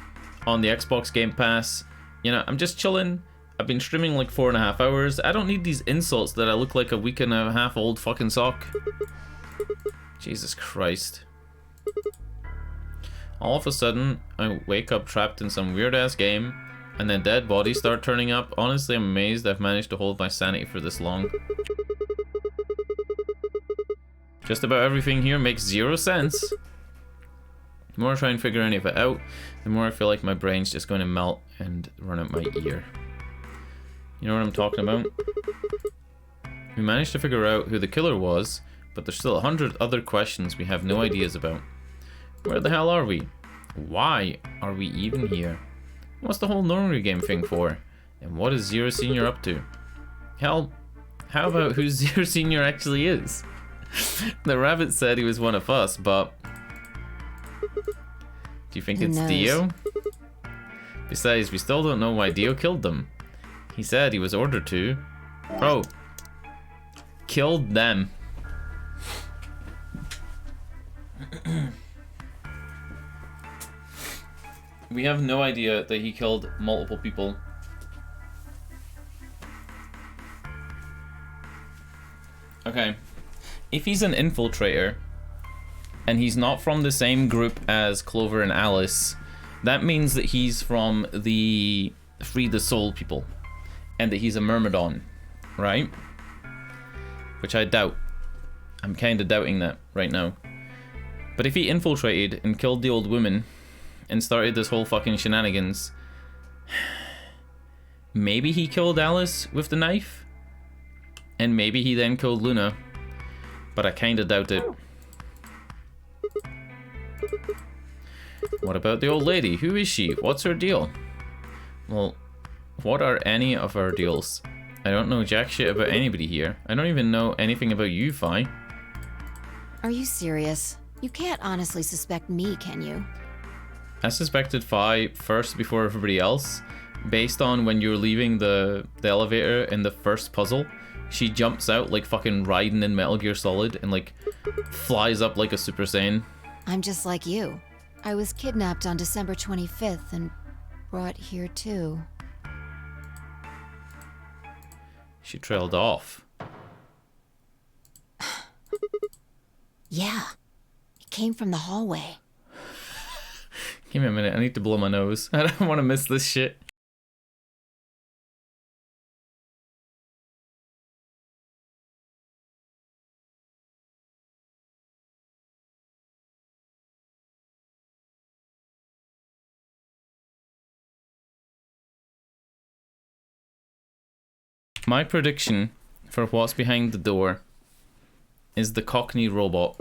on the Xbox Game Pass. You know, I'm just chilling. I've been streaming like 4.5 hours. I don't need these insults that I look like a week and a half old fucking sock. Jesus Christ. All of a sudden, I wake up trapped in some weird ass game, and then dead bodies start turning up. Honestly, I'm amazed I've managed to hold my sanity for this long. Just about everything here makes zero sense. The more I try and figure any of it out, the more I feel like my brain's just going to melt and run out my ear. You know what I'm talking about? We managed to figure out who the killer was, but there's still 100 other questions we have no ideas about. Where the hell are we? Why are we even here? What's the whole nonary game thing for? And what is Zero Senior up to? Hell, how about who Zero Senior actually is? The rabbit said he was one of us, but... do you think it's Dio? Besides, we still don't know why Dio killed them. He said he was ordered to. Oh. Killed them. We have no idea that he killed multiple people. Okay. If he's an infiltrator, and he's not from the same group as Clover and Alice, that means that he's from the Free the Soul people, and that he's a Myrmidon, right? Which I doubt. I'm kind of doubting that right now. But if he infiltrated and killed the old woman and started this whole fucking shenanigans, maybe he killed Alice with the knife, and maybe he then killed Luna, but I kind of doubt it. What about the old lady? Who is she? What's her deal? Well, what are any of our deals? I don't know jack shit about anybody here. I don't even know anything about you, Fi. Are you serious? You can't honestly suspect me, can you? I suspected Fi first before everybody else, based on when you were leaving the elevator in the first puzzle. She jumps out like fucking Raiden in Metal Gear Solid and like flies up like a Super Saiyan. I'm just like you. I was kidnapped on December 25th and brought here too. She trailed off. Yeah. It came from the hallway. Give me a minute, I need to blow my nose. I don't want to miss this shit. My prediction for what's behind the door is the Cockney robot.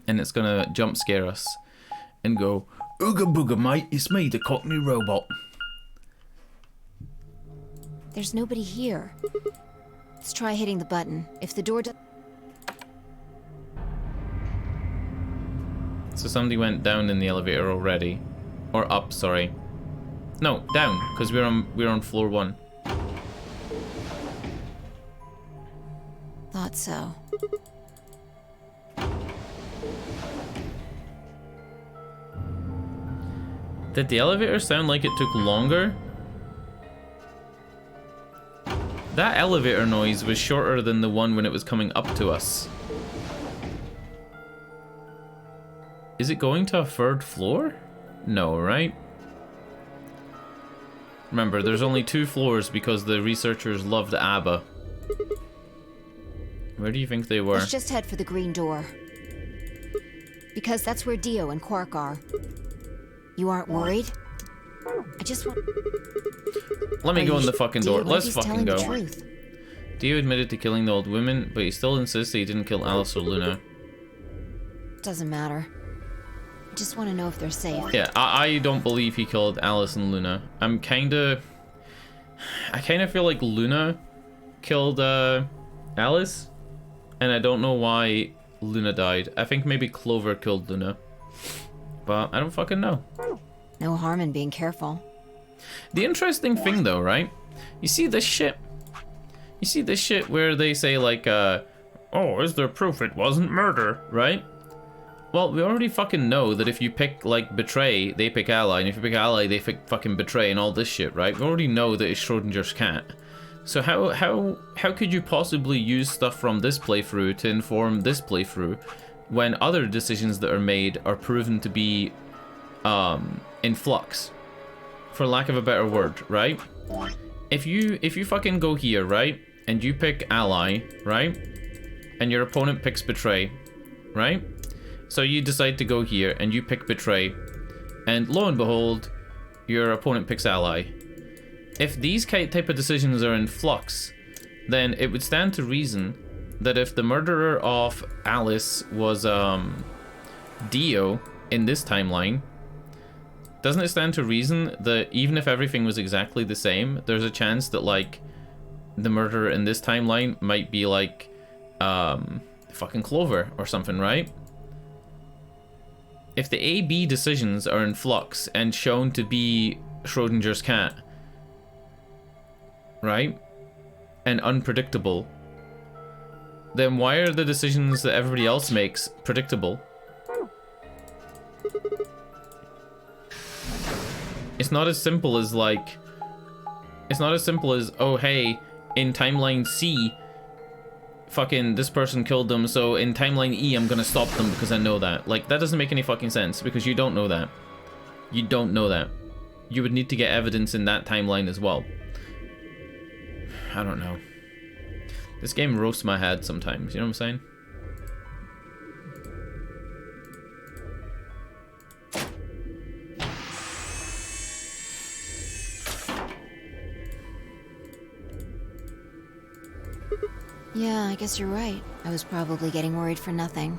And it's gonna jump scare us and go, "Ooga booga mate, it's me, the Cockney robot." There's nobody here. Let's try hitting the button. If the door does... So somebody went down in the elevator already. Or up, sorry. No, down, because we're on floor 1. Thought so. Did the elevator sound like it took longer? That elevator noise was shorter than the one when it was coming up to us. Is it going to a 3rd floor? No, right? Remember, there's only 2 floors because the researchers loved ABBA. Where do you think they were? Let's just head for the green door. Because that's where Dio and Quark are. You aren't worried? I just want... Let me go in the fucking door. Let's fucking go. The truth? Dio admitted to killing the old women, but he still insists that he didn't kill Alice or Luna. Doesn't matter. I just want to know if they're safe. Yeah, I don't believe he killed Alice and Luna. I kind of feel like Luna killed Alice, and I don't know why Luna died. I think maybe Clover killed Luna, but I don't fucking know. No harm in being careful. The interesting thing though, right? You see this shit? You see this shit where they say like, oh, is there proof it wasn't murder, right? Well, we already fucking know that if you pick, like, Betray, they pick Ally, and if you pick Ally, they pick fucking Betray and all this shit, right? We already know that it's Schrodinger's cat. So how could you possibly use stuff from this playthrough to inform this playthrough when other decisions that are made are proven to be, in flux? For lack of a better word, right? If you fucking go here, right? And you pick Ally, right? And your opponent picks Betray, right? So you decide to go here and you pick Betray, and lo and behold, your opponent picks Ally. If these type of decisions are in flux, then it would stand to reason that if the murderer of Alice was Dio in this timeline, doesn't it stand to reason that even if everything was exactly the same, there's a chance that like the murderer in this timeline might be like fucking Clover or something, right? If the A-B decisions are in flux and shown to be Schrodinger's cat, right, and unpredictable, then why are the decisions that everybody else makes predictable? It's not as simple as like, it's not as simple as, oh hey, in timeline C, fucking this person killed them, so in timeline E I'm gonna stop them because I know that. Like, that doesn't make any fucking sense because you don't know that. You don't know that. You would need to get evidence in that timeline as well. I don't know. This game roasts my head sometimes, you know what I'm saying? Yeah, I guess you're right. I was probably getting worried for nothing.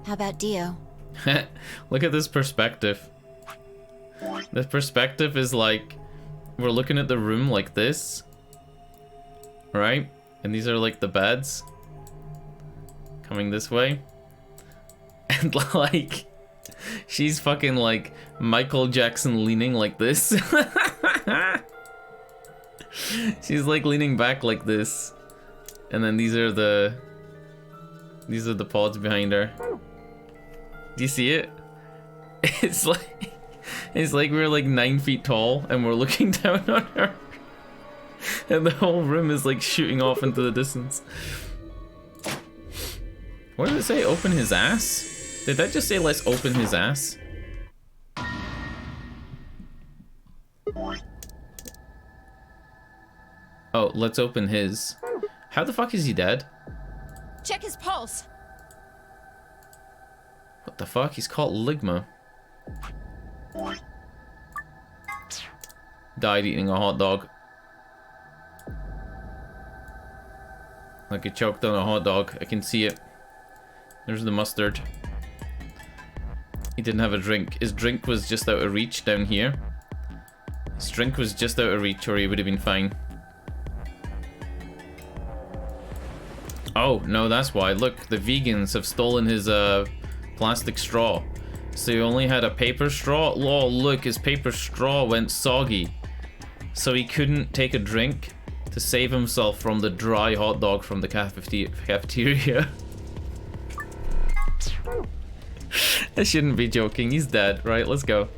How about Dio? Look at this perspective. This perspective is like, we're looking at the room like this, right? And these are like the beds coming this way. And like, she's fucking like Michael Jackson leaning like this. She's like leaning back like this. And then these are the pods behind her. Do you see it? It's like we're like 9 feet tall and we're looking down on her. And the whole room is like shooting off into the distance. What did it say? Open his ass? Did that just say let's open his ass? Oh, let's open his. How the fuck is he dead? Check his pulse. What the fuck? He's called Ligma. Died eating a hot dog. Like he choked on a hot dog. I can see it. There's the mustard. He didn't have a drink. His drink was just out of reach down here. His drink was just out of reach or he would have been fine. Oh, no, that's why. Look, the vegans have stolen his plastic straw. So he only had a paper straw? Oh, look, his paper straw went soggy. So he couldn't take a drink to save himself from the dry hot dog from the cafeteria. I shouldn't be joking. He's dead. Right, let's go.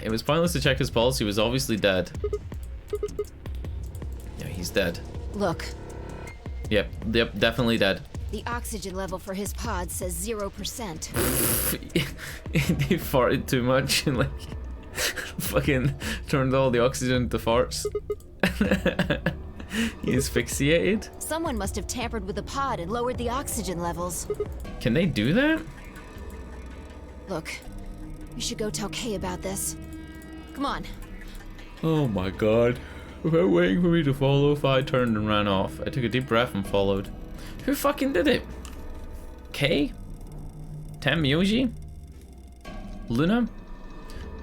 It was pointless to check his pulse. He was obviously dead. Yeah, he's dead. Look. Yep, definitely dead. The oxygen level for his pod says 0%. He farted too much and like fucking turned all the oxygen into farts. He asphyxiated? Someone must have tampered with the pod and lowered the oxygen levels. Can they do that? Look, you should go tell Kay about this. Come on. Oh my god. Without waiting for me to follow, Fi turned and ran off. I took a deep breath and followed. Who fucking did it? Kay? Tenmyoji? Luna?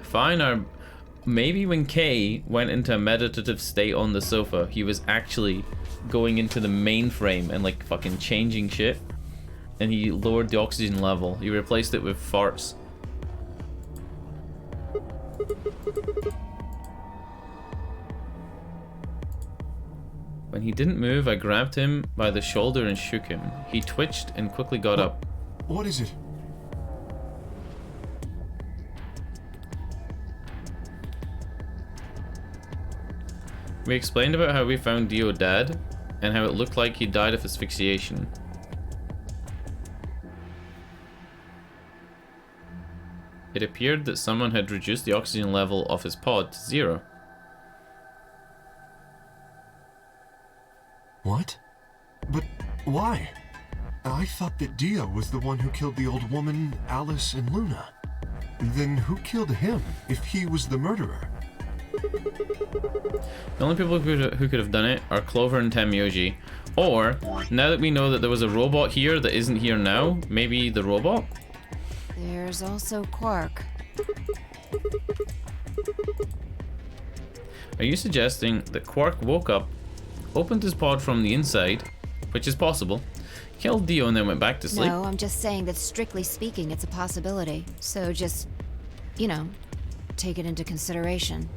Fine, or maybe when Kay went into a meditative state on the sofa, he was actually going into the mainframe and like fucking changing shit. And he lowered the oxygen level. He replaced it with farts. When he didn't move, I grabbed him by the shoulder and shook him. He twitched and quickly got up. What is it? We explained about how we found Dio dead, and how it looked like he died of asphyxiation. It appeared that someone had reduced the oxygen level of his pod to 0. What? But why? I thought that Dio was the one who killed the old woman, Alice, and Luna. Then who killed him, if he was the murderer? The only people who could have done it are Clover and Tenmyoji. Or, now that we know that there was a robot here that isn't here now, maybe the robot? There's also Quark. Are you suggesting that Quark woke up, opened his pod from the inside, which is possible, killed Dio and then went back to sleep? No, I'm just saying that strictly speaking, it's a possibility. So just, you know, take it into consideration.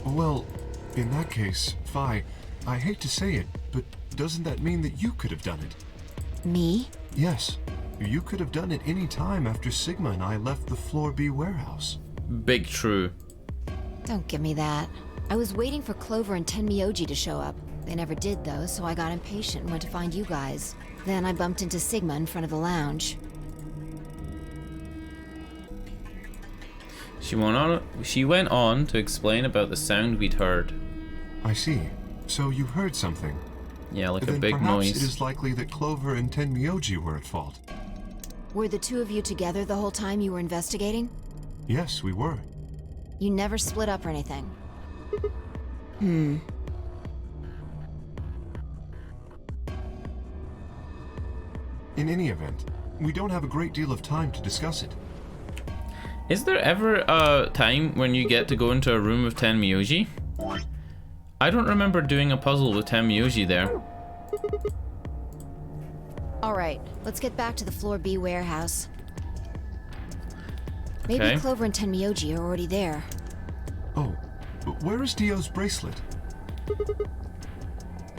Well, in that case, Fi, I hate to say it, but doesn't that mean that you could have done it? Me? Yes. You could have done it any time after Sigma and I left the Floor B warehouse. Big true. Don't give me that. I was waiting for Clover and Tenmyoji to show up. They never did though, so I got impatient and went to find you guys. Then I bumped into Sigma in front of the lounge. She went on to explain about the sound we'd heard. I see. So you heard something. Yeah, like Then a big perhaps noise. it is likely that Clover and Tenmyoji were at fault. Were the two of you together the whole time you were investigating? Yes, we were. You never split up or anything? In any event, we don't have a great deal of time to discuss it. Is there ever a time when you get to go into a room with Tenmyoji? I don't remember doing a puzzle with Tenmyoji there. Alright, let's get back to the Floor B warehouse. Maybe Okay. Clover and Tenmyoji are already there. Oh, but where is Dio's bracelet?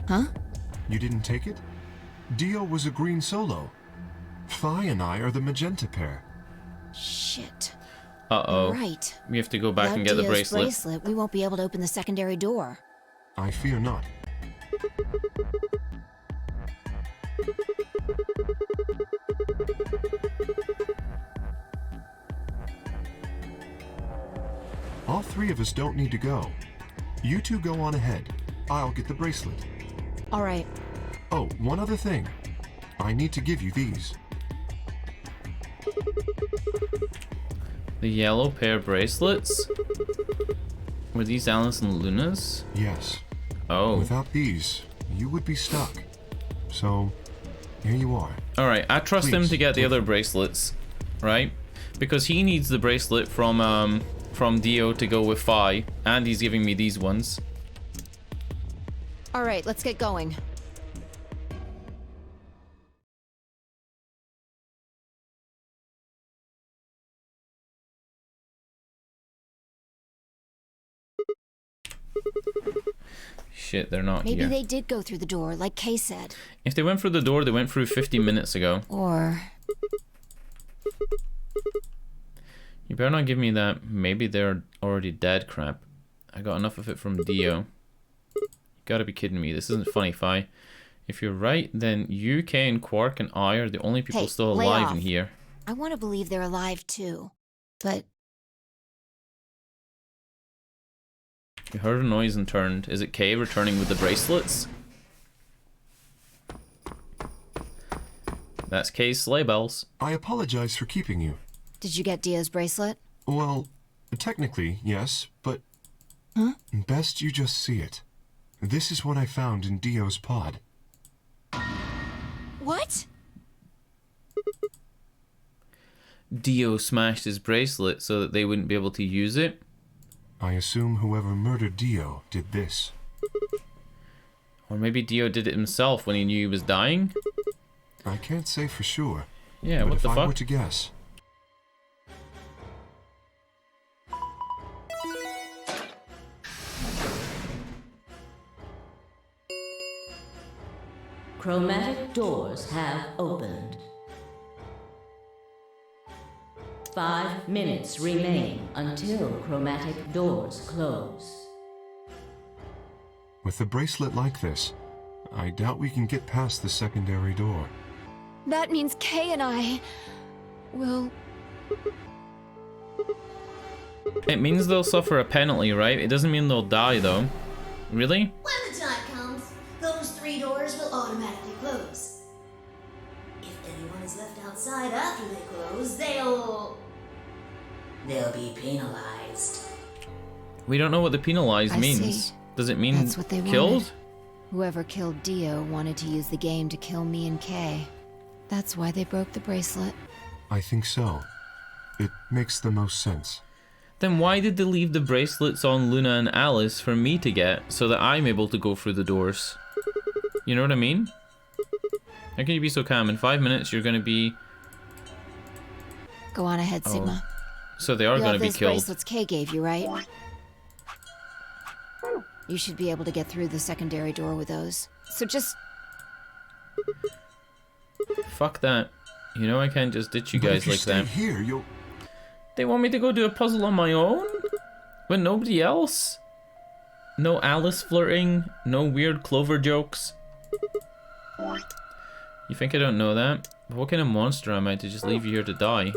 Huh? You didn't take it? Dio was a green solo. Fi and I are the magenta pair. Shit. Uh-oh. Right. We have to go back and Without get the Dio's bracelet. we won't be able to open the secondary door. I fear not. All three of us don't need to go. You two go on ahead. I'll get the bracelet. Alright. Oh, one other thing. I need to give you these. The yellow pair bracelets? Were these Alice and Luna's? Yes. Oh. Without these, you would be stuck. So, here you are. Alright, I trust him Please, to get the take other bracelets, right? Because he needs the bracelet from Dio to go with Fi, and he's giving me these ones. Alright, let's get going. Shit, they're not Maybe here. they did go through the door, like Kay said. If they went through the door, they went through 50 minutes ago. Or... You better not give me that maybe they're already dead crap. I got enough of it from Dio. You gotta be kidding me. This isn't funny, Fi. If you're right, then you, Kay, and Quark and I are the only people Hey, still lay alive off. in here. I want to believe they're alive too. But... You heard a noise and turned. Is it Kay returning with the bracelets? That's Kay's sleigh bells. I apologize for keeping you. Did you get Dio's bracelet? Well, technically, yes, but... Huh? Best you just see it. This is what I found in Dio's pod. What? Dio smashed his bracelet so that they wouldn't be able to use it. I assume whoever murdered Dio did this. Or maybe Dio did it himself when he knew he was dying? I can't say for sure. Yeah, but what the if I fuck? were to guess... Chromatic doors have opened. 5 minutes remain until chromatic doors close. With a bracelet like this, I doubt we can get past the secondary door. That means Kay and I will... It means they'll suffer a penalty, right? It doesn't mean they'll die, though. Really? When the time comes, those 3 doors will automatically close. If anyone is left outside after they close, they'll be penalized. We don't know what the penalized I means. see. Does it mean That's what they killed? wanted. Whoever killed Dio wanted to use the game to kill me and Kay. That's why they broke the bracelet. I think so. It makes the most sense. Then why did they leave the bracelets on Luna and Alice for me to get so that I'm able to go through the doors? You know what I mean? How can you be so calm? In 5 minutes you're gonna be... Go on ahead, Sigma. So they are You gonna have be those killed. bracelets Kay gave you, right? You should be able to get through the secondary door with those. So just... Fuck that. You know I can't just ditch you But guys if you like stay that. here, you'll... They want me to go do a puzzle on my own? With nobody else? No Alice flirting? No weird Clover jokes? You think I don't know that? What kind of monster am I to just leave you here to die?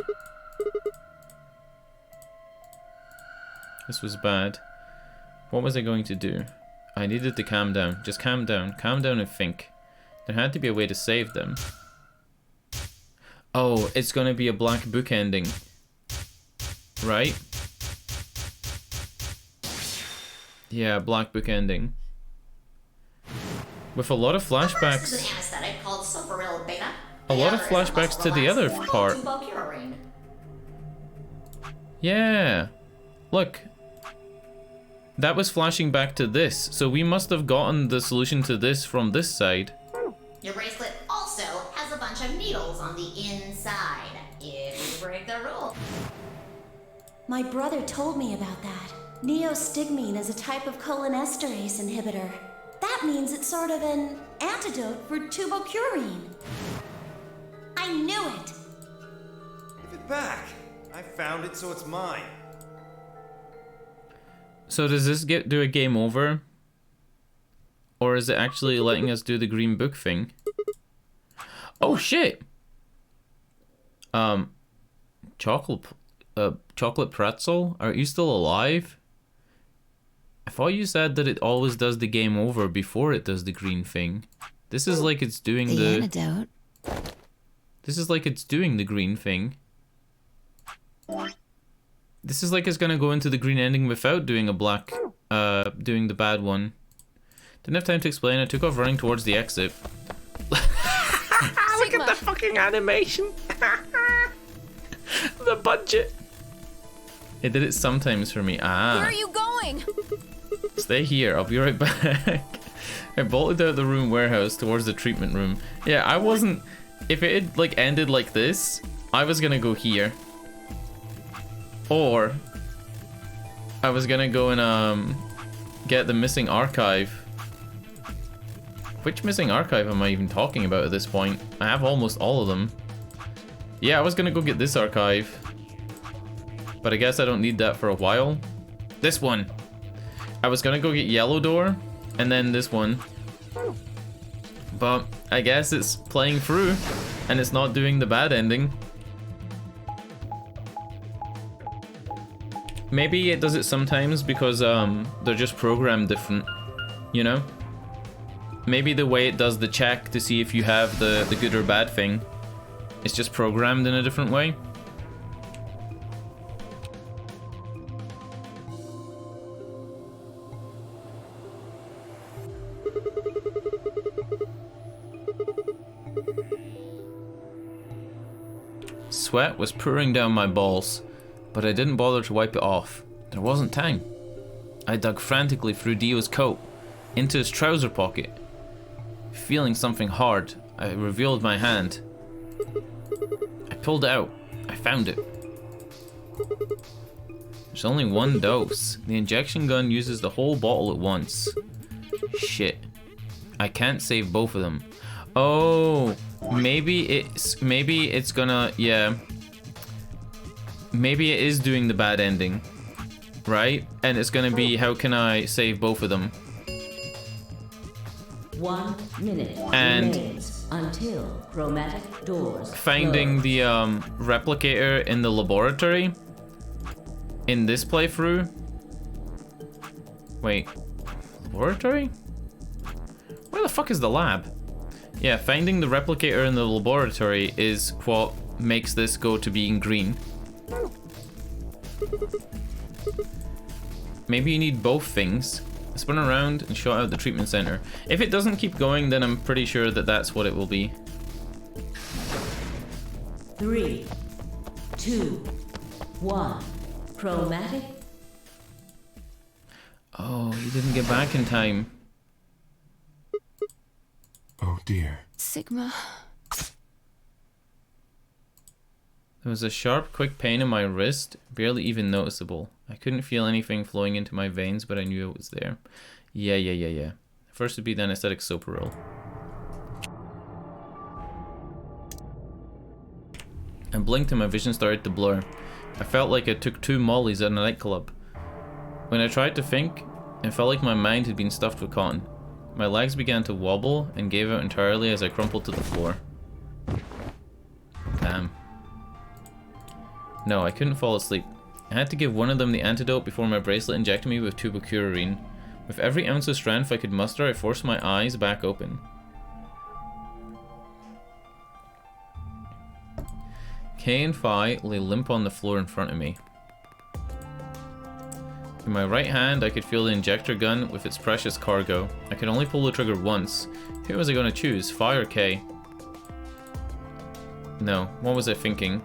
This was bad. What was I going to do? I needed to calm down. Just calm down. Calm down and think. There had to be a way to save them. Oh, it's gonna be a black book ending. Right? Yeah, black book ending. With a lot of flashbacks. This is an anesthetic called sulfonyl beta. A lot of flashbacks to the other part. Yeah. Look. That was flashing back to this, so we must have gotten the solution to this from this side. Your bracelet also has a bunch of needles on the inside. If you break the rule. My brother told me about that. Neostigmine is a type of cholinesterase inhibitor. That means it's sort of an antidote for tubocurine. I knew it! Give it back. I found it, so it's mine. So does this do a game over? Or is it actually letting us do the green book thing? Oh shit! Chocolate pretzel? Are you still alive? I thought you said that it always does the game over before it does the green thing. This is like it's doing the antidote. This is like it's doing the green thing. This is like it's gonna go into the green ending without doing a black, doing the bad one. Didn't have time to explain. I took off running towards the exit. Look at the fucking animation. The budget. It did it sometimes for me. Ah. Where are you going? Stay here. I'll be right back. I bolted out the room warehouse towards the treatment room. Yeah, I wasn't... If it had, like, ended like this, I was gonna go here. Or... I was gonna go and, get the missing archive. Which missing archive am I even talking about at this point? I have almost all of them. Yeah, I was gonna go get this archive. But I guess I don't need that for a while. This one. I was gonna go get Yellow Door, and then this one. But I guess it's playing through, and it's not doing the bad ending. Maybe it does it sometimes because they're just programmed different, you know? Maybe the way it does the check to see if you have the good or bad thing is just programmed in a different way. Sweat was pouring down my balls, but I didn't bother to wipe it off. There wasn't time. I dug frantically through Dio's coat, into his trouser pocket. Feeling something hard, I revealed my hand. I pulled it out. I found it. There's only one dose. The injection gun uses the whole bottle at once. Shit. I can't save both of them. Oh, maybe it's gonna, yeah. Maybe it is doing the bad ending, right? And it's gonna be, how can I save both of them? 1 minute and remains until chromatic doors finding close. the replicator in the laboratory in this playthrough. Wait, laboratory? Where the fuck is the lab? Yeah, finding the replicator in the laboratory is what makes this go to being green. Maybe you need both things. Spin around and shot out the treatment center. If it doesn't keep going, then I'm pretty sure that that's what it will be. 3, 2, 1. Chromatic. Oh, you didn't get back in time. Oh dear. Sigma. There was a sharp, quick pain in my wrist, barely even noticeable. I couldn't feel anything flowing into my veins, but I knew it was there. Yeah. First would be the anesthetic Soparil. I blinked and my vision started to blur. I felt like I took 2 mollies at a nightclub. When I tried to think, it felt like my mind had been stuffed with cotton. My legs began to wobble and gave out entirely as I crumpled to the floor. Damn. No, I couldn't fall asleep. I had to give one of them the antidote before my bracelet injected me with tubocurarine. With every ounce of strength I could muster, I forced my eyes back open. Kay and Phi lay limp on the floor in front of me. In my right hand, I could feel the injector gun with its precious cargo. I could only pull the trigger once. Who was I going to choose, Phi or Kay? No, what was I thinking?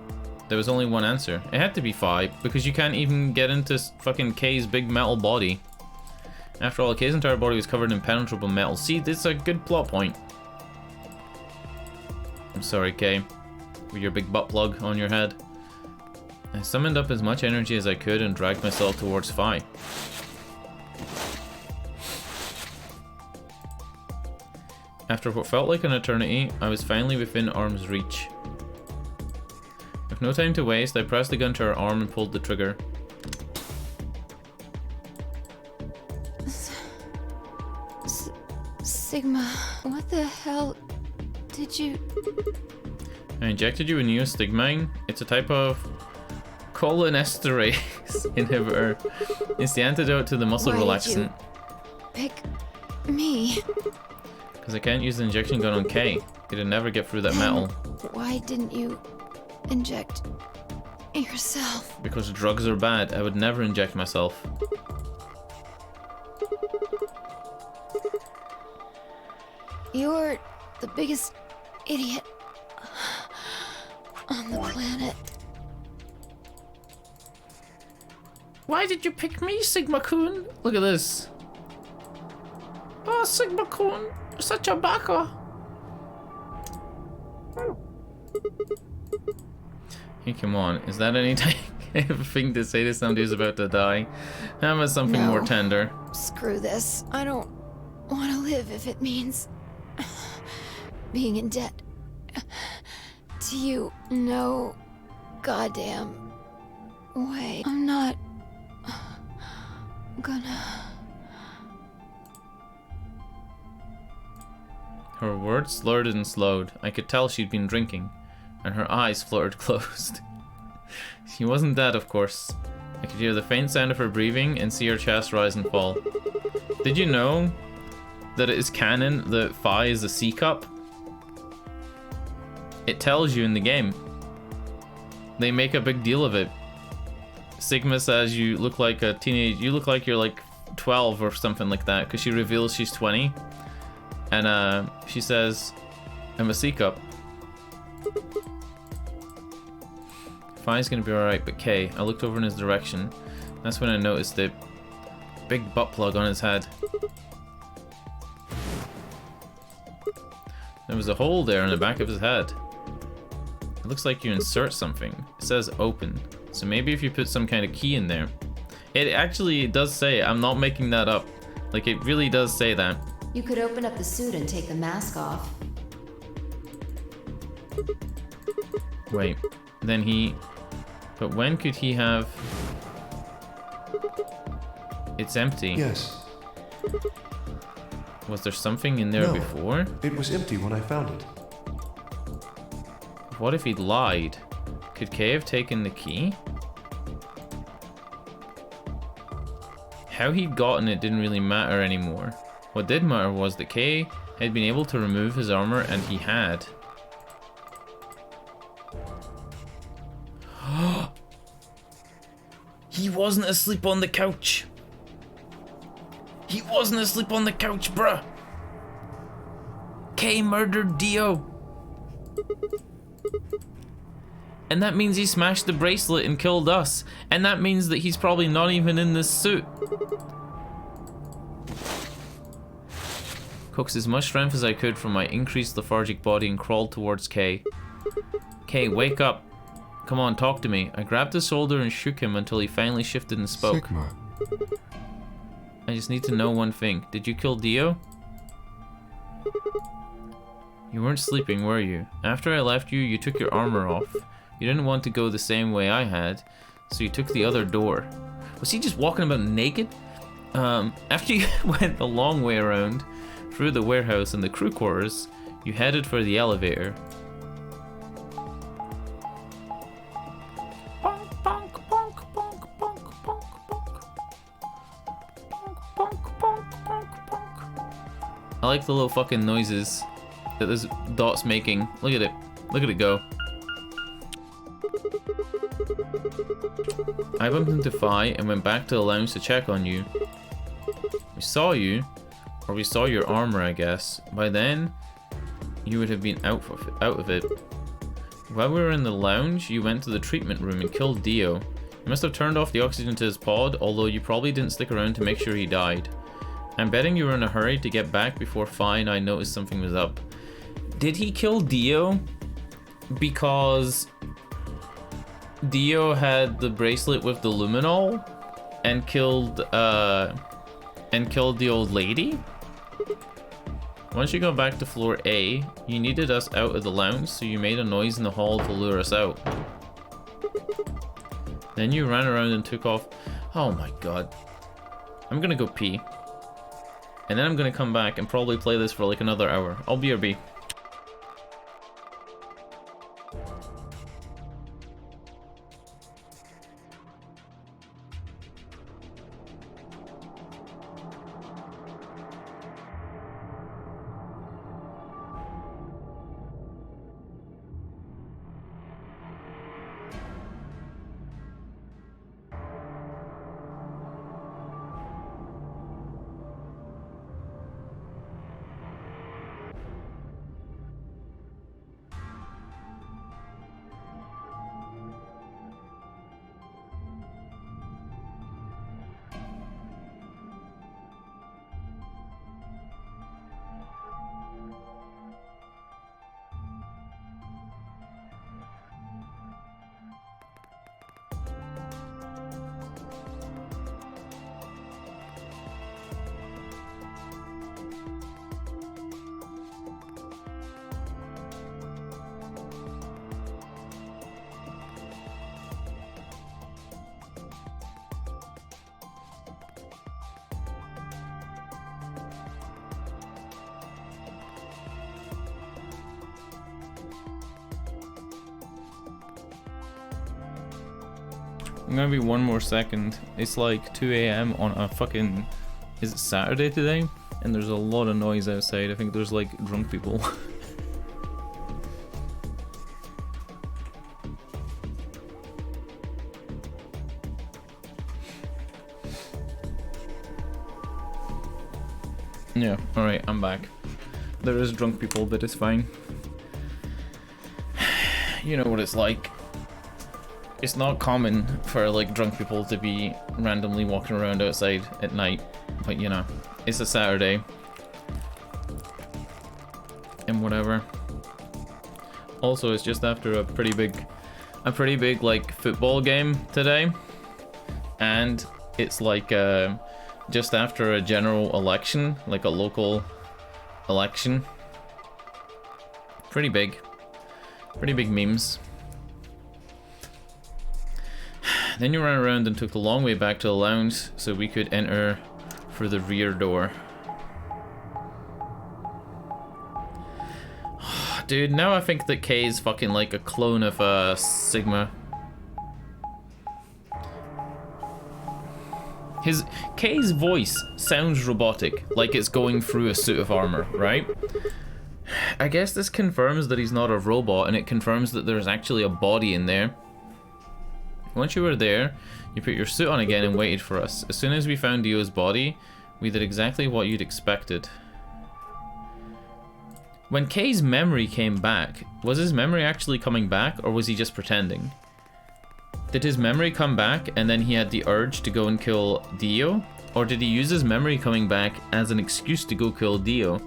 There was only one answer. It had to be Phi, because you can't even get into fucking Kay's big metal body. After all, Kay's entire body was covered in impenetrable metal. See, this is a good plot point. I'm sorry, Kay, with your big butt plug on your head. I summoned up as much energy as I could and dragged myself towards Phi. After what felt like an eternity, I was finally within arm's reach. With no time to waste, I pressed the gun to her arm and pulled the trigger. Sigma, what the hell did you... I injected you with neostigmine. It's a type of cholinesterase inhibitor. It's the antidote to the muscle relaxant. Pick me. Because I can't use the injection gun on Kay. It'd never get through that metal. Why didn't you inject yourself? Because drugs are bad. I would never inject myself. You're the biggest idiot on the planet. Why did you pick me, Sigma-kun? Look at this. Oh, Sigma-kun, you're such a baka. Hey, come on. Is that any thing to say to somebody who's about to die? How about something more tender? Screw this. I don't want to live if it means being in debt to you. No goddamn way. I'm not gonna... Her words slurred and slowed. I could tell she'd been drinking, and her eyes fluttered closed. She wasn't dead, of course. I could hear the faint sound of her breathing and see her chest rise and fall. Did you know that it is canon that Phi is a C cup? It tells you in the game. They make a big deal of it. Sigma says you look like a teenage, you look like you're like 12 or something like that, because she reveals she's 20. And she says, I'm a C cup. Phi's gonna be alright, but Kay, I looked over in his direction. That's when I noticed the big butt plug on his head. There was a hole there in the back of his head. It looks like you insert something. It says open. So maybe if you put some kind of key in there. It actually does say, I'm not making that up. Like, it really does say that. You could open up the suit and take the mask off. Wait, then he... But when could he have... It's empty. Yes. Was there something in there No, before? It was empty when I found it. What if he'd lied? Could Kay have taken the key? How he'd gotten it didn't really matter anymore. What did matter was that Kay had been able to remove his armor, and he had. He wasn't asleep on the couch. He wasn't asleep on the couch, bruh. Kay murdered Dio. And that means he smashed the bracelet and killed us. And that means that he's probably not even in this suit. Coaxed as much strength as I could from my increased lethargic body and crawled towards Kay. Kay, wake up. Come on, talk to me. I grabbed his shoulder and shook him until he finally shifted and spoke. Sigma. I just need to know one thing. Did you kill Dio? You weren't sleeping, were you? After I left you, you took your armor off. You didn't want to go the same way I had, so you took the other door. Was he just walking about naked? After you went the long way around, through the warehouse and the crew quarters, you headed for the elevator. I like the little fucking noises that this dot's making. Look at it. Look at it go. I bumped into Phi and went back to the lounge to check on you. We saw you, or we saw your armor, I guess. By then, you would have been out of it. While we were in the lounge, you went to the treatment room and killed Dio. You must have turned off the oxygen to his pod, although you probably didn't stick around to make sure he died. I'm betting you were in a hurry to get back before Phi and I noticed something was up. Did he kill Dio because Dio had the bracelet with the luminol and killed the old lady? Once you got back to floor A, you needed us out of the lounge, so you made a noise in the hall to lure us out. Then you ran around and took off. Oh my god. I'm gonna go pee. And then I'm gonna come back and probably play this for like another hour. I'll BRB. Maybe one more second. It's like 2 a.m. on a fucking... Is it Saturday today? And there's a lot of noise outside. I think there's like drunk people. Yeah, alright, I'm back. There is drunk people, but it's fine. You know what it's like. It's not common for like drunk people to be randomly walking around outside at night, but you know, it's a Saturday. And whatever. Also, it's just after a pretty big like football game today. And it's like just after a general election, like a local election. Pretty big memes. Then you ran around and took the long way back to the lounge so we could enter for the rear door. Dude, now I think that Kay is fucking like a clone of Sigma. Kay's voice sounds robotic, like it's going through a suit of armor, right? I guess this confirms that he's not a robot, and it confirms that there's actually a body in there. Once you were there, you put your suit on again and waited for us. As soon as we found Dio's body, we did exactly what you'd expected. When Kay's memory came back, was his memory actually coming back, or was he just pretending? Did his memory come back and then he had the urge to go and kill Dio? Or did he use his memory coming back as an excuse to go kill Dio?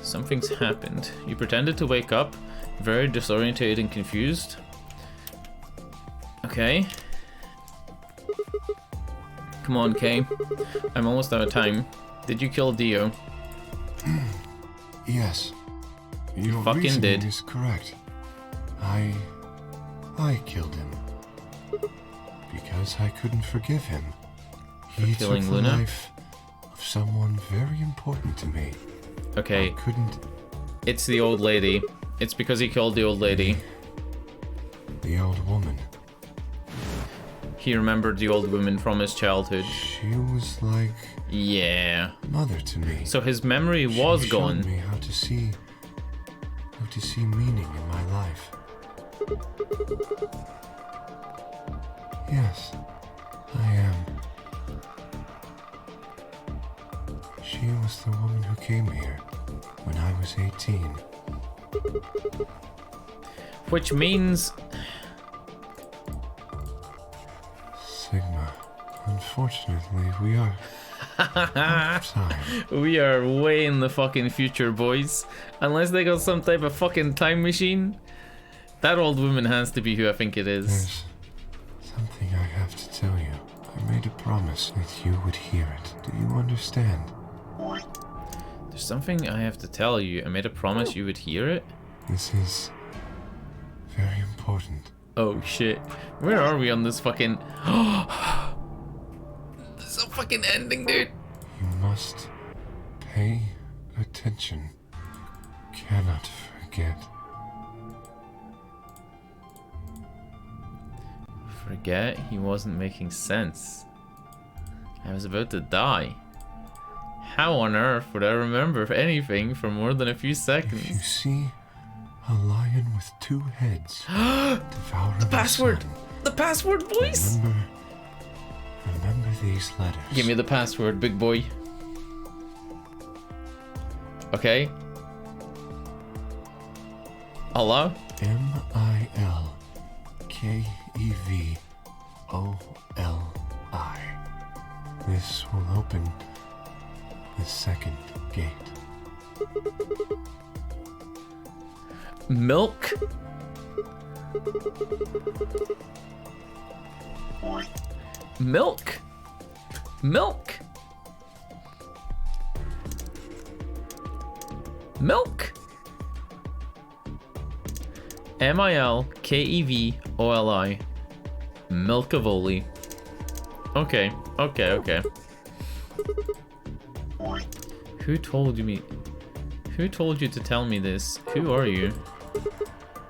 Something's happened. You pretended to wake up, very disorientated and confused. Okay. Come on, Kay. I'm almost out of time. Did you kill Dio? Yes. You fucking did. Is correct. I killed him. Because I couldn't forgive him. He took the Luna? life of someone very important to me. Okay. I couldn't... It's the old lady. It's because he killed the old lady. The old woman. He remembered the old woman from his childhood. She was like... Yeah. Mother to me. So his memory was gone. She showed me how to see meaning in my life. Yes, I am. She was the woman who came here when I was 18. Which means... Sigma, unfortunately, we are... out of time. We are way in the fucking future, boys. Unless they got some type of fucking time machine. That old woman has to be who I think it is. There's something I have to tell you. I made a promise that you would hear it. Do you understand? There's something I have to tell you. I made a promise you would hear it? This is very important. Oh shit. Where are we on this fucking... This is a fucking ending, dude. You must pay attention. Cannot forget. Forget? He wasn't making sense. I was about to die. How on earth would I remember anything for more than a few seconds? If you see a lion with two heads, devour the password! son. The password, boys! Remember these letters. Give me the password, big boy. Okay. Hello? MILKEVOLI. This will open the second gate. Milk? Milk? Milk? Milk? MILKEVOLI. Milkavoli. Okay, okay, okay. Who told you to tell me this? Who are you?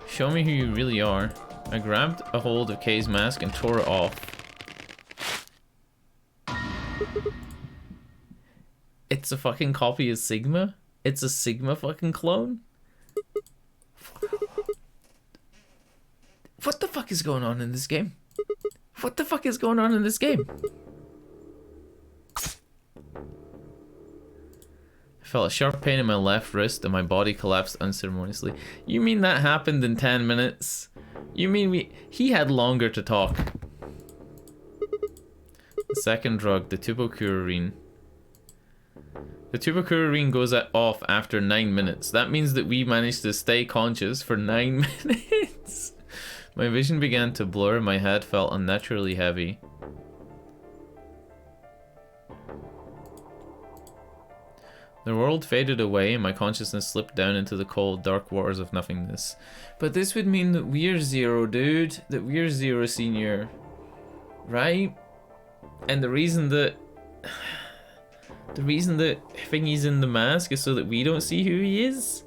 Show me who you really are. I grabbed a hold of Kay's mask and tore it off. It's a fucking copy of Sigma? It's a Sigma fucking clone? What the fuck is going on in this game? What the fuck is going on in this game? I felt a sharp pain in my left wrist and my body collapsed unceremoniously. You mean that happened in 10 minutes? You mean he had longer to talk? The second drug, the tubocurarine. The tubocurarine goes off after 9 minutes. That means that we managed to stay conscious for 9 minutes. My vision began to blur, my head felt unnaturally heavy. The world faded away and my consciousness slipped down into the cold, dark waters of nothingness. But this would mean that we're Zero, dude. That we're Zero Senior. Right? And the reason that Thingy's in the mask is so that we don't see who he is?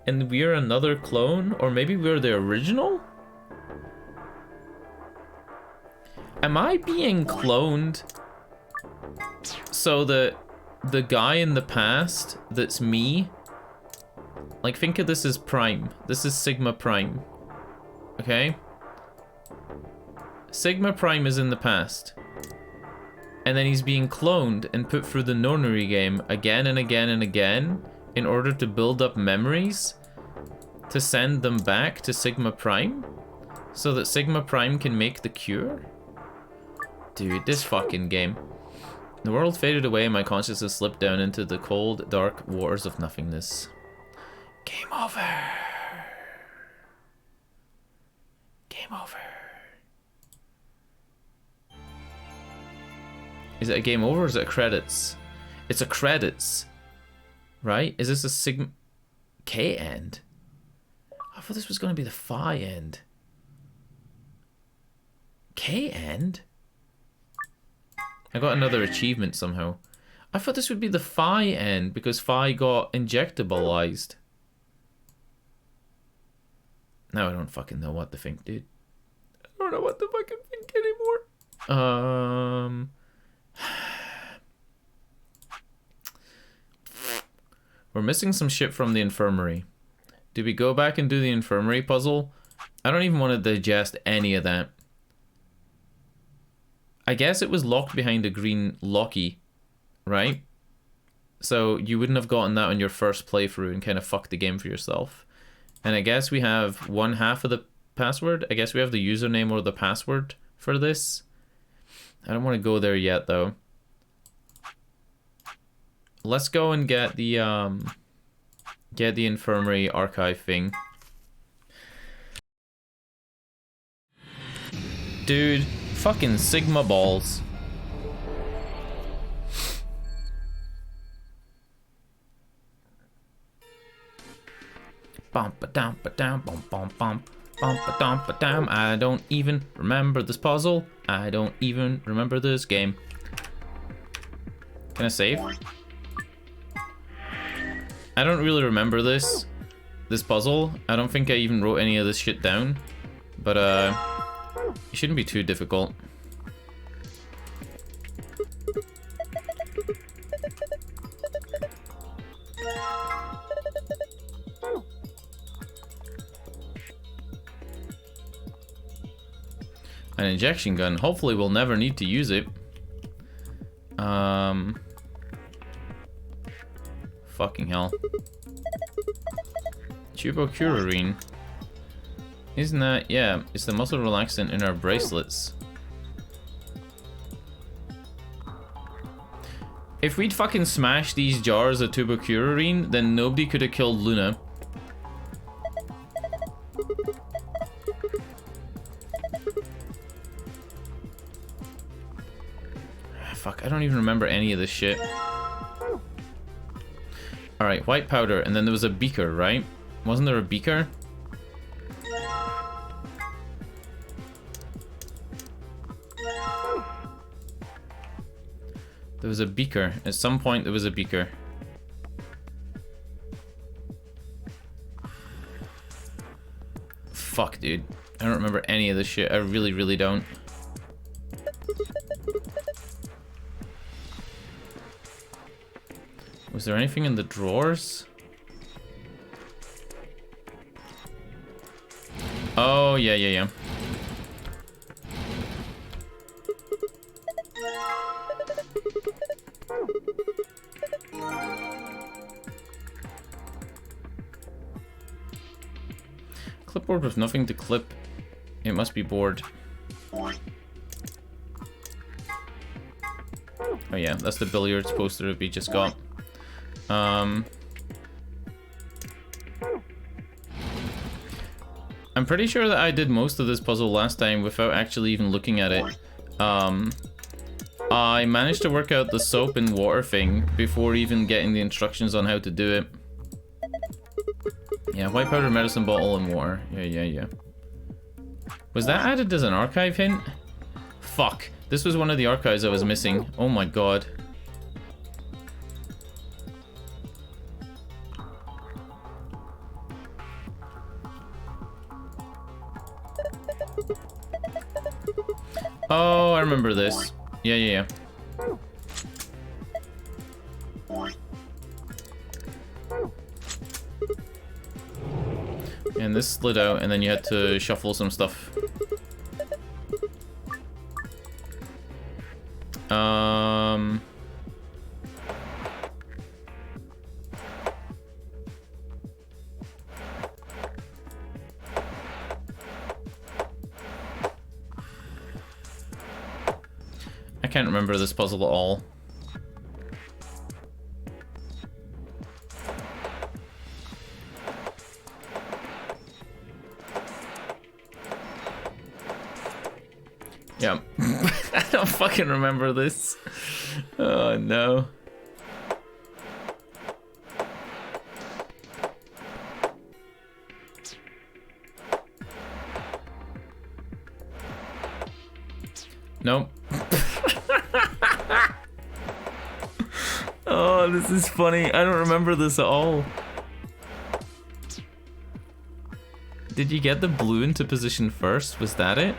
And we're another clone? Or maybe we're the original? Am I being cloned so that the guy in the past that's me, like, think of this as Prime. This is Sigma Prime. Okay? Sigma Prime is in the past. And then he's being cloned and put through the nonary game again and again and again in order to build up memories to send them back to Sigma Prime so that Sigma Prime can make the cure? Dude, this fucking game. The world faded away and my consciousness slipped down into the cold, dark waters of nothingness. Game over. Game over. Is it a game over or is it a credits? It's a credits. Right? Is this a Sigma K end? I thought this was going to be the Phi end. K end? I got another achievement somehow. I thought this would be the Phi end because Phi got injectableized. Now I don't fucking know what to think, dude. I don't know what to fucking think anymore. We're missing some shit from the infirmary. Do we go back and do the infirmary puzzle? I don't even want to digest any of that. I guess it was locked behind a green locky, right? So you wouldn't have gotten that on your first playthrough and kind of fucked the game for yourself. And I guess we have one half of the password. I guess we have the username or the password for this. I don't want to go there yet, though. Let's go and get the infirmary archive thing. Dude, fucking Sigma balls. Bum ba dum ba dum bum bum bum bum ba dum ba dum. I don't even remember this puzzle. I don't even remember this game. Can I save? I don't really remember this puzzle. I don't think I even wrote any of this shit down. But it shouldn't be too difficult. An injection gun. Hopefully we'll never need to use it. Fucking hell. Tubocurarine. Isn't that... yeah, it's the muscle relaxant in our bracelets. If we'd fucking smashed these jars of tubocurarine, then nobody could have killed Luna. Fuck, I don't even remember any of this shit. Alright, white powder, and then there was a beaker, right? Wasn't there a beaker? There was a beaker. At some point there was a beaker. Fuck, dude. I don't remember any of this shit. I really, really don't. Was there anything in the drawers? Oh, yeah. Clipboard with nothing to clip. It must be bored. Oh yeah, that's the billiards poster that we just got. I'm pretty sure that I did most of this puzzle last time without actually even looking at it. I managed to work out the soap and water thing before even getting the instructions on how to do it. Yeah, white powder, medicine bottle, and water. Yeah. Was that added as an archive hint? Fuck. This was one of the archives I was missing. Oh my god. Oh, I remember this. Yeah. And this slid out, and then you had to shuffle some stuff. I can't remember this puzzle at all. Yeah. I don't fucking remember this. Oh no. Nope. Oh, this is funny. I don't remember this at all. Did you get the blue into position first? Was that it?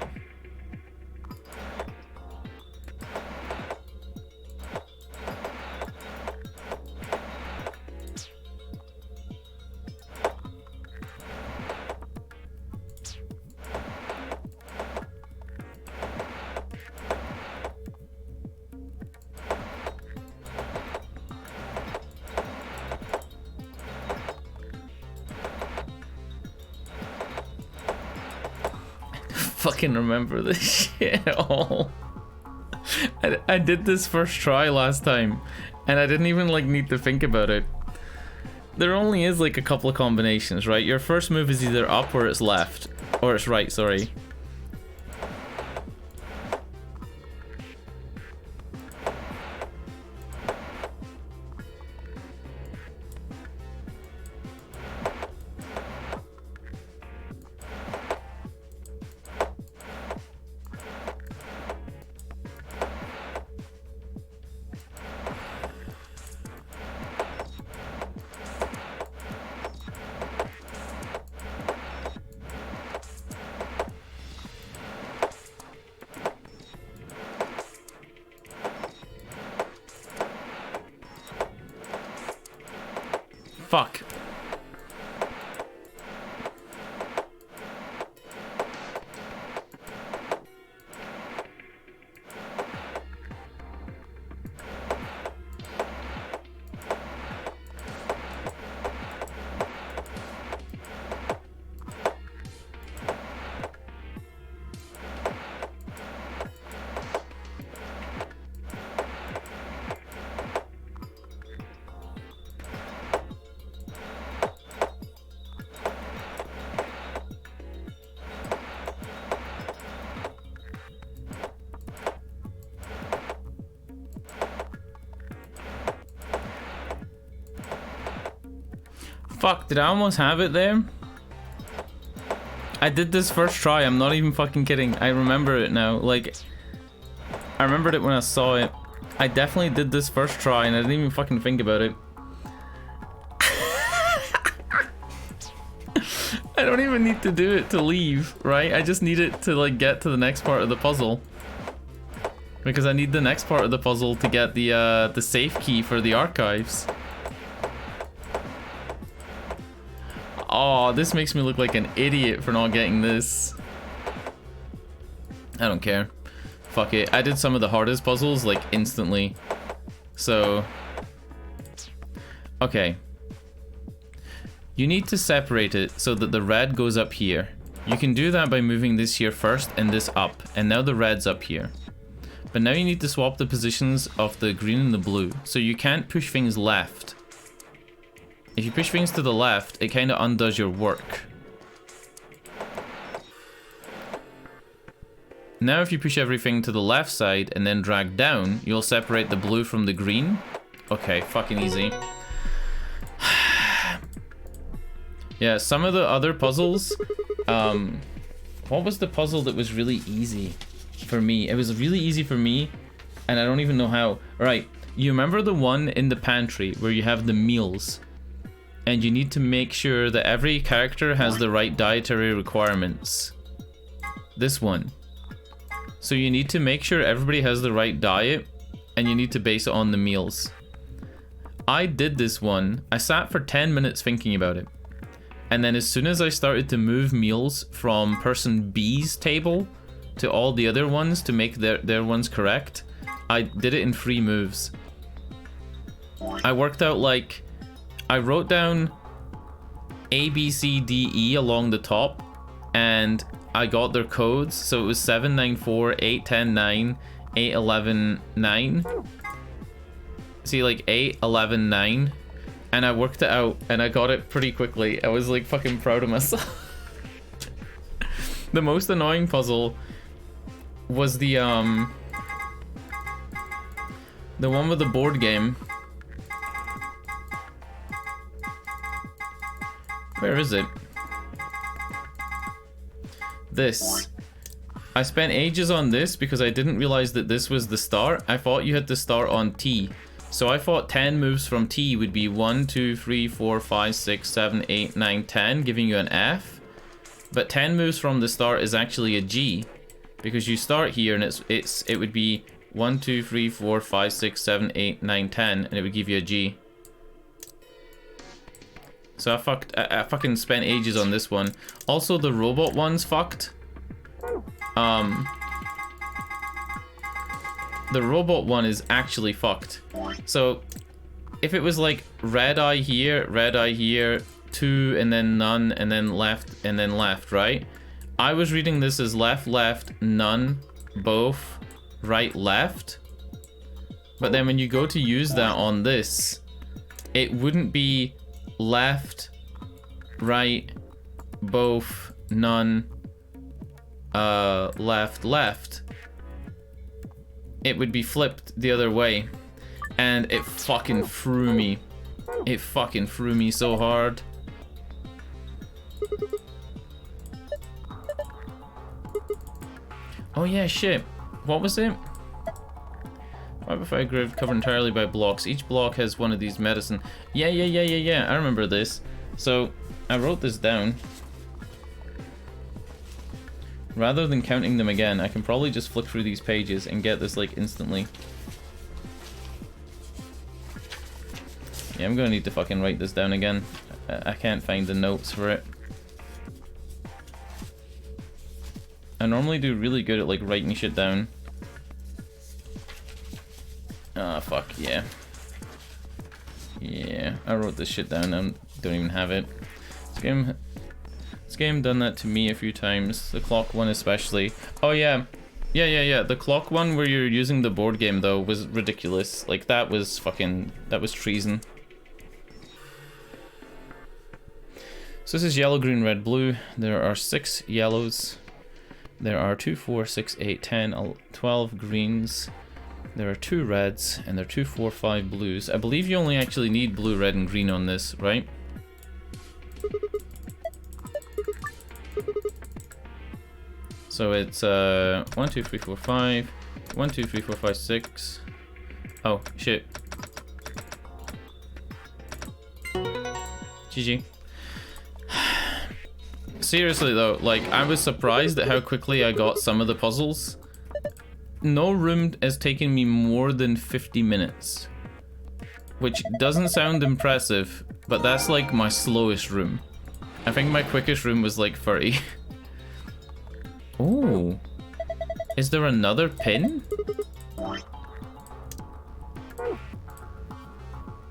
Fucking remember this shit at all. I did this first try last time, and I didn't even like need to think about it. There only is like a couple of combinations, right? Your first move is either up or it's left, or it's right, sorry. Fuck. Fuck, did I almost have it there? I did this first try, I'm not even fucking kidding. I remember it now, like, I remembered it when I saw it. I definitely did this first try and I didn't even fucking think about it. I don't even need to do it to leave, right? I just need it to like get to the next part of the puzzle. Because I need the next part of the puzzle to get the safe key for the archives. Oh, this makes me look like an idiot for not getting this. I don't care. Fuck it. I did some of the hardest puzzles like instantly. So... Okay. You need to separate it so that the red goes up here. You can do that by moving this here first and this up. And now the red's up here. But now you need to swap the positions of the green and the blue. So you can't push things left. If you push things to the left, it kind of undoes your work. Now if you push everything to the left side and then drag down, you'll separate the blue from the green. Okay, fucking easy. Yeah, some of the other puzzles, what was the puzzle that was really easy for me? It was really easy for me, and I don't even know how. Right, you remember the one in the pantry where you have the meals, and you need to make sure that every character has the right dietary requirements. This one. So you need to make sure everybody has the right diet, and you need to base it on the meals. I did this one. I sat for 10 minutes thinking about it. And then as soon as I started to move meals from person B's table to all the other ones to make their ones correct, I did it in 3 moves. I worked out like, I wrote down A, B, C, D, E along the top, and I got their codes. So it was 7, 9, 4, 8, 10, 9, 8, 11, 9. See, like 8, 11, 9. And I worked it out, and I got it pretty quickly. I was like fucking proud of myself. The most annoying puzzle was the one with the board game. Where is it? This. I spent ages on this because I didn't realize that this was the start. I thought you had to start on T. So I thought 10 moves from T would be 1, 2, 3, 4, 5, 6, 7, 8, 9, 10, giving you an F. But 10 moves from the start is actually a G, because you start here and it would be 1, 2, 3, 4, 5, 6, 7, 8, 9, 10, and it would give you a G. So I fucking spent ages on this one. Also, the robot one's fucked. The robot one is actually fucked. So, if it was like red eye here, 2, and then none, and then left, right? I was reading this as left, left, none, both, right, left. But then when you go to use that on this, it wouldn't be left, right, both, none, left, left. It would be flipped the other way, and it fucking threw me. It fucking threw me so hard. Oh yeah, shit. What was it? Fiberfire grid covered entirely by blocks. Each block has one of these medicine. Yeah. I remember this. So I wrote this down. Rather than counting them again, I can probably just flick through these pages and get this like instantly. Yeah, I'm gonna need to fucking write this down again. I can't find the notes for it. I normally do really good at like writing shit down. Ah, fuck, yeah. Yeah, I wrote this shit down, I don't even have it. This game done that to me a few times, the clock one especially. Oh yeah, the clock one where you're using the board game though was ridiculous. Like that was treason. So this is yellow, green, red, blue. There are 6 yellows. There are 2, 4, 6, 8, 10, 12 greens. There are 2 reds, and there are 2, 4, 5 blues. I believe you only actually need blue, red, and green on this, right? So it's 1, 2, 3, 4, 5. 1, 2, 3, 4, 5, 6. Oh, shit. GG. seriously though, like, I was surprised at how quickly I got some of the puzzles. No room has taken me more than 50 minutes. Which doesn't sound impressive, but that's like my slowest room. I think my quickest room was like 30. Oh. Is there another pin?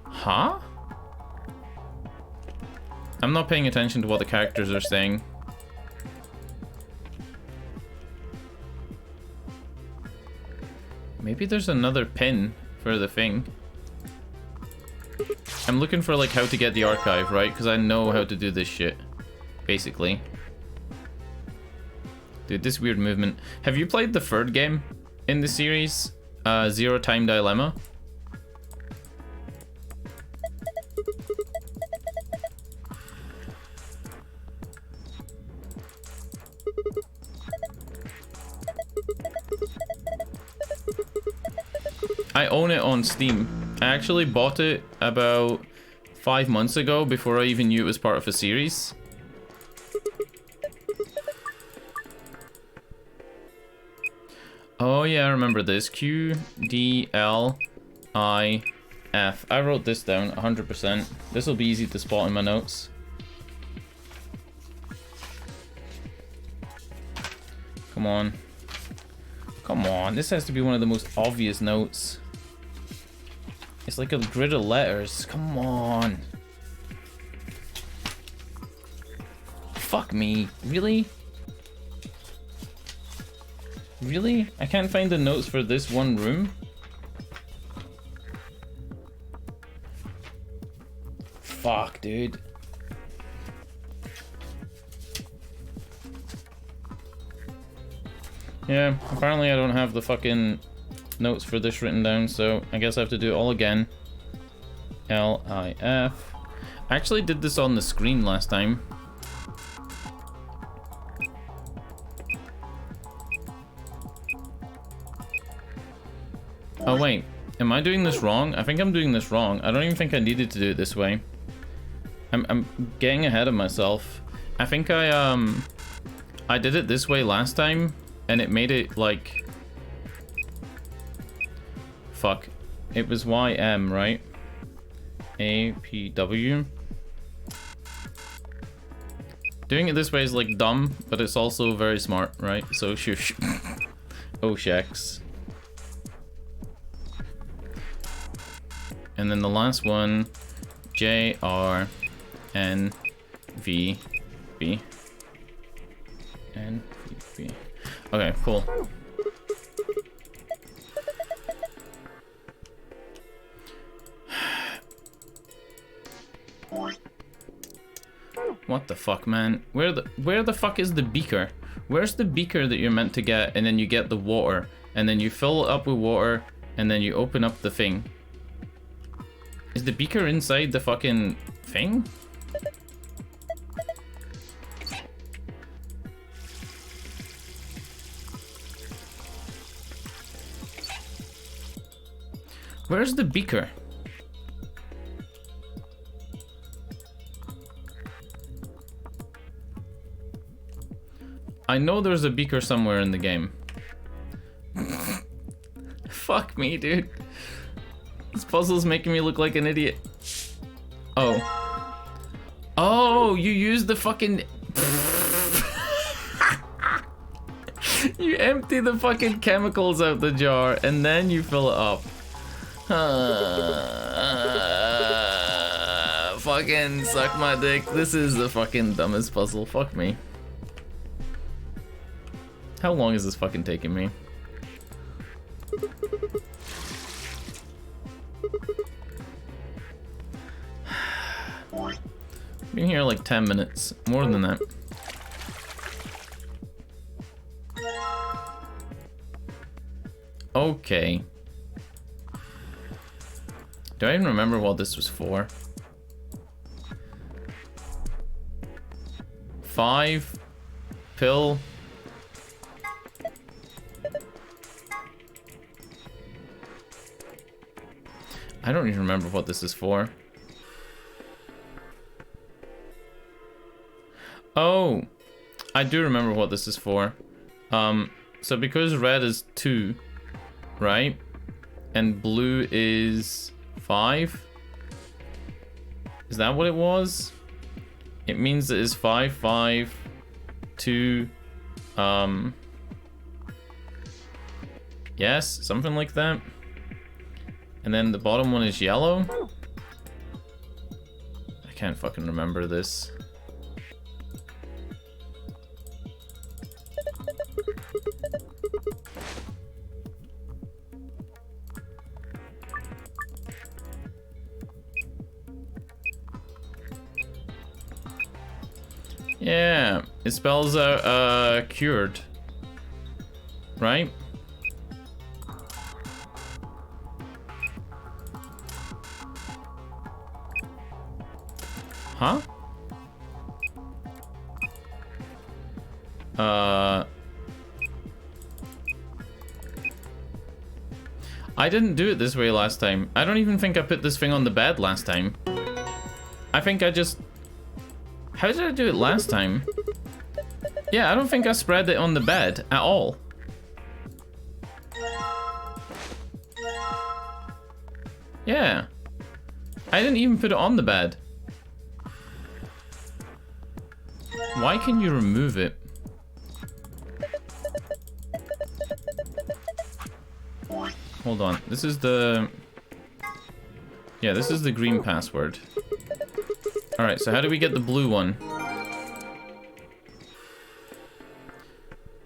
Huh? I'm not paying attention to what the characters are saying. Maybe there's another pin for the thing. I'm looking for like how to get the archive, right? Because I know how to do this shit, basically. Dude, this weird movement. Have you played the third game in the series? Zero Time Dilemma? I own it on Steam. I actually bought it about 5 months ago before I even knew it was part of a series. Oh yeah, I remember this. Q, D, L, I, F. I wrote this down 100%. This will be easy to spot in my notes. Come on. Come on, this has to be one of the most obvious notes. It's like a grid of letters. Come on. Fuck me. Really? Really? I can't find the notes for this one room? Fuck, dude. Yeah, apparently I don't have the fucking notes for this written down, so I guess I have to do it all again. L-I-F. I actually did this on the screen last time. Oh wait, am I doing this wrong? I think I'm doing this wrong. I don't even think I needed to do it this way. I'm getting ahead of myself. I think I did it this way last time, and it made it like... Fuck. It was YM, right? APW. Doing it this way is like dumb, but it's also very smart, right? So shush. Oh shucks. And then the last one, JRNVB. NVB. Okay, cool. What the fuck, man? Where the fuck is the beaker? Where's the beaker that you're meant to get, and then you get the water, and then you fill it up with water, and then you open up the thing? Is the beaker inside the fucking thing? Where's the beaker? I know there's a beaker somewhere in the game. Fuck me, dude. This puzzle's making me look like an idiot. Oh. Oh, you used the fucking... You empty the fucking chemicals out the jar and then you fill it up. Fucking suck my dick. This is the fucking dumbest puzzle. Fuck me. How long is this fucking taking me? Been here like 10 minutes. More than that. Okay. Do I even remember what this was for? 5 pill. I don't even remember what this is for. Oh, I do remember what this is for. So because red is 2, right? And blue is 5. Is that what it was? It means it is 5, 5, 2, yes, something like that. And then the bottom one is yellow. I can't fucking remember this. Yeah, it spells out cured, right? Huh? I didn't do it this way last time. I don't even think I put this thing on the bed last time. I think I just... How did I do it last time? Yeah, I don't think I spread it on the bed at all. Yeah. I didn't even put it on the bed. Why can you remove it? Hold on. This is the... Yeah, this is the green password. Alright, so how do we get the blue one?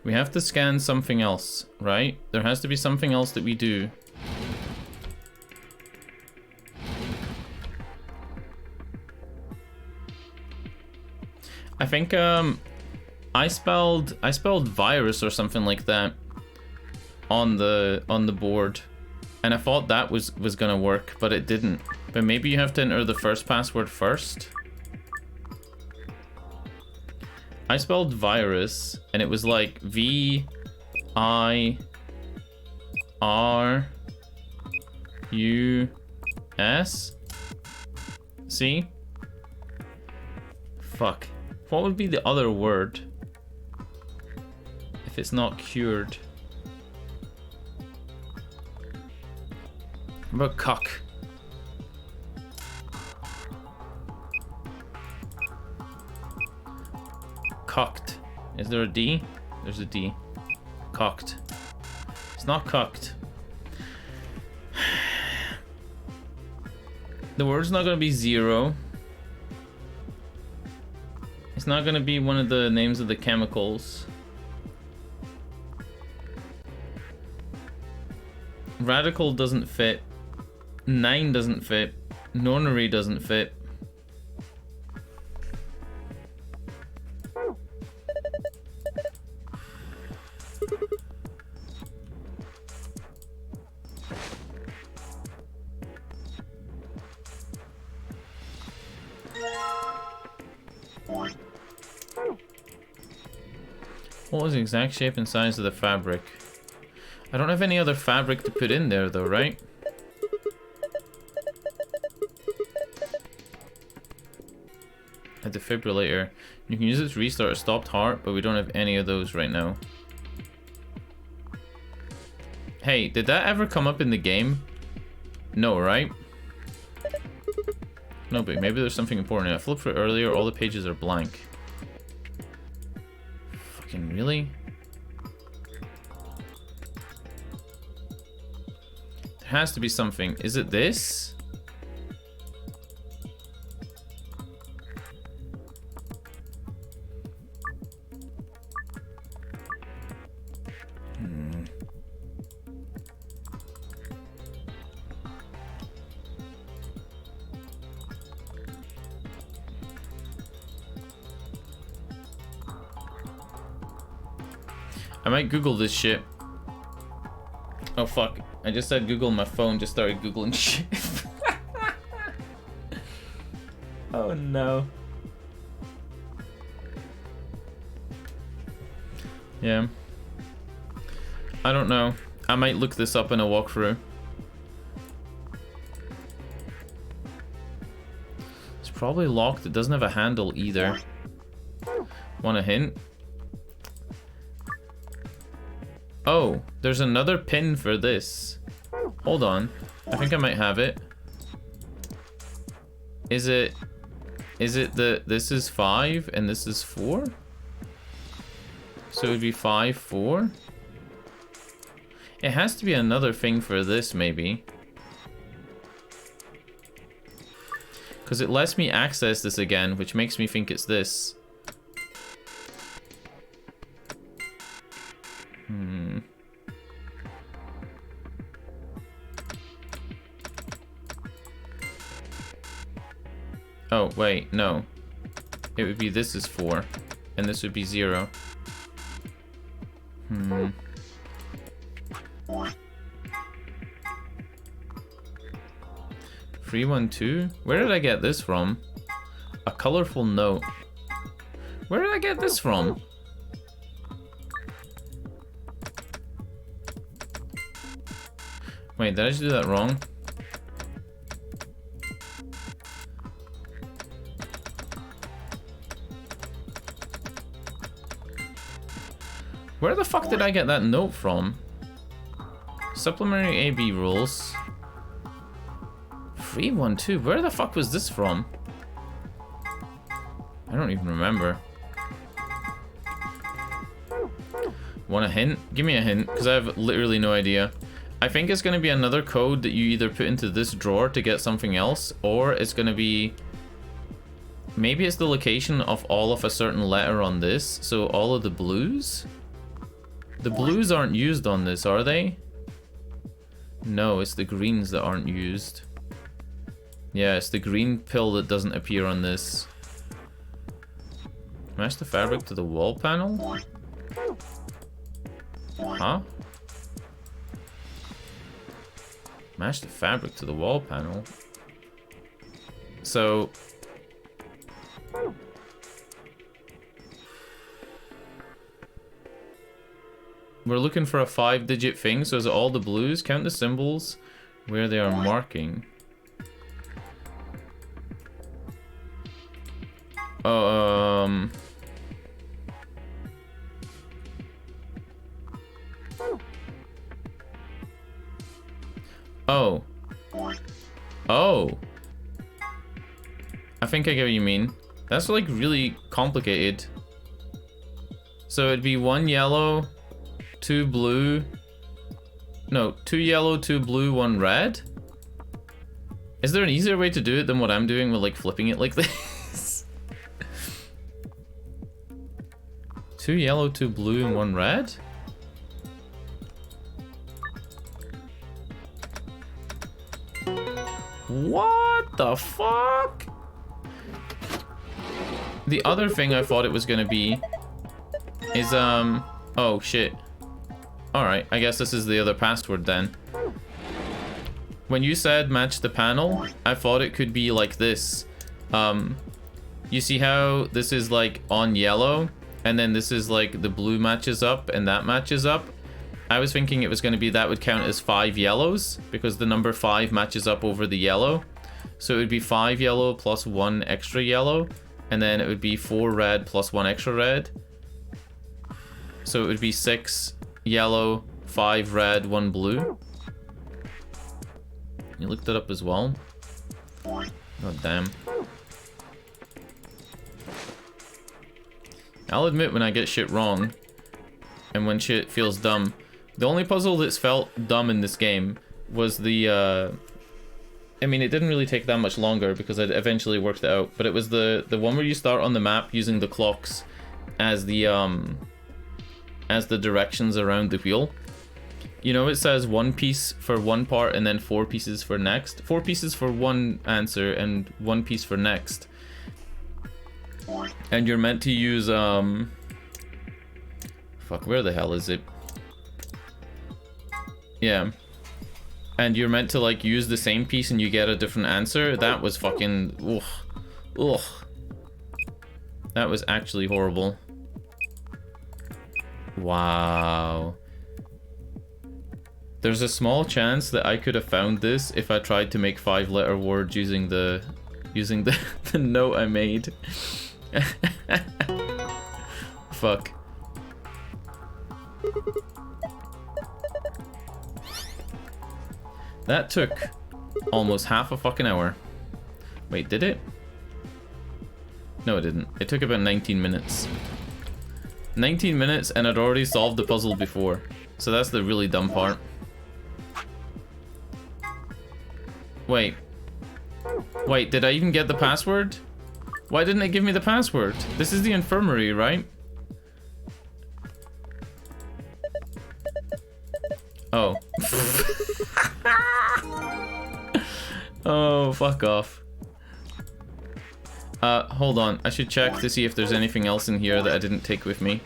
We have to scan something else, right? There has to be something else that we do. I think I spelled virus or something like that on the board, and I thought that was gonna work, but it didn't. But maybe you have to enter the first password first. I spelled virus, and it was like V-I-R-U-S. See? Fuck. What would be the other word if it's not cured? How about cock? Cocked. Is there a D? There's a D. Cocked. It's not cocked. The word's not gonna be 0. It's not gonna be one of the names of the chemicals. Radical doesn't fit. 9 doesn't fit. Nonary doesn't fit. What was the exact shape and size of the fabric? I don't have any other fabric to put in there though, right? A defibrillator. You can use it to restart a stopped heart, but we don't have any of those right now. Hey, did that ever come up in the game? No, right? No, but maybe there's something important. I flipped through earlier, all the pages are blank. Fucking really? There has to be something. Is it this? I might Google this shit. Oh fuck. I just said Google on my phone, just started Googling shit. Oh no. Yeah. I don't know. I might look this up in a walkthrough. It's probably locked. It doesn't have a handle either. Want a hint? Oh, there's another pin for this. Hold on. I think I might have it. Is it this is 5 and this is 4? So it would be 5, 4? It has to be another thing for this, maybe. Because it lets me access this again, which makes me think it's this. Oh, wait, no. It would be this is 4, and this would be 0. 312? Where did I get this from? A colorful note. Where did I get this from? Wait, did I just do that wrong? Where the fuck did I get that note from? Supplementary AB rules. 312, where the fuck was this from? I don't even remember. Want a hint? Give me a hint, because I have literally no idea. I think it's going to be another code that you either put into this drawer to get something else, or it's going to be... Maybe it's the location of all of a certain letter on this, so all of the blues? The blues aren't used on this, are they? No, it's the greens that aren't used. Yeah, it's the green pill that doesn't appear on this. Match the fabric to the wall panel? Huh? Match the fabric to the wall panel? So... We're looking for a 5-digit thing, so is it all the blues? Count the symbols where they are marking. Oh, Oh. Oh. I think I get what you mean. That's like really complicated. So it'd be 1 yellow, 2 blue. No, 2 yellow, 2 blue, 1 red. Is there an easier way to do it than what I'm doing with like flipping it like this? 2 yellow, 2 blue, and 1 red? What the fuck? The other thing I thought it was gonna be is, oh shit. Alright, I guess this is the other password then. When you said match the panel, I thought it could be like this. You see how this is like on yellow, and then this is like the blue matches up and that matches up? I was thinking it was going to be that would count as 5 yellows, because the number 5 matches up over the yellow. So it would be 5 yellow plus 1 extra yellow, and then it would be 4 red plus 1 extra red. So it would be 6 yellow, 5 red, 1 blue. You looked it up as well? Oh damn. I'll admit when I get shit wrong, and when shit feels dumb. The only puzzle that's felt dumb in this game was the, I mean, it didn't really take that much longer because I eventually worked it out, but it was the one where you start on the map using the clocks as the directions around the wheel. You know, it says 1 piece for one part and then 4 pieces for next. 4 pieces for one answer and 1 piece for next. And you're meant to use, fuck, where the hell is it? Yeah. And you're meant to, like, use the same piece and you get a different answer. That was fucking, ugh. Ugh. That was actually horrible. Wow. There's a small chance that I could have found this if I tried to make 5-letter words using the the note I made. Fuck. That took almost half a fucking hour. Wait, did it? No, it didn't. It took about 19 minutes. 19 minutes and I'd already solved the puzzle before. So that's the really dumb part. Wait. Wait, did I even get the password? Why didn't it give me the password? This is the infirmary, right? Oh. Oh, fuck off. Hold on. I should check to see if there's anything else in here that I didn't take with me.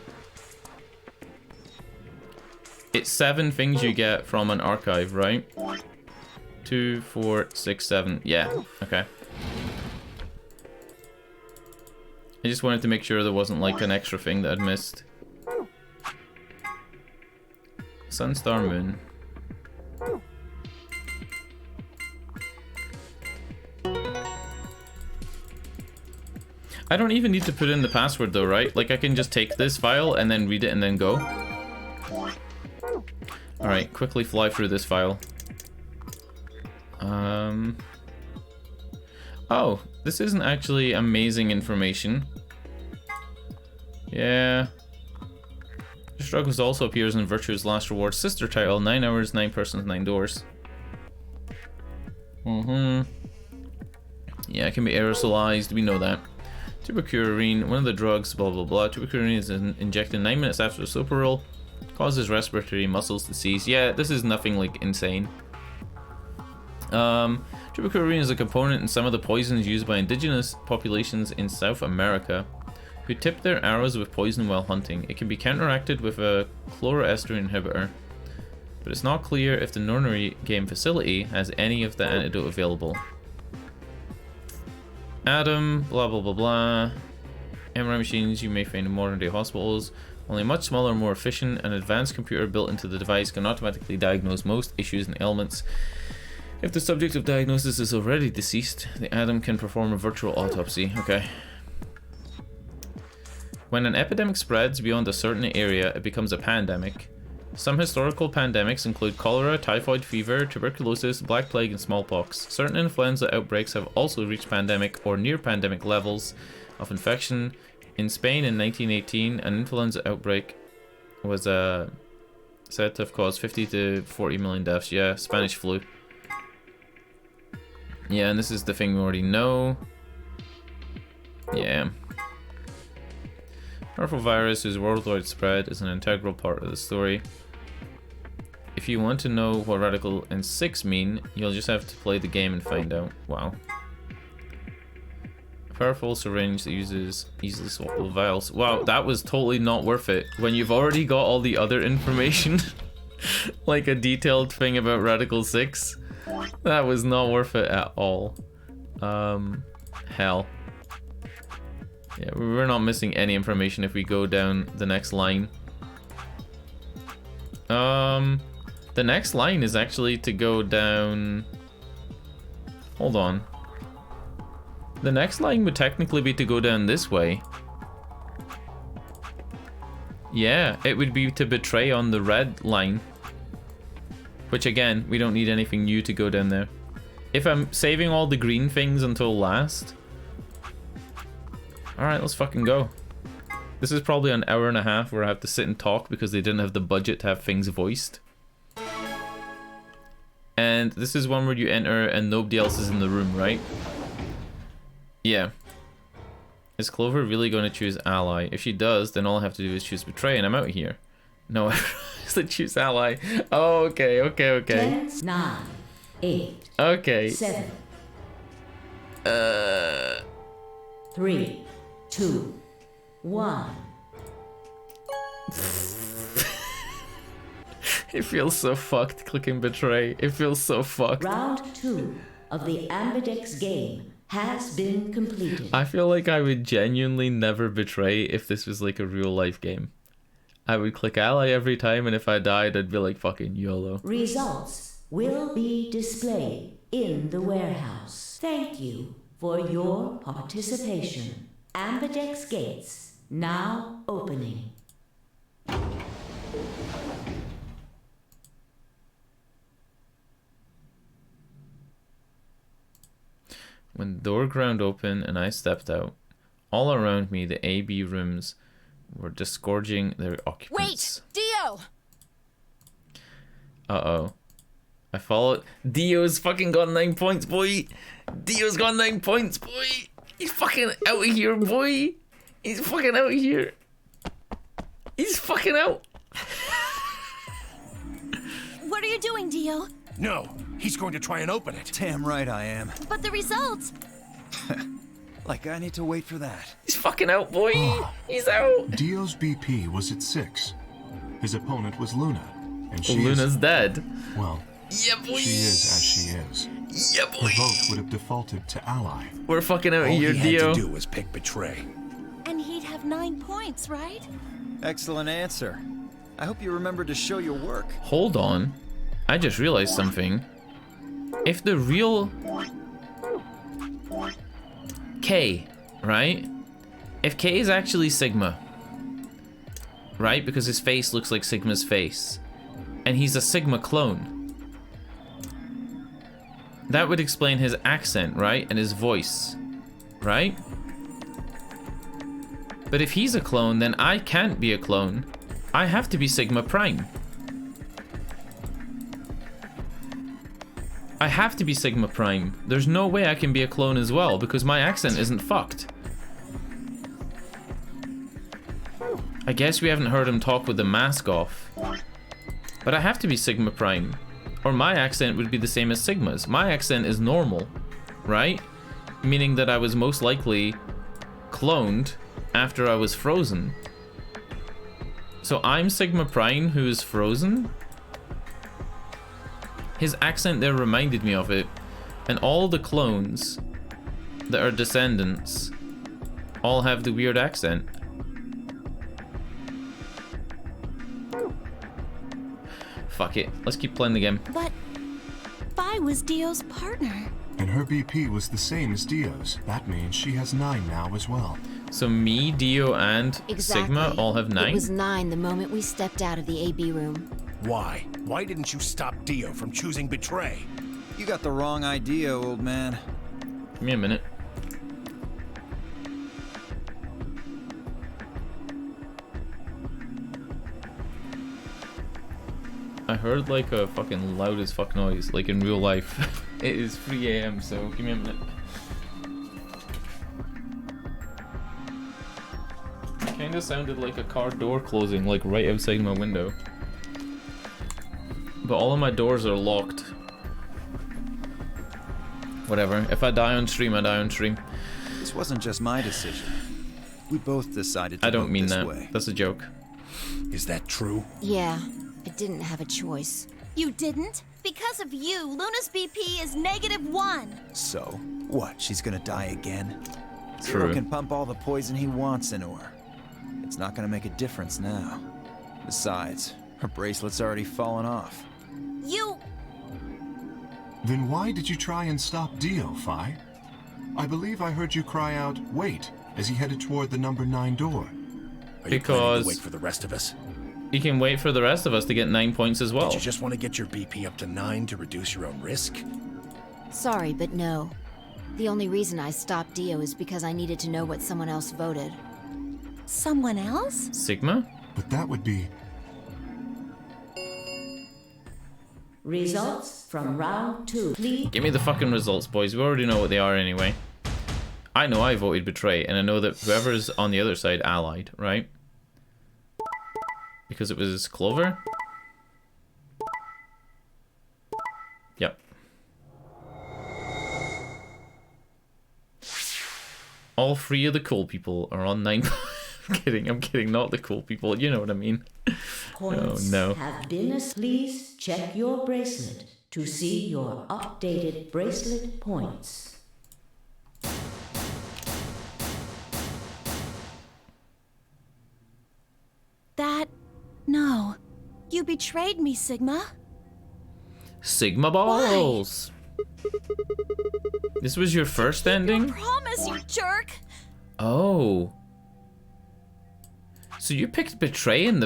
It's 7 things you get from an archive, right? 2, 4, 6, 7. Yeah, okay. I just wanted to make sure there wasn't like an extra thing that I'd missed. Sun, star, moon. I don't even need to put in the password though, right? Like I can just take this file and then read it and then go. Alright, quickly fly through this file. Oh, this isn't actually amazing information. Yeah. The struggles also appears in Virtue's last reward sister title, 9 hours, 9 persons, 9 doors. Yeah, it can be aerosolized, we know that. Tubercularine, one of the drugs, blah blah blah. Tubercularine is injected 9 minutes after the soap roll. Causes respiratory muscles to cease. Yeah, this is nothing like insane. Tubercularine is a component in some of the poisons used by indigenous populations in South America who tip their arrows with poison while hunting. It can be counteracted with a chloroester inhibitor, but it's not clear if the nonary game facility has any of the antidote available. Adam, blah blah blah blah. MRI machines you may find in modern day hospitals. Only much smaller, more efficient, an advanced computer built into the device can automatically diagnose most issues and ailments. If the subject of diagnosis is already deceased, the Adam can perform a virtual autopsy. Okay. When an epidemic spreads beyond a certain area, it becomes a pandemic. Some historical pandemics include cholera, typhoid fever, tuberculosis, black plague, and smallpox. Certain influenza outbreaks have also reached pandemic or near pandemic levels of infection. In Spain in 1918, an influenza outbreak was said to have caused 50 to 40 million deaths. Yeah, Spanish flu. Yeah, and this is the thing we already know. Yeah. Powerful virus whose worldwide spread is an integral part of the story. If you want to know what Radical and 6 mean, you'll just have to play the game and find out. Wow. A powerful syringe that uses easily swappable vials. Wow, that was totally not worth it. When you've already got all the other information, like a detailed thing about Radical 6, that was not worth it at all. Hell. Yeah, we're not missing any information if we go down the next line. The next line is actually to go down... Hold on. The next line would technically be to go down this way. Yeah, it would be to betray on the red line. Which again, we don't need anything new to go down there. If I'm saving all the green things until last... Alright, let's fucking go. This is probably an hour and a half where I have to sit and talk because they didn't have the budget to have things voiced. And this is one where you enter and nobody else is in the room, right? Yeah. Is Clover really going to choose ally? If she does, then all I have to do is choose betray and I'm out of here. No, I have to choose ally. Oh, okay, okay, okay. 10, 9, 8. Okay. 7. 3, 2, 1. It feels so fucked clicking betray. It feels so fucked. Round 2 of the Ambidex game has been completed. I feel like I would genuinely never betray if this was like a real life game. I would click ally every time and if I died I'd be like fucking YOLO. Results will be displayed in the warehouse. Thank you for your participation. Ambidex gates now opening. When the door ground open and I stepped out, all around me the AB rooms were disgorging their occupants. Wait, Dio! Uh-oh. I followed. Dio's fucking got 9 points, boy. Dio's got 9 points, boy. He's fucking out of here, boy. He's fucking out of here. He's fucking out. What are you doing, Dio? No, he's going to try and open it. Damn right I am. But the results... Like I need to wait for that. He's fucking out, boy. He's out. Dio's BP was at 6. His opponent was Luna, and she Luna's dead. Well, yeah, boy. She is as she is. Yeah, boy. Her vote would have defaulted to Ally. We're fucking out of here, All he Dio. had to do was pick Betray. And he'd have 9 points, right? Excellent answer. I hope you remember to show your work. Hold on. I just realized something. If the real K, right? If K is actually Sigma, right? Because his face looks like Sigma's face, and he's a Sigma clone, that would explain his accent, right? And his voice, right? But if he's a clone, then I can't be a clone. I have to be Sigma Prime. I have to be Sigma Prime. There's no way I can be a clone as well, because my accent isn't fucked. I guess we haven't heard him talk with the mask off. But I have to be Sigma Prime. Or my accent would be the same as Sigma's. My accent is normal, right? Meaning that I was most likely cloned after I was frozen. So I'm Sigma Prime who is frozen? His accent there reminded me of it, and all the clones that are descendants all have the weird accent. Fuck it, let's keep playing the game. But Vi was Dio's partner. And her BP was the same as Dio's. That means she has 9 now as well. So me, Dio, and Sigma all have 9? It was 9 the moment we stepped out of the AB room. Why? Why didn't you stop Dio from choosing Betray? You got the wrong idea, old man. Give me a minute. I heard like a fucking loud as fuck noise, like in real life. It is 3 AM, so give me a minute. Kinda sounded like a car door closing, like right outside my window. But all of my doors are locked. Whatever. If I die on stream, I die on stream. This wasn't just my decision. We both decided to I don't vote mean this that. way. That's a joke. Is that true? Yeah, I didn't have a choice. You didn't? Because of you, Luna's BP is -1. So, what? She's gonna die again? True. Zero can pump all the poison he wants into her. It's not gonna make a difference now. Besides, her bracelet's already fallen off. You... Then why did you try and stop Dio, Fi? I believe I heard you cry out, "Wait," as he headed toward the number 9 door. Are you planning to wait for the rest of us? You can wait for the rest of us to get 9 points as well. Did you just want to get your BP up to 9 to reduce your own risk? Sorry, but no. The only reason I stopped Dio is because I needed to know what someone else voted. Someone else? Sigma? But that would be... Results from round 2. Please. Give me the fucking results, boys. We already know what they are anyway. I know I voted Betray, and I know that whoever's on the other side allied, right? Because it was Clover? Yep. All 3 of the cool people are on 9. I'm kidding, not the cool people. You know what I mean. Points Oh no. have been. Please check your bracelet to see your updated bracelet points. That... No. You betrayed me, Sigma. Sigma balls. This was your first ending? Promise, you jerk! Oh. So you picked Betray in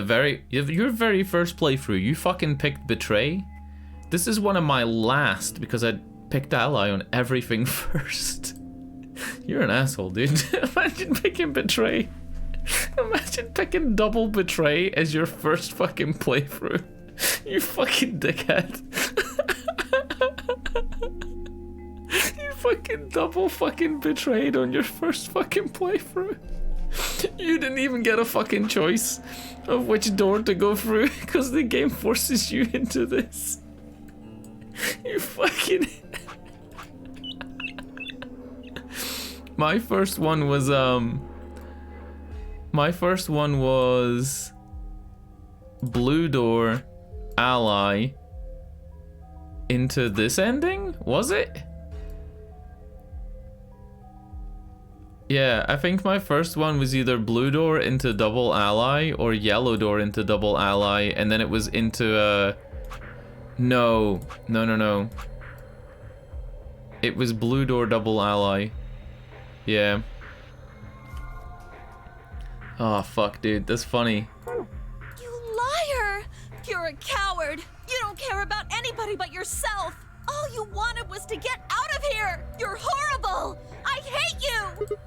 your very first playthrough. You fucking picked Betray? This is one of my last because I picked Ally on everything first. You're an asshole, dude. Imagine picking Betray. Imagine picking double Betray as your first fucking playthrough. You fucking dickhead. You fucking double fucking betrayed on your first fucking playthrough. You didn't even get a fucking choice of which door to go through because the game forces you into this. You fucking... My first one was blue door, ally, into this ending? Was it? Yeah, I think my first one was either blue door into double ally or yellow door into double ally, and then it was into no. It was blue door double ally. Yeah. Oh fuck, dude, that's funny. You liar! You're a coward. You don't care about anybody but yourself. All you wanted was to get out of here. You're horrible. I hate you.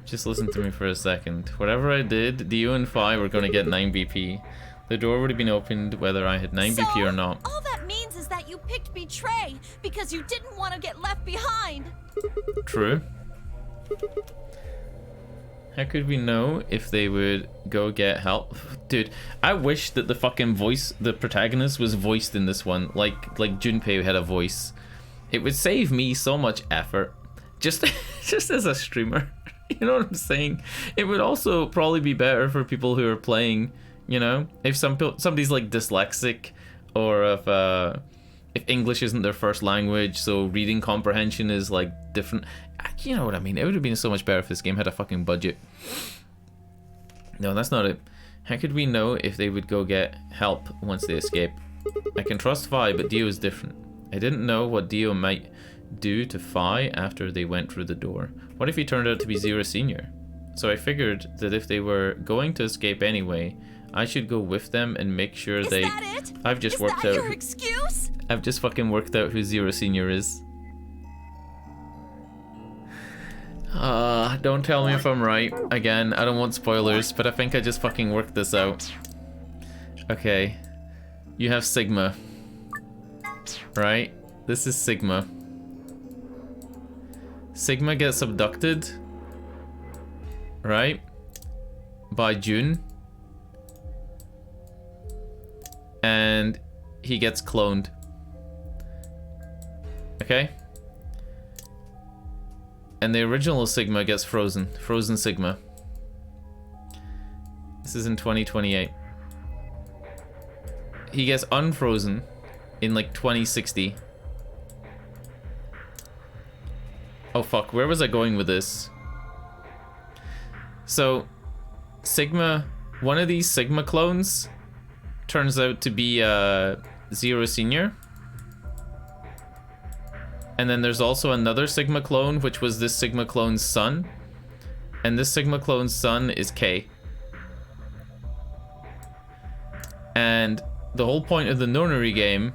Just listen to me for a second. Whatever I did, Dio and Phi were gonna get 9 BP. The door would have been opened whether I had 9 BP or not. All that means is that you picked Betray because you didn't want to get left behind. True. How could we know if they would go get help? Dude, I wish that the fucking voice, the protagonist was voiced in this one, like Junpei had a voice. It would save me so much effort, just as a streamer. You know what I'm saying? It would also probably be better for people who are playing, you know? If somebody's like dyslexic, or if English isn't their first language, so reading comprehension is like different. You know what I mean? It would have been so much better if this game had a fucking budget. No, that's not it. How could we know if they would go get help once they escape? I can trust Phi, but Dio is different. I didn't know what Dio might do to Phi after they went through the door. What if he turned out to be Zero Senior? So I figured that if they were going to escape anyway, I should go with them and make sure Is they... that it? I've just Is worked that out... your excuse? I've just fucking worked out who Zero Senior is. Don't tell me if I'm right. Again, I don't want spoilers, but I think I just fucking worked this out. Okay. You have Sigma. Right? This is Sigma. Sigma gets abducted. Right? By June. And he gets cloned. Okay? And the original Sigma gets frozen. Frozen Sigma. This is in 2028. He gets unfrozen in like 2060. Oh fuck, where was I going with this? So, Sigma, one of these Sigma clones turns out to be Zero Senior. And then there's also another Sigma clone, which was this Sigma clone's son. And this Sigma clone's son is K. And the whole point of the nonary game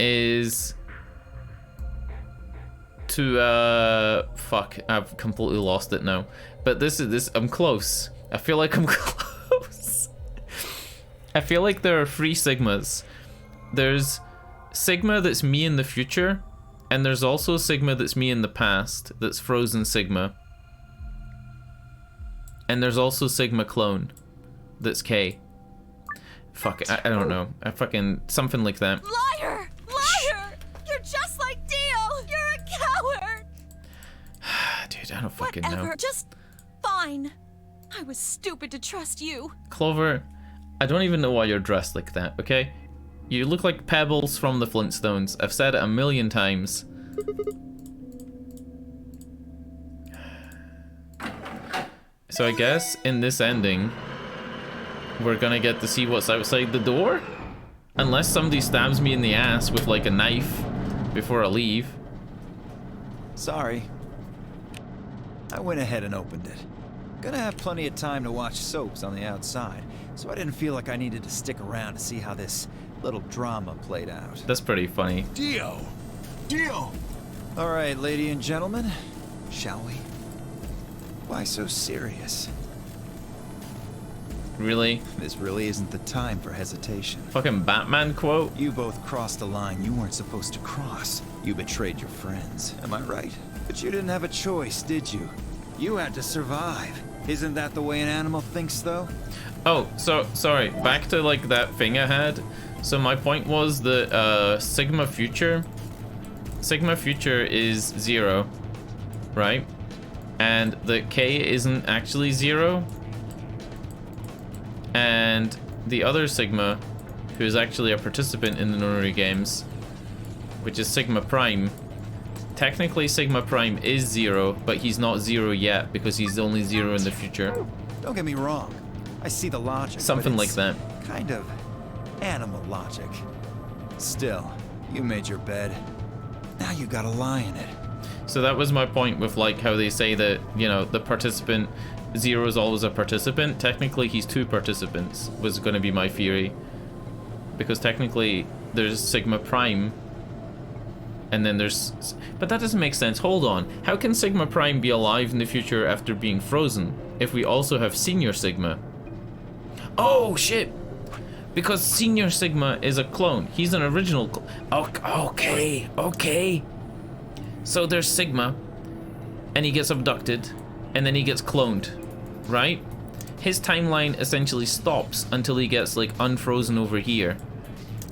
is to, fuck, I've completely lost it now. But I'm close. I feel like I'm close. I feel like there are 3 Sigmas. There's Sigma that's me in the future. And there's also Sigma that's me in the past, that's frozen Sigma. And there's also Sigma clone, that's K. Fuck, I don't know. I fucking, something like that. Liar! Liar! You're just like Dio! You're a coward! Dude, I don't fucking Whatever. know. Just fine. I was stupid to trust you. Clover, I don't even know why you're dressed like that, okay? You look like Pebbles from the Flintstones. I've said it 1,000,000 times. So I guess in this ending, we're gonna get to see what's outside the door? Unless somebody stabs me in the ass with like a knife before I leave. Sorry. I went ahead and opened it. Gonna have plenty of time to watch soaps on the outside, so I didn't feel like I needed to stick around to see how this little drama played out. That's pretty funny. Dio! Dio! All right, lady and gentlemen, shall we? Why so serious? Really? This really isn't the time for hesitation. Fucking Batman quote? You both crossed a line you weren't supposed to cross. You betrayed your friends, am I right? But you didn't have a choice, did you? You had to survive. Isn't that the way an animal thinks, though? Oh, so, sorry. Back to, like, that thing I had. So my point was that, Sigma Future is 0, right? And the K isn't actually 0. And the other Sigma, who is actually a participant in the nonary games, which is Sigma Prime. Technically, Sigma Prime is 0, but he's not 0 yet because he's only 0 in the future. Don't get me wrong. I see the logic. Something but like it's that. Kind of animal logic. Still, you made your bed. Now you gotta lie in it. So that was my point with, like, how they say that, you know, the participant 0 is always a participant. Technically, he's 2 participants, was going to be my theory. Because technically, there's Sigma Prime, and then there's... But that doesn't make sense. Hold on. How can Sigma Prime be alive in the future after being frozen, if we also have Senior Sigma? Oh, shit! Because Senior Sigma is a clone. He's an original okay. So there's Sigma, and he gets abducted, and then he gets cloned, right? His timeline essentially stops until he gets, like, unfrozen over here.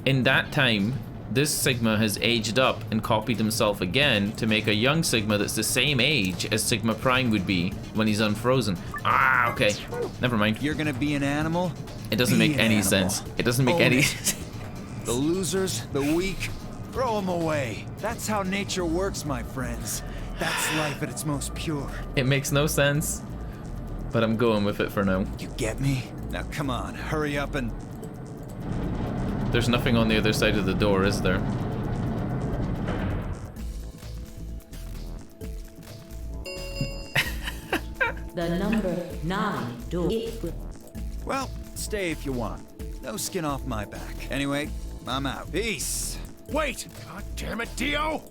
In that time, this Sigma has aged up and copied himself again to make a young Sigma that's the same age as Sigma Prime would be when he's unfrozen. Ah, okay. Never mind. You're gonna be an animal? It doesn't make any sense. It doesn't make any sense. The losers, the weak, throw them away. That's how nature works, my friends. That's life at its most pure. It makes no sense, but I'm going with it for now. You get me? Now come on, hurry up and... There's nothing on the other side of the door, is there? The number 9 door. Well, stay if you want. No skin off my back. Anyway, I'm out. Peace! Wait! God damn it, Dio!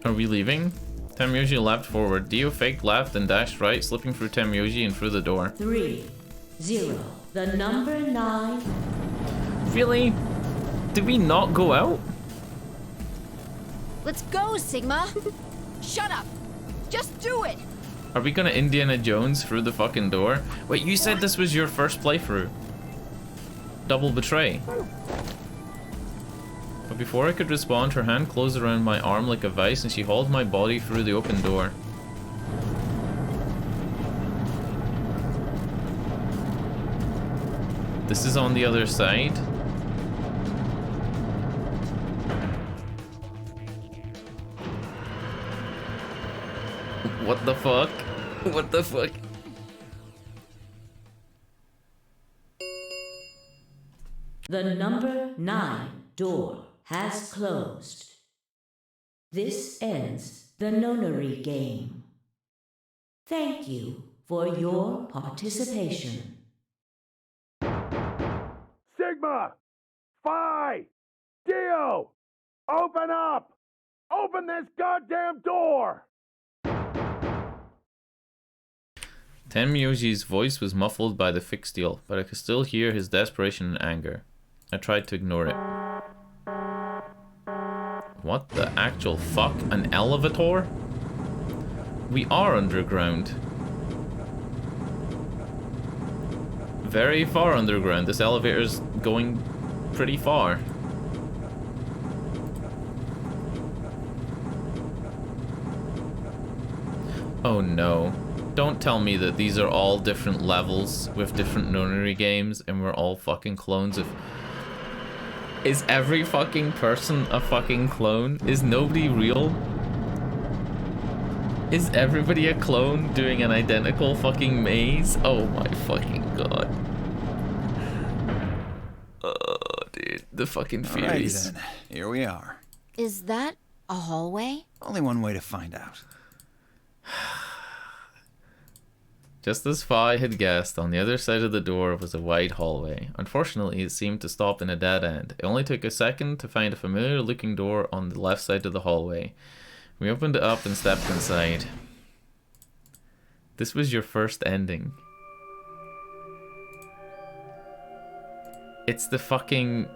Are we leaving? Temyoji leapt forward. Dio faked left and dashed right, slipping through Temyoji and through the door. 3, 0. The number 9. Really? Did we not go out? Let's go, Sigma. Shut up. Just do it. Are we gonna Indiana Jones through the fucking door? Wait, you said this was your first playthrough. Double betray. But before I could respond, her hand closed around my arm like a vice and she hauled my body through the open door. This is on the other side. What the fuck? What the fuck? The number 9 door has closed. This ends the nonary game. Thank you for your participation. Sigma! Phi! Dio! Open up! Open this goddamn door! Tenmyoji's voice was muffled by the fixed deal, but I could still hear his desperation and anger. I tried to ignore it. What the actual fuck? An elevator? We are underground. Very far underground. This elevator's going pretty far. Oh no. Don't tell me that these are all different levels with different nonary games and we're all fucking clones of... Is every fucking person a fucking clone? Is nobody real? Is everybody a clone doing an identical fucking maze? Oh my fucking god. Oh, dude. The fucking theories. Alrighty then. Here we are. Is that a hallway? Only one way to find out. Just as Phi had guessed, on the other side of the door was a wide hallway. Unfortunately, it seemed to stop in a dead end. It only took a second to find a familiar-looking door on the left side of the hallway. We opened it up and stepped inside. This was your first ending. It's the fucking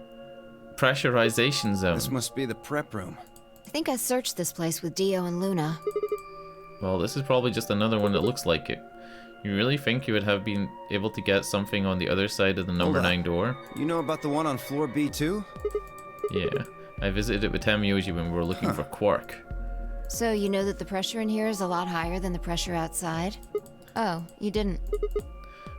pressurization zone. This must be the prep room. I think I searched this place with Dio and Luna. Well, this is probably just another one that looks like it. You really think you would have been able to get something on the other side of the number 9 door? You know about the one on floor B2? Yeah, I visited it with Tamioji when we were looking for Quark. So you know that the pressure in here is a lot higher than the pressure outside? Oh, you didn't.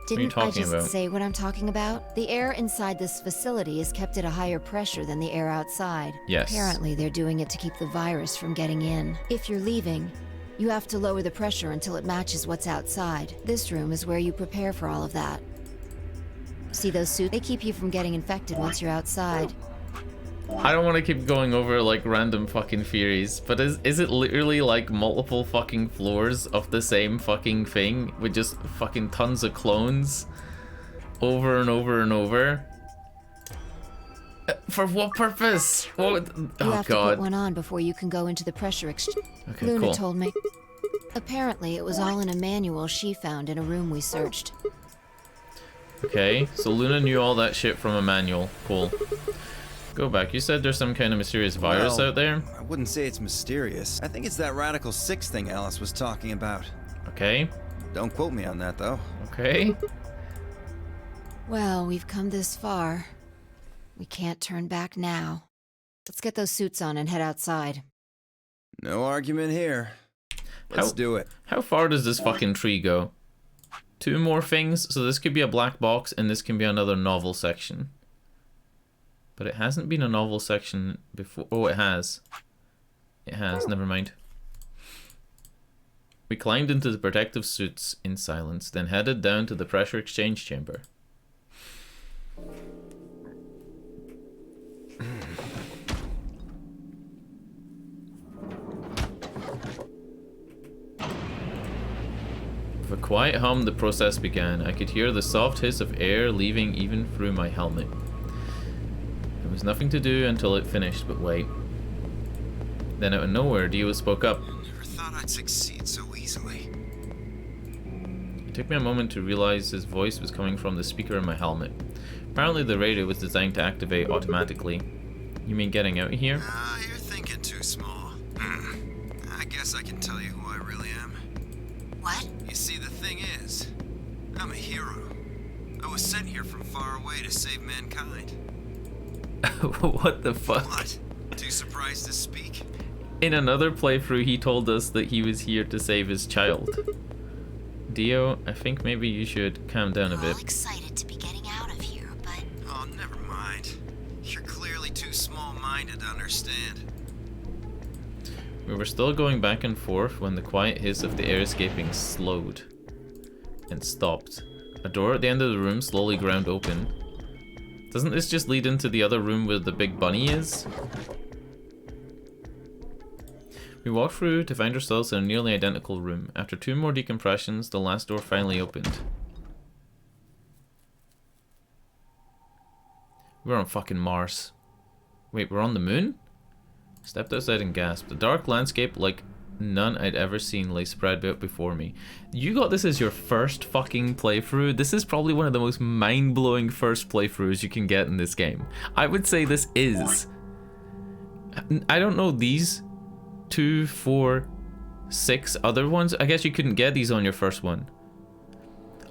Didn't I just say what I'm talking about? The air inside this facility is kept at a higher pressure than the air outside. Yes. Apparently they're doing it to keep the virus from getting in. If you're leaving, you have to lower the pressure until it matches what's outside. This room is where you prepare for all of that. See those suits? They keep you from getting infected once you're outside. I don't want to keep going over like random fucking theories, but is it literally like multiple fucking floors of the same fucking thing with just fucking tons of clones over and over and over? For what purpose? What? You have to put one on before you can go into the pressure exchange. Okay, Luna cool. told me. Apparently, it was all in a manual she found in a room we searched. Okay, so Luna knew all that shit from a manual. Cool. Go back. You said there's some kind of mysterious virus out there? I wouldn't say it's mysterious. I think it's that Radical 6 thing Alice was talking about. Okay. Don't quote me on that, though. Okay. Well, we've come this far. We can't turn back now. Let's get those suits on and head outside. No argument here. Let's do it. How far does this fucking tree go? 2 more things, so this could be a black box and this can be another novel section. But it hasn't been a novel section before. Oh, it has. It has, never mind. We climbed into the protective suits in silence, then headed down to the pressure exchange chamber. With a quiet hum, the process began. I could hear the soft hiss of air leaving even through my helmet. There was nothing to do until it finished, but wait. Then out of nowhere, Dio spoke up. Never thought I'd succeed so easily. It took me a moment to realize his voice was coming from the speaker in my helmet. Apparently the radio was designed to activate automatically. You mean getting out of here? You're thinking too small. I guess I can tell you who I really am. What? You see, the thing is, I'm a hero. I was sent here from far away to save mankind. What the fuck? What? Too surprised to speak? In another playthrough, he told us that he was here to save his child. Dio, I think maybe you should calm down a bit. I'm excited to be getting out of here, but... Oh, never mind. You're clearly too small-minded to understand. We were still going back and forth when the quiet hiss of the air escaping slowed and stopped. A door at the end of the room slowly ground open. Doesn't this just lead into the other room where the big bunny is? We walked through to find ourselves in a nearly identical room. After 2 more decompressions, the last door finally opened. We're on fucking Mars. Wait, we're on the moon? Stepped outside and gasped. A dark landscape like none I'd ever seen lay spread out before me. You got this as your first fucking playthrough? This is probably one of the most mind-blowing first playthroughs you can get in this game. I would say this is. I don't know these 2, 4, 6 other ones. I guess you couldn't get these on your first one.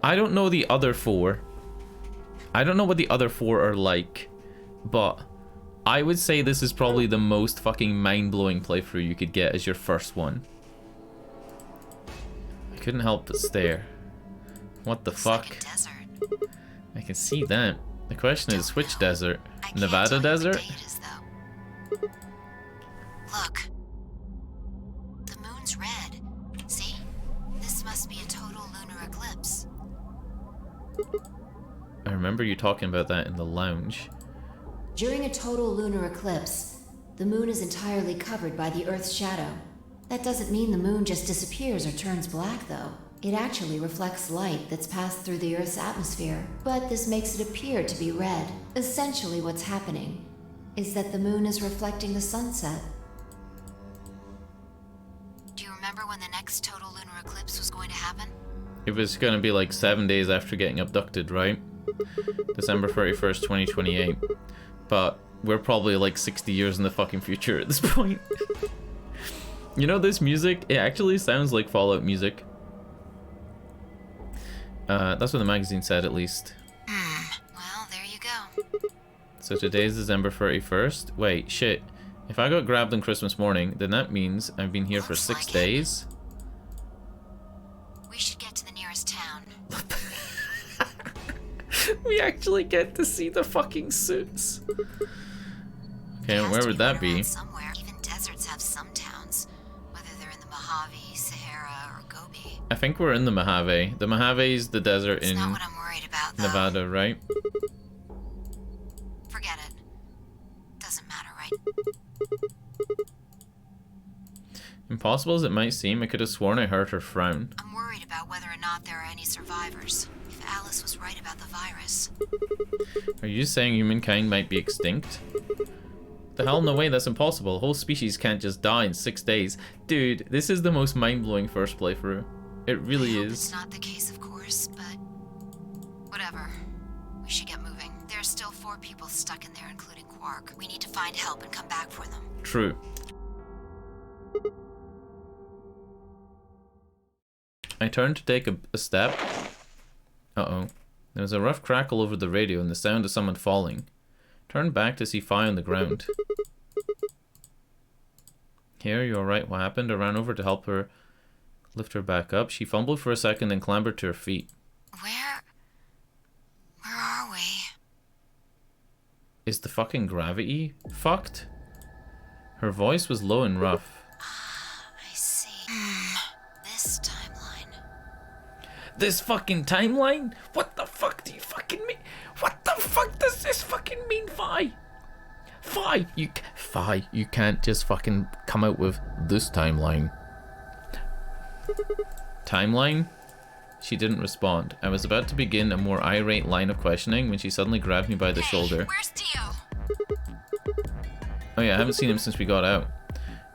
I don't know the other 4. I don't know what the other 4 are like, but I would say this is probably the most fucking mind-blowing playthrough you could get as your first one. I couldn't help but stare. What the fuck? Like a desert. I can see that. The question is, which desert? Nevada desert? Look. The moon's red. See? This must be a total lunar eclipse. I remember you talking about that in the lounge. During a total lunar eclipse, the moon is entirely covered by the Earth's shadow. That doesn't mean the moon just disappears or turns black, though. It actually reflects light that's passed through the Earth's atmosphere, but this makes it appear to be red. Essentially what's happening is that the moon is reflecting the sunset. It was gonna be like 7 days after getting abducted, right? December 31st, 2028. But we're probably like 60 years in the fucking future at this point. You know this music? It actually sounds like Fallout music. That's what the magazine said, at least. Well, there you go. So today's December 31st. Wait, shit. If I got grabbed on Christmas morning, then that means I've been here for 6 days. We should get to the nearest town. We actually get to see the fucking suits. Okay, where would that be? Somewhere. Even deserts have some towns, whether they're in the Mojave, Sahara, or Gobi. I think we're in the Mojave. The Mojave's the desert in not what I'm worried about, though. Nevada, right? Forget it. Doesn't matter, right? Impossible as it might seem, I could have sworn I heard her frown. I'm worried about whether or not there are any survivors. If Alice was right about the virus. Are you saying humankind might be extinct? The hell, no way, that's impossible. A whole species can't just die in 6 days. Dude, this is the most mind-blowing first playthrough. It really is. It's not the case, of course, but whatever. We should get moving. There's still 4 people stuck in there, including Quark. We need to find help and come back for them. True. I turned to take a step. Uh-oh. There was a rough crackle over the radio and the sound of someone falling. Turned back to see Fi on the ground. Here, you alright? What happened? I ran over to help her lift her back up. She fumbled for a second and clambered to her feet. Where are we? Is the fucking gravity fucked? Her voice was low and rough. I see. This timeline. This fucking timeline? What the fuck do you fucking mean? What the fuck does this fucking mean, Fi? Fi, you can't just fucking come out with this timeline. Timeline? She didn't respond. I was about to begin a more irate line of questioning when she suddenly grabbed me by the shoulder. Where's Dio? Oh yeah, I haven't seen him since we got out.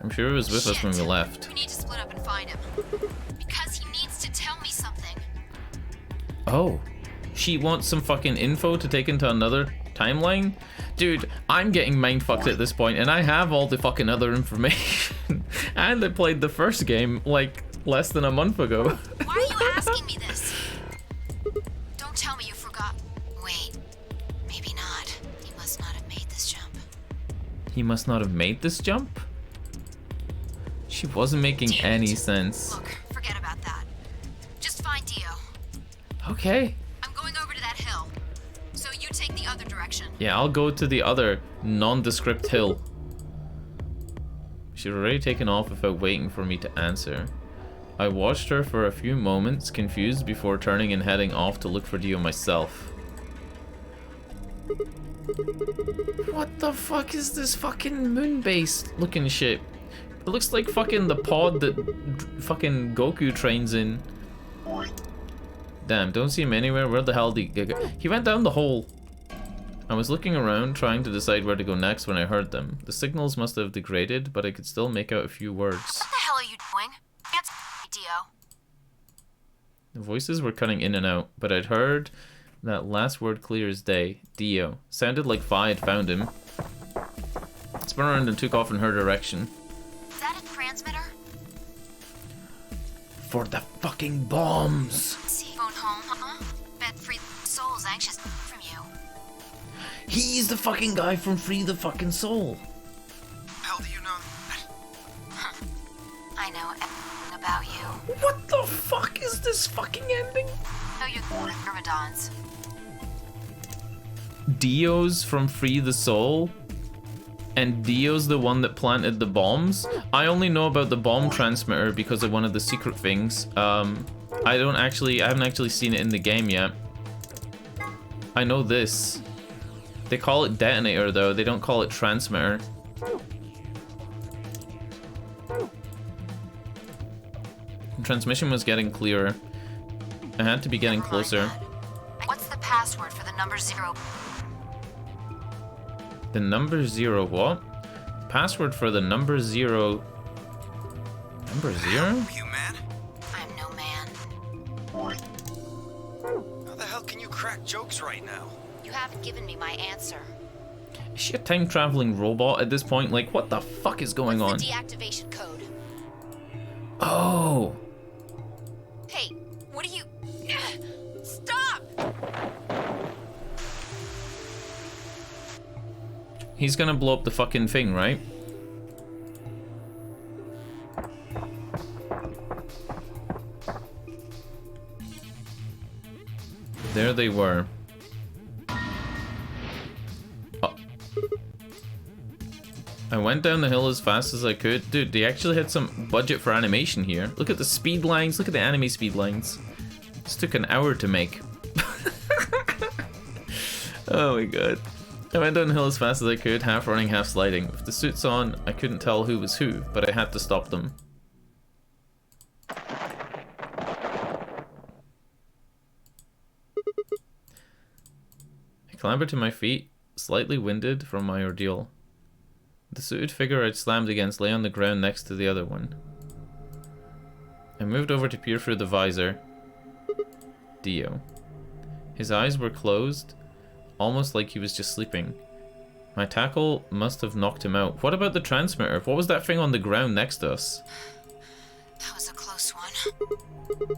I'm sure he was with us when we left. We need to split up and find him. Because he needs to tell me something. Oh. She wants some fucking info to take into another timeline? Dude, I'm getting mindfucked at this point, and I have all the fucking other information. And I played the first game, like, less than a month ago. Why are you asking me this? Don't tell me you forgot. Wait, maybe not. He must not have made this jump. He must not have made this jump? She wasn't making any sense. Look, forget about that. Just find Dio. Okay. I'm going over to that hill. So you take the other direction. Yeah, I'll go to the other nondescript hill. She'd already taken off without waiting for me to answer. I watched her for a few moments, confused, before turning and heading off to look for Dio myself. What the fuck is this fucking moon-based looking shit? It looks like fucking the pod that fucking Goku trains in. Damn, don't see him anywhere. Where the hell did he go? He went down the hole. I was looking around, trying to decide where to go next when I heard them. The signals must have degraded, but I could still make out a few words. What the hell are you doing? Answer me, Dio. The voices were cutting in and out, but I'd heard that last word clear as day. Dio. Sounded like Fi had found him. Spun around and took off in her direction. Is that a transmitter? For the fucking bombs! See, phone home, huh? Bet Free Soul's anxious from you. He's the fucking guy from Free the fucking Soul. How do you know that? I know everything about you. What the fuck is this fucking ending? No, you're Myrmidons. Dio's from Free the Soul? And Dio's the one that planted the bombs? I only know about the bomb transmitter because of one of the secret things. I haven't actually seen it in the game yet. I know this. They call it detonator though, they don't call it transmitter. The transmission was getting clearer. I had to be getting closer. What's the password for the number 0? The number 0 what? Password for the number 0. Number 0? You man? I'm no man. jokes right now. You haven't given me my answer. Is she a time-traveling robot at this point? Like, what the fuck is going on? What's the deactivation code? Oh. Hey, what are you... Stop! He's gonna blow up the fucking thing, right? There they were. Oh. I went down the hill as fast as I could. Dude, they actually had some budget for animation here. Look at the speed lines. Look at the anime speed lines. This took an hour to make. Oh my god. I went down the hill as fast as I could, half running, half sliding. With the suits on, I couldn't tell who was who, but I had to stop them. I clambered to my feet, slightly winded from my ordeal. The suited figure I'd slammed against lay on the ground next to the other one. I moved over to peer through the visor. Dio. His eyes were closed, almost like he was just sleeping. My tackle must have knocked him out. What about the transmitter? What was that thing on the ground next to us? That was a close one.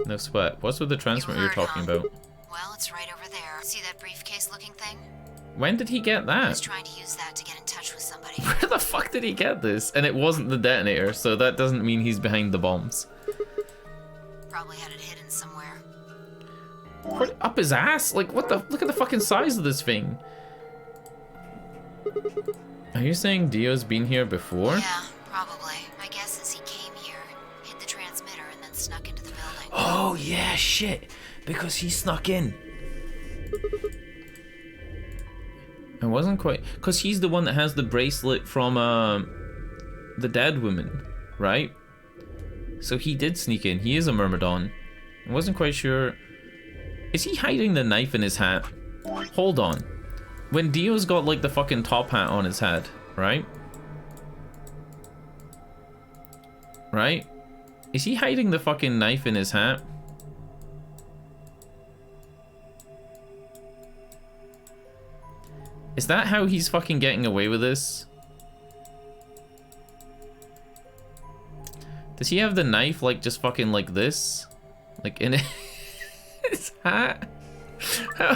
No sweat. What's with the transmitter you're talking about? Well, it's right over there. See that briefcase-looking thing? When did he get I that? was trying to use that to get in touch with somebody. Where the fuck did he get this? And it wasn't the detonator, so that doesn't mean he's behind the bombs. Probably had it hidden somewhere. Put it up his ass? Like, what the? Look at the fucking size of this thing. Are you saying Dio's been here before? Yeah, probably. My guess is he came here, hid the transmitter, and then snuck into the building. Oh, yeah, shit. Because he snuck in. I wasn't quite... Because he's the one that has the bracelet from the dead woman, right? So he did sneak in. He is a Myrmidon. I wasn't quite sure... Is he hiding the knife in his hat? Hold on. When Dio's got like the fucking top hat on his head, right? Right? Is he hiding the fucking knife in his hat? Is that how he's fucking getting away with this? Does he have the knife like just fucking like this? Like in his hat?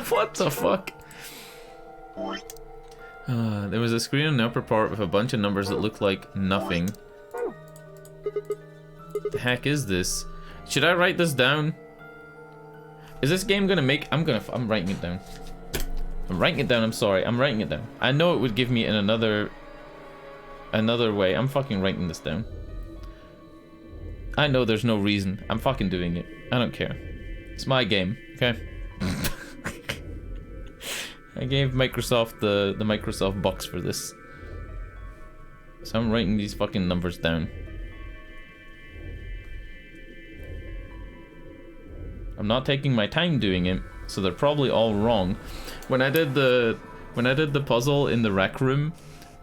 What the fuck? There was a screen on the upper part with a bunch of numbers that looked like nothing. The heck is this? Should I write this down? Is this game gonna make... I'm writing it down. I'm writing it down, I'm sorry. I'm writing it down. I know it would give me in another way. I'm fucking writing this down. I know there's no reason. I'm fucking doing it. I don't care. It's my game, okay? I gave Microsoft the Microsoft bucks for this. So I'm writing these fucking numbers down. I'm not taking my time doing it, so they're probably all wrong. When I did the puzzle in the rec room,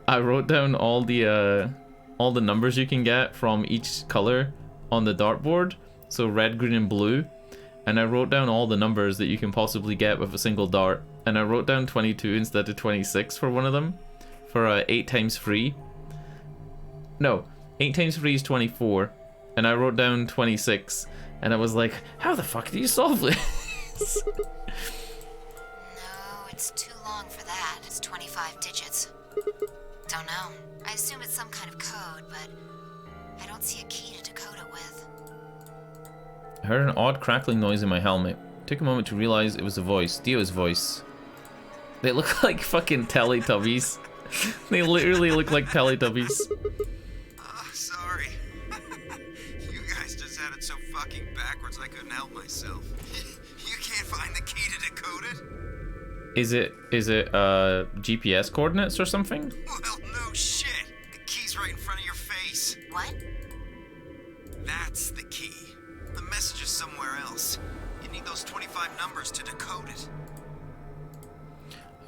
I wrote down all the numbers you can get from each color on the dartboard. So red, green, and blue. And I wrote down all the numbers that you can possibly get with a single dart. And I wrote down 22 instead of 26 for one of them. For 8 times 3. No, 8 times 3 is 24. And I wrote down 26. And I was like, how the fuck do you solve this? No, it's too long for that. It's 25 digits. Don't know. I assume it's some kind of code, but I don't see a key to decode it with. I heard an odd crackling noise in my helmet. It took a moment to realize it was a voice. Dio's voice. They look like fucking Teletubbies. They literally look like Teletubbies. Sorry. You guys just had it so fucking backwards I couldn't help myself. You can't find the key to decode it? Is it GPS coordinates or something? Well, no shit. The key's right in front of your face. What? That's the key. The message is somewhere else. You need those 25 numbers to decode it.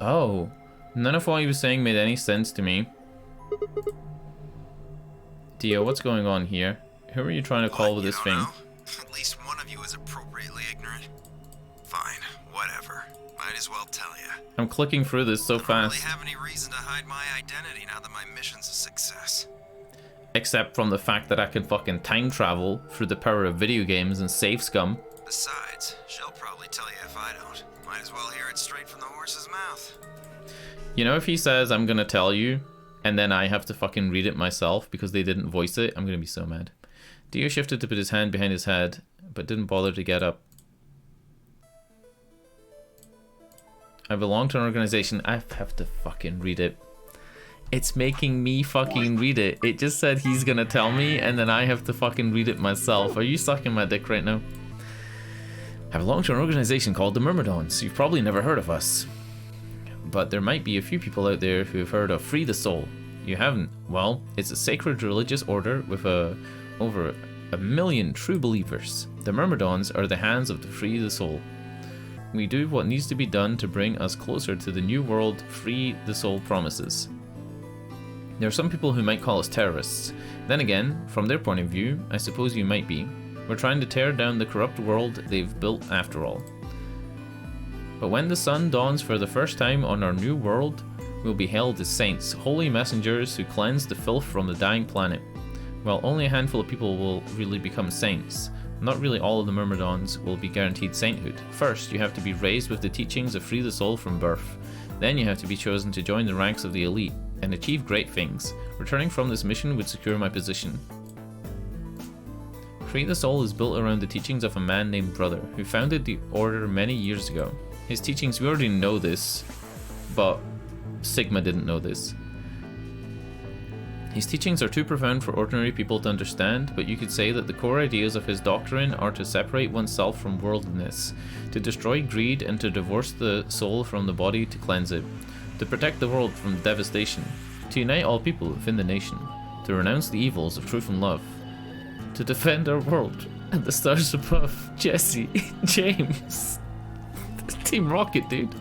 Oh, none of what he was saying made any sense to me. Dio, what's going on here? Who are you trying to call with this thing? At least one of you is appropriately ignorant. Fine, whatever. Might as well tell you. I'm clicking through this so I don't fast. really have any reason to hide my identity now that my mission's a success. Except from the fact that I can fucking time travel through the power of video games and save scum. Besides, she'll probably tell you if I don't. Might as well hear it straight from the horse's mouth. You know, if he says, I'm gonna tell you, and then I have to fucking read it myself because they didn't voice it, I'm gonna be so mad. Dio shifted to put his hand behind his head, but didn't bother to get up. I belong to an organization. I have to fucking read it. It's making me fucking read it. It just said he's gonna tell me, and then I have to fucking read it myself. Are you sucking my dick right now? I belong to an organization called the Myrmidons. You've probably never heard of us. But there might be a few people out there who have heard of Free the Soul. You haven't? Well, it's a sacred religious order with over 1 million true believers. The Myrmidons are the hands of the Free the Soul. We do what needs to be done to bring us closer to the new world Free the Soul promises. There are some people who might call us terrorists. Then again, from their point of view, I suppose you might be. We're trying to tear down the corrupt world they've built after all. But when the sun dawns for the first time on our new world, we'll be hailed as saints, holy messengers who cleanse the filth from the dying planet. Well, only a handful of people will really become saints. Not really all of the Myrmidons will be guaranteed sainthood. First, you have to be raised with the teachings of Free the Soul from birth. Then you have to be chosen to join the ranks of the elite and achieve great things. Returning from this mission would secure my position. Free the Soul is built around the teachings of a man named Brother, who founded the order many years ago. His teachings, we already know this, but Sigma didn't know this. His teachings are too profound for ordinary people to understand, but you could say that the core ideas of his doctrine are to separate oneself from worldliness, to destroy greed and to divorce the soul from the body to cleanse it, to protect the world from devastation, to unite all people within the nation, to renounce the evils of truth and love, to defend our world and the stars above. Jesse, James, Team Rocket, dude.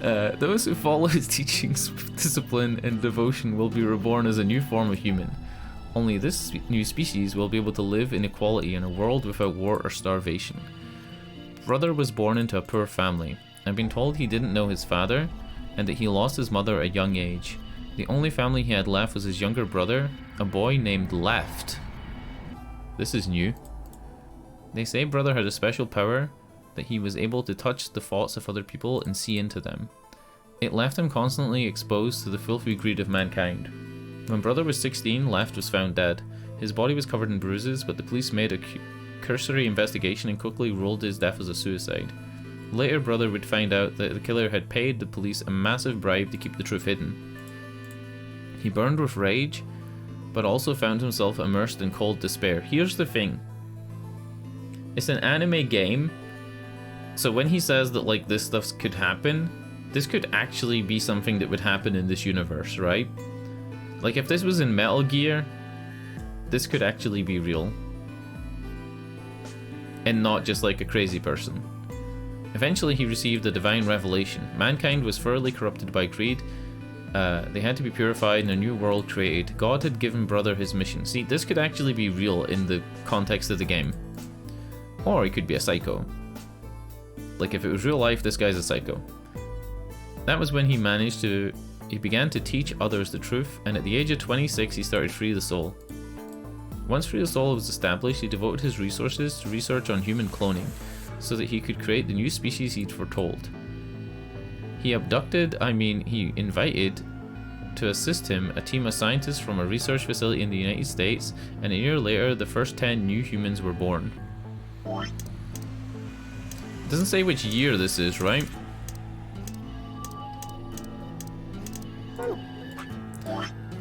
Those who follow his teachings with discipline and devotion will be reborn as a new form of human. Only this new species will be able to live in equality in a world without war or starvation. Brother was born into a poor family. I've been told he didn't know his father, and that he lost his mother at a young age. The only family he had left was his younger brother, a boy named Left. This is new. They say Brother had a special power, that he was able to touch the thoughts of other people and see into them. It left him constantly exposed to the filthy greed of mankind. When Brother was 16, Left was found dead. His body was covered in bruises, but the police made a cursory investigation and quickly ruled his death as a suicide. Later, Brother would find out that the killer had paid the police a massive bribe to keep the truth hidden. He burned with rage, but also found himself immersed in cold despair. Here's the thing. It's an anime game, so when he says that like this stuff could happen, this could actually be something that would happen in this universe, right? Like if this was in Metal Gear, this could actually be real. And not just like a crazy person. Eventually he received a divine revelation. Mankind was thoroughly corrupted by greed. They had to be purified and a new world created. God had given Brother his mission. See, this could actually be real in the context of the game. Or he could be a psycho. Like if it was real life, this guy's a psycho. That was when he began to teach others the truth, and at the age of 26 he started Free the Soul. Once Free the Soul was established, he devoted his resources to research on human cloning, so that he could create the new species he'd foretold. He invited to assist him a team of scientists from a research facility in the United States, and a year later the first 10 new humans were born. It doesn't say which year this is, right?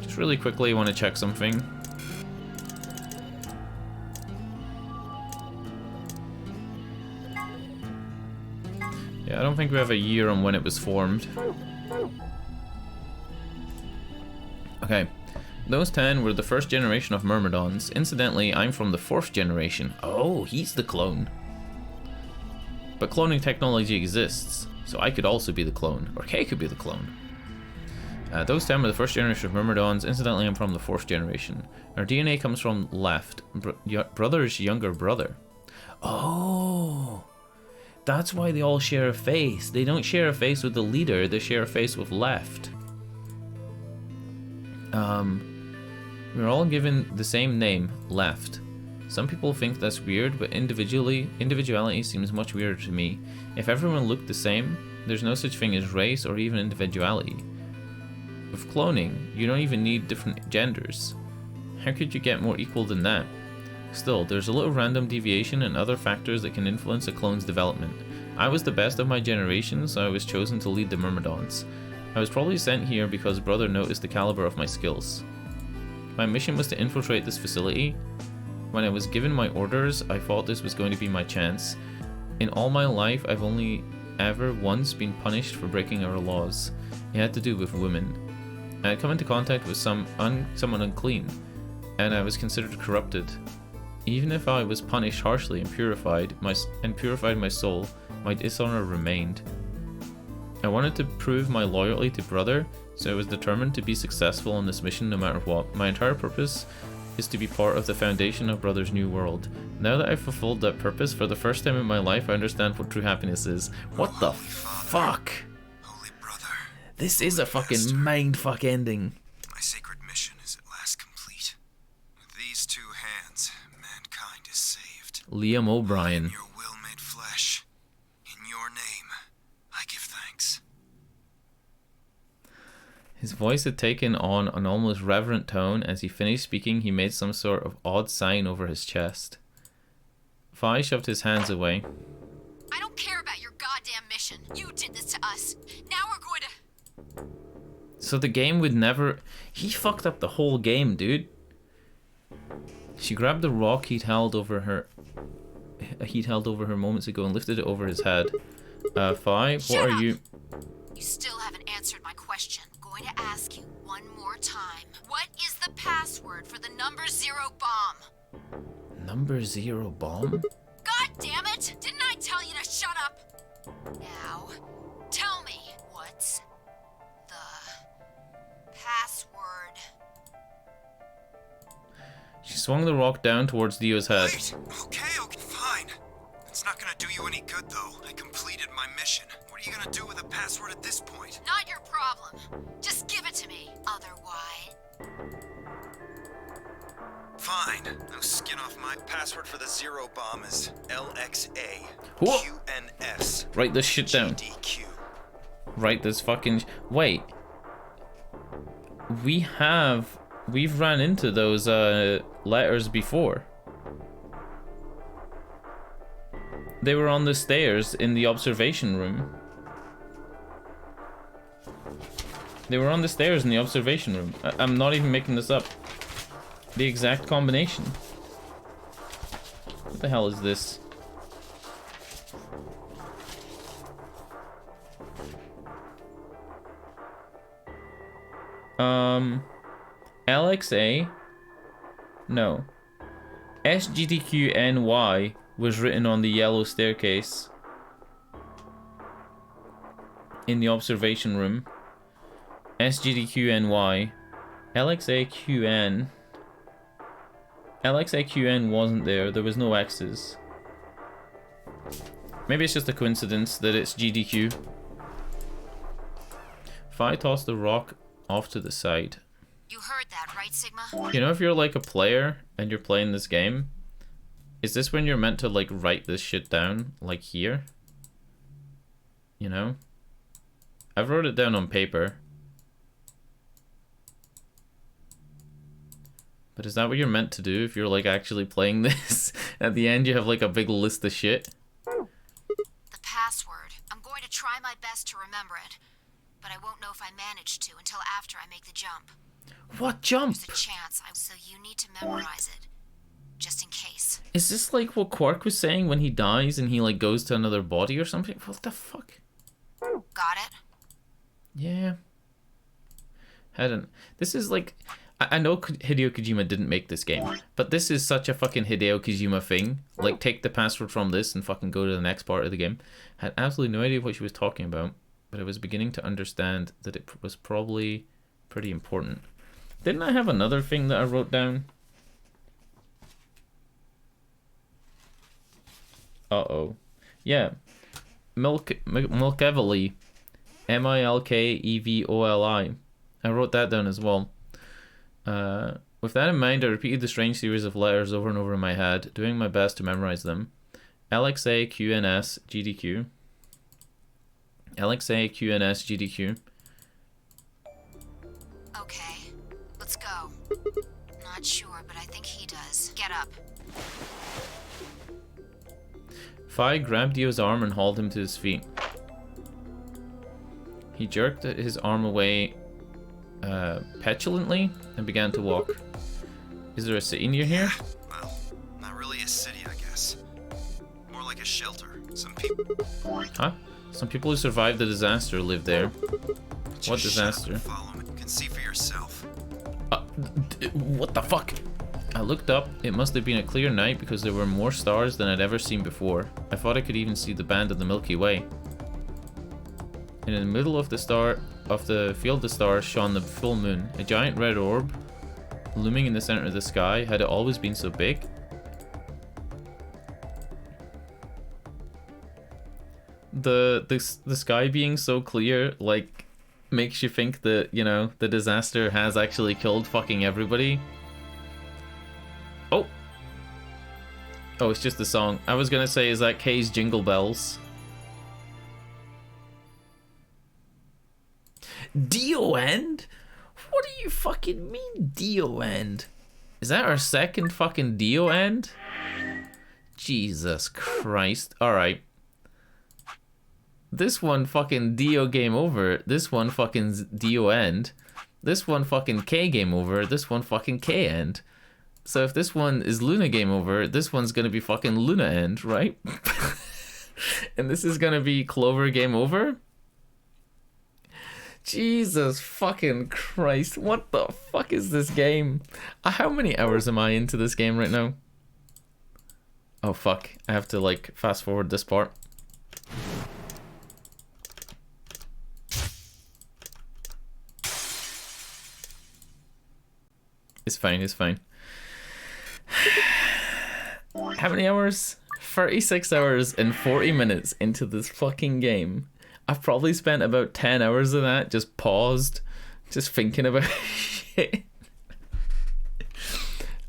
Just really quickly, I want to check something. Yeah, I don't think we have a year on when it was formed. Okay, those 10 were the first generation of Myrmidons. Incidentally, I'm from the 4th generation. Oh, he's the clone. But cloning technology exists, so I could also be the clone, or Kay could be the clone. Those 10 were the first generation of Myrmidons. Incidentally, I'm from the 4th generation. Our DNA comes from Left, Brother's younger brother. Oh, That's why they all share a face. They don't share a face with the leader, they share a face with left. We're all given the same name, Left. Some people think that's weird, but individuality seems much weirder to me. If everyone looked the same, there's no such thing as race or even individuality. With cloning, you don't even need different genders. How could you get more equal than that? Still, there's a little random deviation and other factors that can influence a clone's development. I was the best of my generation, so I was chosen to lead the Myrmidons. I was probably sent here because Brother noticed the caliber of my skills. My mission was to infiltrate this facility. When I was given my orders, I thought this was going to be my chance. In all my life, I've only ever once been punished for breaking our laws. It had to do with women. I had come into contact with someone unclean, and I was considered corrupted. Even if I was punished harshly and purified my soul, my dishonor remained. I wanted to prove my loyalty to Brother, so I was determined to be successful on this mission no matter what. My entire purpose is to be part of the foundation of Brother's new world. Now that I've fulfilled that purpose, for the first time in my life, I understand what true happiness is. What the fuck? Holy Brother. This is a fucking mindfuck ending. My sacred mission is at last complete. With these two hands, mankind is saved. Liam O'Brien. Your will made flesh. In your name, I give thanks. His voice had taken on an almost reverent tone. As he finished speaking, he made some sort of odd sign over his chest. Fi shoved his hands away. I don't care about your goddamn mission. You did this to us. Now we're going to... So the game would never... He fucked up the whole game, dude. She grabbed the rock he'd held over her moments ago and lifted it over his head. Fi, what are you... You still haven't answered my question. I'm going to ask you one more time. What is the password for the number 0 bomb? Number 0 bomb? God damn it! Didn't I tell you to shut up? Now, tell me, what's the password? She swung the rock down towards Dio's head. Wait! Okay, fine. It's not gonna do you any good, though. I completed my mission. What are you gonna do with the password at this point? Not your problem. Just give it to me. Otherwise... Fine. No skin off my password for the 0 bomb is LXA Whoa. QNS. Write this shit down. GDQ. Write this fucking... Wait. We've ran into those letters before. They were on the stairs in the observation room. They were on the stairs in the observation room. I'm not even making this up. The exact combination. What the hell is this? LXA? No. SGDQNY was written on the yellow staircase in the observation room. SGDQNY. LXAQN. LXAQN wasn't there. There was no X's. Maybe it's just a coincidence that it's GDQ. If I toss the rock off to the side. You heard that, right, Sigma? You know, if you're like a player and you're playing this game, is this when you're meant to like write this shit down, like here? You know? I've wrote it down on paper. But is that what you're meant to do if you're like actually playing this? At the end you have like a big list of shit. The password. I'm going to try my best to remember it. But I won't know if I manage to until after I make the jump. What jump? There's a chance, so you need to memorize it. Just in case. Is this like what Quark was saying when he dies and he like goes to another body or something? What the fuck? Got it? Yeah. Hadn't. This is like... I know Hideo Kojima didn't make this game, but this is such a fucking Hideo Kojima thing. Like, take the password from this and fucking go to the next part of the game. I had absolutely no idea what she was talking about, but I was beginning to understand that it was probably pretty important. Didn't I have another thing that I wrote down? Uh-oh. Yeah. Milkevoli. Milkevoli. I wrote that down as well. With that in mind, I repeated the strange series of letters over and over in my head, doing my best to memorize them. LXA, QNS, GDQ. LXA, QNS, GDQ. Okay, let's go. Not sure, but I think he does. Get up. Fi grabbed Dio's arm and hauled him to his feet. He jerked his arm away petulantly and began to walk. Is there a city near here? Well, not really a city, I guess. More like a shelter. Some people... Huh? Some people who survived the disaster live there. What disaster? Follow me. You can see for yourself. What the fuck? I looked up. It must have been a clear night because there were more stars than I'd ever seen before. I thought I could even see the band of the Milky Way. And in the middle of the field of stars shone the full moon, a giant red orb looming in the center of the sky. Had it always been so big? The sky being so clear, like, makes you think that, you know, the disaster has actually killed fucking everybody. Oh! Oh, it's just the song. I was gonna say, is that Kay's Jingle Bells? Dio End? What do you fucking mean, Dio End? Is that our second fucking Dio End? Jesus Christ. Alright. This one fucking Dio game over. This one fucking Dio End. This one fucking K game over. This one fucking K End. So if this one is Luna game over, this one's gonna be fucking Luna End, right? And this is gonna be Clover game over? Jesus fucking Christ, what the fuck is this game? How many hours am I into this game right now? Oh fuck, I have to like fast forward this part. It's fine, it's fine. How many hours? 36 hours and 40 minutes into this fucking game. I've probably spent about 10 hours of that just paused, just thinking about shit.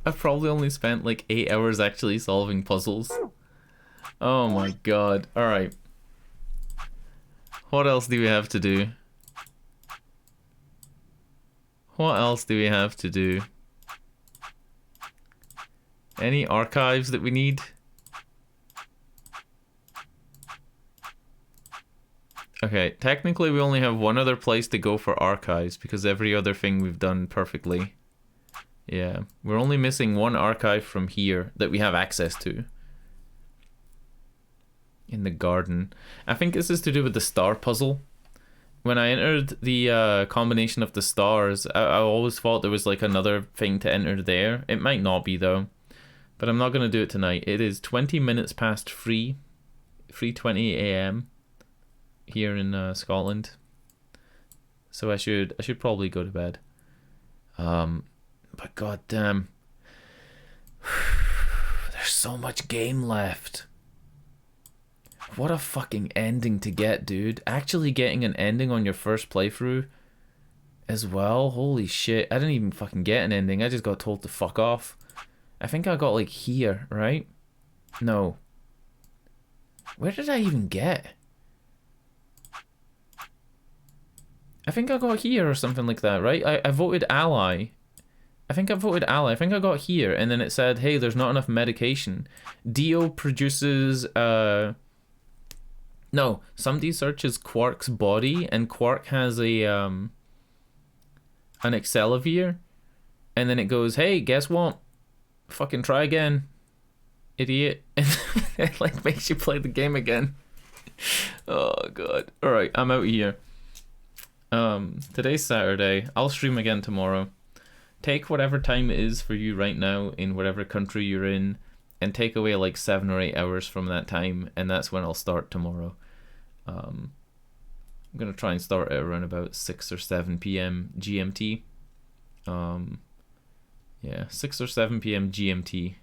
I've probably only spent like 8 hours actually solving puzzles. Oh my god. Alright. What else do we have to do? What else do we have to do? Any archives that we need? Okay, technically we only have one other place to go for archives because every other thing we've done perfectly. Yeah, we're only missing one archive from here that we have access to. In the garden. I think this is to do with the star puzzle. When I entered the combination of the stars, I always thought there was like another thing to enter there. It might not be though. But I'm not going to do it tonight. It is 20 minutes past 3:20 a.m. here in Scotland. So I should probably go to bed. But goddamn, there's so much game left. What a fucking ending to get, dude. Actually getting an ending on your first playthrough as well. Holy shit. I didn't even fucking get an ending. I just got told to fuck off. I think I got like here, right? No. Where did I even get? I think I got here or something like that, right? I voted ally. I think I voted ally. I think I got here and then it said, hey, there's not enough medication. Dio produces, no, somebody searches Quark's body and Quark has a, an Accelavir. And then it goes, hey, guess what? Fucking try again, idiot. And it like makes you play the game again. Oh god. Alright, I'm out here. Today's Saturday. I'll stream again tomorrow. Take whatever time it is for you right now in whatever country you're in and take away like 7 or 8 hours from that time and that's when I'll start tomorrow. I'm gonna try and start at around about 6 or 7 p.m. GMT. Yeah, 6 or 7 p.m. GMT.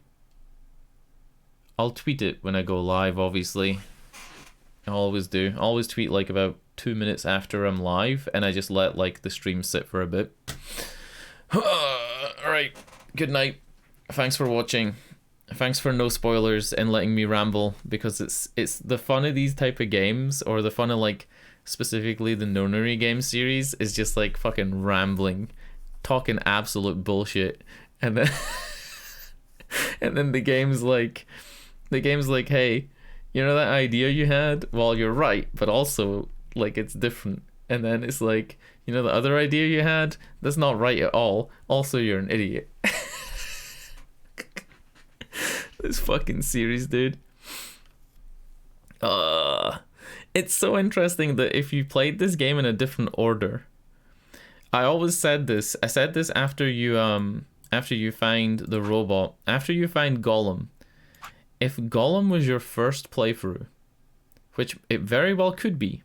I'll tweet it when I go live, obviously. I always do. I always tweet like about 2 minutes after I'm live, and I just let like the stream sit for a bit. Alright, good night. Thanks for watching. Thanks for no spoilers and letting me ramble, because it's the fun of these type of games, or the fun of like specifically the nonary game series, is just like fucking rambling, talking absolute bullshit, and then and then the game's like, hey, you know that idea you had? Well, you're right, but also like it's different. And then it's like, you know the other idea you had? That's not right at all. Also, you're an idiot. This fucking series, dude. It's so interesting that if you played this game in a different order, I always said this. I said this after you find the robot, after you find Gollum. If Gollum was your first playthrough, which it very well could be,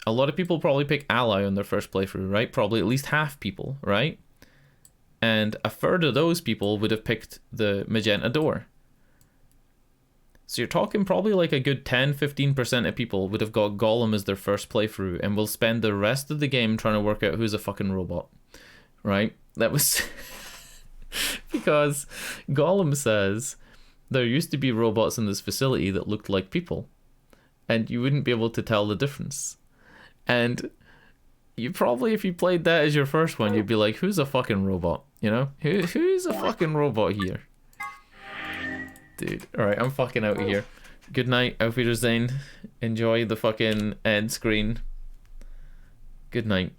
a lot of people probably pick Ally on their first playthrough, right? Probably at least half people, right? And a third of those people would have picked the magenta door. So you're talking probably like a good 10-15% of people would have got Gollum as their first playthrough and will spend the rest of the game trying to work out who's a fucking robot, right? That was because Gollum says there used to be robots in this facility that looked like people, and you wouldn't be able to tell the difference. And you probably, if you played that as your first one, you'd be like, who's a fucking robot? You know? Who's a fucking robot here? Dude, alright, I'm fucking out of here. Good night, Auf Wiedersehen. Enjoy the fucking end screen. Good night.